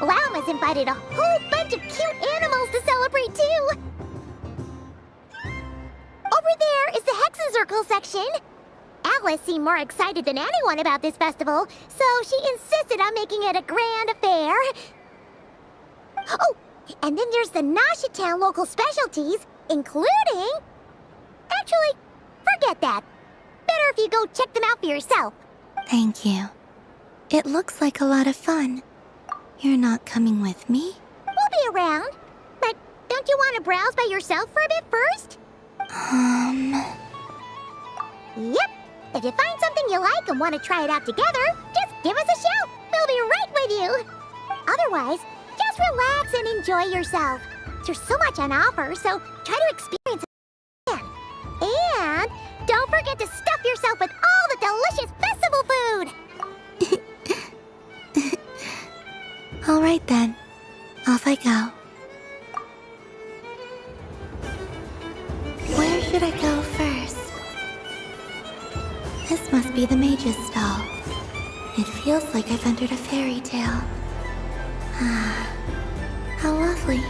Lauma's invited a whole bunch of cute animals to celebrate too. Over there is the Hexencircle section. Alice seemed more excited than anyone about this festival, so she insisted on making it a grand affair. Oh, and then there's the Noshatown local specialties, including... Actually, forget that. Better if you go check them out for yourself. Thank you. It looks like a lot of fun. You're not coming with me? We'll be around. But don't you want to browse by yourself for a bit first? Yep. If you find something you like and want to try it out together, just give us a shout. We'll be right with you. Otherwise, just relax and enjoy yourself. There's so much on offer, so try to experience it. And don't forget to stuff yourself with all the delicious festival food. All right then. Off I go. Where should I go first? This must be the mage's stall. It feels like I've entered a fairy tale. Ah, how lovely.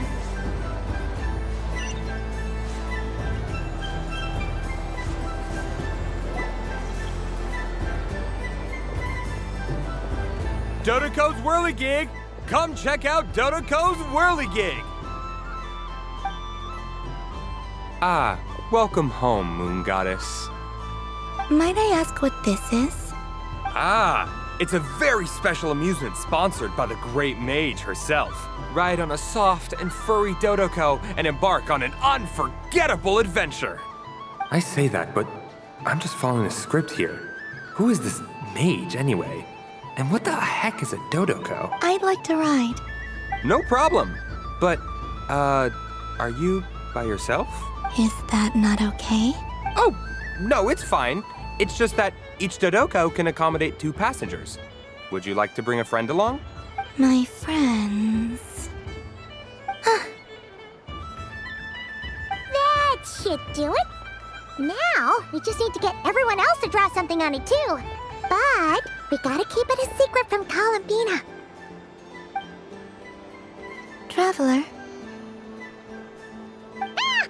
Dodoco's Whirligig! Come check out Dodoco's Whirligig! Ah, welcome home, Moon Goddess. Might I ask what this is? Ah, it's a very special amusement sponsored by the great mage herself. Ride on a soft and furry Dodoco and embark on an unforgettable adventure. I say that, but I'm just following a script here. Who is this mage, anyway? And what the heck is a Dodoco? I'd like to ride. No problem. But, are you by yourself? Is that not okay? Oh, no, it's fine. It's just that each Dodoco can accommodate 2 passengers. Would you like to bring a friend along? My friends... That should do it. Now, we just need to get everyone else to draw something on it too. But we gotta keep it a secret from Columbina. Traveler? Ah!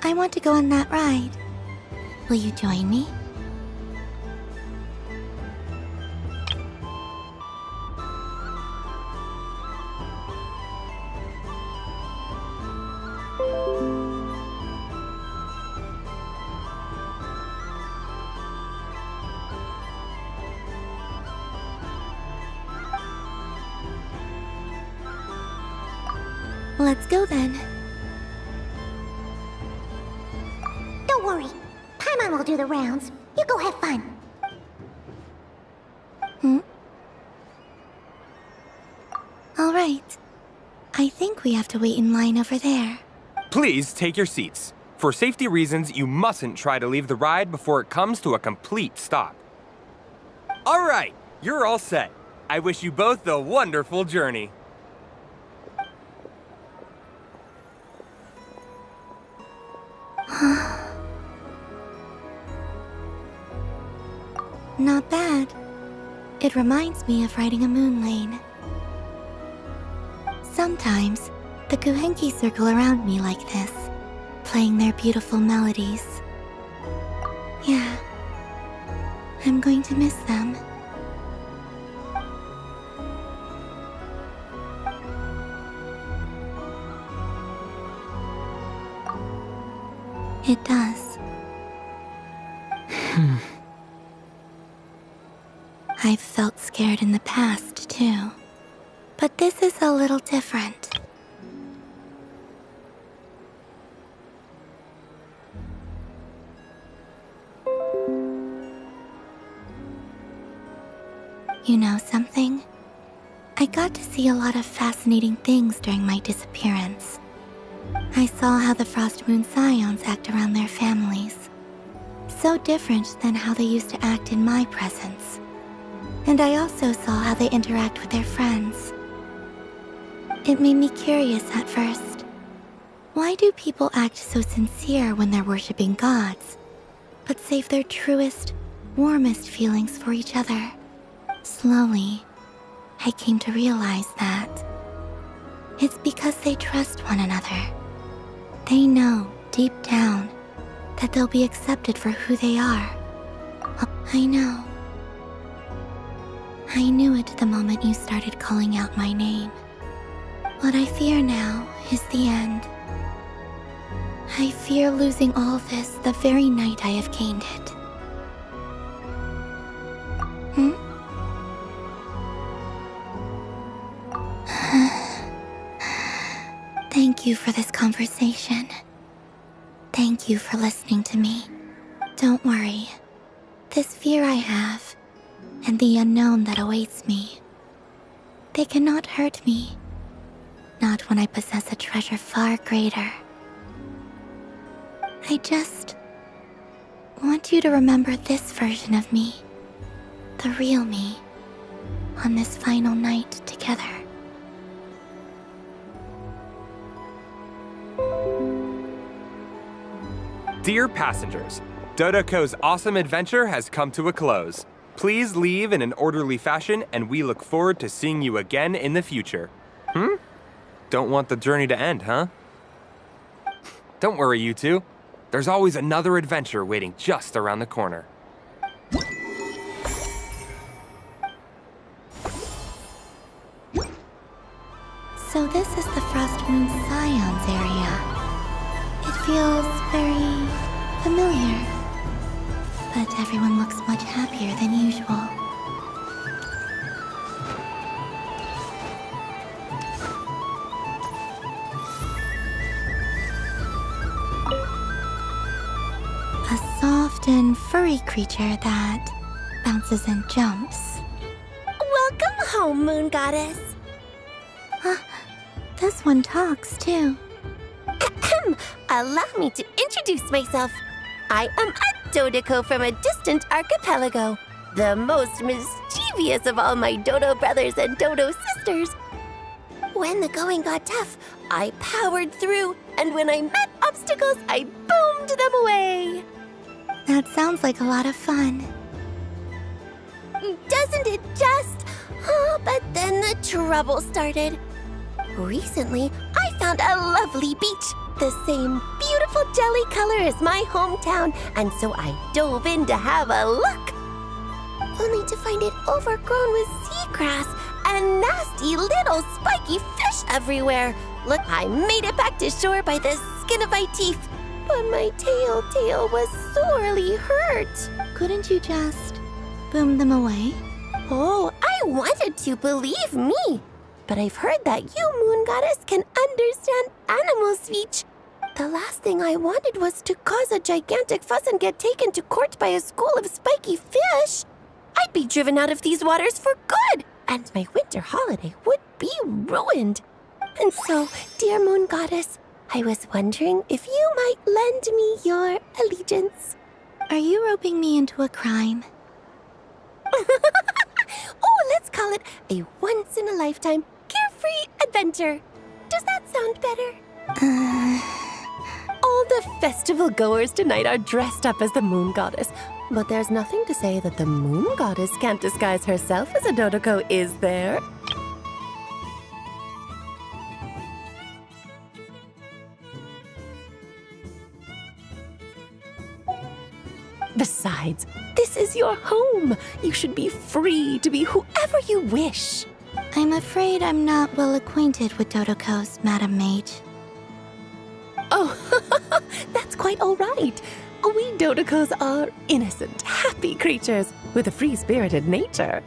I want to go on that ride. Will you join me? Let's go then. Don't worry. Paimon will do the rounds. You go have fun. All right. I think we have to wait in line over there. Please take your seats. For safety reasons, you mustn't try to leave the ride before it comes to a complete stop. All right, you're all set. I wish you both a wonderful journey. Not bad. It reminds me of riding a moon lane. Sometimes, the Guhenki circle around me like this, playing their beautiful melodies. Yeah, I'm going to miss them. It does. I've felt scared in the past, too. But this is a little different. You know something? I got to see a lot of fascinating things during my disappearance. I saw how the Frost Moon Scions act around their families. So different than how they used to act in my presence. And I also saw how they interact with their friends. It made me curious at first. Why do people act so sincere when they're worshipping gods, but save their truest, warmest feelings for each other. Slowly, I came to realize that it's because they trust one another. They know, deep down, that they'll be accepted for who they are. I know. I knew it the moment you started calling out my name. What I fear now is the end. I fear losing all this the very night I have gained it. Thank you for this conversation. Thank you for listening to me. Don't worry. This fear I have, and the unknown that awaits me, they cannot hurt me. Not when I possess a treasure far greater. I just want you to remember this version of me, the real me, on this final night together. Dear passengers, Dodoco's awesome adventure has come to a close. Please leave in an orderly fashion, and we look forward to seeing you again in the future. Don't want the journey to end, huh? Don't worry, you two. There's always another adventure waiting just around the corner. So this is the Frost Moon Scions area. It feels very familiar. But everyone looks much happier than usual. A soft and furry creature that bounces and jumps. Welcome home, Moon Goddess. This one talks too. Allow me to introduce myself. I am a Dodoco from a distant archipelago, the most mischievous of all my Dodo brothers and Dodo sisters. When the going got tough, I powered through, and when I met obstacles, I boomed them away. That sounds like a lot of fun. Doesn't it just? Oh, but then the trouble started. Recently, I found a lovely beach, the same beautiful jelly color as my hometown, and so I dove in to have a look. Only to find it overgrown with seagrass and nasty little spiky fish everywhere. Look, I made it back to shore by the skin of my teeth, but my tail was sorely hurt. Couldn't you just boom them away? Oh, I wanted to, believe me. But I've heard that you, Moon Goddess, can understand animal speech. The last thing I wanted was to cause a gigantic fuss and get taken to court by a school of spiky fish. I'd be driven out of these waters for good, and my winter holiday would be ruined. And so, dear Moon Goddess, I was wondering if you might lend me your allegiance. Are you roping me into a crime? Oh, let's call it a once-in-a-lifetime carefree adventure. Does that sound better? All the festival goers tonight are dressed up as the Moon Goddess. But there's nothing to say that the Moon Goddess can't disguise herself as a Dodoco, is there? Besides, this is your home. You should be free to be whoever you wish. I'm afraid I'm not well acquainted with Dodocos, Madam Mage. Oh, that's quite all right. We Dodocos are innocent, happy creatures with a free-spirited nature.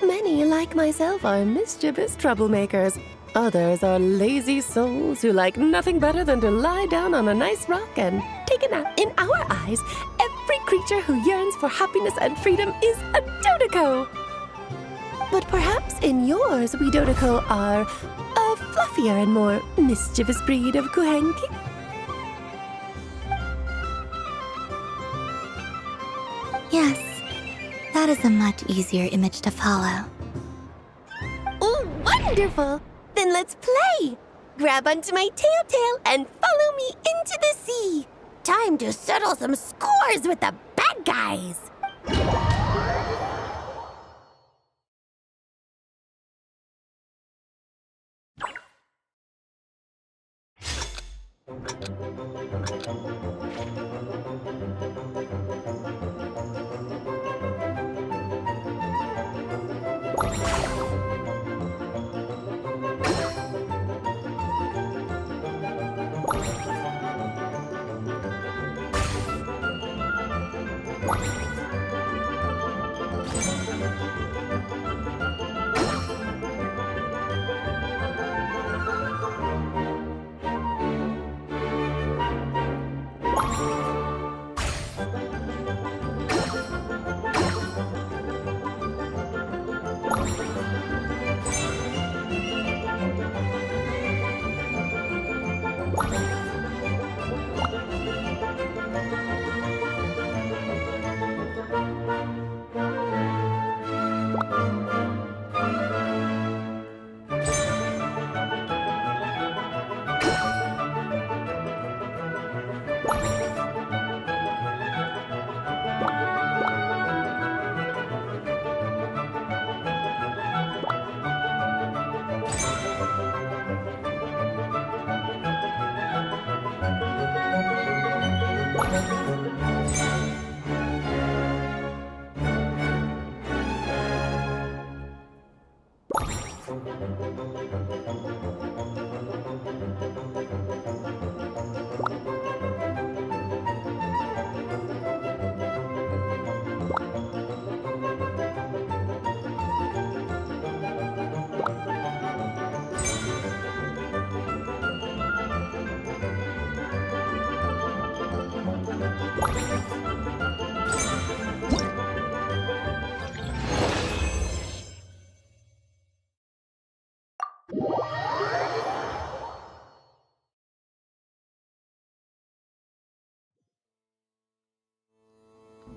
Many, like myself, are mischievous troublemakers. Others are lazy souls who like nothing better than to lie down on a nice rock and take a nap. In our eyes, every creature who yearns for happiness and freedom is a Dodoco. But perhaps in yours, we Dodoco are a fluffier and more mischievous breed of Kuhenki. Yes, that is a much easier image to follow. Oh, wonderful! Then let's play! Grab onto my tail and follow me into the sea. Time to settle some scores with the bad guys.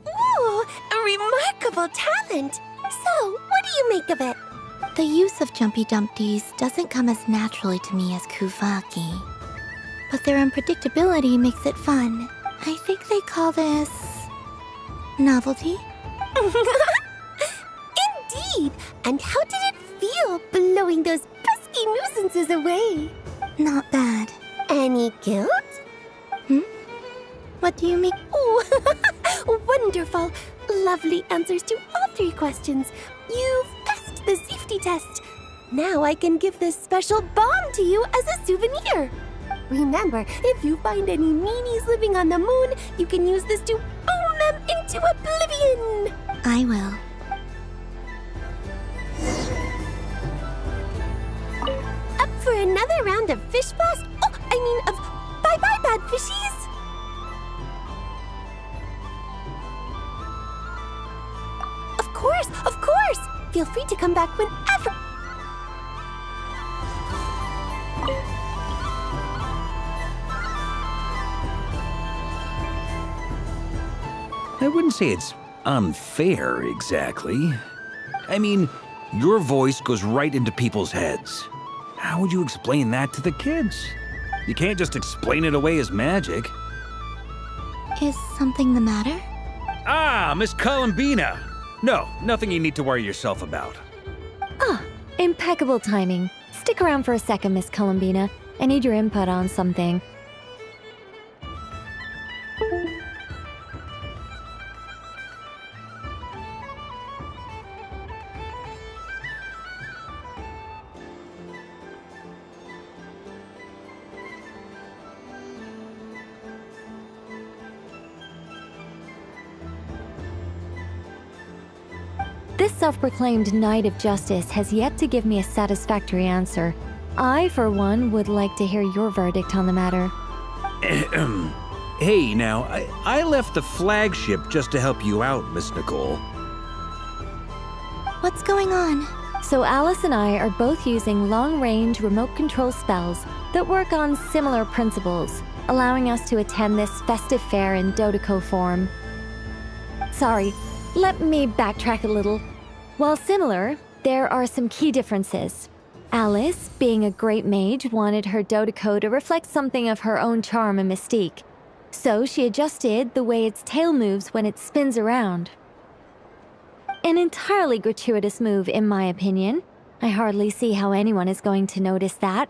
Ooh, a remarkable talent! So, what do you make of it? The use of Jumpy Dumpties doesn't come as naturally to me as Kuvaki. But their unpredictability makes it fun. I think they call this... novelty? Indeed! And how did it feel blowing those pesky nuisances away? Not bad. Any guilt? What do you mean? Oh, wonderful! Lovely answers to all 3 questions. You've passed the safety test. Now I can give this special bomb to you as a souvenir. Remember, if you find any meanies living on the moon, you can use this to boom them into oblivion. I will. Up for another round of fish blast? Oh, I mean of bye-bye, bad fishies. Of course! Feel free to come back whenever. I wouldn't say it's unfair, exactly. I mean, your voice goes right into people's heads. How would you explain that to the kids? You can't just explain it away as magic. Is something the matter? Ah, Miss Columbina! No, nothing you need to worry yourself about. Ah, impeccable timing. Stick around for a second, Miss Columbina. I need your input on something. This self-proclaimed Knight of Justice has yet to give me a satisfactory answer. I, for one, would like to hear your verdict on the matter. Hey, now, I left the flagship just to help you out, Miss Nicole. What's going on? So Alice and I are both using long-range remote control spells that work on similar principles, allowing us to attend this festive fair in Dodeco form. Sorry, let me backtrack a little. While similar, there are some key differences. Alice, being a great mage, wanted her Dodeco to reflect something of her own charm and mystique. So she adjusted the way its tail moves when it spins around. An entirely gratuitous move, in my opinion. I hardly see how anyone is going to notice that.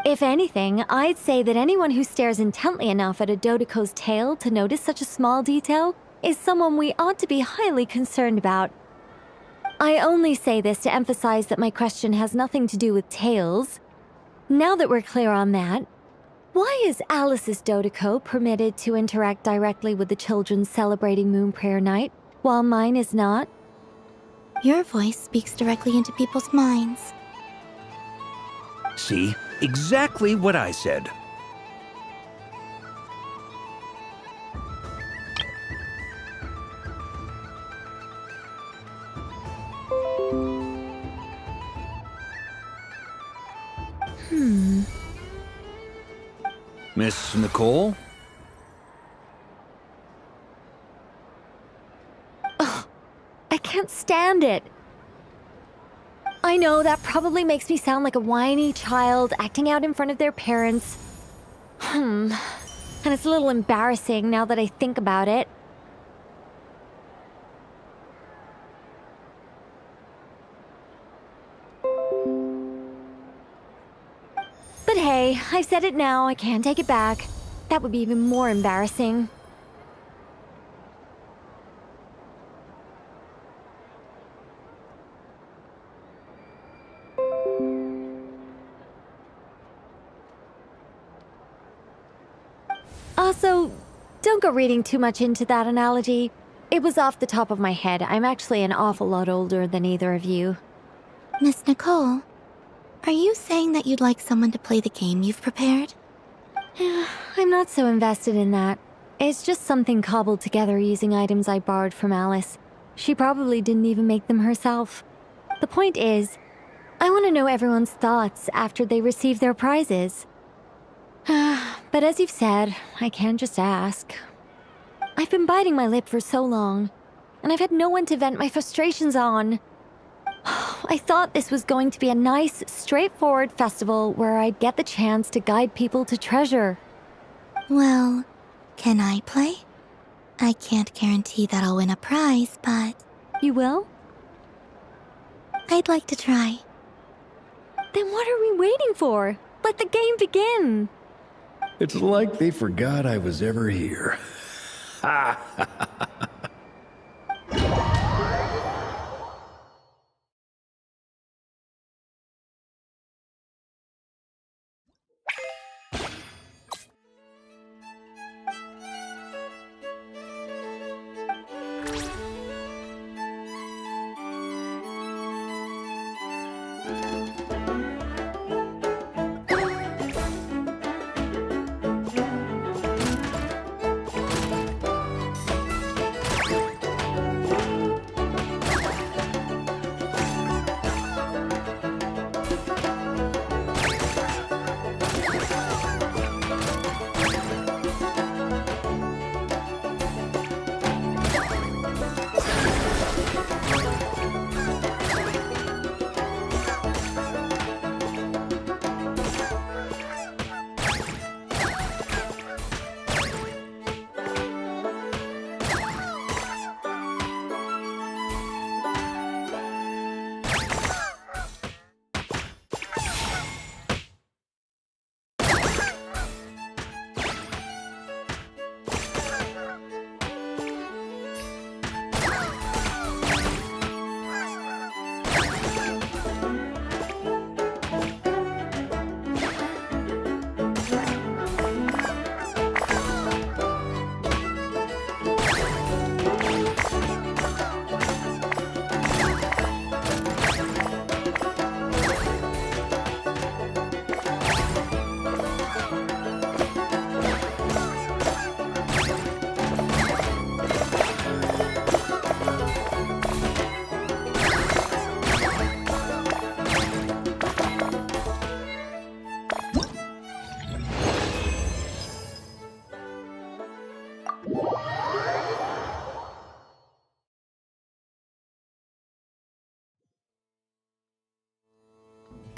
If anything, I'd say that anyone who stares intently enough at a Dodoco's tail to notice such a small detail is someone we ought to be highly concerned about. I only say this to emphasize that my question has nothing to do with tails. Now that we're clear on that, why is Alice's Dodoco permitted to interact directly with the children celebrating Moon Prayer Night, while mine is not? Your voice speaks directly into people's minds. See? Exactly what I said. Miss Nicole? Ugh, I can't stand it. I know that probably makes me sound like a whiny child acting out in front of their parents. And it's a little embarrassing now that I think about it. But hey, I've said it now, I can't take it back. That would be even more embarrassing. Also, don't go reading too much into that analogy. It was off the top of my head. I'm actually an awful lot older than either of you. Miss Nicole, are you saying that you'd like someone to play the game you've prepared? I'm not so invested in that. It's just something cobbled together using items I borrowed from Alice. She probably didn't even make them herself. The point is, I want to know everyone's thoughts after they receive their prizes. But as you've said, I can't just ask. I've been biting my lip for so long, and I've had no one to vent my frustrations on. I thought this was going to be a nice, straightforward festival where I'd get the chance to guide people to treasure. Well, can I play? I can't guarantee that I'll win a prize, but... You will? I'd like to try. Then what are we waiting for? Let the game begin! It's like they forgot I was ever here. Ha!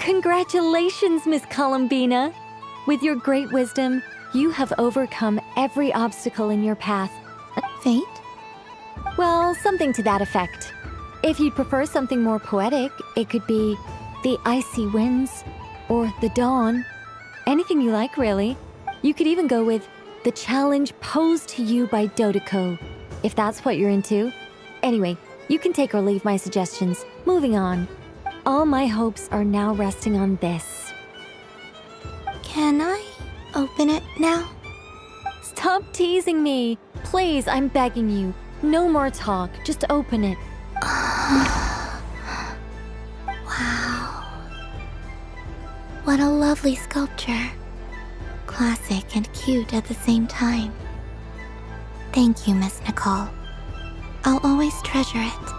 Congratulations, Miss Columbina! With your great wisdom, you have overcome every obstacle in your path. Fate? Well, something to that effect. If you'd prefer something more poetic, it could be the icy winds, or the dawn, Anything you like, really. You could even go with the challenge posed to you by Dodeko, if that's what you're into. Anyway, you can take or leave my suggestions. Moving on. All my hopes are now resting on this. Can I open it now? Stop teasing me. Please, I'm begging you. No more talk. Just open it. Wow. What a lovely sculpture. Classic and cute at the same time. Thank you, Miss Nicole. I'll always treasure it.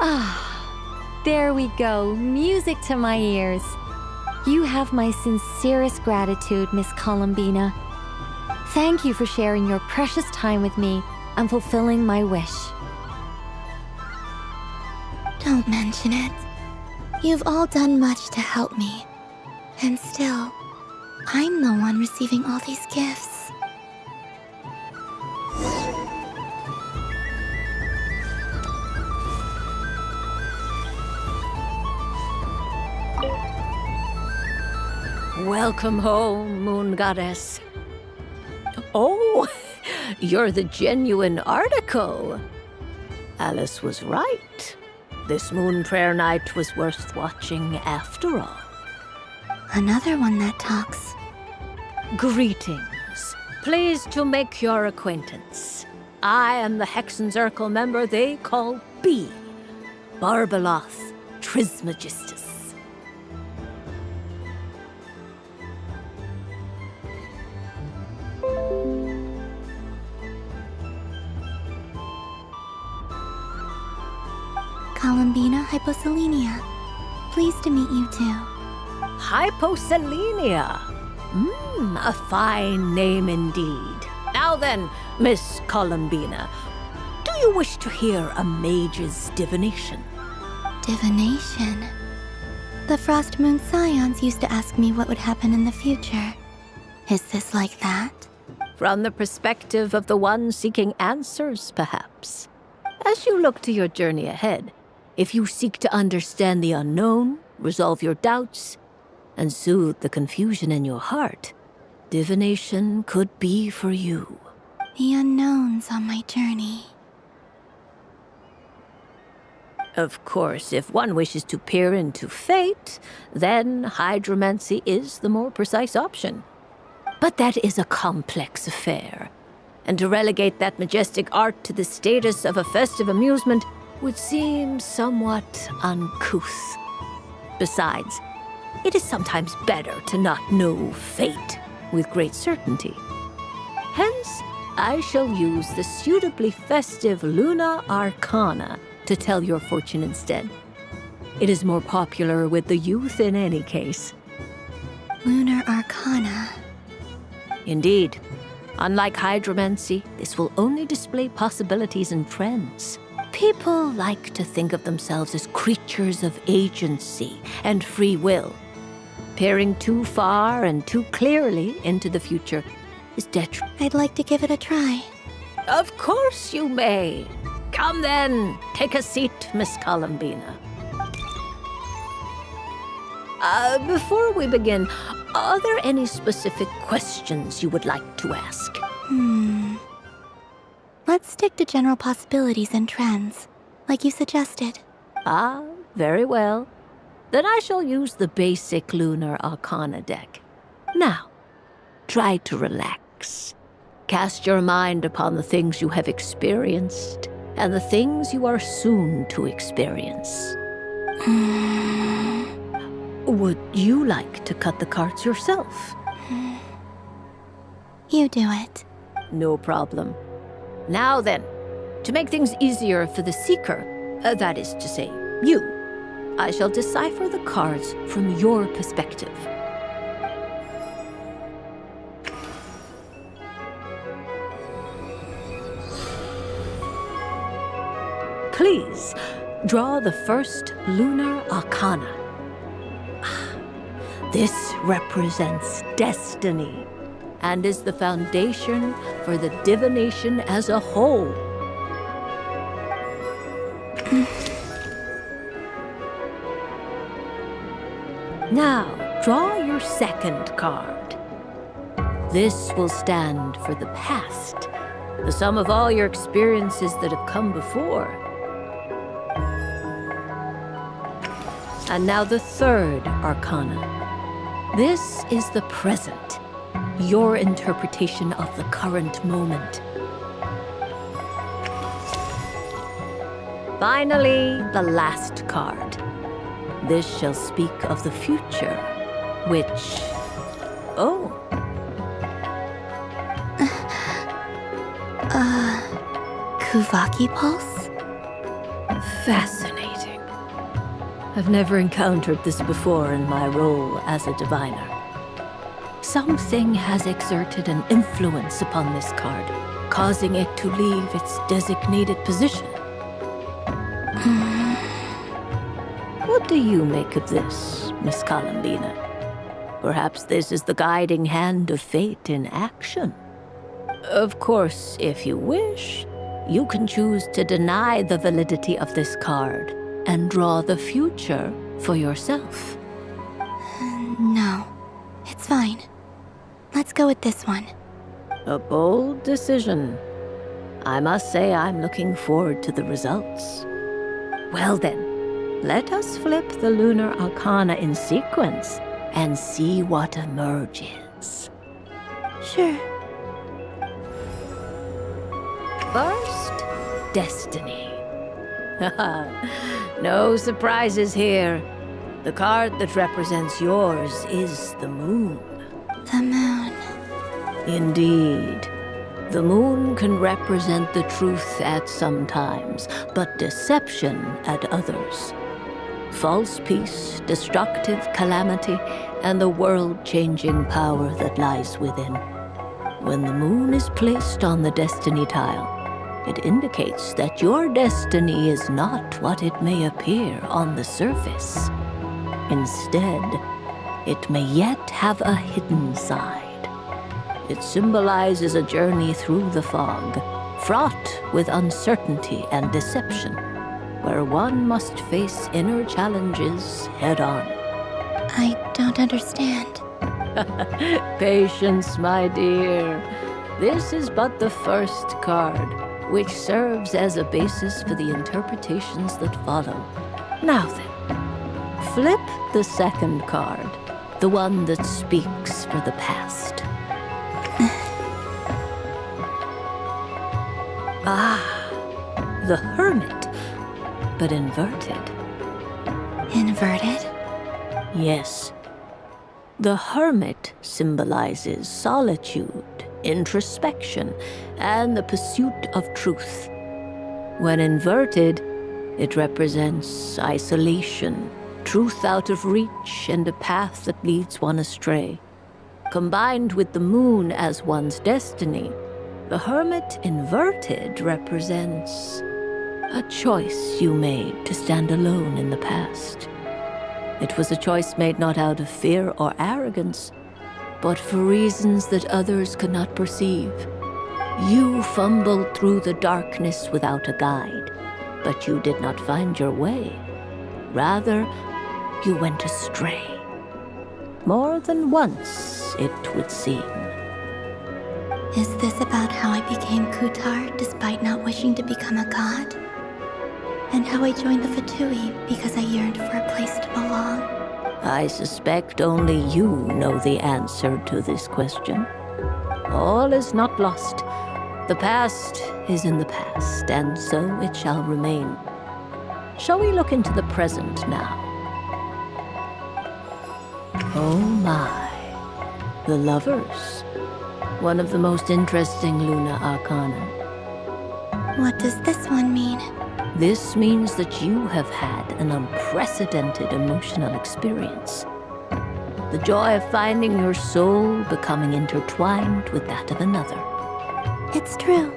Ah, there we go. Music to my ears. You have my sincerest gratitude, Miss Columbina. Thank you for sharing your precious time with me and fulfilling my wish. Don't mention it. You've all done much to help me. And still, I'm the one receiving all these gifts. Welcome home, Moon Goddess. Oh, you're the genuine article. Alice was right. This moon prayer night was worth watching after all. Another one that talks. Greetings. Pleased to make your acquaintance. I am the Hexenzirkel member they call B, Barbeloth Trismegistus. Columbina Hyposelenia. Pleased to meet you too. Hyposelenia. A fine name indeed. Now then, Miss Columbina, do you wish to hear a mage's divination? Divination? The Frost Moon Scions used to ask me what would happen in the future. Is this like that? From the perspective of the one seeking answers, perhaps. As you look to your journey ahead, if you seek to understand the unknown, resolve your doubts, and soothe the confusion in your heart, divination could be for you. The unknowns on my journey. Of course, if one wishes to peer into fate, then hydromancy is the more precise option. But that is a complex affair, and to relegate that majestic art to the status of a festive amusement would seem somewhat uncouth. Besides, it is sometimes better to not know fate with great certainty. Hence, I shall use the suitably festive Luna Arcana to tell your fortune instead. It is more popular with the youth in any case. Lunar Arcana. Indeed. Unlike hydromancy, this will only display possibilities and trends. People like to think of themselves as creatures of agency and free will. Peering too far and too clearly into the future is detrimental. I'd like to give it a try. Of course you may. Come then, take a seat, Miss Columbina. Before we begin, are there any specific questions you would like to ask? Let's stick to general possibilities and trends, like you suggested. Ah, very well. Then I shall use the basic Lunar Arcana deck. Now, try to relax. Cast your mind upon the things you have experienced and the things you are soon to experience. Would you like to cut the cards yourself? You do it. No problem. Now then, to make things easier for the seeker, that is to say, you, I shall decipher the cards from your perspective. Please, draw the first Lunar Arcana. This represents destiny and is the foundation for the divination as a whole. Now, draw your second card. This will stand for the past, the sum of all your experiences that have come before. And now the third arcana. This is the present, your interpretation of the current moment. Finally, the last card. This shall speak of the future, which... Oh. Kuvaki Pulse? Fascinating. I've never encountered this before in my role as a diviner. Something has exerted an influence upon this card, causing it to leave its designated position. What do you make of this, Miss Columbina? Perhaps this is the guiding hand of fate in action. Of course, if you wish, you can choose to deny the validity of this card and draw the future for yourself. No, it's fine. Let's go with this one. A bold decision. I must say I'm looking forward to the results. Well then, let us flip the lunar arcana in sequence and see what emerges. Sure. First, Destiny. No surprises here. The card that represents yours is the moon. The moon. Indeed. The moon can represent the truth at some times, but deception at others. False peace, destructive calamity, and the world-changing power that lies within. When the moon is placed on the destiny tile, it indicates that your destiny is not what it may appear on the surface. Instead, it may yet have a hidden side. It symbolizes a journey through the fog, fraught with uncertainty and deception, where one must face inner challenges head-on. I don't understand. Patience, my dear. This is but the first card, which serves as a basis for the interpretations that follow. Now then, flip the second card, the one that speaks for the past. The Hermit, but inverted. Inverted? Yes. The Hermit symbolizes solitude, introspection, and the pursuit of truth. When inverted, it represents isolation, truth out of reach, and a path that leads one astray. Combined with the moon as one's destiny, the Hermit inverted represents a choice you made to stand alone in the past. It was a choice made not out of fear or arrogance, but for reasons that others could not perceive. You fumbled through the darkness without a guide, but you did not find your way. Rather, you went astray. More than once, it would seem. Is this about how I became Kutar despite not wishing to become a god? And how I joined the Fatui because I yearned for a place to belong? I suspect only you know the answer to this question. All is not lost. The past is in the past, and so it shall remain. Shall we look into the present now? Oh my. The Lovers. One of the most interesting Luna Arcana. What does this one mean? This means that you have had an unprecedented emotional experience. The joy of finding your soul becoming intertwined with that of another. It's true.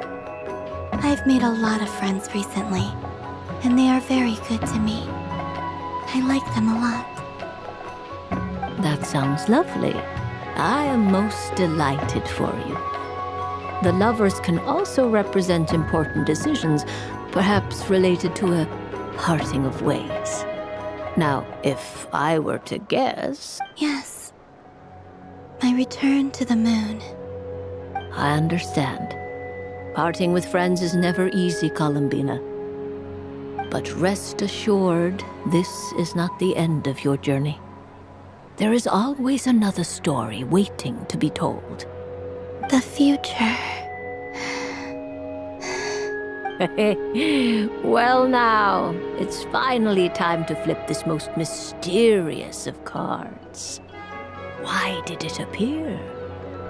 I've made a lot of friends recently, and they are very good to me. I like them a lot. That sounds lovely. I am most delighted for you. The Lovers can also represent important decisions, perhaps related to a parting of ways. Now, if I were to guess... Yes. My return to the moon I understand. Parting with friends is never easy, Columbina. But rest assured, this is not the end of your journey. There is always another story waiting to be told. The future. Well now, it's finally time to flip this most mysterious of cards. Why did it appear?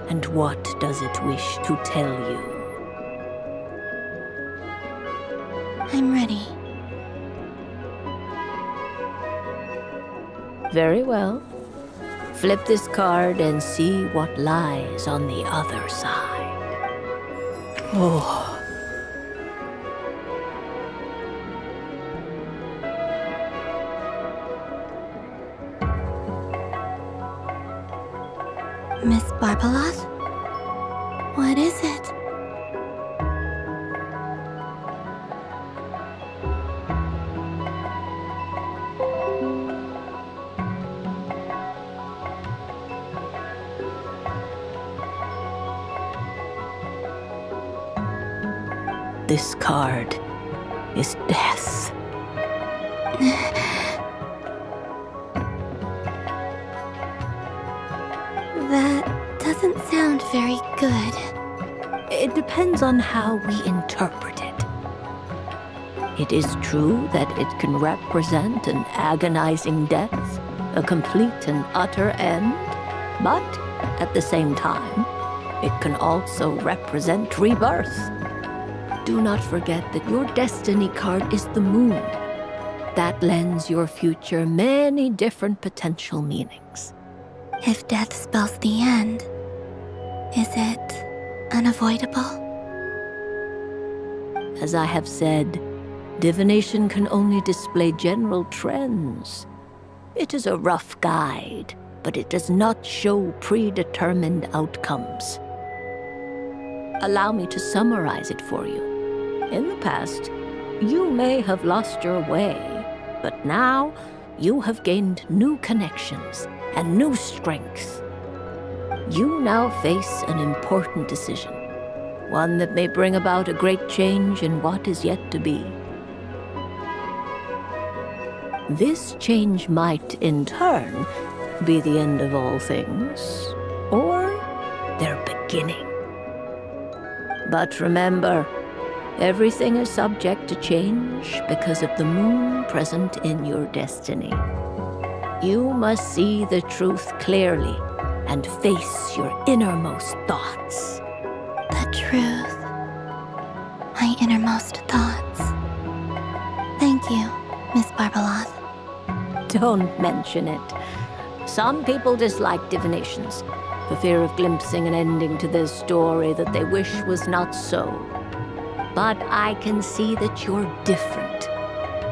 And what does it wish to tell you? I'm ready. Very well. Flip this card and see what lies on the other side. Oh. Miss Barbeloth? What is it? This card is death. That doesn't sound very good. It depends on how we interpret it. It is true that it can represent an agonizing death, a complete and utter end, but at the same time, it can also represent rebirth. Do not forget that your destiny card is the moon. That lends your future many different potential meanings. If death spells the end, is it unavoidable? As I have said, divination can only display general trends. It is a rough guide, but it does not show predetermined outcomes. Allow me to summarize it for you. In the past, you may have lost your way, but now you have gained new connections and new strength. You now face an important decision, one that may bring about a great change in what is yet to be. This change might, in turn, be the end of all things, or their beginning. But remember, everything is subject to change because of the moon present in your destiny. You must see the truth clearly and face your innermost thoughts. The truth. My innermost thoughts. Thank you, Miss Barbeloth. Don't mention it. Some people dislike divinations, for fear of glimpsing an ending to their story that they wish was not so. But I can see that you're different.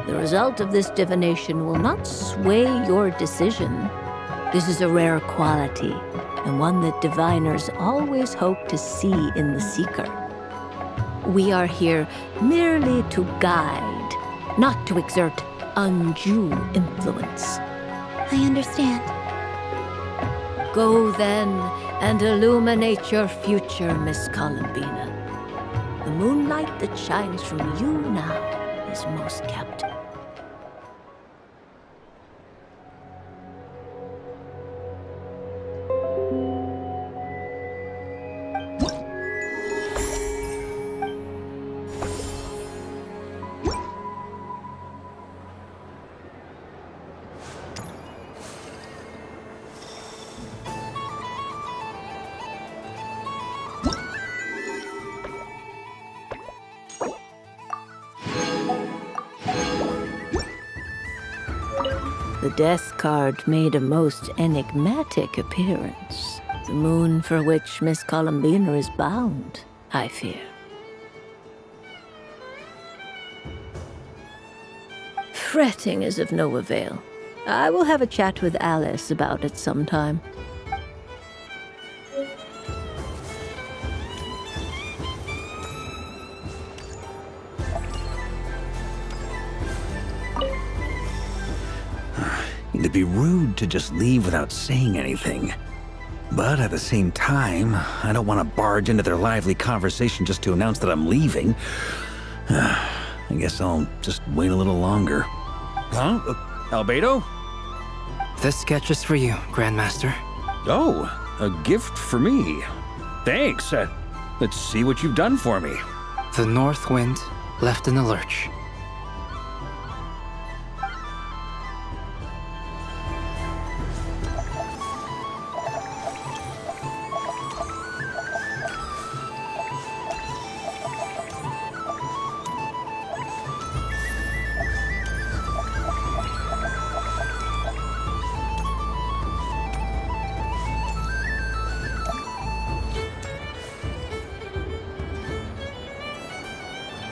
The result of this divination will not sway your decision. This is a rare quality, and one that diviners always hope to see in the seeker. We are here merely to guide, not to exert undue influence. I understand. Go then and illuminate your future, Miss Columbina. The moonlight that shines from you now is most captivating. The death card made a most enigmatic appearance. The moon for which Miss Columbina is bound, I fear. Fretting is of no avail. I will have a chat with Alice about it sometime. It'd be rude to just leave without saying anything. But at the same time, I don't want to barge into their lively conversation just to announce that I'm leaving. I guess I'll just wait a little longer. Huh? Albedo? This sketch is for you, Grandmaster. Oh, a gift for me. Thanks. Let's see what you've done for me. The North Wind left in the lurch.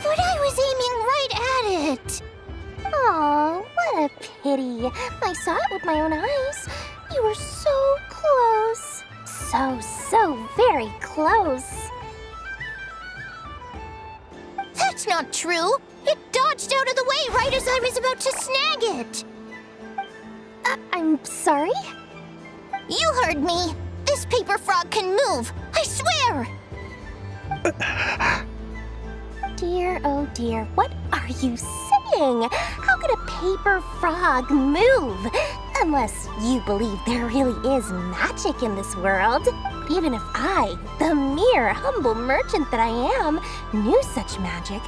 But I was aiming right at it! Aw, what a pity. I saw it with my own eyes. You were so close. So very close. That's not true! It dodged out of the way right as I was about to snag it! I'm sorry? You heard me! This paper frog can move! I swear! Dear, oh dear, what are you saying? How could a paper frog move? Unless you believe there really is magic in this world. But even if I, the mere humble merchant that I am, knew such magic,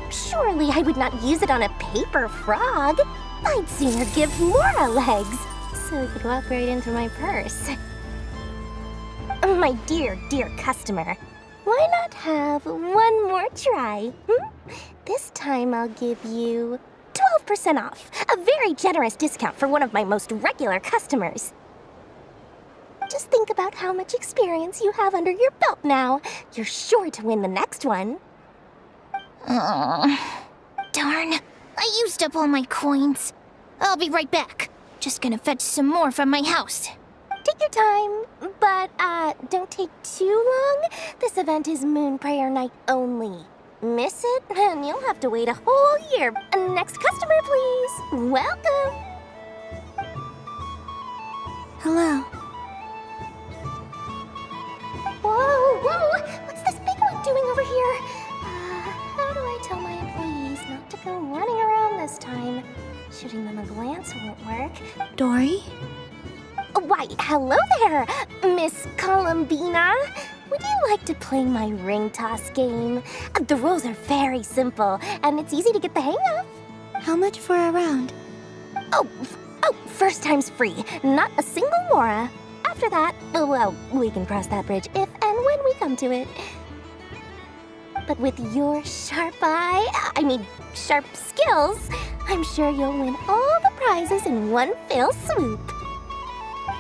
surely I would not use it on a paper frog. I'd sooner give Mora legs, so it could walk right into my purse. My dear, dear customer, why not have one more try? This time I'll give you 12% off, a very generous discount for one of my most regular customers. Just think about how much experience you have under your belt now. You're sure to win the next one. Darn, I used up all my coins. I'll be right back. Just gonna fetch some more from my house. Take your time, but don't take too long. This event is Moon Prayer Night only. Miss it, and you'll have to wait a whole year. Next customer, please. Welcome. Hello. Whoa! What's this big one doing over here? How do I tell my employees not to go running around this time? Shooting them a glance won't work. Dory? Why, hello there, Miss Columbina. Would you like to play my ring toss game? The rules are very simple, and it's easy to get the hang of. How much for a round? Oh, first time's free. Not a single mora. After that, well, we can cross that bridge if and when we come to it. But with your sharp sharp skills, I'm sure you'll win all the prizes in one fell swoop.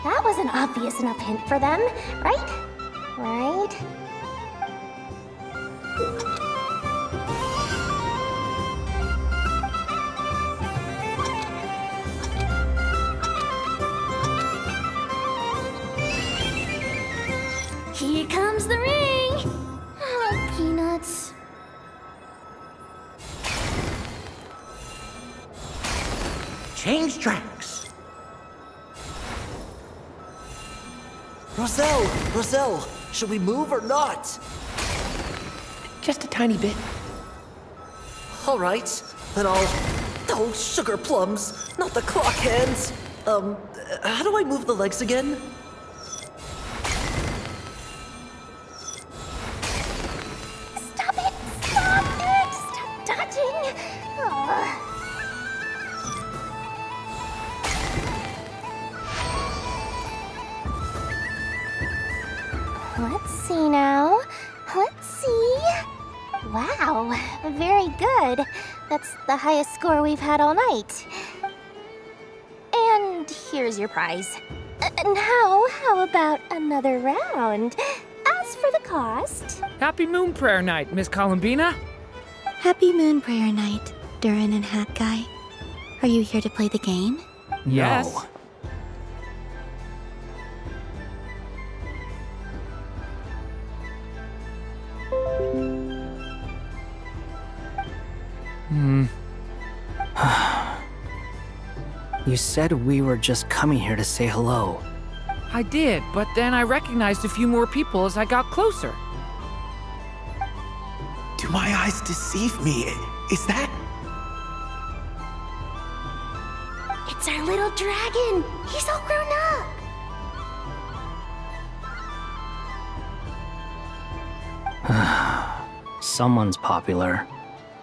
That was an obvious enough hint for them, right? Right? Here comes the ring! Oh, peanuts. Change tracks. Roselle, should we move or not? Just a tiny bit. All right, then I'll... Oh, sugar plums, not the clock hands. How do I move the legs again? Stop it! Stop dodging! Oh. Let's see now. Let's see. Wow, very good. That's the highest score we've had all night. And here's your prize. Now, how about another round? As for the cost... Happy Moon Prayer Night, Miss Columbina. Happy Moon Prayer Night, Durin and Hat Guy. Are you here to play the game? Yes. No. You said we were just coming here to say hello. I did, but then I recognized a few more people as I got closer. Do my eyes deceive me? Is that... It's our little dragon. He's all grown up. Someone's popular.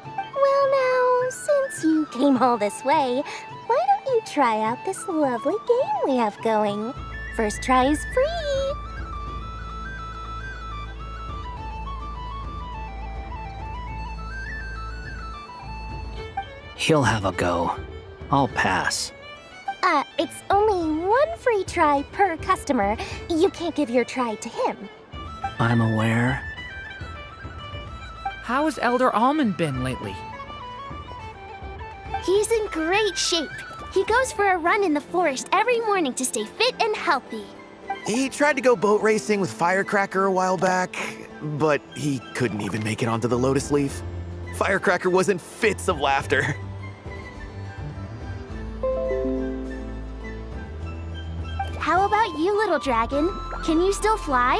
Well now, since you came all this way, why don't you try out this lovely game we have going? First try is free. He'll have a go. I'll pass. It's only one free try per customer. You can't give your try to him. I'm aware. How has Elder Almond been lately? He's in great shape. He goes for a run in the forest every morning to stay fit and healthy. He tried to go boat racing with Firecracker a while back, but he couldn't even make it onto the Lotus Leaf. Firecracker was in fits of laughter. How about you, little dragon? Can you still fly?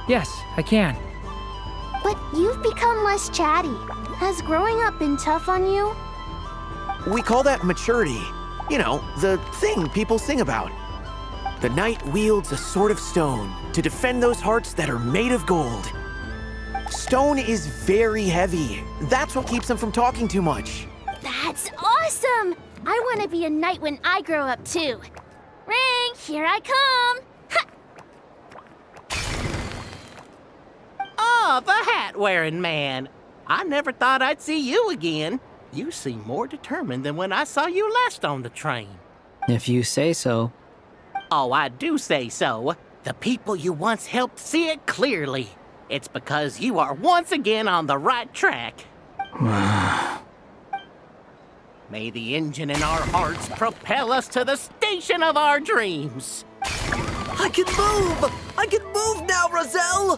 Yes, I can. But you've become less chatty. Has growing up been tough on you? We call that maturity. You know, the thing people sing about. The knight wields a sword of stone to defend those hearts that are made of gold. Stone is very heavy. That's what keeps him from talking too much. That's awesome! I want to be a knight when I grow up too. Ring, here I come! Oh, the hat-wearing man. I never thought I'd see you again. You seem more determined than when I saw you last on the train. If you say so. Oh, I do say so. The people you once helped see it clearly. It's because you are once again on the right track. May the engine in our hearts propel us to the station of our dreams. I can move! I can move now, Roselle!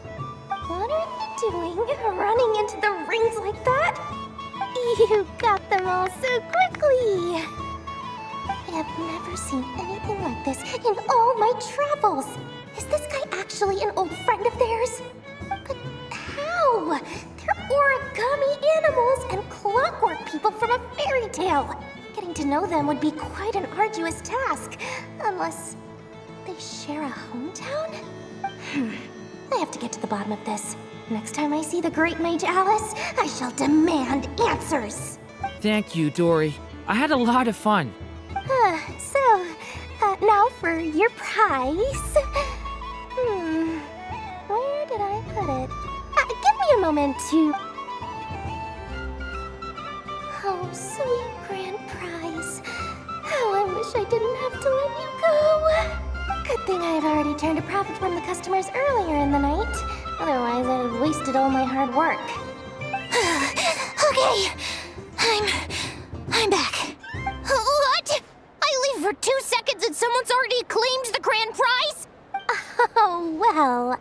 What are you doing, running into the rings like that? You got them all so quickly. I have never seen anything like this in all my travels. Is this guy actually an old friend of theirs? But how? They're origami animals and clockwork people from a fairy tale. Getting to know them would be quite an arduous task, unless they share a hometown? I have to get to the bottom of this. Next time I see the Great Mage Alice, I shall demand answers. Thank you, Dory. I had a lot of fun. Now for your prize. Where did I put it? Give me a moment to... Oh, sweet grand prize. How I wish I didn't have to let you go. Good thing I've already turned a profit from the customers earlier in the night. Otherwise, I'd have wasted all my hard work. Okay, I'm back. What? I leave for 2 seconds and someone's already claimed the grand prize? Oh, well,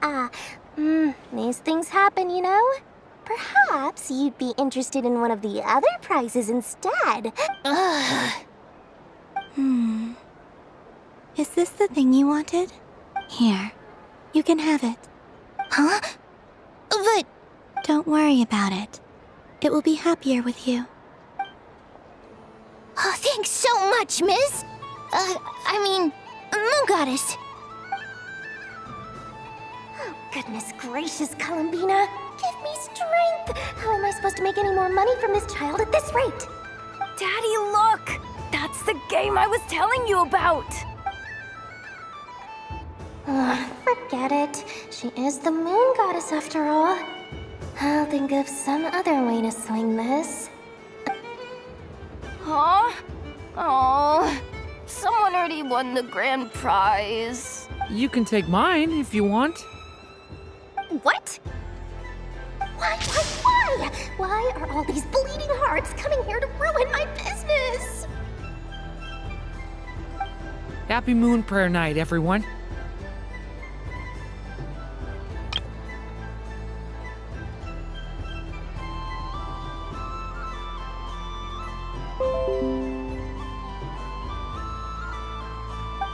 these things happen, you know? Perhaps you'd be interested in one of the other prizes instead. Is this the thing you wanted? Here, you can have it. Huh? But... Don't worry about it. It will be happier with you. Oh, thanks so much, miss. Moon Goddess. Oh, goodness gracious, Columbina. Give me strength. How am I supposed to make any more money from this child at this rate? Daddy, look! That's the game I was telling you about! Forget it. She is the Moon Goddess after all. I'll think of some other way to swing this. Huh? Oh, someone already won the grand prize. You can take mine if you want. What? Why? Why are all these bleeding hearts coming here to ruin my business? Happy Moon Prayer Night, everyone.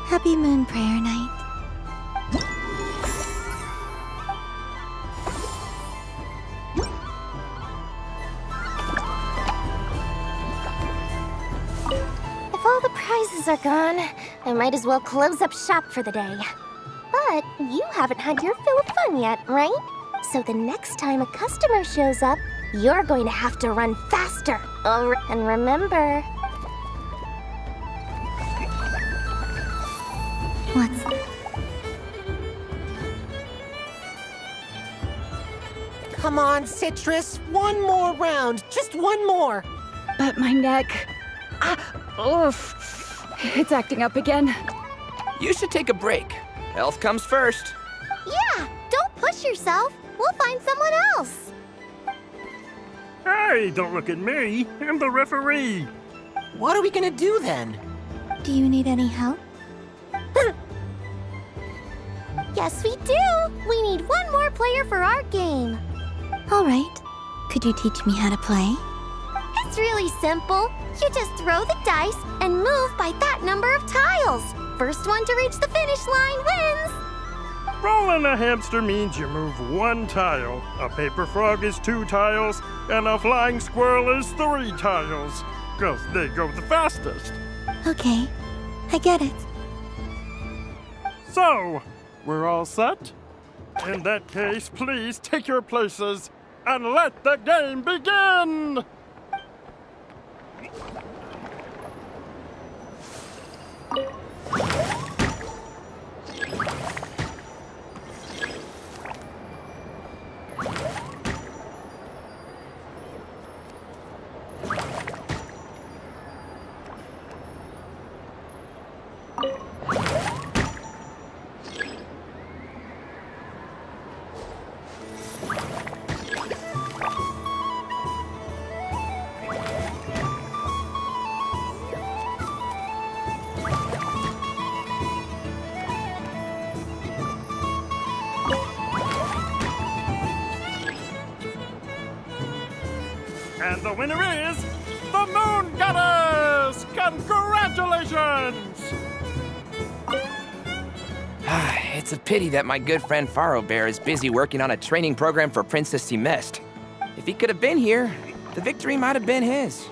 Happy Moon Prayer Night. prizes are gone, I might as well close up shop for the day. But you haven't had your fill of fun yet, right? So the next time a customer shows up, you're going to have to run faster. And remember... What's... Come on, Citrus. One more round. Just one more. But my neck... Oof. It's acting up again. You should take a break. Health comes first. Yeah, don't push yourself. We'll find someone else. Hey, don't look at me. I'm the referee. What are we gonna do then? Do you need any help? Yes, we do. We need one more player for our game. All right. Could you teach me how to play? It's really simple. You just throw the dice and move by that number of tiles. First one to reach the finish line wins. Rolling a hamster means you move one tile. A paper frog is 2 tiles, and a flying squirrel is 3 tiles. 'Cause they go the fastest. Okay, I get it. So, we're all set? In that case, please take your places and let the game begin! And the winner is the Moon Goddess! Congratulations! It's a pity that my good friend Faro Bear is busy working on a training program for Princess Semest. If he could have been here, the victory might have been his.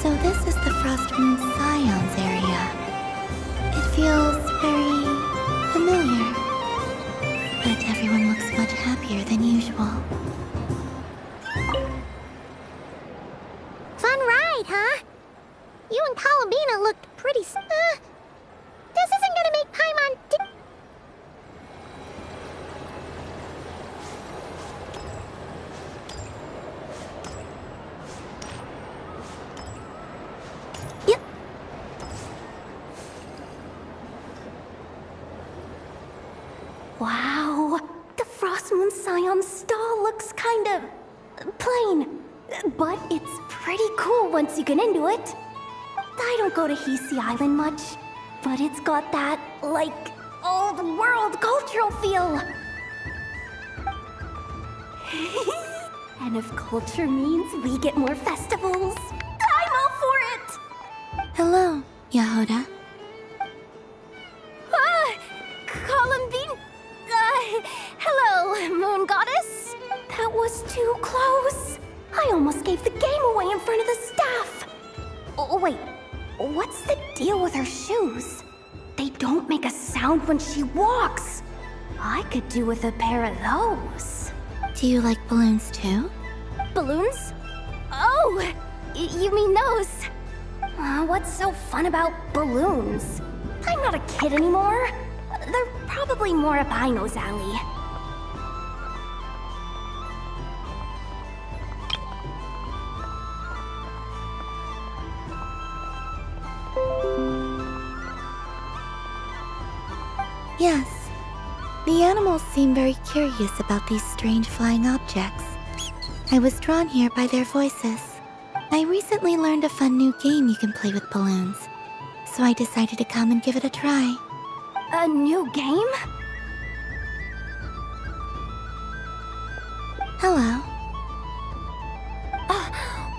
So this is the Frost Moon Scions area. It feels very familiar. But everyone looks much happier than usual. Fun ride, huh? You and Columbina looked pretty... this isn't gonna make Paimon... Wow, the Frost Moon Scion stall looks kind of plain, but it's pretty cool once you get into it. I don't go to Hisi Island much, but it's got that, like, old world cultural feel. And if culture means we get more festivals, I'm all for it! Hello, Yahoda. Columbine? Hello, Moon Goddess? That was too close. I almost gave the game away in front of the staff. Oh, wait, what's the deal with her shoes? They don't make a sound when she walks. I could do with a pair of those. Do you like balloons too? Balloons? Oh, you mean those? What's so fun about balloons? I'm not a kid anymore. They're probably more up Aino's alley. Yes. The animals seem very curious about these strange flying objects. I was drawn here by their voices. I recently learned a fun new game you can play with balloons, so I decided to come and give it a try. A new game? Hello.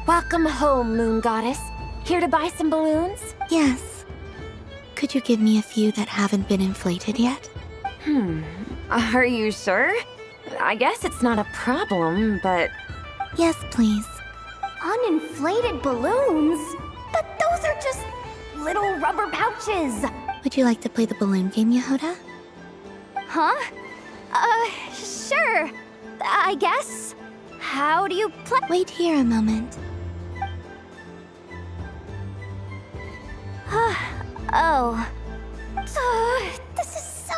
Welcome home, Moon Goddess. Here to buy some balloons? Yes. Could you give me a few that haven't been inflated yet? Are you sure? I guess it's not a problem, but... Yes, please. Uninflated balloons? But those are just little rubber pouches. Would you like to play the balloon game, Yehoda? Huh? Sure. I guess. How do you play? Wait here a moment. Oh. This is so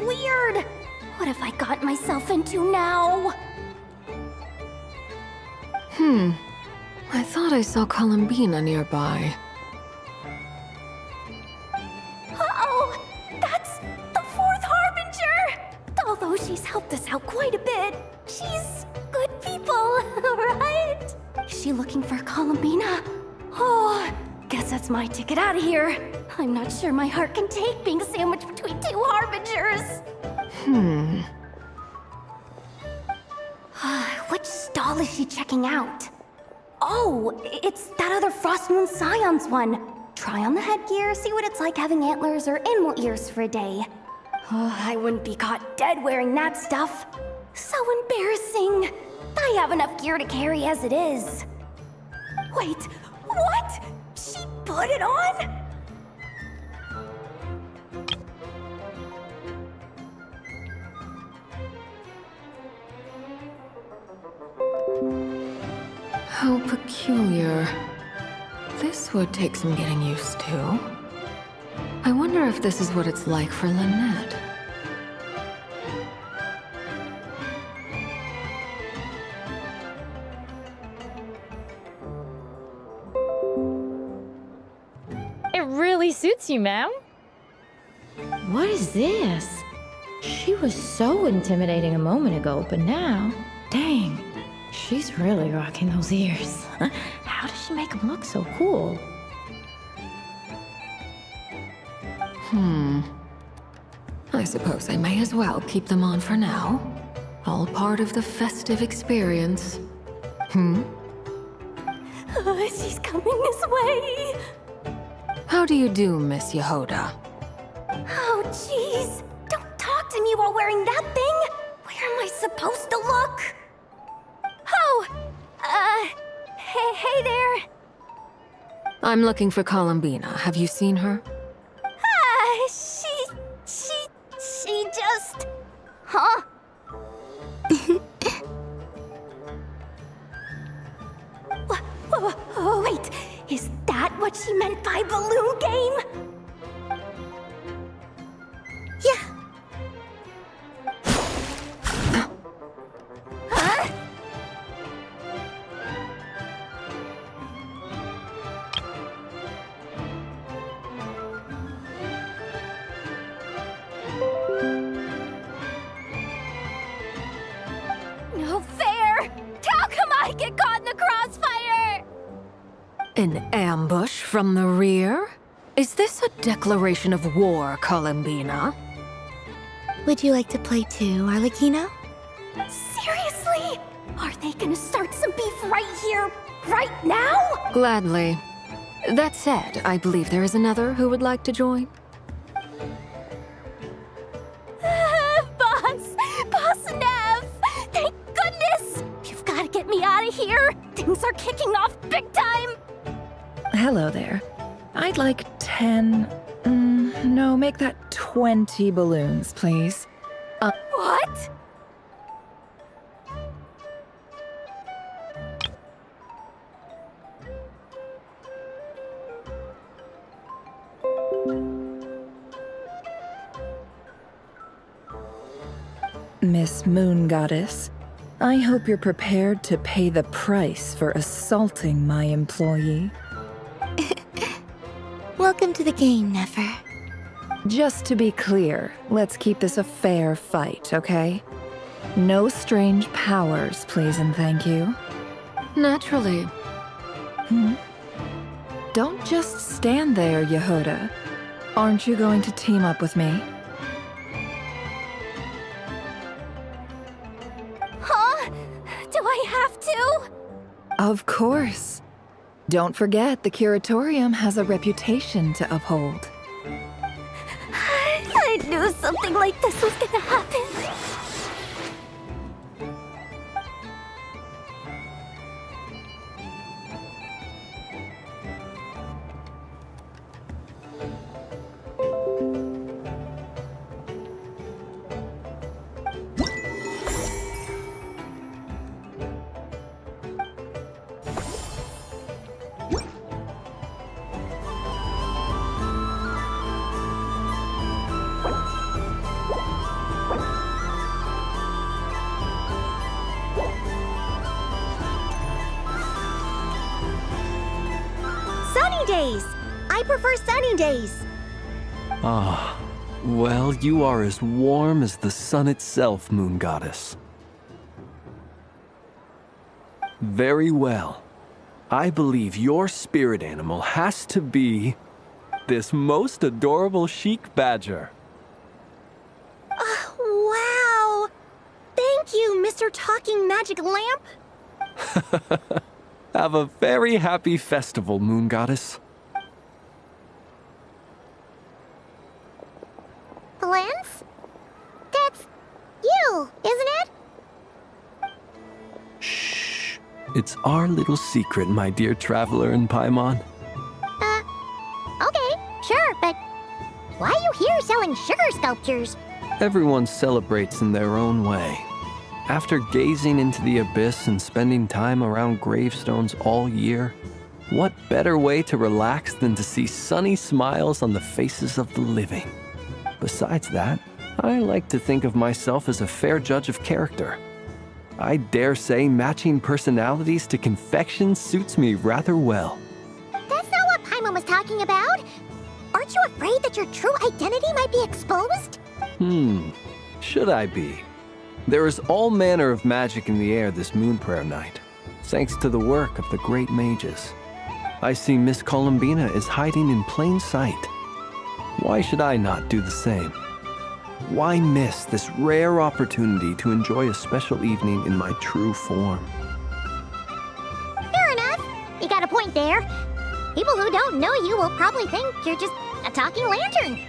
weird. What have I got myself into now? I thought I saw Columbina nearby. Uh-oh! That's the fourth Harbinger! Although she's helped us out quite a bit, she's good people, right? Is she looking for Columbina? Oh, guess that's my ticket out of here. I'm not sure my heart can take being sandwiched between two Harbingers. Which stall is she checking out? Oh, it's that other Frost Moon Scion's one. Try on the headgear, see what it's like having antlers or animal ears for a day. Oh, I wouldn't be caught dead wearing that stuff. So embarrassing. I have enough gear to carry as it is. Wait, what? She put it on? How peculiar. This would take some getting used to. I wonder if this is what it's like for Lynette. It really suits you, ma'am. What is this? She was so intimidating a moment ago, but now, dang, she's really rocking those ears. How does she make them look so cool? I suppose I may as well keep them on for now. All part of the festive experience. She's coming this way. How do you do, Miss Yehoda? Oh, jeez. Don't talk to me while wearing that thing. Where am I supposed to look? Oh, hey there. I'm looking for Columbina. Have you seen her? She just... Huh? Wait, is that what she meant by balloon game? Yeah. Huh? No fair! How come I get caught in the crossfire? An ambush from the rear? Is this a declaration of war, Columbina? Would you like to play too, Arlecchino? Seriously? Are they gonna start some beef right here, right now? Gladly. That said, I believe there is another who would like to join. Boss Nev! Thank goodness! You've gotta get me out of here! Things are kicking off big time! Hello there. I'd like 10... no, make that 20 balloons, please. What? Miss Moon Goddess, I hope you're prepared to pay the price for assaulting my employee. Welcome to the game, Nefer. Just to be clear, let's keep this a fair fight, okay? No strange powers, please and thank you. Naturally. Don't just stand there, Yehoda. Aren't you going to team up with me? Huh? Of course. Don't forget, the Curatorium has a reputation to uphold. I knew something like this was gonna happen. Sunny days! I prefer sunny days. Ah, well, you are as warm as the sun itself, Moon Goddess. Very well. I believe your spirit animal has to be this most adorable chic badger. Wow! Thank you, Mr. Talking Magic Lamp. Have a very happy festival, Moon Goddess. Flens? That's you, isn't it? Shh. It's our little secret, my dear traveler in Paimon. Okay, sure, but why are you here selling sugar sculptures? Everyone celebrates in their own way. After gazing into the abyss and spending time around gravestones all year, what better way to relax than to see sunny smiles on the faces of the living? Besides that, I like to think of myself as a fair judge of character. I dare say matching personalities to confection suits me rather well. That's not what Paimon was talking about. Aren't you afraid that your true identity might be exposed? Should I be? There is all manner of magic in the air this moon prayer night, thanks to the work of the great mages. I see Miss Columbina is hiding in plain sight. Why should I not do the same? Why miss this rare opportunity to enjoy a special evening in my true form? Fair enough. You got a point there. People who don't know you will probably think you're just a talking lantern.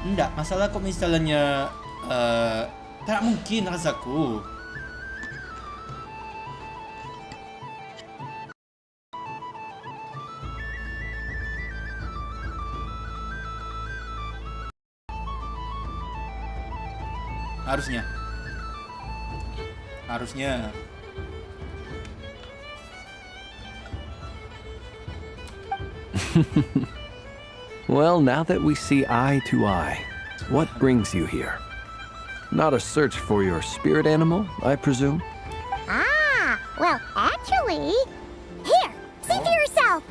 Enggak, masalah kok misalnya tak mungkin rasaku. Harusnya. Well, now that we see eye to eye, what brings you here? Not a search for your spirit animal, I presume? Ah, well, actually... Here, see for yourself!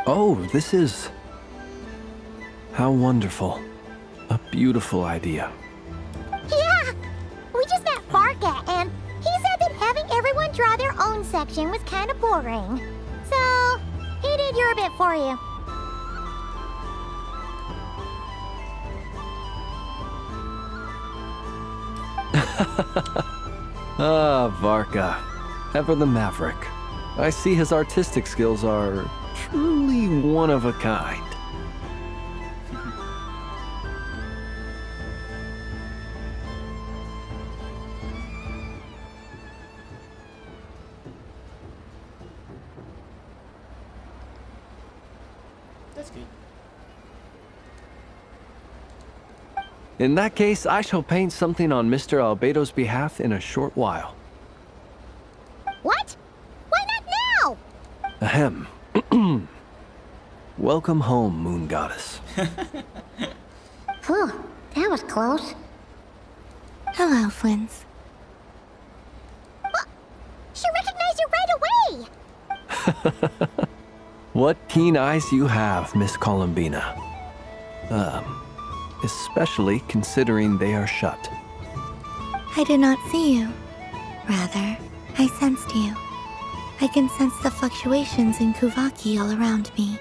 Oh, this is... How wonderful. A beautiful idea. Yeah! We just met Barca, and he said that having everyone draw their own section was kind of boring. So, he did your bit for you. Ah, Varka. Ever the maverick. I see his artistic skills are truly one of a kind. That's good. In that case, I shall paint something on Mr. Albedo's behalf in a short while. What? Why not now? Ahem. Welcome home, Moon Goddess. Phew, that was close. Hello, Flins. She recognized you right away! What keen eyes you have, Miss Columbina. Especially considering they are shut. I did not see you. Rather, I sensed you. I can sense the fluctuations in Kuvaki all around me.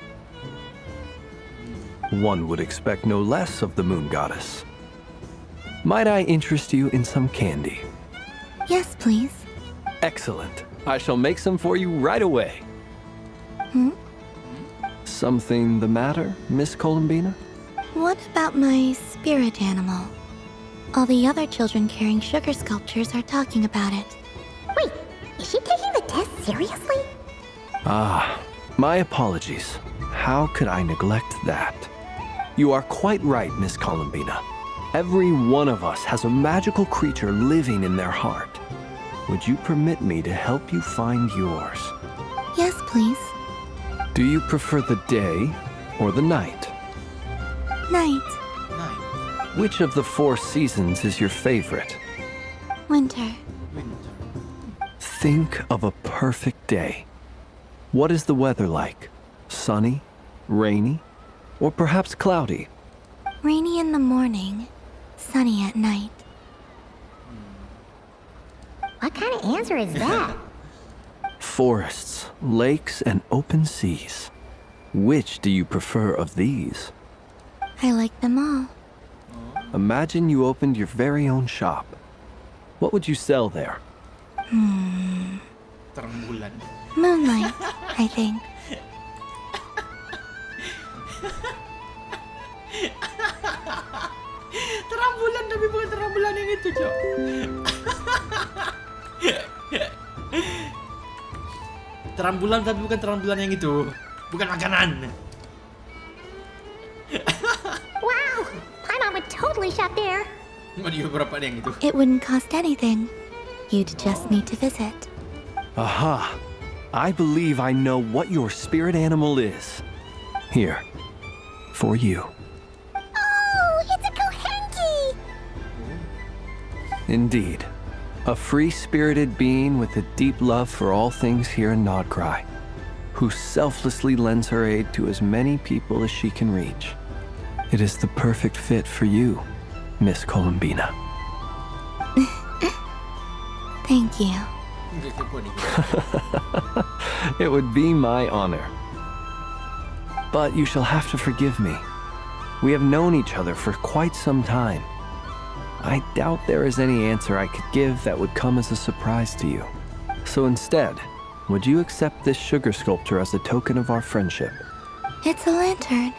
One would expect no less of the Moon Goddess. Might I interest you in some candy? Yes, please. Excellent. I shall make some for you right away. Something the matter, Miss Columbina? What about my spirit animal? All the other children carrying sugar sculptures are talking about it. Wait, is she taking the test seriously? Ah, my apologies. How could I neglect that? You are quite right, Miss Columbina. Every one of us has a magical creature living in their heart. Would you permit me to help you find yours? Yes, please. Do you prefer the day or the night? Night. Which of the 4 seasons is your favorite? Winter. Think of a perfect day. What is the weather like? Sunny, rainy, or perhaps cloudy? Rainy in the morning, sunny at night. What kind of answer is that? Forests, lakes, and open seas. Which do you prefer of these? I like them all. Imagine you opened your very own shop. What would you sell there? Terang bulan. Moonlight, I think. Terang bulan tapi bukan terang bulan yang itu, Cok. Terang bulan tapi bukan terang bulan yang itu. Bukan makanan. Wow! Paimon would totally shop there. Berapa yang itu? It wouldn't cost anything. You'd just need to visit. Aha! I believe I know what your spirit animal is. Here, for you. Oh, it's a Kohenki! Indeed. A free-spirited being with a deep love for all things here in Nodcry, who selflessly lends her aid to as many people as she can reach. It is the perfect fit for you, Miss Columbina. Thank you. It would be my honor. But you shall have to forgive me. We have known each other for quite some time. I doubt there is any answer I could give that would come as a surprise to you. So instead, would you accept this sugar sculpture as a token of our friendship? It's a lantern.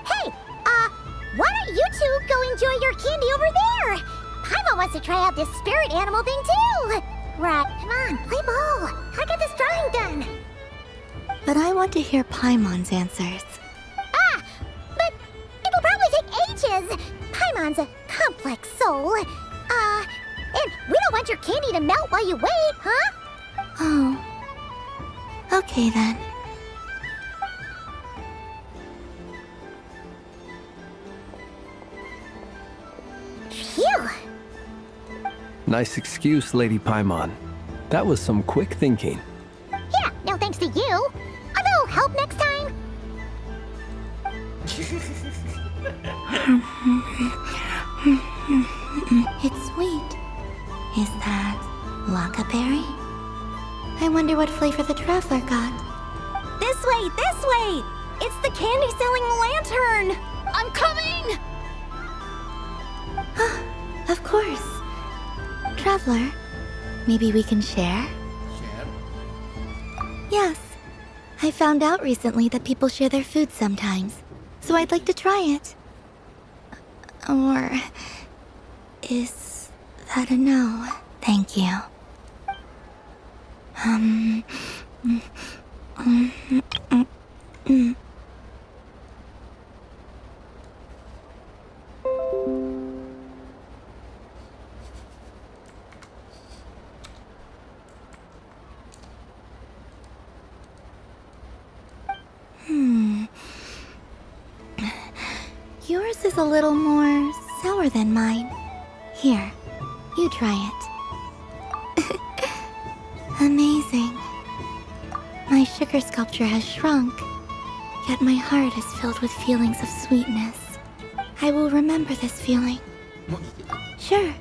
Hey, why don't you two go enjoy your candy over there? Paimon wants to try out this spirit animal thing too. Right, come on, play ball. I got this drawing done. But I want to hear Paimon's answers. But it'll probably take ages. Paimon's a complex soul. And we don't want your candy to melt while you wait, huh? Oh. Okay then. Phew. Nice excuse, Lady Paimon. That was some quick thinking. Yeah, no thanks to you. A little help next time. It's sweet. Is that Lockaberry? I wonder what flavor the traveler got. This way, this way! It's the candy-selling lantern! I'm coming! Of course. Traveler, maybe we can share? Yes. I found out recently that people share their food sometimes, so I'd like to try it. Or is that a no? Thank you. Yours is a little more sour than mine. Here, you try it. Amazing. My sugar sculpture has shrunk, yet my heart is filled with feelings of sweetness. I will remember this feeling. Sure.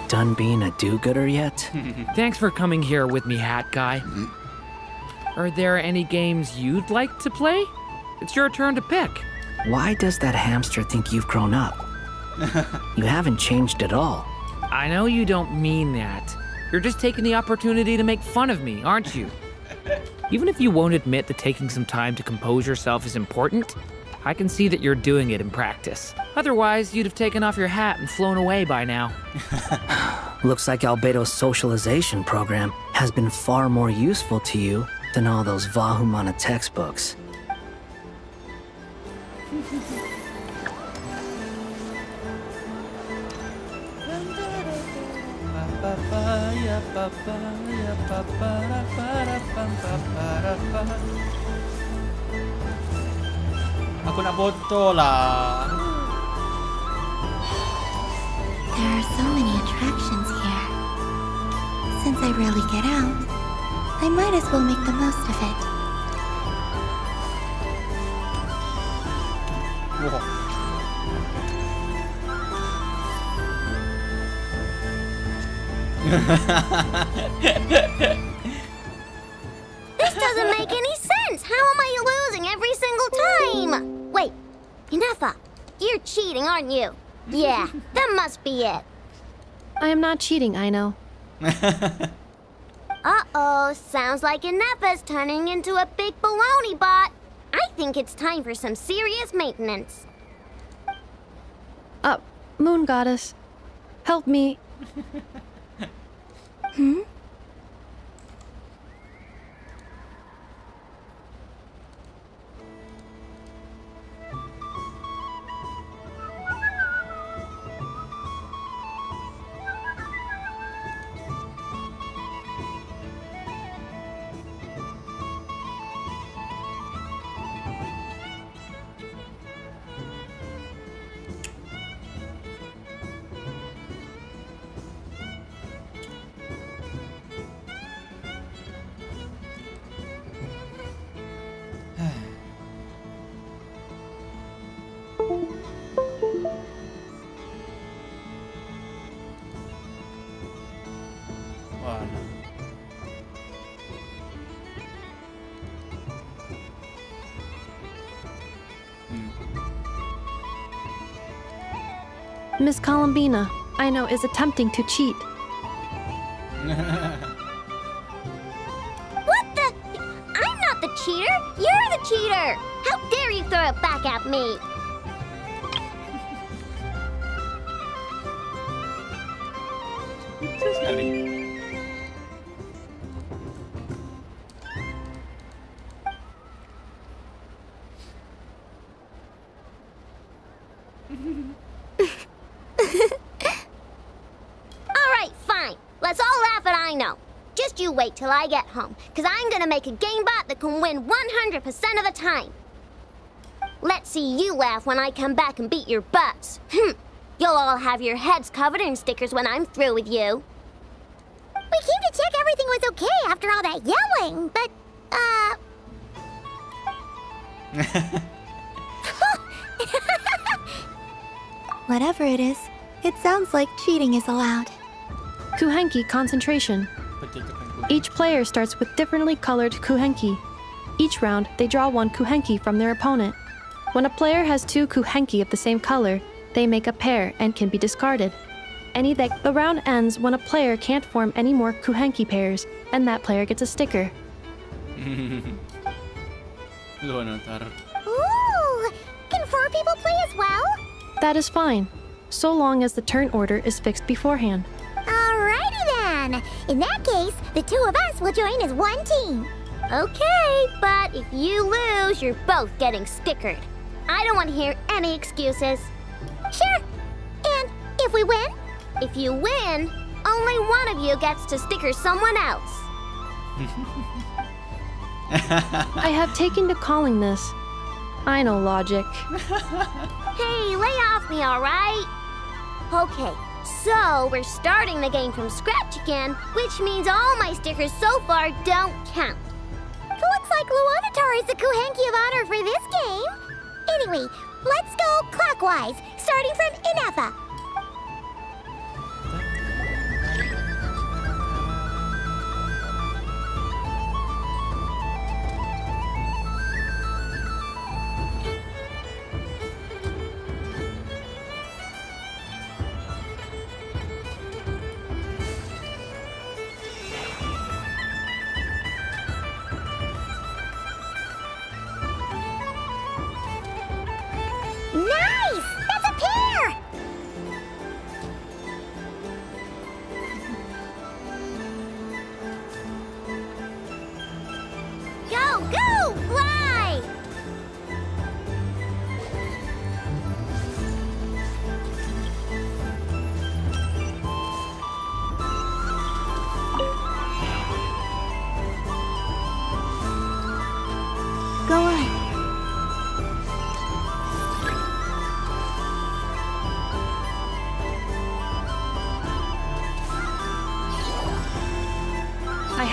done being a do-gooder yet? Thanks for coming here with me, Hat Guy. Are there any games you'd like to play? It's your turn to pick. Why does that hamster think you've grown up? You haven't changed at all. I know you don't mean that. You're just taking the opportunity to make fun of me, aren't you? Even if you won't admit that taking some time to compose yourself is important, I can see that you're doing it in practice. Otherwise, you'd have taken off your hat and flown away by now. Looks like Albedo's socialization program has been far more useful to you than all those Vahumana textbooks. Aku nak foto lah. There are so many attractions here. Since I rarely get out, I might as well make the most of it. Wow. This doesn't make any sense! How am I losing every single time? Wait, Inefa, you're cheating, aren't you? Yeah, that must be it. I am not cheating, I know. Uh-oh, sounds like Inefa's turning into a big baloney bot. I think it's time for some serious maintenance. Moon Goddess, help me. Hmm? Miss Columbina, I know, is attempting to cheat. What the? I'm not the cheater. You're the cheater. How dare you throw it back at me? Alright, fine. Let's all laugh at I know. Just you wait till I get home, because I'm gonna make a game bot that can win 100% of the time. Let's see you laugh when I come back and beat your butts. You'll all have your heads covered in stickers when I'm through with you. We came to check everything was okay after all that yelling, but, Whatever it is, it sounds like cheating is allowed. Kuhenki concentration. Each player starts with differently colored kuhenki. Each round, they draw one kuhenki from their opponent. When a player has two kuhenki of the same color, they make a pair and can be discarded. The round ends when a player can't form any more kuhenki pairs, and that player gets a sticker. Ooh! Can 4 people play as well? That is fine, so long as the turn order is fixed beforehand. Alrighty then. In that case, the 2 of us will join as one team. Okay, but if you lose, you're both getting stickered. I don't want to hear any excuses. Sure. And if we win? If you win, only one of you gets to sticker someone else. I have taken to calling this. I know logic. Hey, lay off me, alright? Okay, so we're starting the game from scratch again, which means all my stickers so far don't count. Looks like Luanatar is the Kuhenki of honor for this game. Anyway, let's go clockwise, starting from Inefa.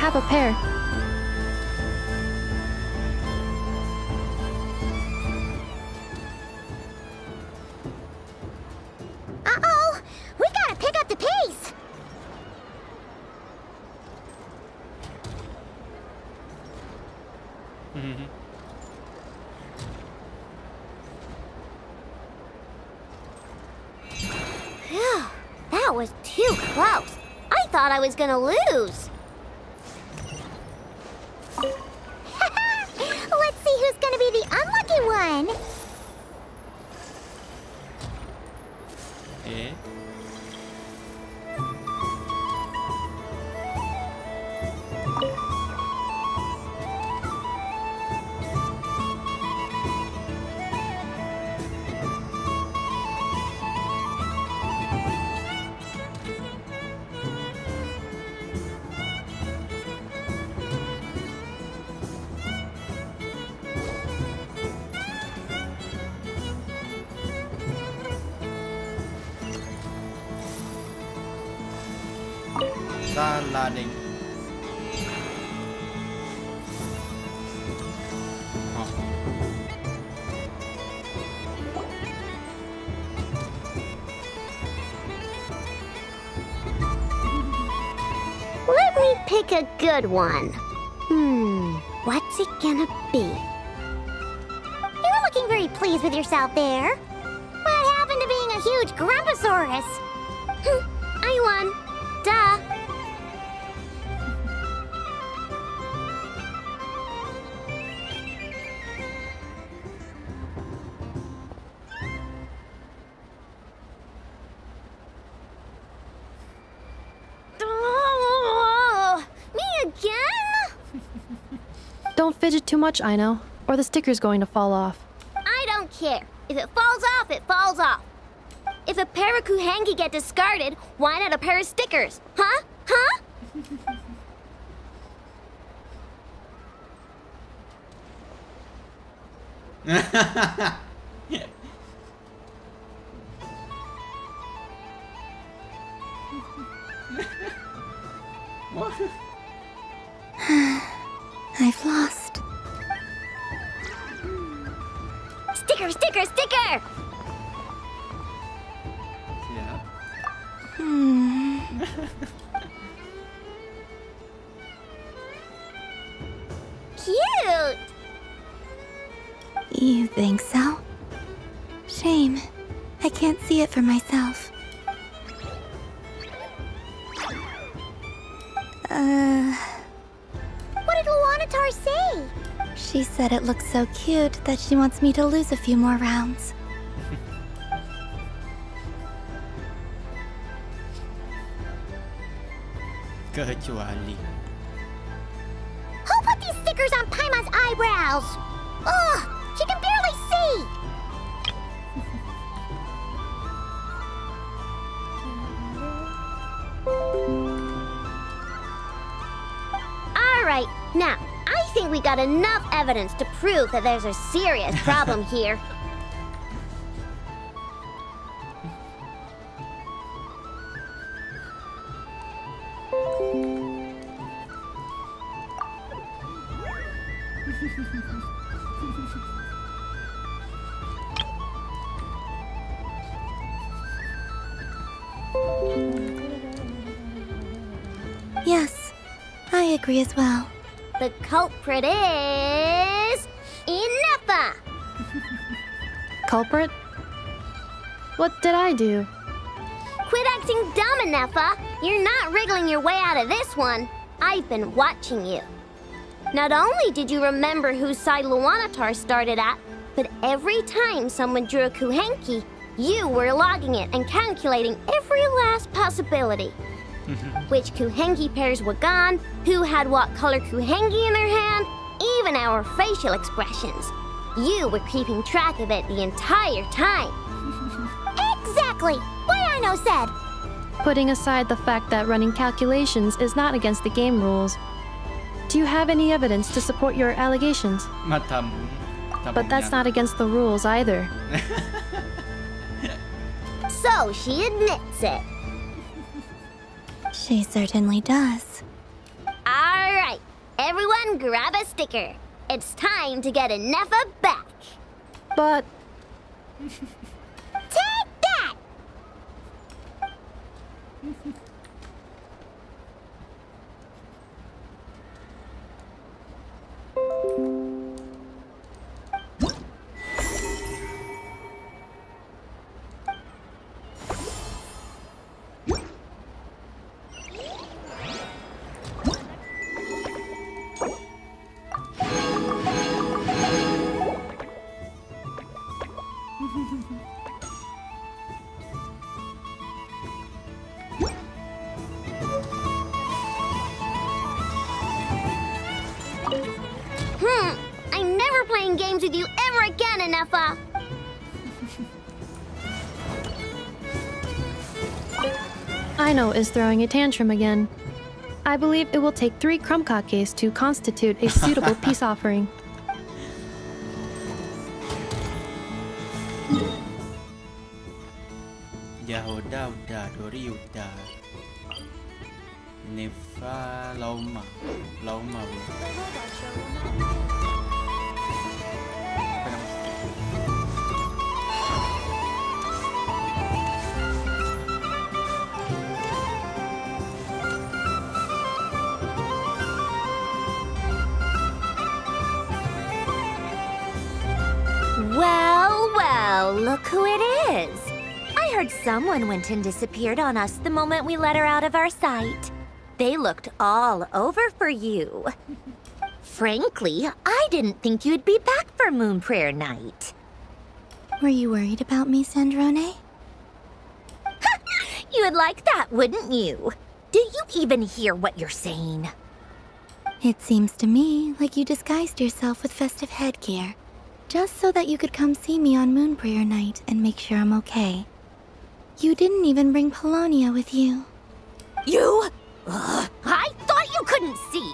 have a pair. Uh-oh! We gotta pick up the pace! Phew, that was too close. I thought I was gonna lose. Let's see who's gonna be the unlucky one. Start landing. Let me pick a good one. What's it gonna be? You're looking very pleased with yourself there. What happened to being a huge Grumposaurus? I won. Duh. Oh, me again? Don't fidget too much, Aino, or the sticker's going to fall off. I don't care. If it falls off, it falls off. If a pair of Kuhengi get discarded, why not a pair of stickers? Huh? Huh? What? I've lost. Sticker, sticker, sticker! Yeah. Cute! You think so? Shame. I can't see it for myself. What did Luanatar say? She said it looks so cute that she wants me to lose a few more rounds. Kecuali. Who put these stickers on Paimon's eyebrows? Ugh! She can barely see! Alright, now, I think we got enough evidence to prove that there's a serious problem here. Yes, I agree as well. The culprit is... Ineffa! Culprit? What did I do? Quit acting dumb, Ineffa! You're not wriggling your way out of this one. I've been watching you. Not only did you remember whose side Luanatar started at, but every time someone drew a Kuhenki, you were logging it and calculating every last possibility. Which Kuhenki pairs were gone, who had what color Kuhenki in their hand, even our facial expressions. You were keeping track of it the entire time. Exactly! What Aino said! Putting aside the fact that running calculations is not against the game rules, do you have any evidence to support your allegations? Matamu. But that's not against the rules either. So she admits it. She certainly does. Alright. Everyone grab a sticker. It's time to get Nefa back. But... Take that! I'm never playing games with you ever again, Nefa. Aino is throwing a tantrum again. I believe it will take 3 crumb-kakes to constitute a suitable peace offering. Ya udah, Dori udah. Nefa Lauma Well, look who it is. I heard someone went and disappeared on us the moment we let her out of our sight. They looked all over for you. Frankly, I didn't think you'd be back for Moon Prayer Night. Were you worried about me, Sandrone? You would like that, wouldn't you? Do you even hear what you're saying? It seems to me like you disguised yourself with festive headgear, just so that you could come see me on Moon Prayer Night and make sure I'm okay. You didn't even bring Polonia with you. You? I thought you couldn't see.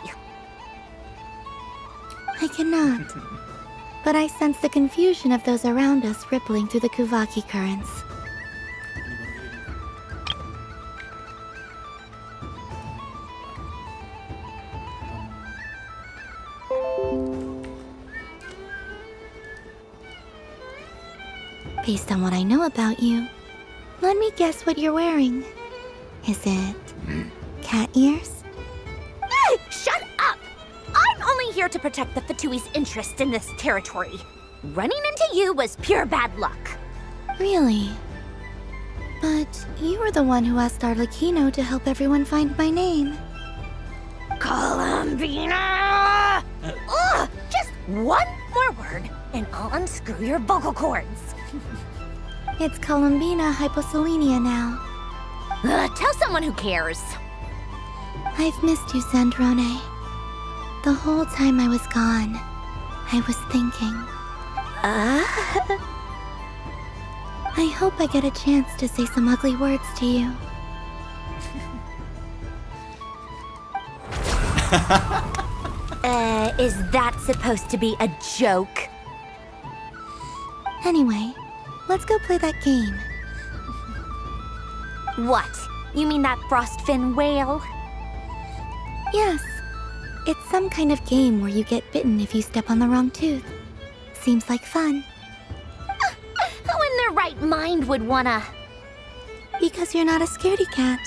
I cannot. But I sense the confusion of those around us rippling through the Kuvaki currents. Based on what I know about you, let me guess what you're wearing. Is it cat ears? Shut up! I'm only here to protect the Fatui's interest in this territory. Running into you was pure bad luck. Really? But you were the one who asked Arlecchino to help everyone find my name. Columbina! Ugh! Just one more word, and I'll unscrew your vocal cords. It's Columbina Hyposelenia now. Tell someone who cares. I've missed you, Sandrone. The whole time I was gone, I was thinking. I hope I get a chance to say some ugly words to you. Is that supposed to be a joke? Anyway, let's go play that game. What? You mean that frostfin whale? Yes. It's some kind of game where you get bitten if you step on the wrong tooth. Seems like fun. Who in their right mind would wanna... Because you're not a scaredy cat.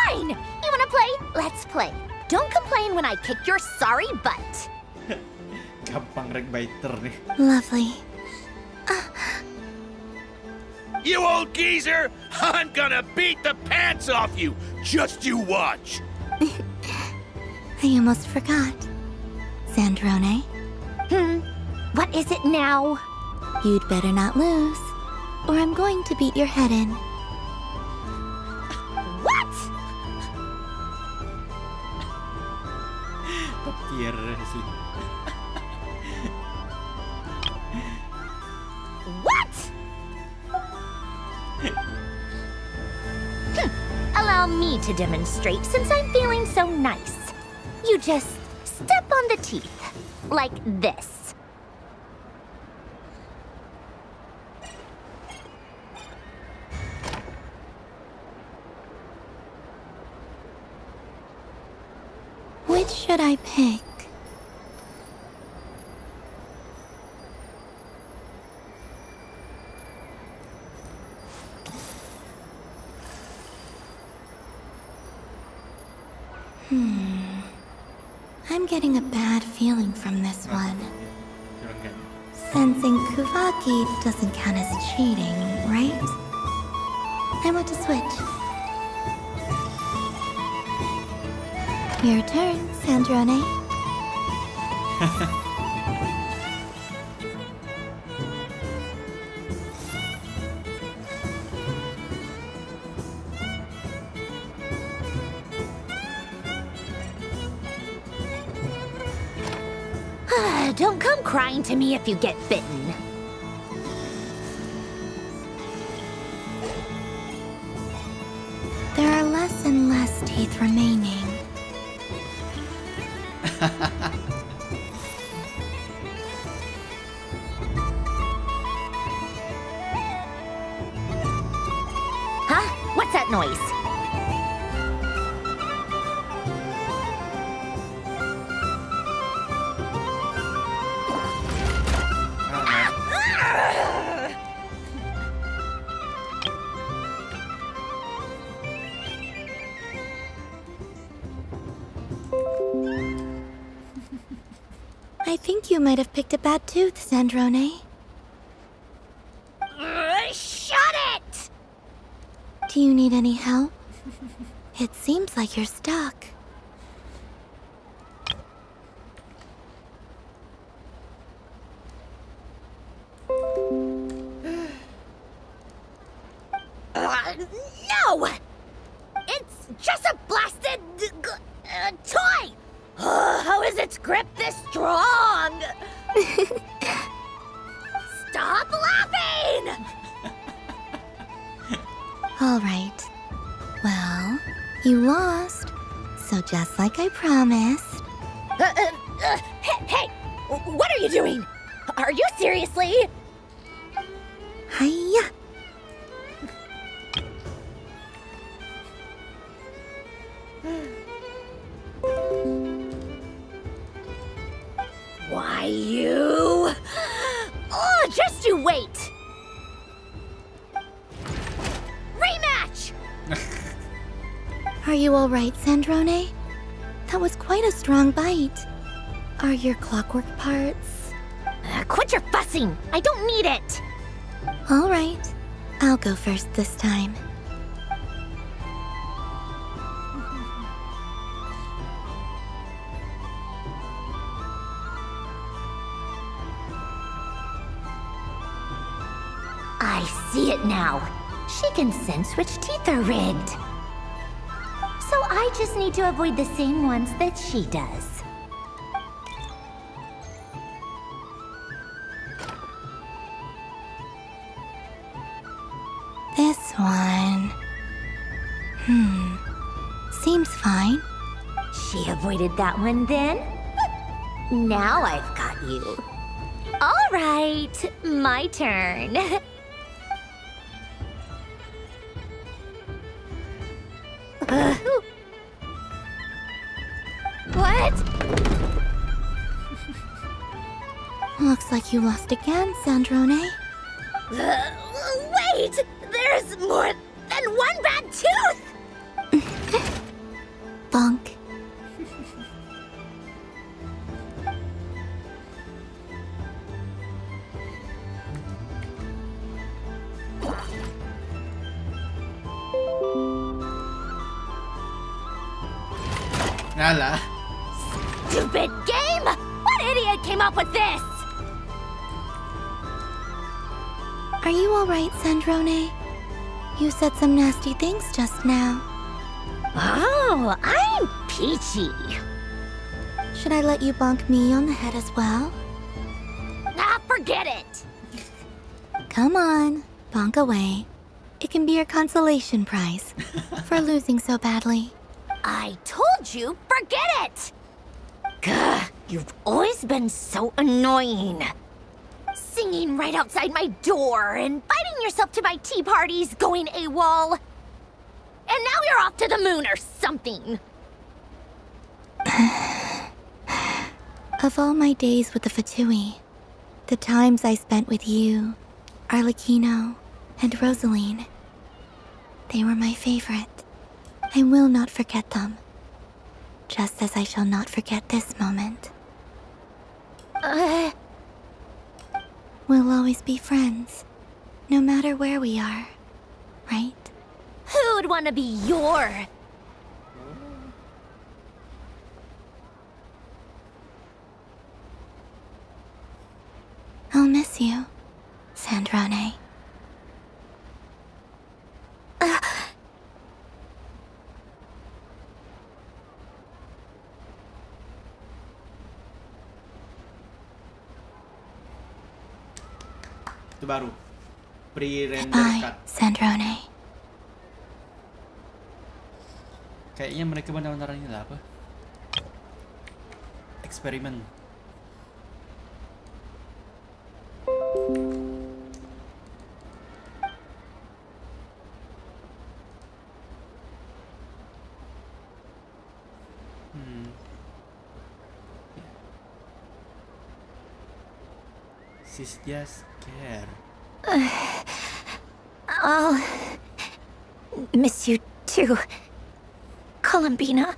Fine! You wanna play? Let's play. Don't complain when I kick your sorry butt. Gampang regbiter nih. Lovely. You old geezer! I'm gonna beat the pants off you! Just you watch! I almost forgot. Sandrone? What is it now? You'd better not lose, or I'm going to beat your head in. What? Top tier sih. What? Allow me to demonstrate since I'm feeling so nice. You just step on the teeth, like this. should I pick? I'm getting a bad feeling from this one. Sensing Kuvaki doesn't count as cheating, right? I want to switch. Your turn, Sandrone. Don't come crying to me if you get bitten. There are less and less teeth remaining. Huh? What's that noise? I think you might have picked a bad tooth, Sandrone. Shut it! Do you need any help? It seems like you're stuck. No! It's just a blasted toy! How is its grip this strong? Stop laughing! All right. Well, you lost. So just like I promised. Hey! What are you doing? Are you seriously? Hiya! Why, you... Oh, just you wait! Rematch! Are you all right, Sandrone? That was quite a strong bite. Are your clockwork parts? Quit your fussing! I don't need it! All right. I'll go first this time. I see it now. She can sense which teeth are rigged. So I just need to avoid the same ones that she does. This one... Seems fine. She avoided that one then? Now I've got you. All right, my turn. What? Looks like you lost again, Sandrone. Wait! There's more than one bad tooth! Bonk. Ala. Stupid game! What idiot came up with this? Are you alright, Sandrone? You said some nasty things just now. Oh, I'm peachy. Should I let you bonk me on the head as well? Ah, forget it! Come on, bonk away. It can be your consolation prize for losing so badly. I told you, forget it! Gah, you've always been so annoying. Singing right outside my door, inviting yourself to my tea parties, going AWOL. And now you're off to the moon or something. Of all my days with the Fatui, the times I spent with you, Arlecchino, and Rosaline, they were my favorite. I will not forget them. Just as I shall not forget this moment. We'll always be friends, no matter where we are, right? Who'd want to be your... I'll miss you, Sandrone. Itu baru pre-render Goodbye, cut. Sandrone. Kayaknya mereka benar-benar ini lah apa? Eksperimen. She's just scared. I'll miss you too, Columbina.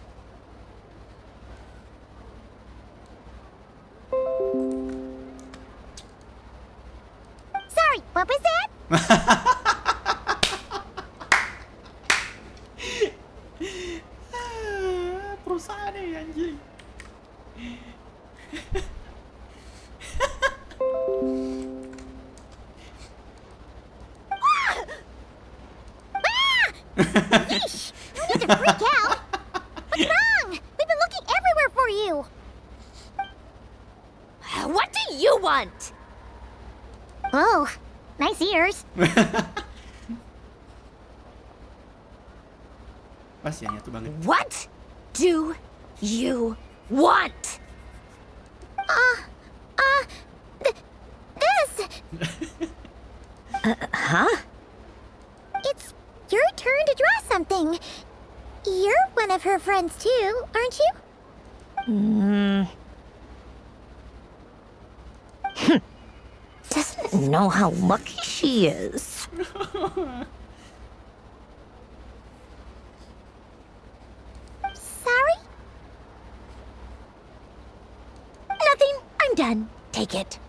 Sorry, what was that? Perusahaan ni anjing. Yeesh! You need to freak out! What's wrong? We've been looking everywhere for you! What do you want? Oh, nice ears. Pasti yang itu banget. What do you want? This! Huh? It's your turn to draw something. You're one of her friends too, aren't you? Doesn't know how lucky she is. Sorry? Nothing. I'm done. Take it.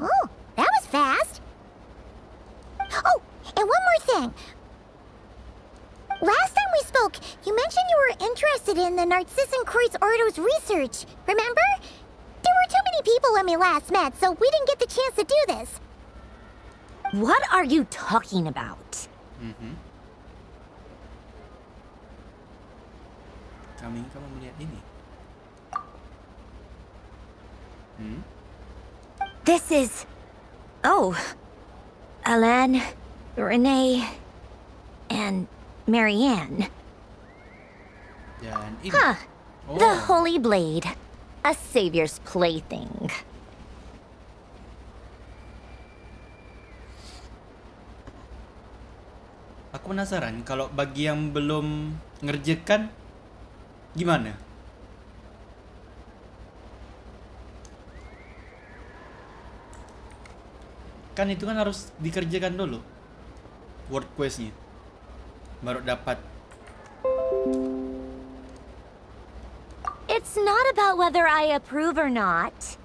Oh, that was fast. Oh, and one more thing. Last time we spoke, you mentioned you were interested in the Narcissan Kreuz Ordo's research, remember? There were too many people when we last met, so we didn't get the chance to do this. What are you talking about? Kamu melihat ini. This is... Oh. Alain, Renee, and Marianne. Dan ini. Huh. The Holy Blade. A savior's plaything. Aku penasaran kalau bagi yang belum ngerjakan gimana? Kan itu kan harus dikerjakan dulu word quest-nya baru dapat. It's not about whether I approve or not.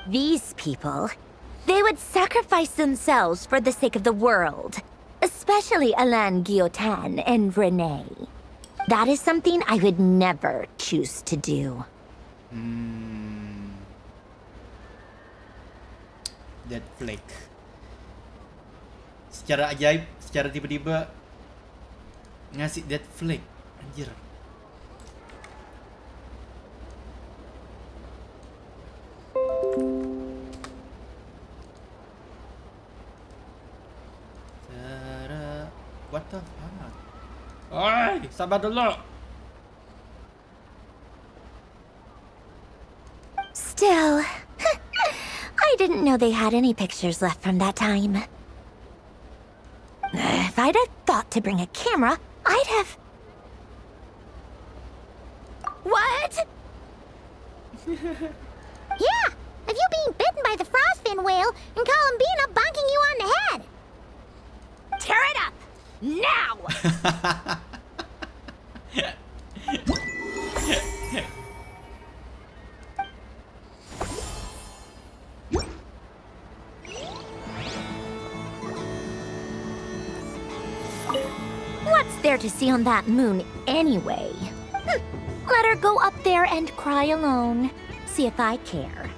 These people, they would sacrifice themselves for the sake of the world. Especially Alain Guillotin and Renee. That is something I would never choose to do. Dead flake. Secara ajaib, secara tiba-tiba ngasih dead flake. Anjir. What the fuck? Oi, sabar dulu. Still, I didn't know they had any pictures left from that time. If I'd have thought to bring a camera, I'd have... What? Yeah, of you being bitten by the frostfin whale and Columbina bonking you on the head. Tear it up! Now! What's there to see on that moon anyway? Let her go up there and cry alone. See if I care.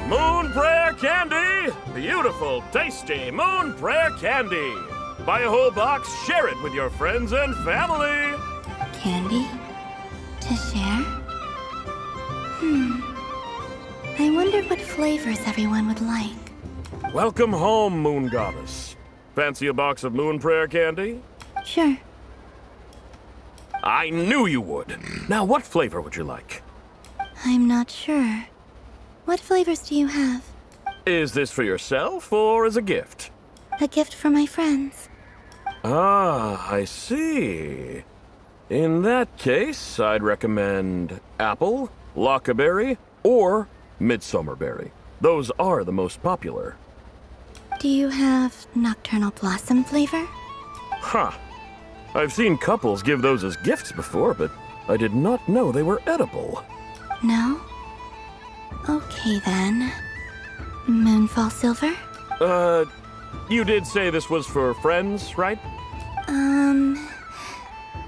Moon prayer candy! Beautiful, tasty moon prayer candy! Buy a whole box, share it with your friends and family! Candy? To share? I wonder what flavors everyone would like. Welcome home, Moon Goddess. Fancy a box of moon prayer candy? Sure. I knew you would. Now, what flavor would you like? I'm not sure. What flavors do you have? Is this for yourself or as a gift? A gift for my friends. Ah, I see. In that case, I'd recommend apple, lockaberry, or midsummerberry. Those are the most popular. Do you have nocturnal blossom flavor? Huh. I've seen couples give those as gifts before, but I did not know they were edible. No? Okay then. Moonfall silver? You did say this was for friends, right?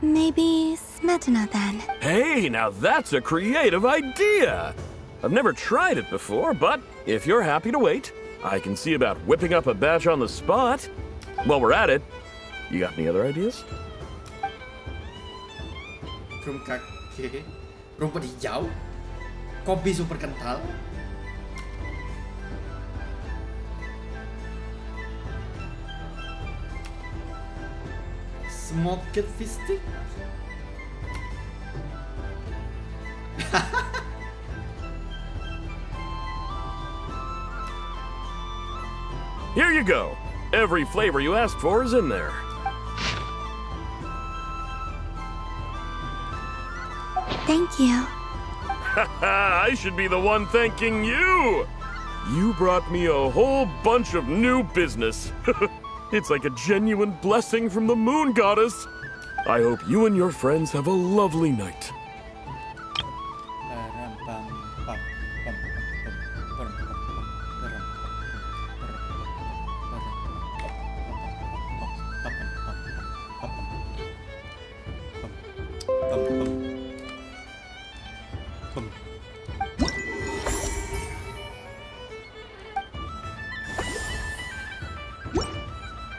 Maybe smetana then. Hey, now that's a creative idea! I've never tried it before, but if you're happy to wait, I can see about whipping up a batch on the spot. While we're at it, you got any other ideas? Krum kake, rumput hijau, kopi super kental. Smoked fish stick. Here you go. Every flavor you asked for is in there. Thank you. I should be the one thanking you! You brought me a whole bunch of new business. It's like a genuine blessing from the Moon Goddess. I hope you and your friends have a lovely night.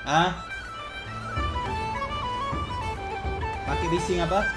Ah? Pakai bising apa?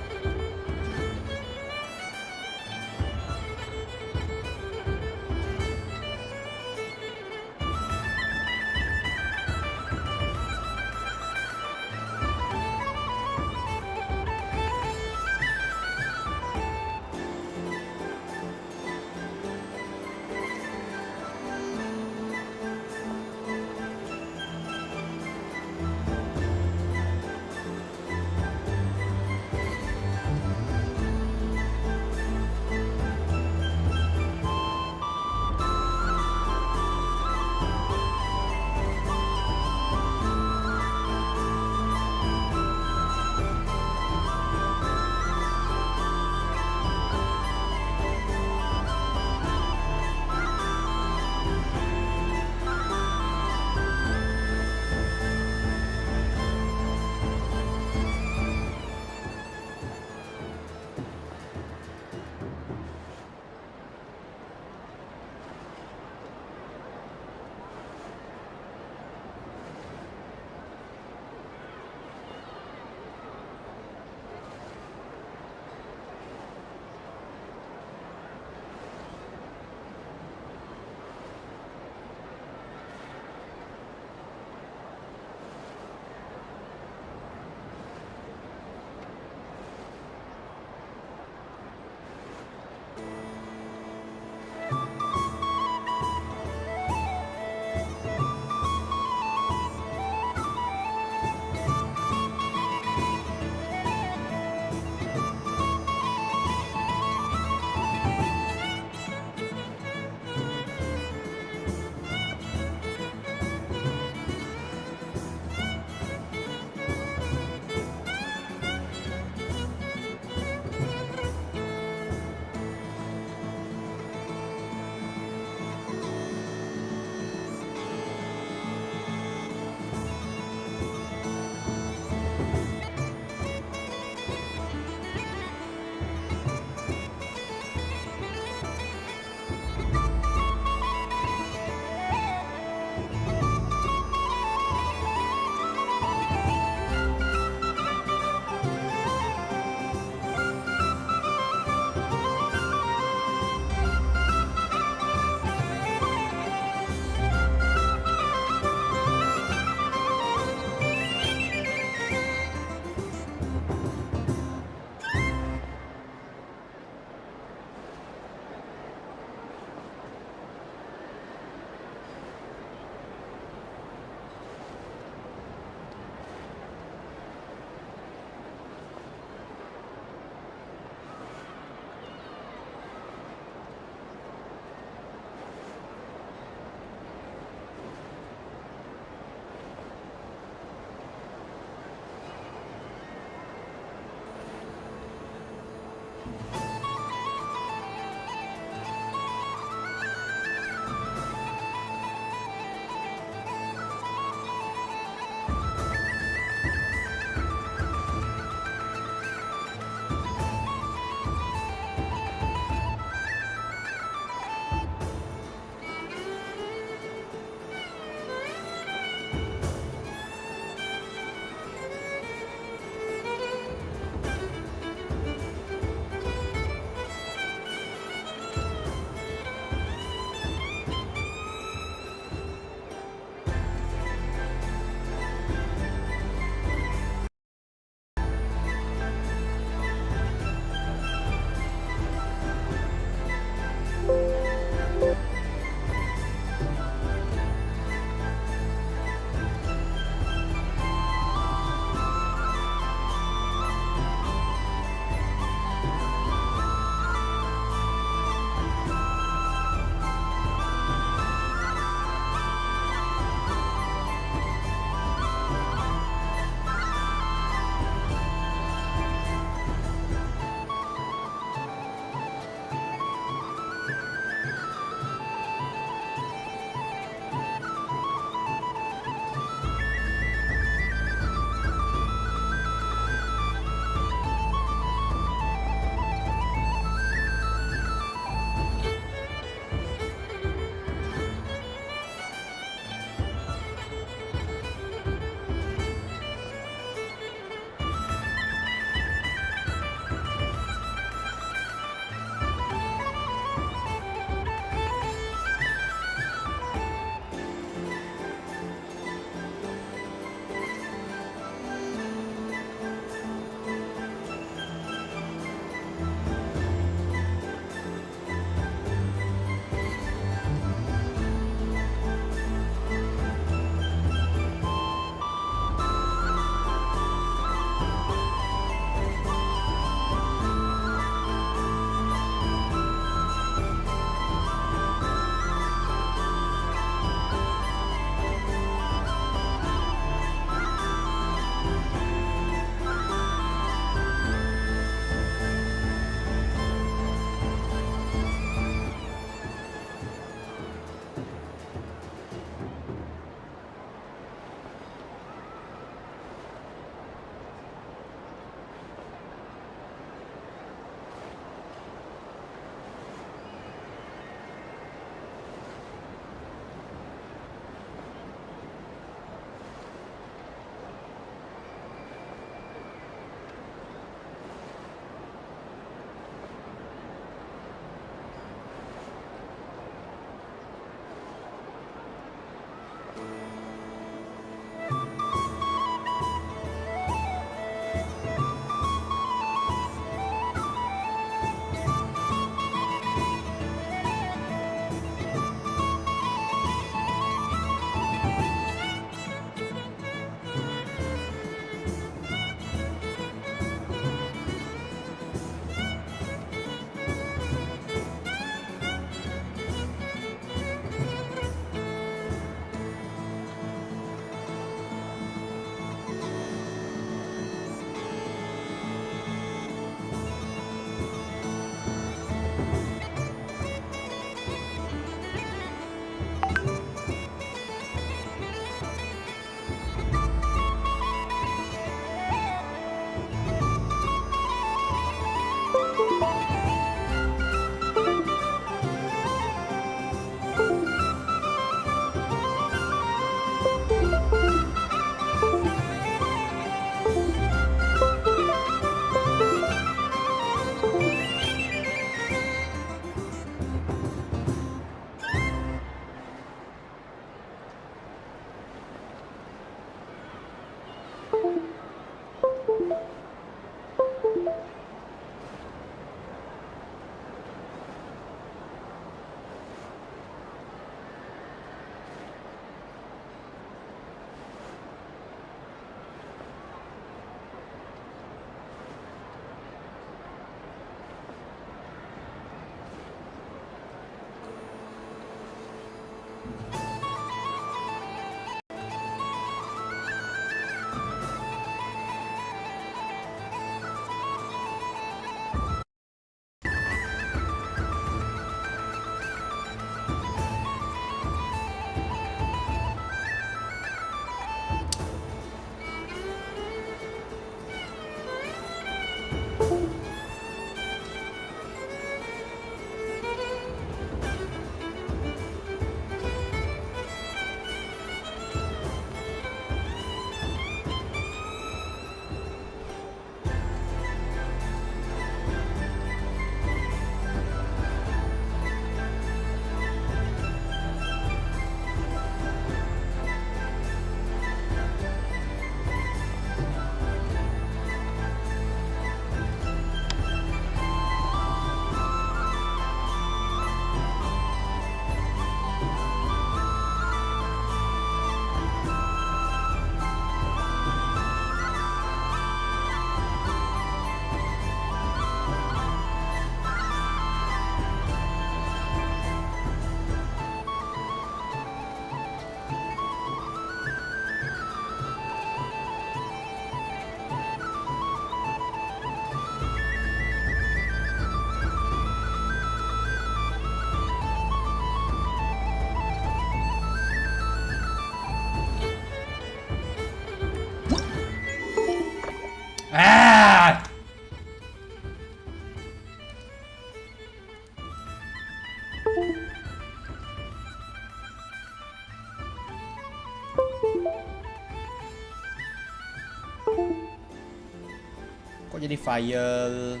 Kok jadi file?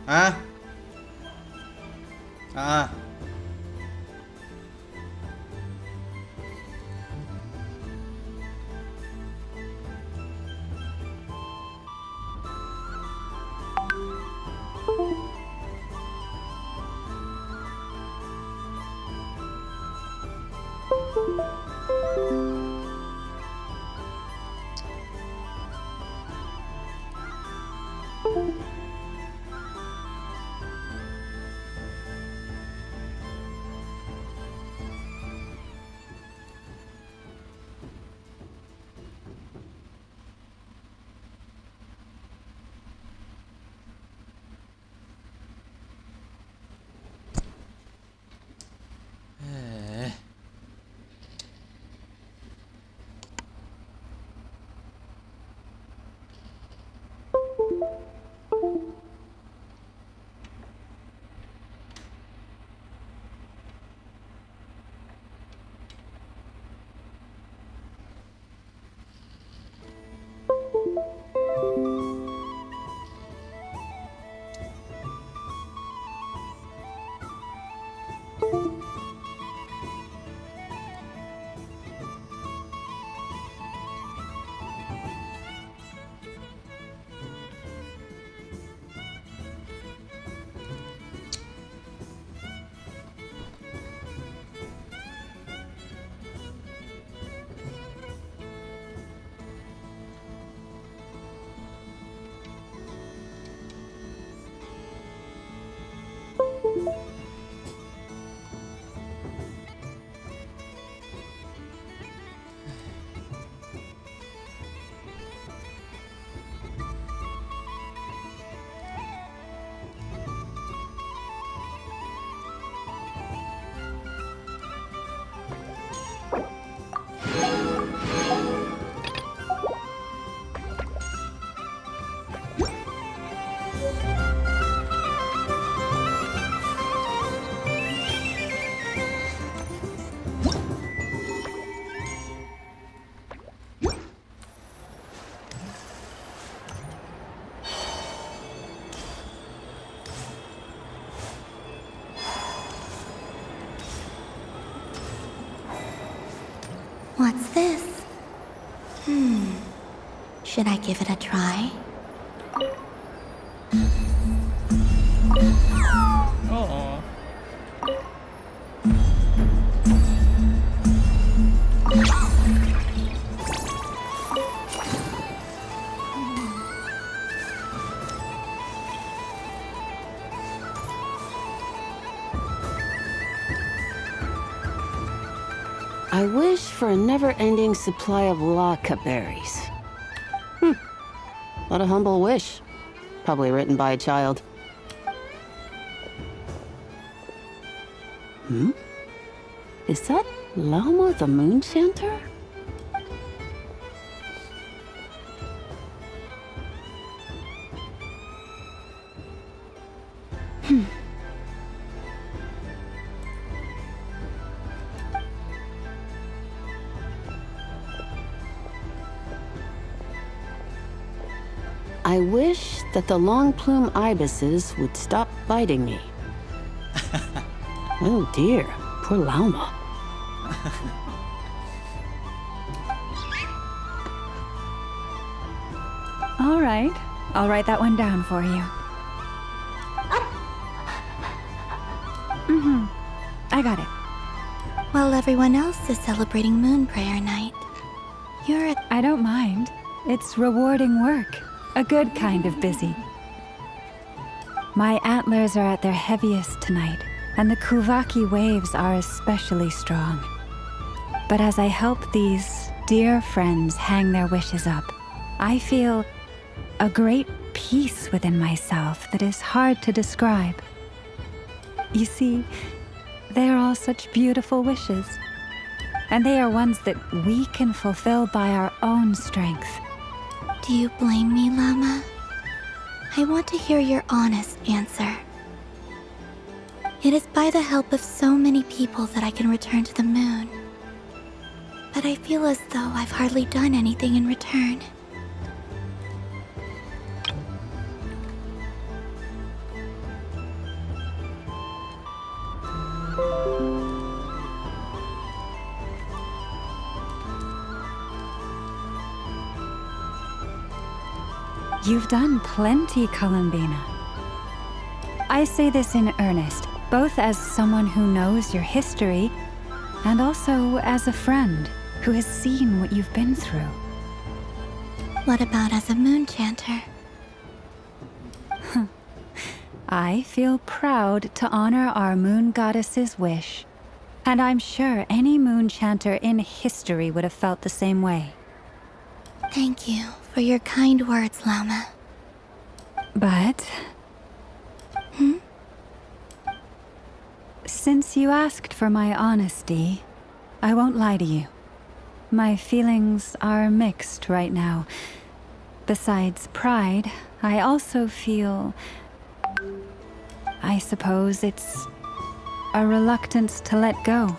Hah? Ah. What's this? Should I give it a try? Oh. I wish for a never-ending supply of laka berries. What a humble wish. Probably written by a child. Is that Llama the Moon Chanter? I wish that the long plume ibises would stop biting me. Oh dear, poor llama. All right, I'll write that one down for you. I got it. While everyone else is celebrating Moon Prayer Night, you're I don't mind. It's rewarding work. A good kind of busy. My antlers are at their heaviest tonight, and the Kuvaki waves are especially strong. But as I help these dear friends hang their wishes up, I feel a great peace within myself that is hard to describe. You see, they are all such beautiful wishes, and they are ones that we can fulfill by our own strength. Do you blame me, Llama? I want to hear your honest answer. It is by the help of so many people that I can return to the moon. But I feel as though I've hardly done anything in return. You've done plenty, Columbina. I say this in earnest, both as someone who knows your history, and also as a friend who has seen what you've been through. What about as a moon chanter? I feel proud to honor our moon goddess's wish. And I'm sure any moon chanter in history would have felt the same way. Thank you for your kind words, Lama. But... Since you asked for my honesty, I won't lie to you. My feelings are mixed right now. Besides pride, I also feel... I suppose it's a reluctance to let go.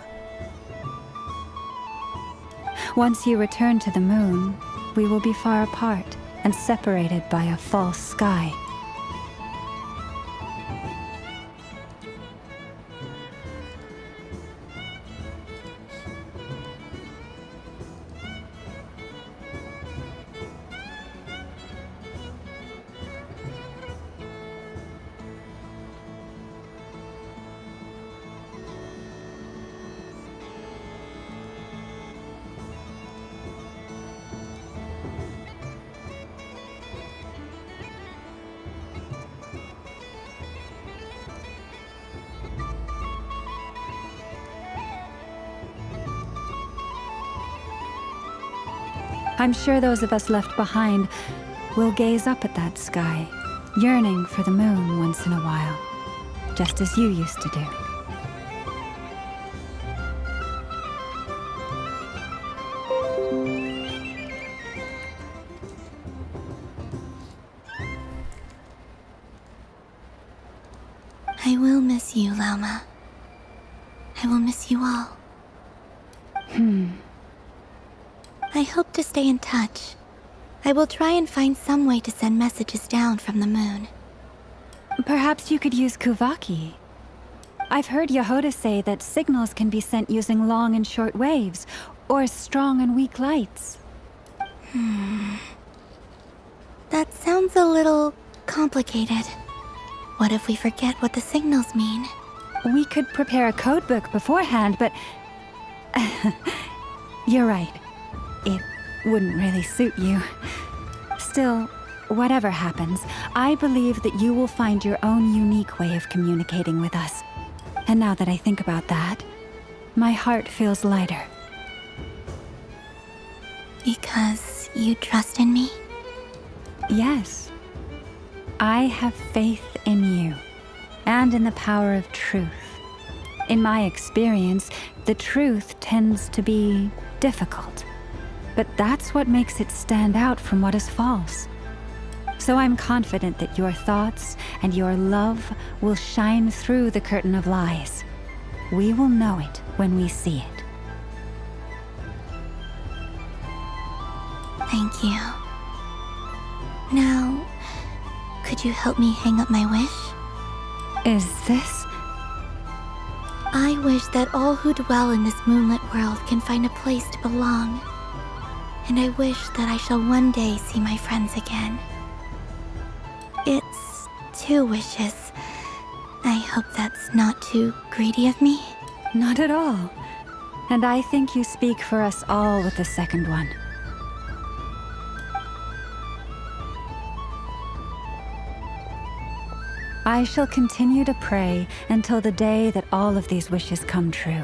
Once you return to the moon, we will be far apart and separated by a false sky. I'm sure those of us left behind will gaze up at that sky, yearning for the moon once in a while, just as you used to do. I will miss you, Lama. I will miss you all. I hope to stay in touch. I will try and find some way to send messages down from the moon. Perhaps you could use Kuvaki. I've heard Yehoda say that signals can be sent using long and short waves, or strong and weak lights. That sounds a little complicated. What if we forget what the signals mean? We could prepare a codebook beforehand, but... You're right. It wouldn't really suit you. Still, whatever happens, I believe that you will find your own unique way of communicating with us. And now that I think about that, my heart feels lighter. Because you trust in me? Yes. I have faith in you, and in the power of truth. In my experience, the truth tends to be difficult. But that's what makes it stand out from what is false. So I'm confident that your thoughts and your love will shine through the curtain of lies. We will know it when we see it. Thank you. Now, could you help me hang up my wish? Is this? I wish that all who dwell in this moonlit world can find a place to belong. And I wish that I shall one day see my friends again. It's 2 wishes. I hope that's not too greedy of me. Not at all. And I think you speak for us all with the second one. I shall continue to pray until the day that all of these wishes come true.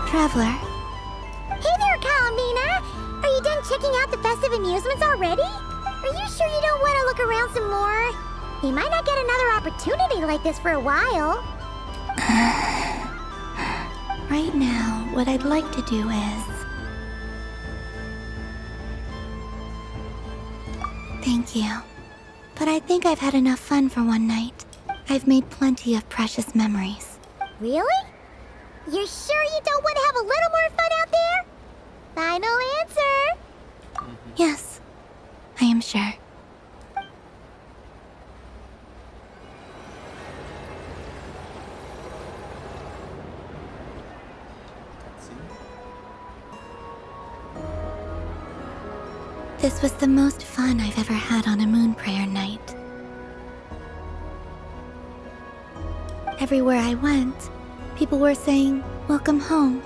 Traveler. Hey there, Columbina! Are you done checking out the festive amusements already? Are you sure you don't want to look around some more? You might not get another opportunity like this for a while. Right now, what I'd like to do is Thank you. But I think I've had enough fun for one night. I've made plenty of precious memories. Really? You're sure you don't want to have a little more fun out there? Final answer! Yes, I am sure. This was the most fun I've ever had on a moon prayer night. Everywhere I went, people were saying, "Welcome home,"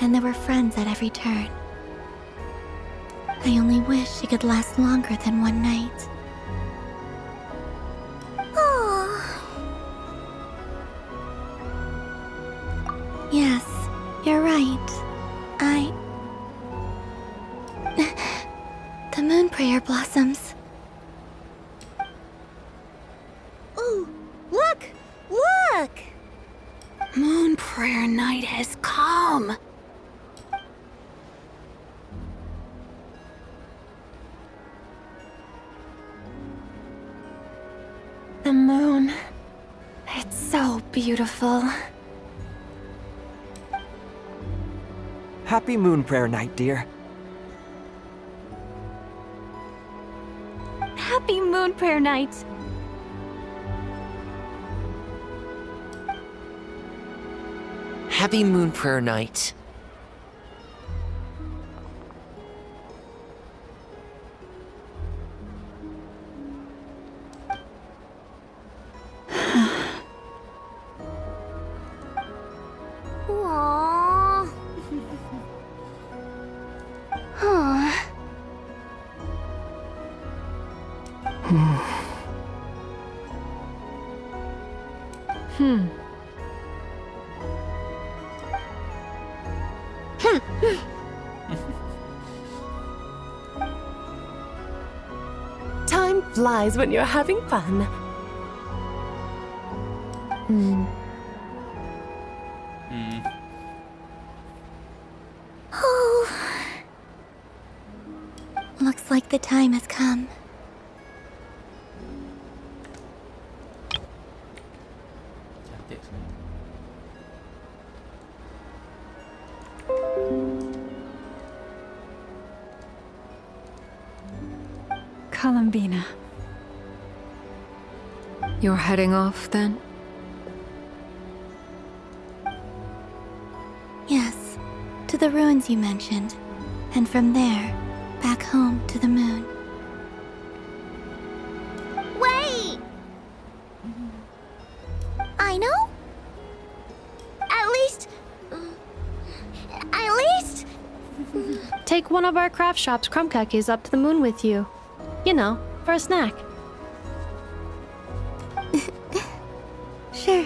and there were friends at every turn. I only wish it could last longer than one night. Oh. Yes, you're right. The moon prayer blossoms. Ooh, look! Look! Moon prayer night has come. The moon. It's so beautiful. Happy Moon Prayer Night, dear. Happy moon prayer night. Happy Moon Prayer Night. Aww. Huh. Time flies when you're having fun. Oh. Looks like the time has come. Columbina. You're heading off then? Yes, to the ruins you mentioned. And from there, back home to the moon. Wait! I know? At least... Take one of our craft shop's crumb cookies up to the moon with you. You know, for a snack. Sure.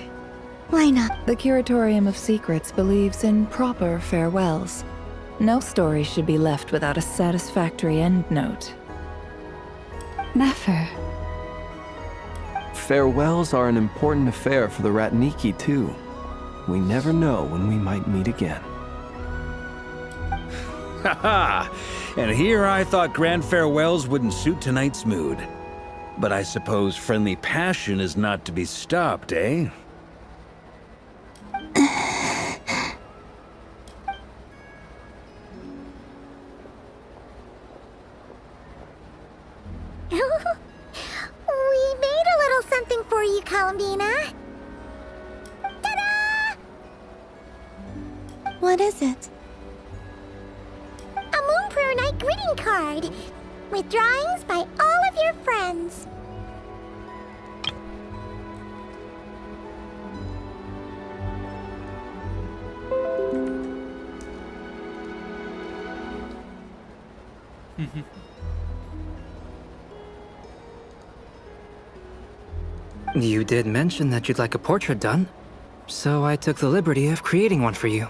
Why not? The Curatorium of Secrets believes in proper farewells. No story should be left without a satisfactory endnote. Never. Farewells are an important affair for the Ratniki, too. We never know when we might meet again. Haha! And here I thought grand farewells wouldn't suit tonight's mood. But I suppose friendly passion is not to be stopped, eh? We made a little something for you, Columbina. Ta-da! What is it? A Moon Prayer Night greeting card with drawings by all of your friends. You did mention that you'd like a portrait done, so I took the liberty of creating one for you.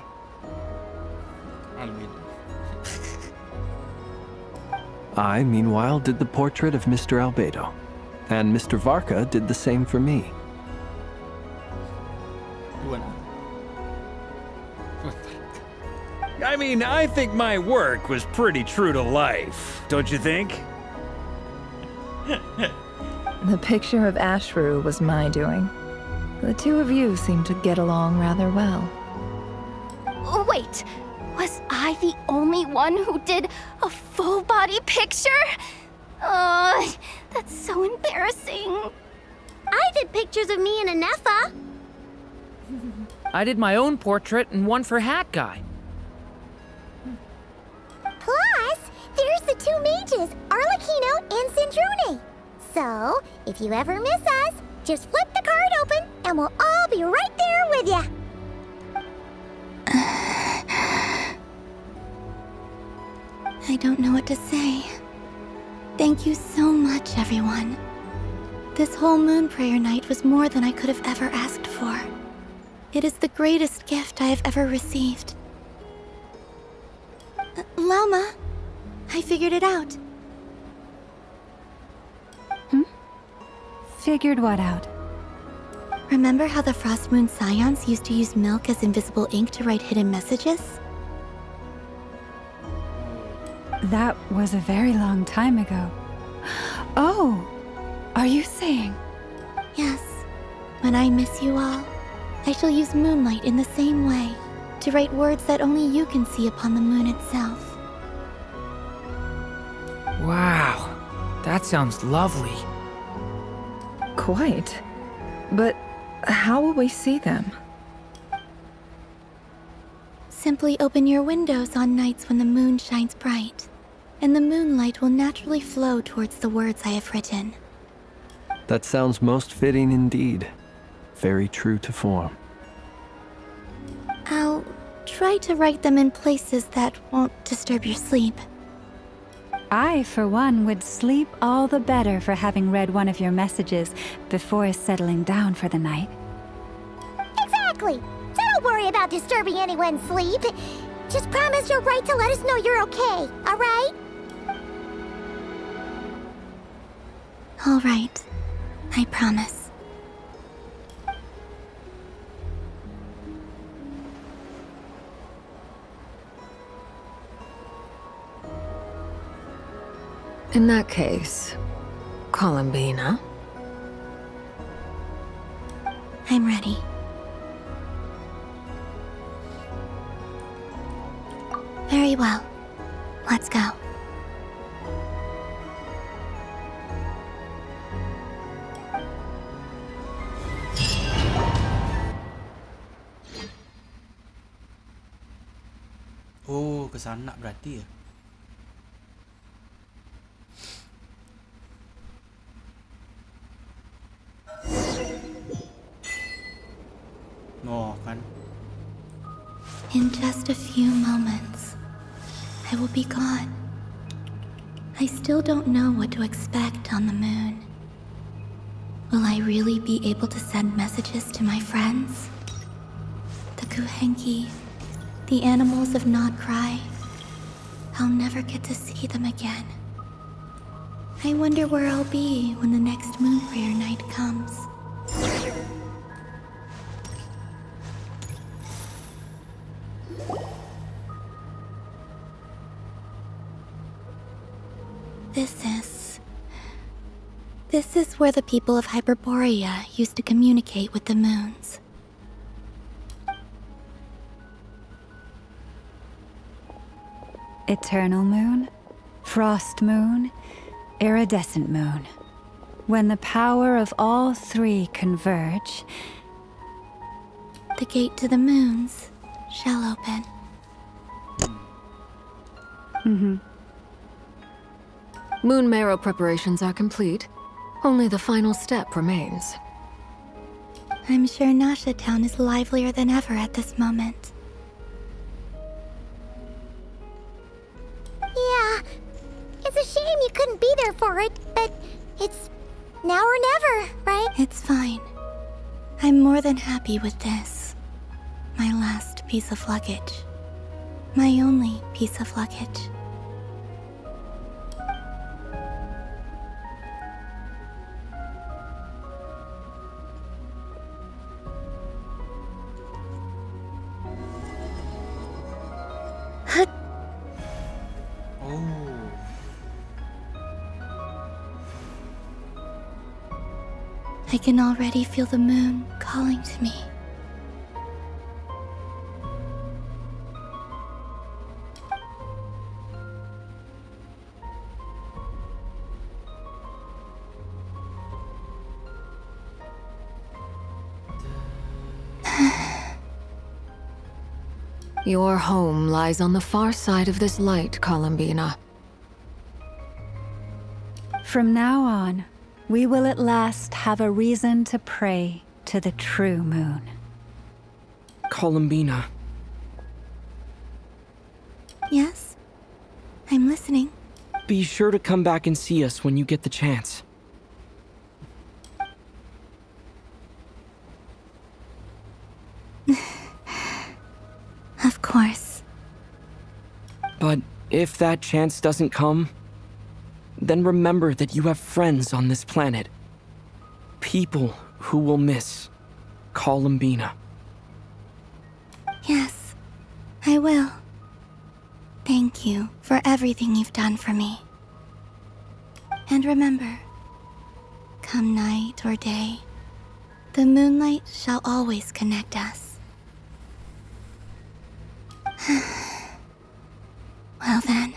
I, meanwhile, did the portrait of Mr. Albedo. And Mr. Varka did the same for me. I mean, I think my work was pretty true to life, don't you think? The picture of Ashru was my doing. The two of you seem to get along rather well. Wait, was I the only one who did a full body picture? That's so embarrassing. I did pictures of me and Anefa. I did my own portrait and one for Hat Guy. Plus, there's the two mages, Arlecchino and Sandrone. So, if you ever miss us, just flip the card open and we'll all be right there with ya. I don't know what to say. Thank you so much, everyone. This whole moon prayer night was more than I could have ever asked for. It is the greatest gift I have ever received. Llama, I figured it out. Figured what out? Remember how the Frost Moon Scions used to use milk as invisible ink to write hidden messages? That was a very long time ago. Oh, are you saying? Yes. When I miss you all, I shall use moonlight in the same way to write words that only you can see upon the moon itself. Wow, that sounds lovely. Quite. But how will we see them? Simply open your windows on nights when the moon shines bright, and the moonlight will naturally flow towards the words I have written. That sounds most fitting indeed. Very true to form. I'll try to write them in places that won't disturb your sleep. I, for one, would sleep all the better for having read one of your messages before settling down for the night. Exactly. So don't worry about disturbing anyone's sleep. Just promise you'll write to let us know you're okay, all right? All right. I promise. In that case, Columbina. I'm ready. Very well. Let's go. Oh, kesana berarti ya. Oh, kan. In just a few moments, I will be gone. I still don't know what to expect on the moon. Will I really be able to send messages to my friends? The Kuhenki, the animals of Not Cry. I'll never get to see them again. I wonder where I'll be when the next moon prayer night comes. This is where the people of Hyperborea used to communicate with the moons. Eternal moon, frost moon, iridescent moon. When the power of all three converge, the gate to the moons shall open. Moon marrow preparations are complete. Only the final step remains. I'm sure Nasha Town is livelier than ever at this moment. Yeah, it's a shame you couldn't be there for it, but it's now or never, right? It's fine. I'm more than happy with this. My last piece of luggage. My only piece of luggage. I can already feel the moon calling to me. Your home lies on the far side of this light, Columbina. From now on, we will at last have a reason to pray to the true moon. Columbina. Yes? I'm listening. Be sure to come back and see us when you get the chance. Of course. But if that chance doesn't come, then remember that you have friends on this planet. People who will miss Columbina. Yes, I will. Thank you for everything you've done for me. And remember, come night or day, the moonlight shall always connect us. Well then,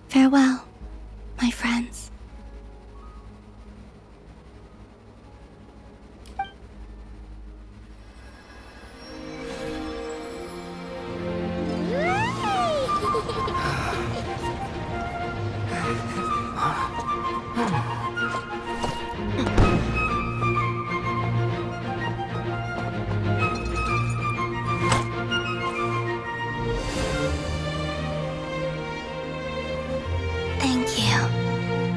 farewell, my friends.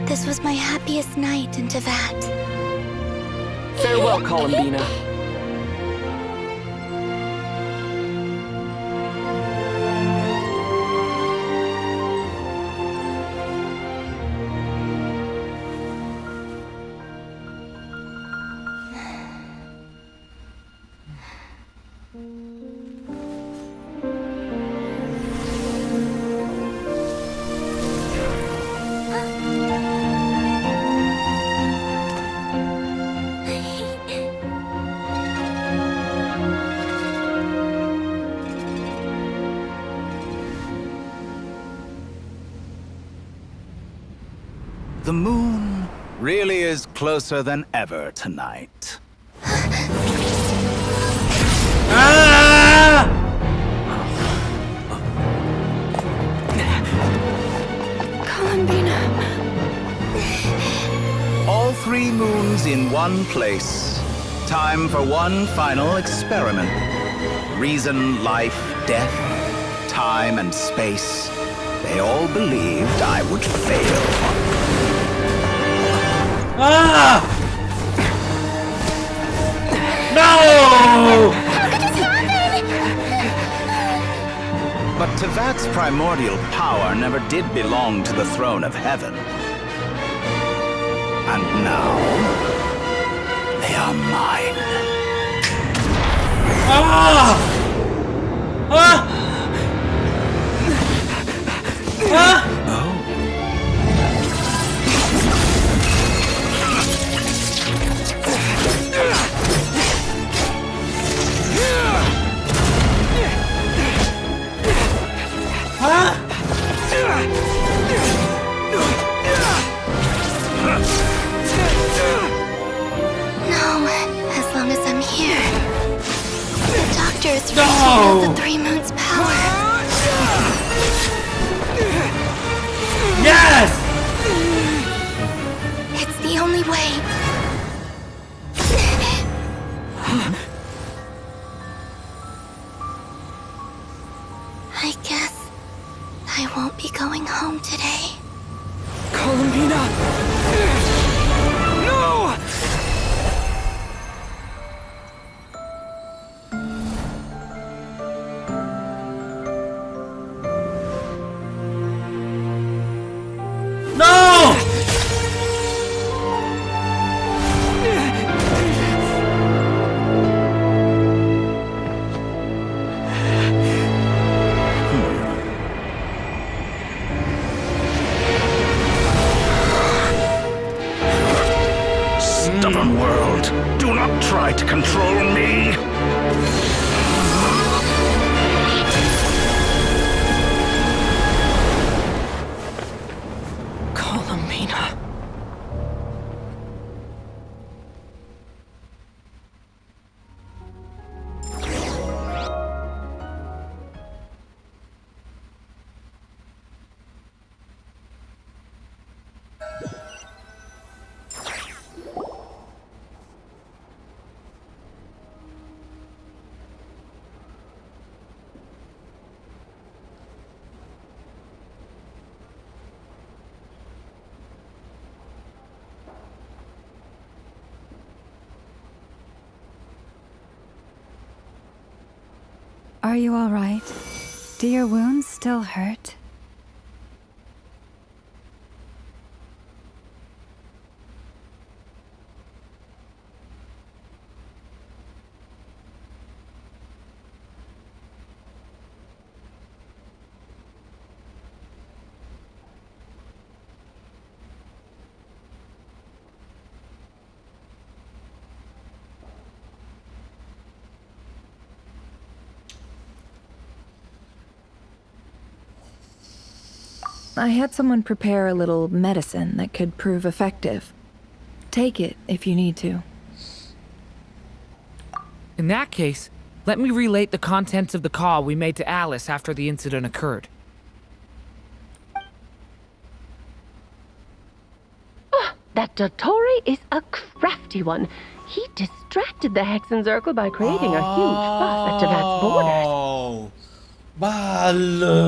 This was my happiest night in Tevat. Farewell, Columbina. The moon really is closer than ever tonight. Columbina. All 3 moons in one place. Time for one final experiment. Reason, life, death, time and space. They all believed I would fail. No! How could this happen? But Tevat's primordial power never did belong to the throne of heaven. And now, they are mine. No, as long as I'm here. The doctor is freezing out the 3 moons' power. Yes! It's the only way. I guess I won't be going home today. Columbina! No! No! child. Do not try to control me. Columbina. Are you all right? Do your wounds still hurt? I had someone prepare a little medicine that could prove effective. Take it if you need to. In that case, let me relate the contents of the call we made to Alice after the incident occurred. That Dottore is a crafty one. He distracted the Hexen Circle by creating a huge fuss at Teyvat's borders. Oh, bala.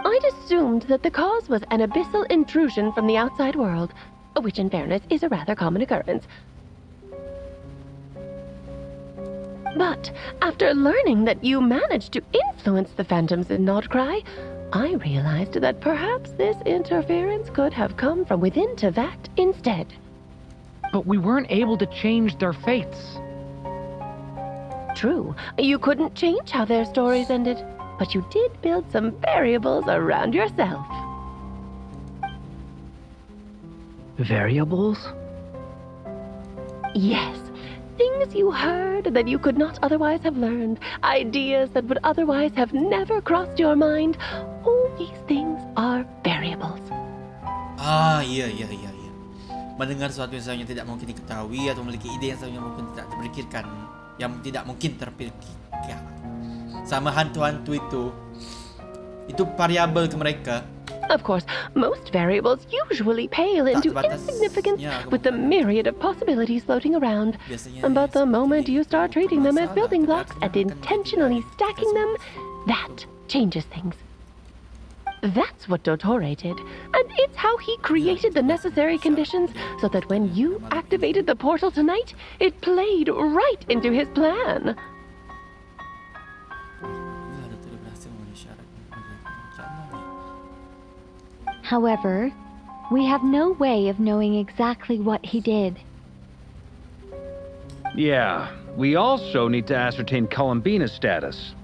I'd assumed that the cause was an abyssal intrusion from the outside world, which in fairness is a rather common occurrence. But after learning that you managed to influence the phantoms in Nodcry, I realized that perhaps this interference could have come from within Teyvat instead. But we weren't able to change their fates. True, you couldn't change how their stories ended, but you did build some variables around yourself. Variables? Yes. Things you heard that you could not otherwise have learned. Ideas that would otherwise have never crossed your mind. All these things are variables. Iya. Mendengar sesuatu yang seharusnya tidak mungkin diketahui atau memiliki ide yang seharusnya mungkin tidak terpikirkan, yang tidak mungkin terpikirkan. Sama hantu-hantu itu variabel ke mereka. Of course, most variables usually pale into insignificance with the myriad of possibilities floating around. But the moment you start treating them as building blocks and intentionally stacking them, that changes things. That's what Dottore did, and it's how he created the necessary conditions so that when you activated the portal tonight, it played right into his plan. However, we have no way of knowing exactly what he did. Yeah, we also need to ascertain Columbina's status.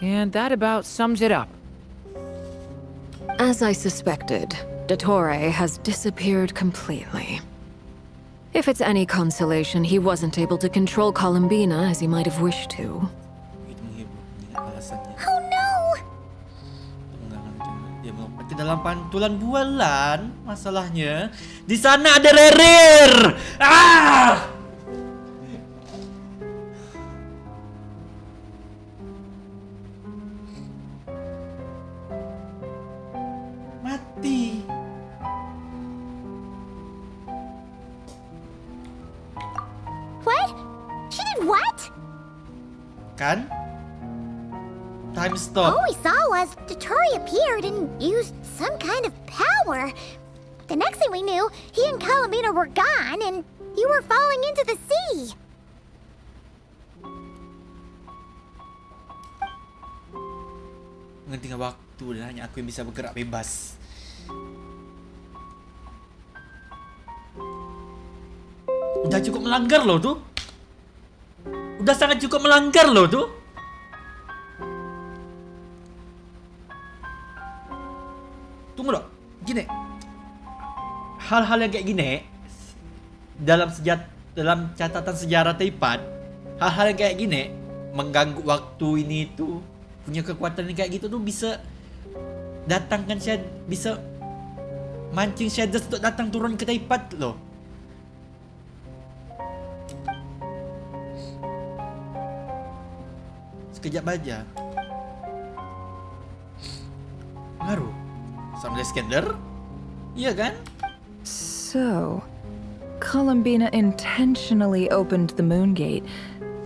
And that about sums it up. As I suspected, Dottore has disappeared completely. If it's any consolation, he wasn't able to control Columbina as he might have wished to. Oh no! Dia melompat ke dalam pantulan bulan. Masalahnya di sana ada Rerir. Mati. What? She did what? Kan? Time stop. All we saw was Dottore appeared and used some kind of power. The next thing we knew, he and Columbina were gone and you were falling into the sea. Menghentikan waktu dan hanya aku yang bisa bergerak bebas. Udah cukup melanggar loh tuh. Udah sangat cukup melanggar loh tuh. Tunggu loh, gini. Hal-hal yang kayak gini dalam catatan sejarah Taipan, hal-hal yang kayak gini mengganggu waktu ini tuh, punya kekuatan yang kayak gitu tuh bisa datangkan bisa mancing Shaders untuk datang turun ke Taipan loh. Sekejap aja. Ngaruh sama Gaskannn? Iya kan? So, Columbina intentionally opened the Moon Gate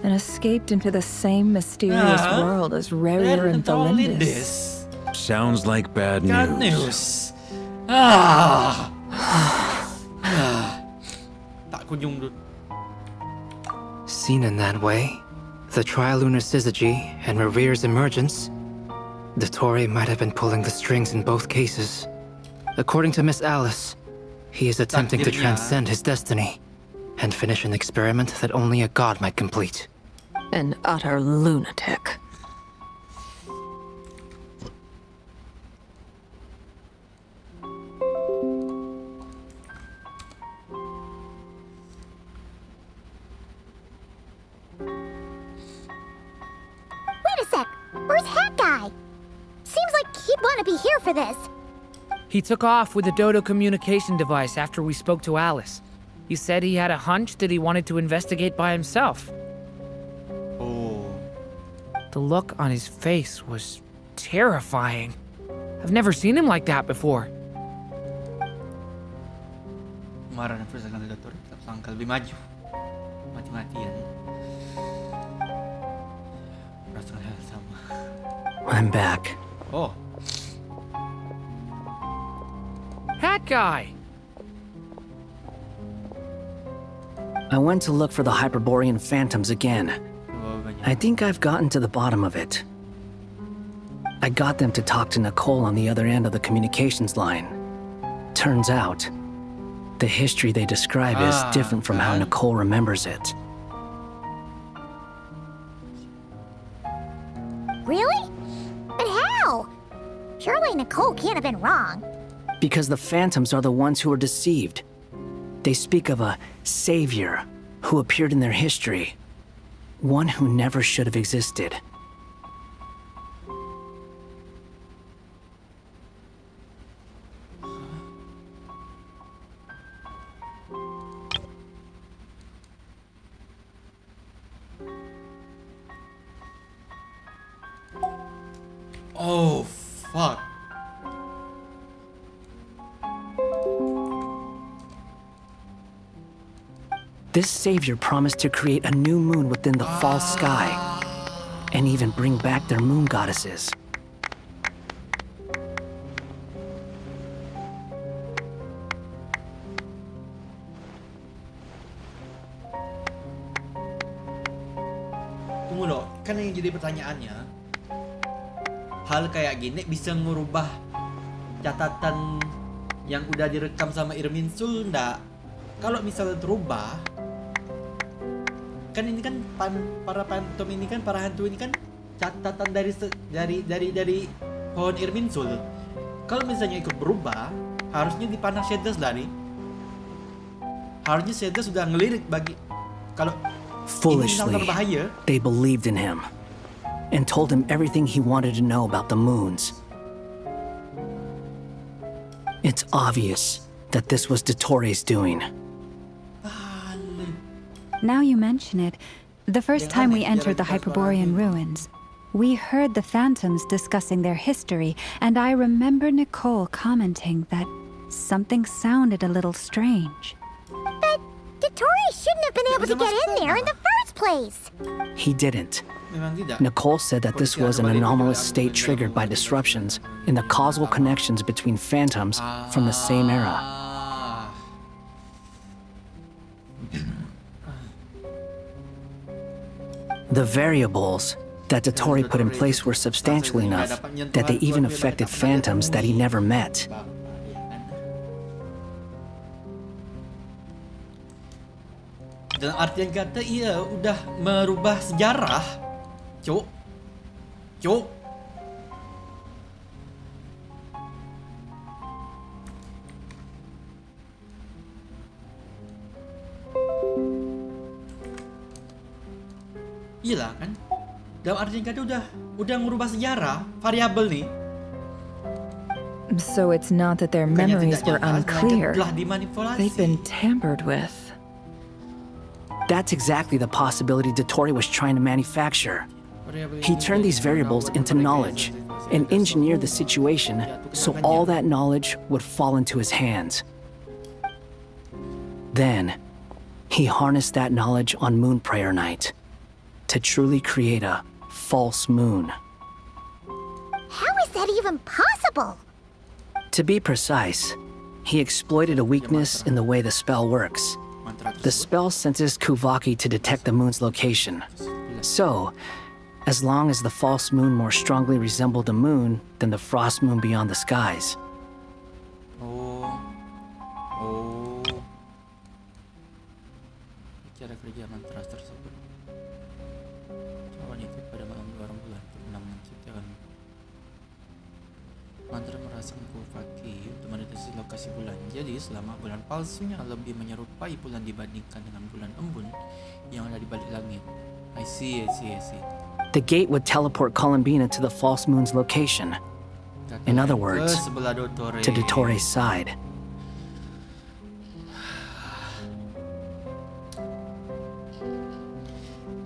and escaped into the same mysterious world as Rarier and Valindis. Sounds like bad Bad news. Tak kunjung dulu. Seen in that way, the Trilunar Syzygy and Rarier's emergence, the Tory might have been pulling the strings in both cases. According to Miss Alice, he is attempting to transcend his destiny and finish an experiment that only a god might complete. An utter lunatic. Wait a sec. Where's Hat Guy? Seems like he'd want to be here for this. He took off with a Dodo communication device after we spoke to Alice. He said he had a hunch that he wanted to investigate by himself. Oh. The look on his face was terrifying. I've never seen him like that before. Marah dan Firza Kandidator tetap langkah lebih maju. Mati-matian. Rasakan hal sama. I'm back. Oh. Hat Guy! I went to look for the Hyperborean phantoms again. I think I've gotten to the bottom of it. I got them to talk to Nicole on the other end of the communications line. Turns out, the history they describe is different from how Nicole remembers it. Really? But how? Surely Nicole can't have been wrong. Because the phantoms are the ones who are deceived. They speak of a savior who appeared in their history. One who never should have existed. Oh, fuck. This savior promised to create a new moon within the false sky, and even bring back their moon goddesses. Tunggu loh, kan yang jadi pertanyaannya, hal kayak gini bisa ngubah catatan yang udah direkam sama Irminsul ndak? Kalau misalnya terubah, kan ini kan para phantom ini kan, para hantu ini kan catatan dari pohon Irminsul. Kalau misalnya ikut berubah, harusnya dipandang Shaders lah nih. Harusnya Shaders sudah ngelirik bagi kalau Foolishly, they believed in him and told him everything he wanted to know about the moons. It's obvious that this was Dottore doing. Now you mention it, the first time we entered the Hyperborean ruins, we heard the phantoms discussing their history, and I remember Nicole commenting that something sounded a little strange. But Dottore shouldn't have been able to get in there in the first place. He didn't. Nicole said that this was an anomalous state triggered by disruptions in the causal connections between phantoms from the same era. The variables that Dottore put in place were substantial enough that they even affected phantoms that he never met. Dalam artian kata ia udah merubah sejarah. Cuk. Iyalah kan? Dalam artian kata udah merubah sejarah variabel nih. So it's not that their memories were unclear. Telah dimanipulasi. They'd been tampered with. That's exactly the possibility Dottore was trying to manufacture. He turned these variables into knowledge and engineered the situation so all that knowledge would fall into his hands. Then, he harnessed that knowledge on Moon Prayer Night to truly create a false moon. How is that even possible? To be precise, he exploited a weakness in the way the spell works. The spell senses Kuvaki to detect the moon's location. So, as long as the false moon more strongly resembled the moon than the frost moon beyond the skies. Cara kerja mantra tersebut. Cawan itu pada malam 2 bulan untuk menciptakan mantra merasakan Kuvaki untuk mendeteksi lokasi bulan. Jadi selama bulan palsunya lebih menyerupai bulan dibandingkan dengan bulan embun yang ada di balik langit. I see. The gate would teleport Columbina to the false moon's location. In other words, to Dottore's side.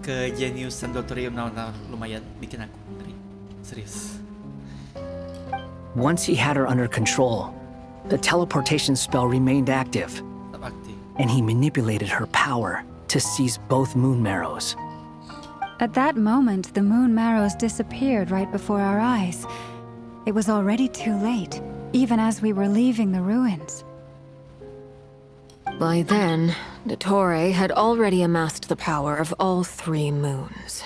Kejeniusan Dottore lumayan bikin aku ngeri. Serius. Once he had her under control, the teleportation spell remained active, and he manipulated her power to seize both moon marrows. At that moment, the moon marrows disappeared right before our eyes. It was already too late, even as we were leaving the ruins. By then, Dottore had already amassed the power of all 3 moons.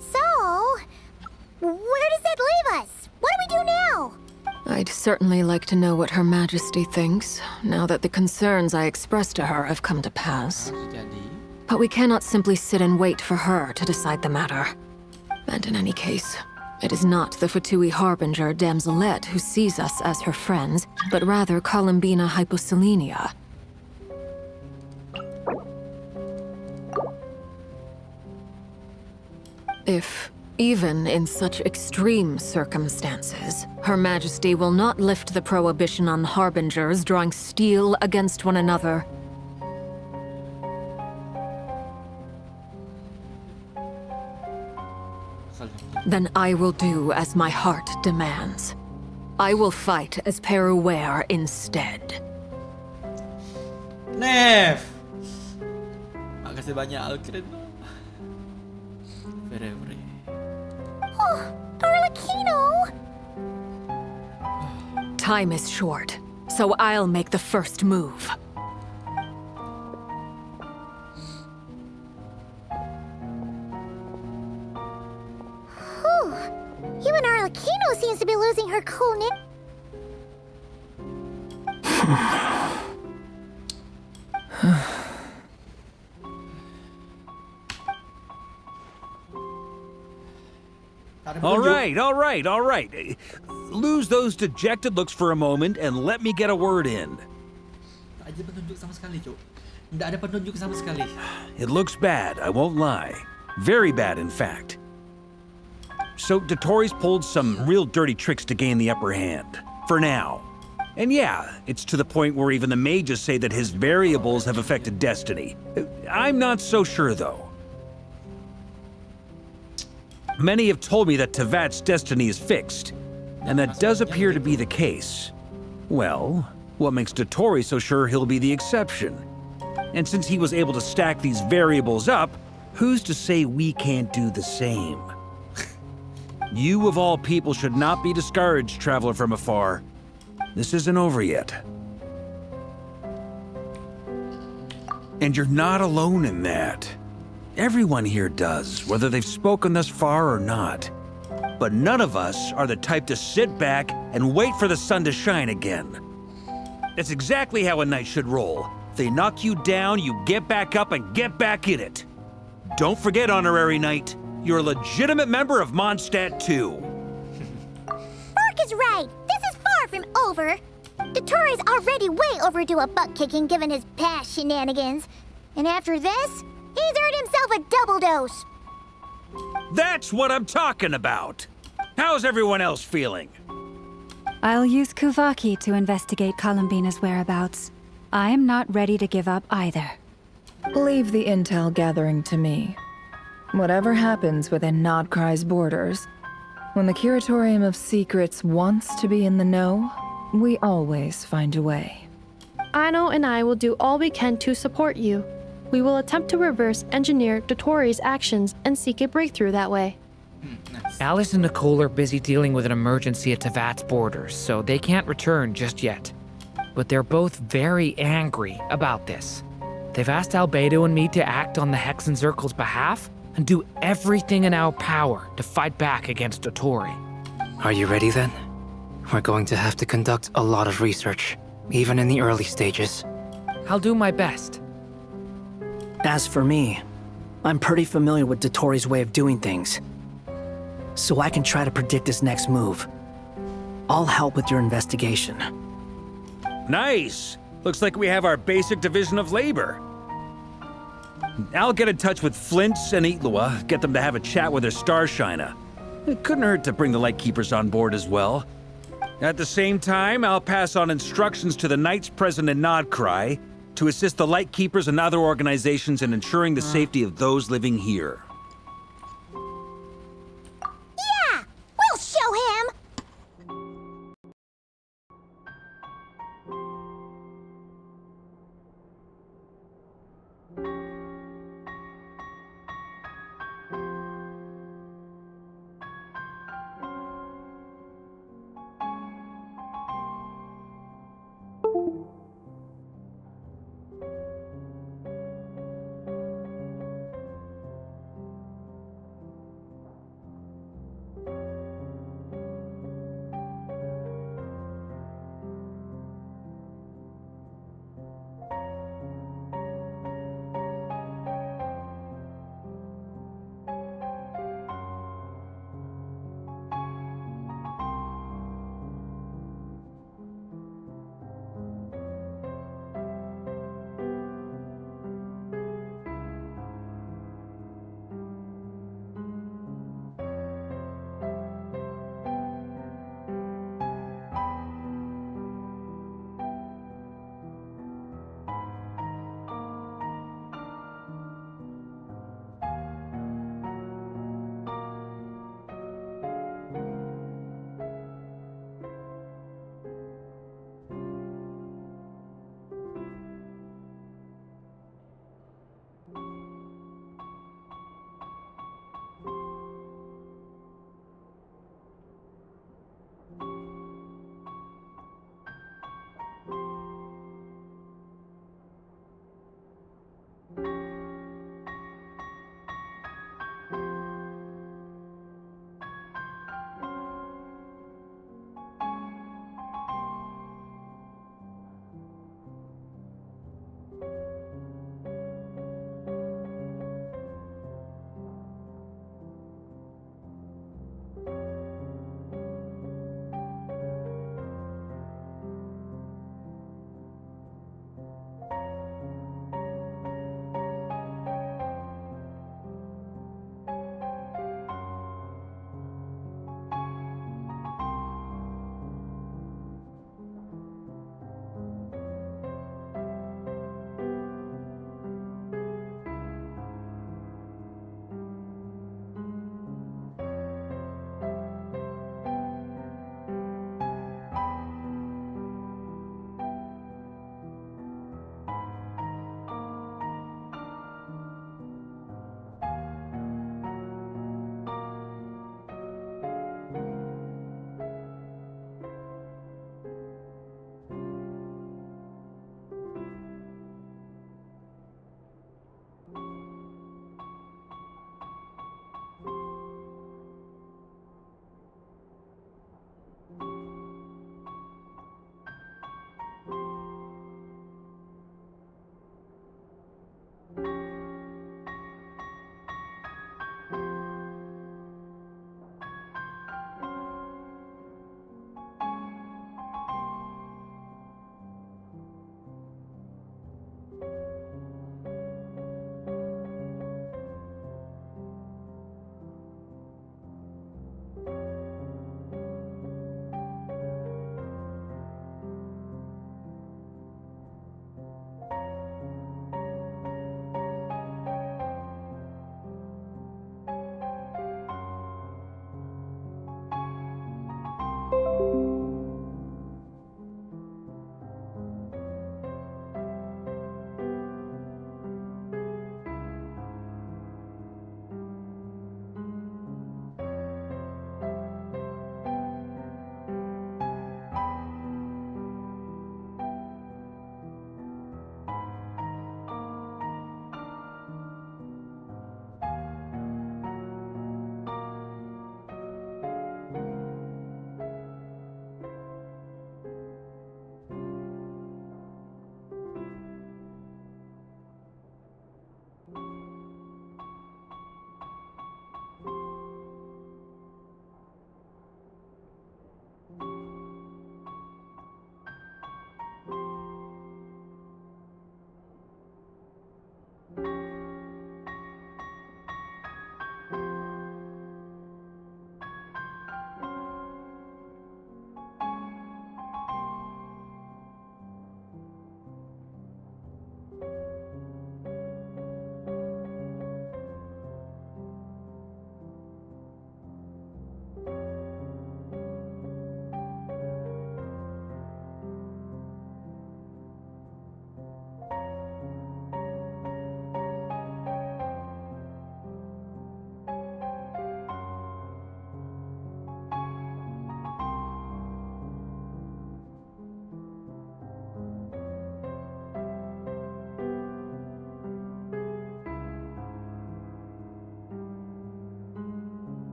So, where does that leave us? What do we do now? I'd certainly like to know what Her Majesty thinks, now that the concerns I expressed to her have come to pass. But we cannot simply sit and wait for her to decide the matter. And in any case, it is not the Fatui Harbinger Damselette who sees us as her friends, but rather Columbina Hyposelenia. If, even in such extreme circumstances, Her Majesty will not lift the prohibition on Harbingers drawing steel against one another, then I will do as my heart demands. I will fight as Peruware instead. Nef! Makasih banyak Alkren. Very. Oh, Arlecchino! Time is short, so I'll make the first move. Even Arlecchino seems to be losing her coolness. All right. Lose those dejected looks for a moment and let me get a word in. Tak ada petunjuk sama sekali, Cuk. Tidak ada petunjuk sama sekali. It looks bad, I won't lie. Very bad, in fact. So Dottore's pulled some real dirty tricks to gain the upper hand. For now. And yeah, it's to the point where even the mages say that his variables have affected destiny. I'm not so sure, though. Many have told me that Tevat's destiny is fixed, and that does appear to be the case. Well, what makes Dottore so sure he'll be the exception? And since he was able to stack these variables up, who's to say we can't do the same? You of all people should not be discouraged, traveler from afar. This isn't over yet. And you're not alone in that. Everyone here does, whether they've spoken thus far or not. But none of us are the type to sit back and wait for the sun to shine again. That's exactly how a knight should roll. If they knock you down, you get back up and get back in it. Don't forget, Honorary Knight, you're a legitimate member of Mondstadt too. Mark is right. This is far from over. Dotori's already way overdue a butt kicking given his past shenanigans. And after this, he's earned himself a double dose. That's what I'm talking about. How's everyone else feeling? I'll use Kuvaki to investigate Columbina's whereabouts. I am not ready to give up either. Leave the intel gathering to me. Whatever happens within Nodcry's borders, when the Curatorium of Secrets wants to be in the know, we always find a way. Ano and I will do all we can to support you. We will attempt to reverse engineer Dotori's actions and seek a breakthrough that way. Alice and Nicole are busy dealing with an emergency at Tevat's borders, so they can't return just yet. But they're both very angry about this. They've asked Albedo and me to act on the Hexen Circle's behalf and do everything in our power to fight back against Dotori. Are you ready then? We're going to have to conduct a lot of research, even in the early stages. I'll do my best. As for me, I'm pretty familiar with Dotori's way of doing things, so I can try to predict his next move. I'll help with your investigation. Nice! Looks like we have our basic division of labor. I'll get in touch with Flints and Itlua, get them to have a chat with their Starshiner. It couldn't hurt to bring the Lightkeepers on board as well. At the same time, I'll pass on instructions to the Knights present in Nodcry to assist the Lightkeepers and other organizations in ensuring the safety of those living here. Yeah! We'll show him!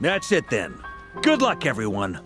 That's it then. Good luck, everyone.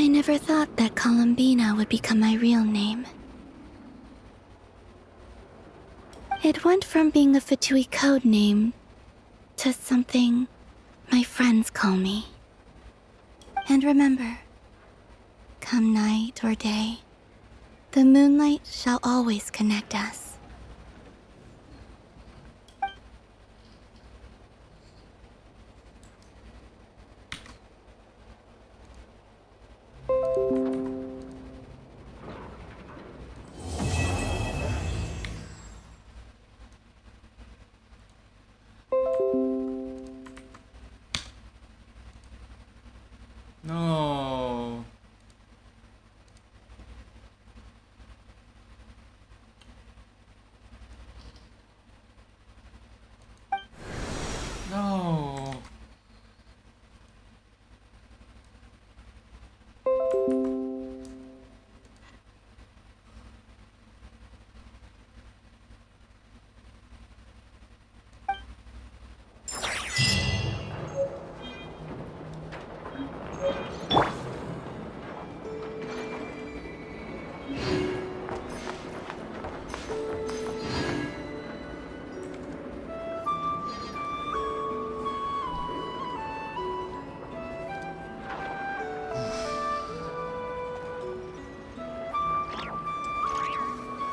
I never thought that Columbina would become my real name. It went from being a Fatui code name to something my friends call me. And remember, come night or day, the moonlight shall always connect us. No. No.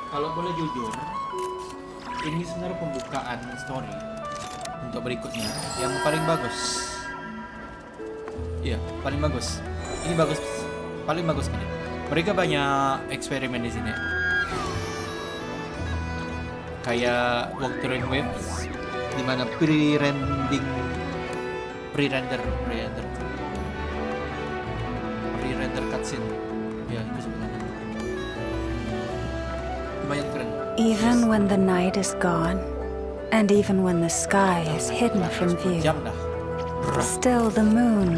Kalau boleh jujur, ini sebenarnya pembukaan story untuk berikutnya yang paling bagus. Iya, paling bagus. Ini bagus, paling bagus ini. Mereka banyak eksperimen di sini. Kayak walkthrough waves, di mana pre-render cutscene. Ya, itu sebenarnya. Even when the night is gone, and even when the sky is hidden from view, still the moon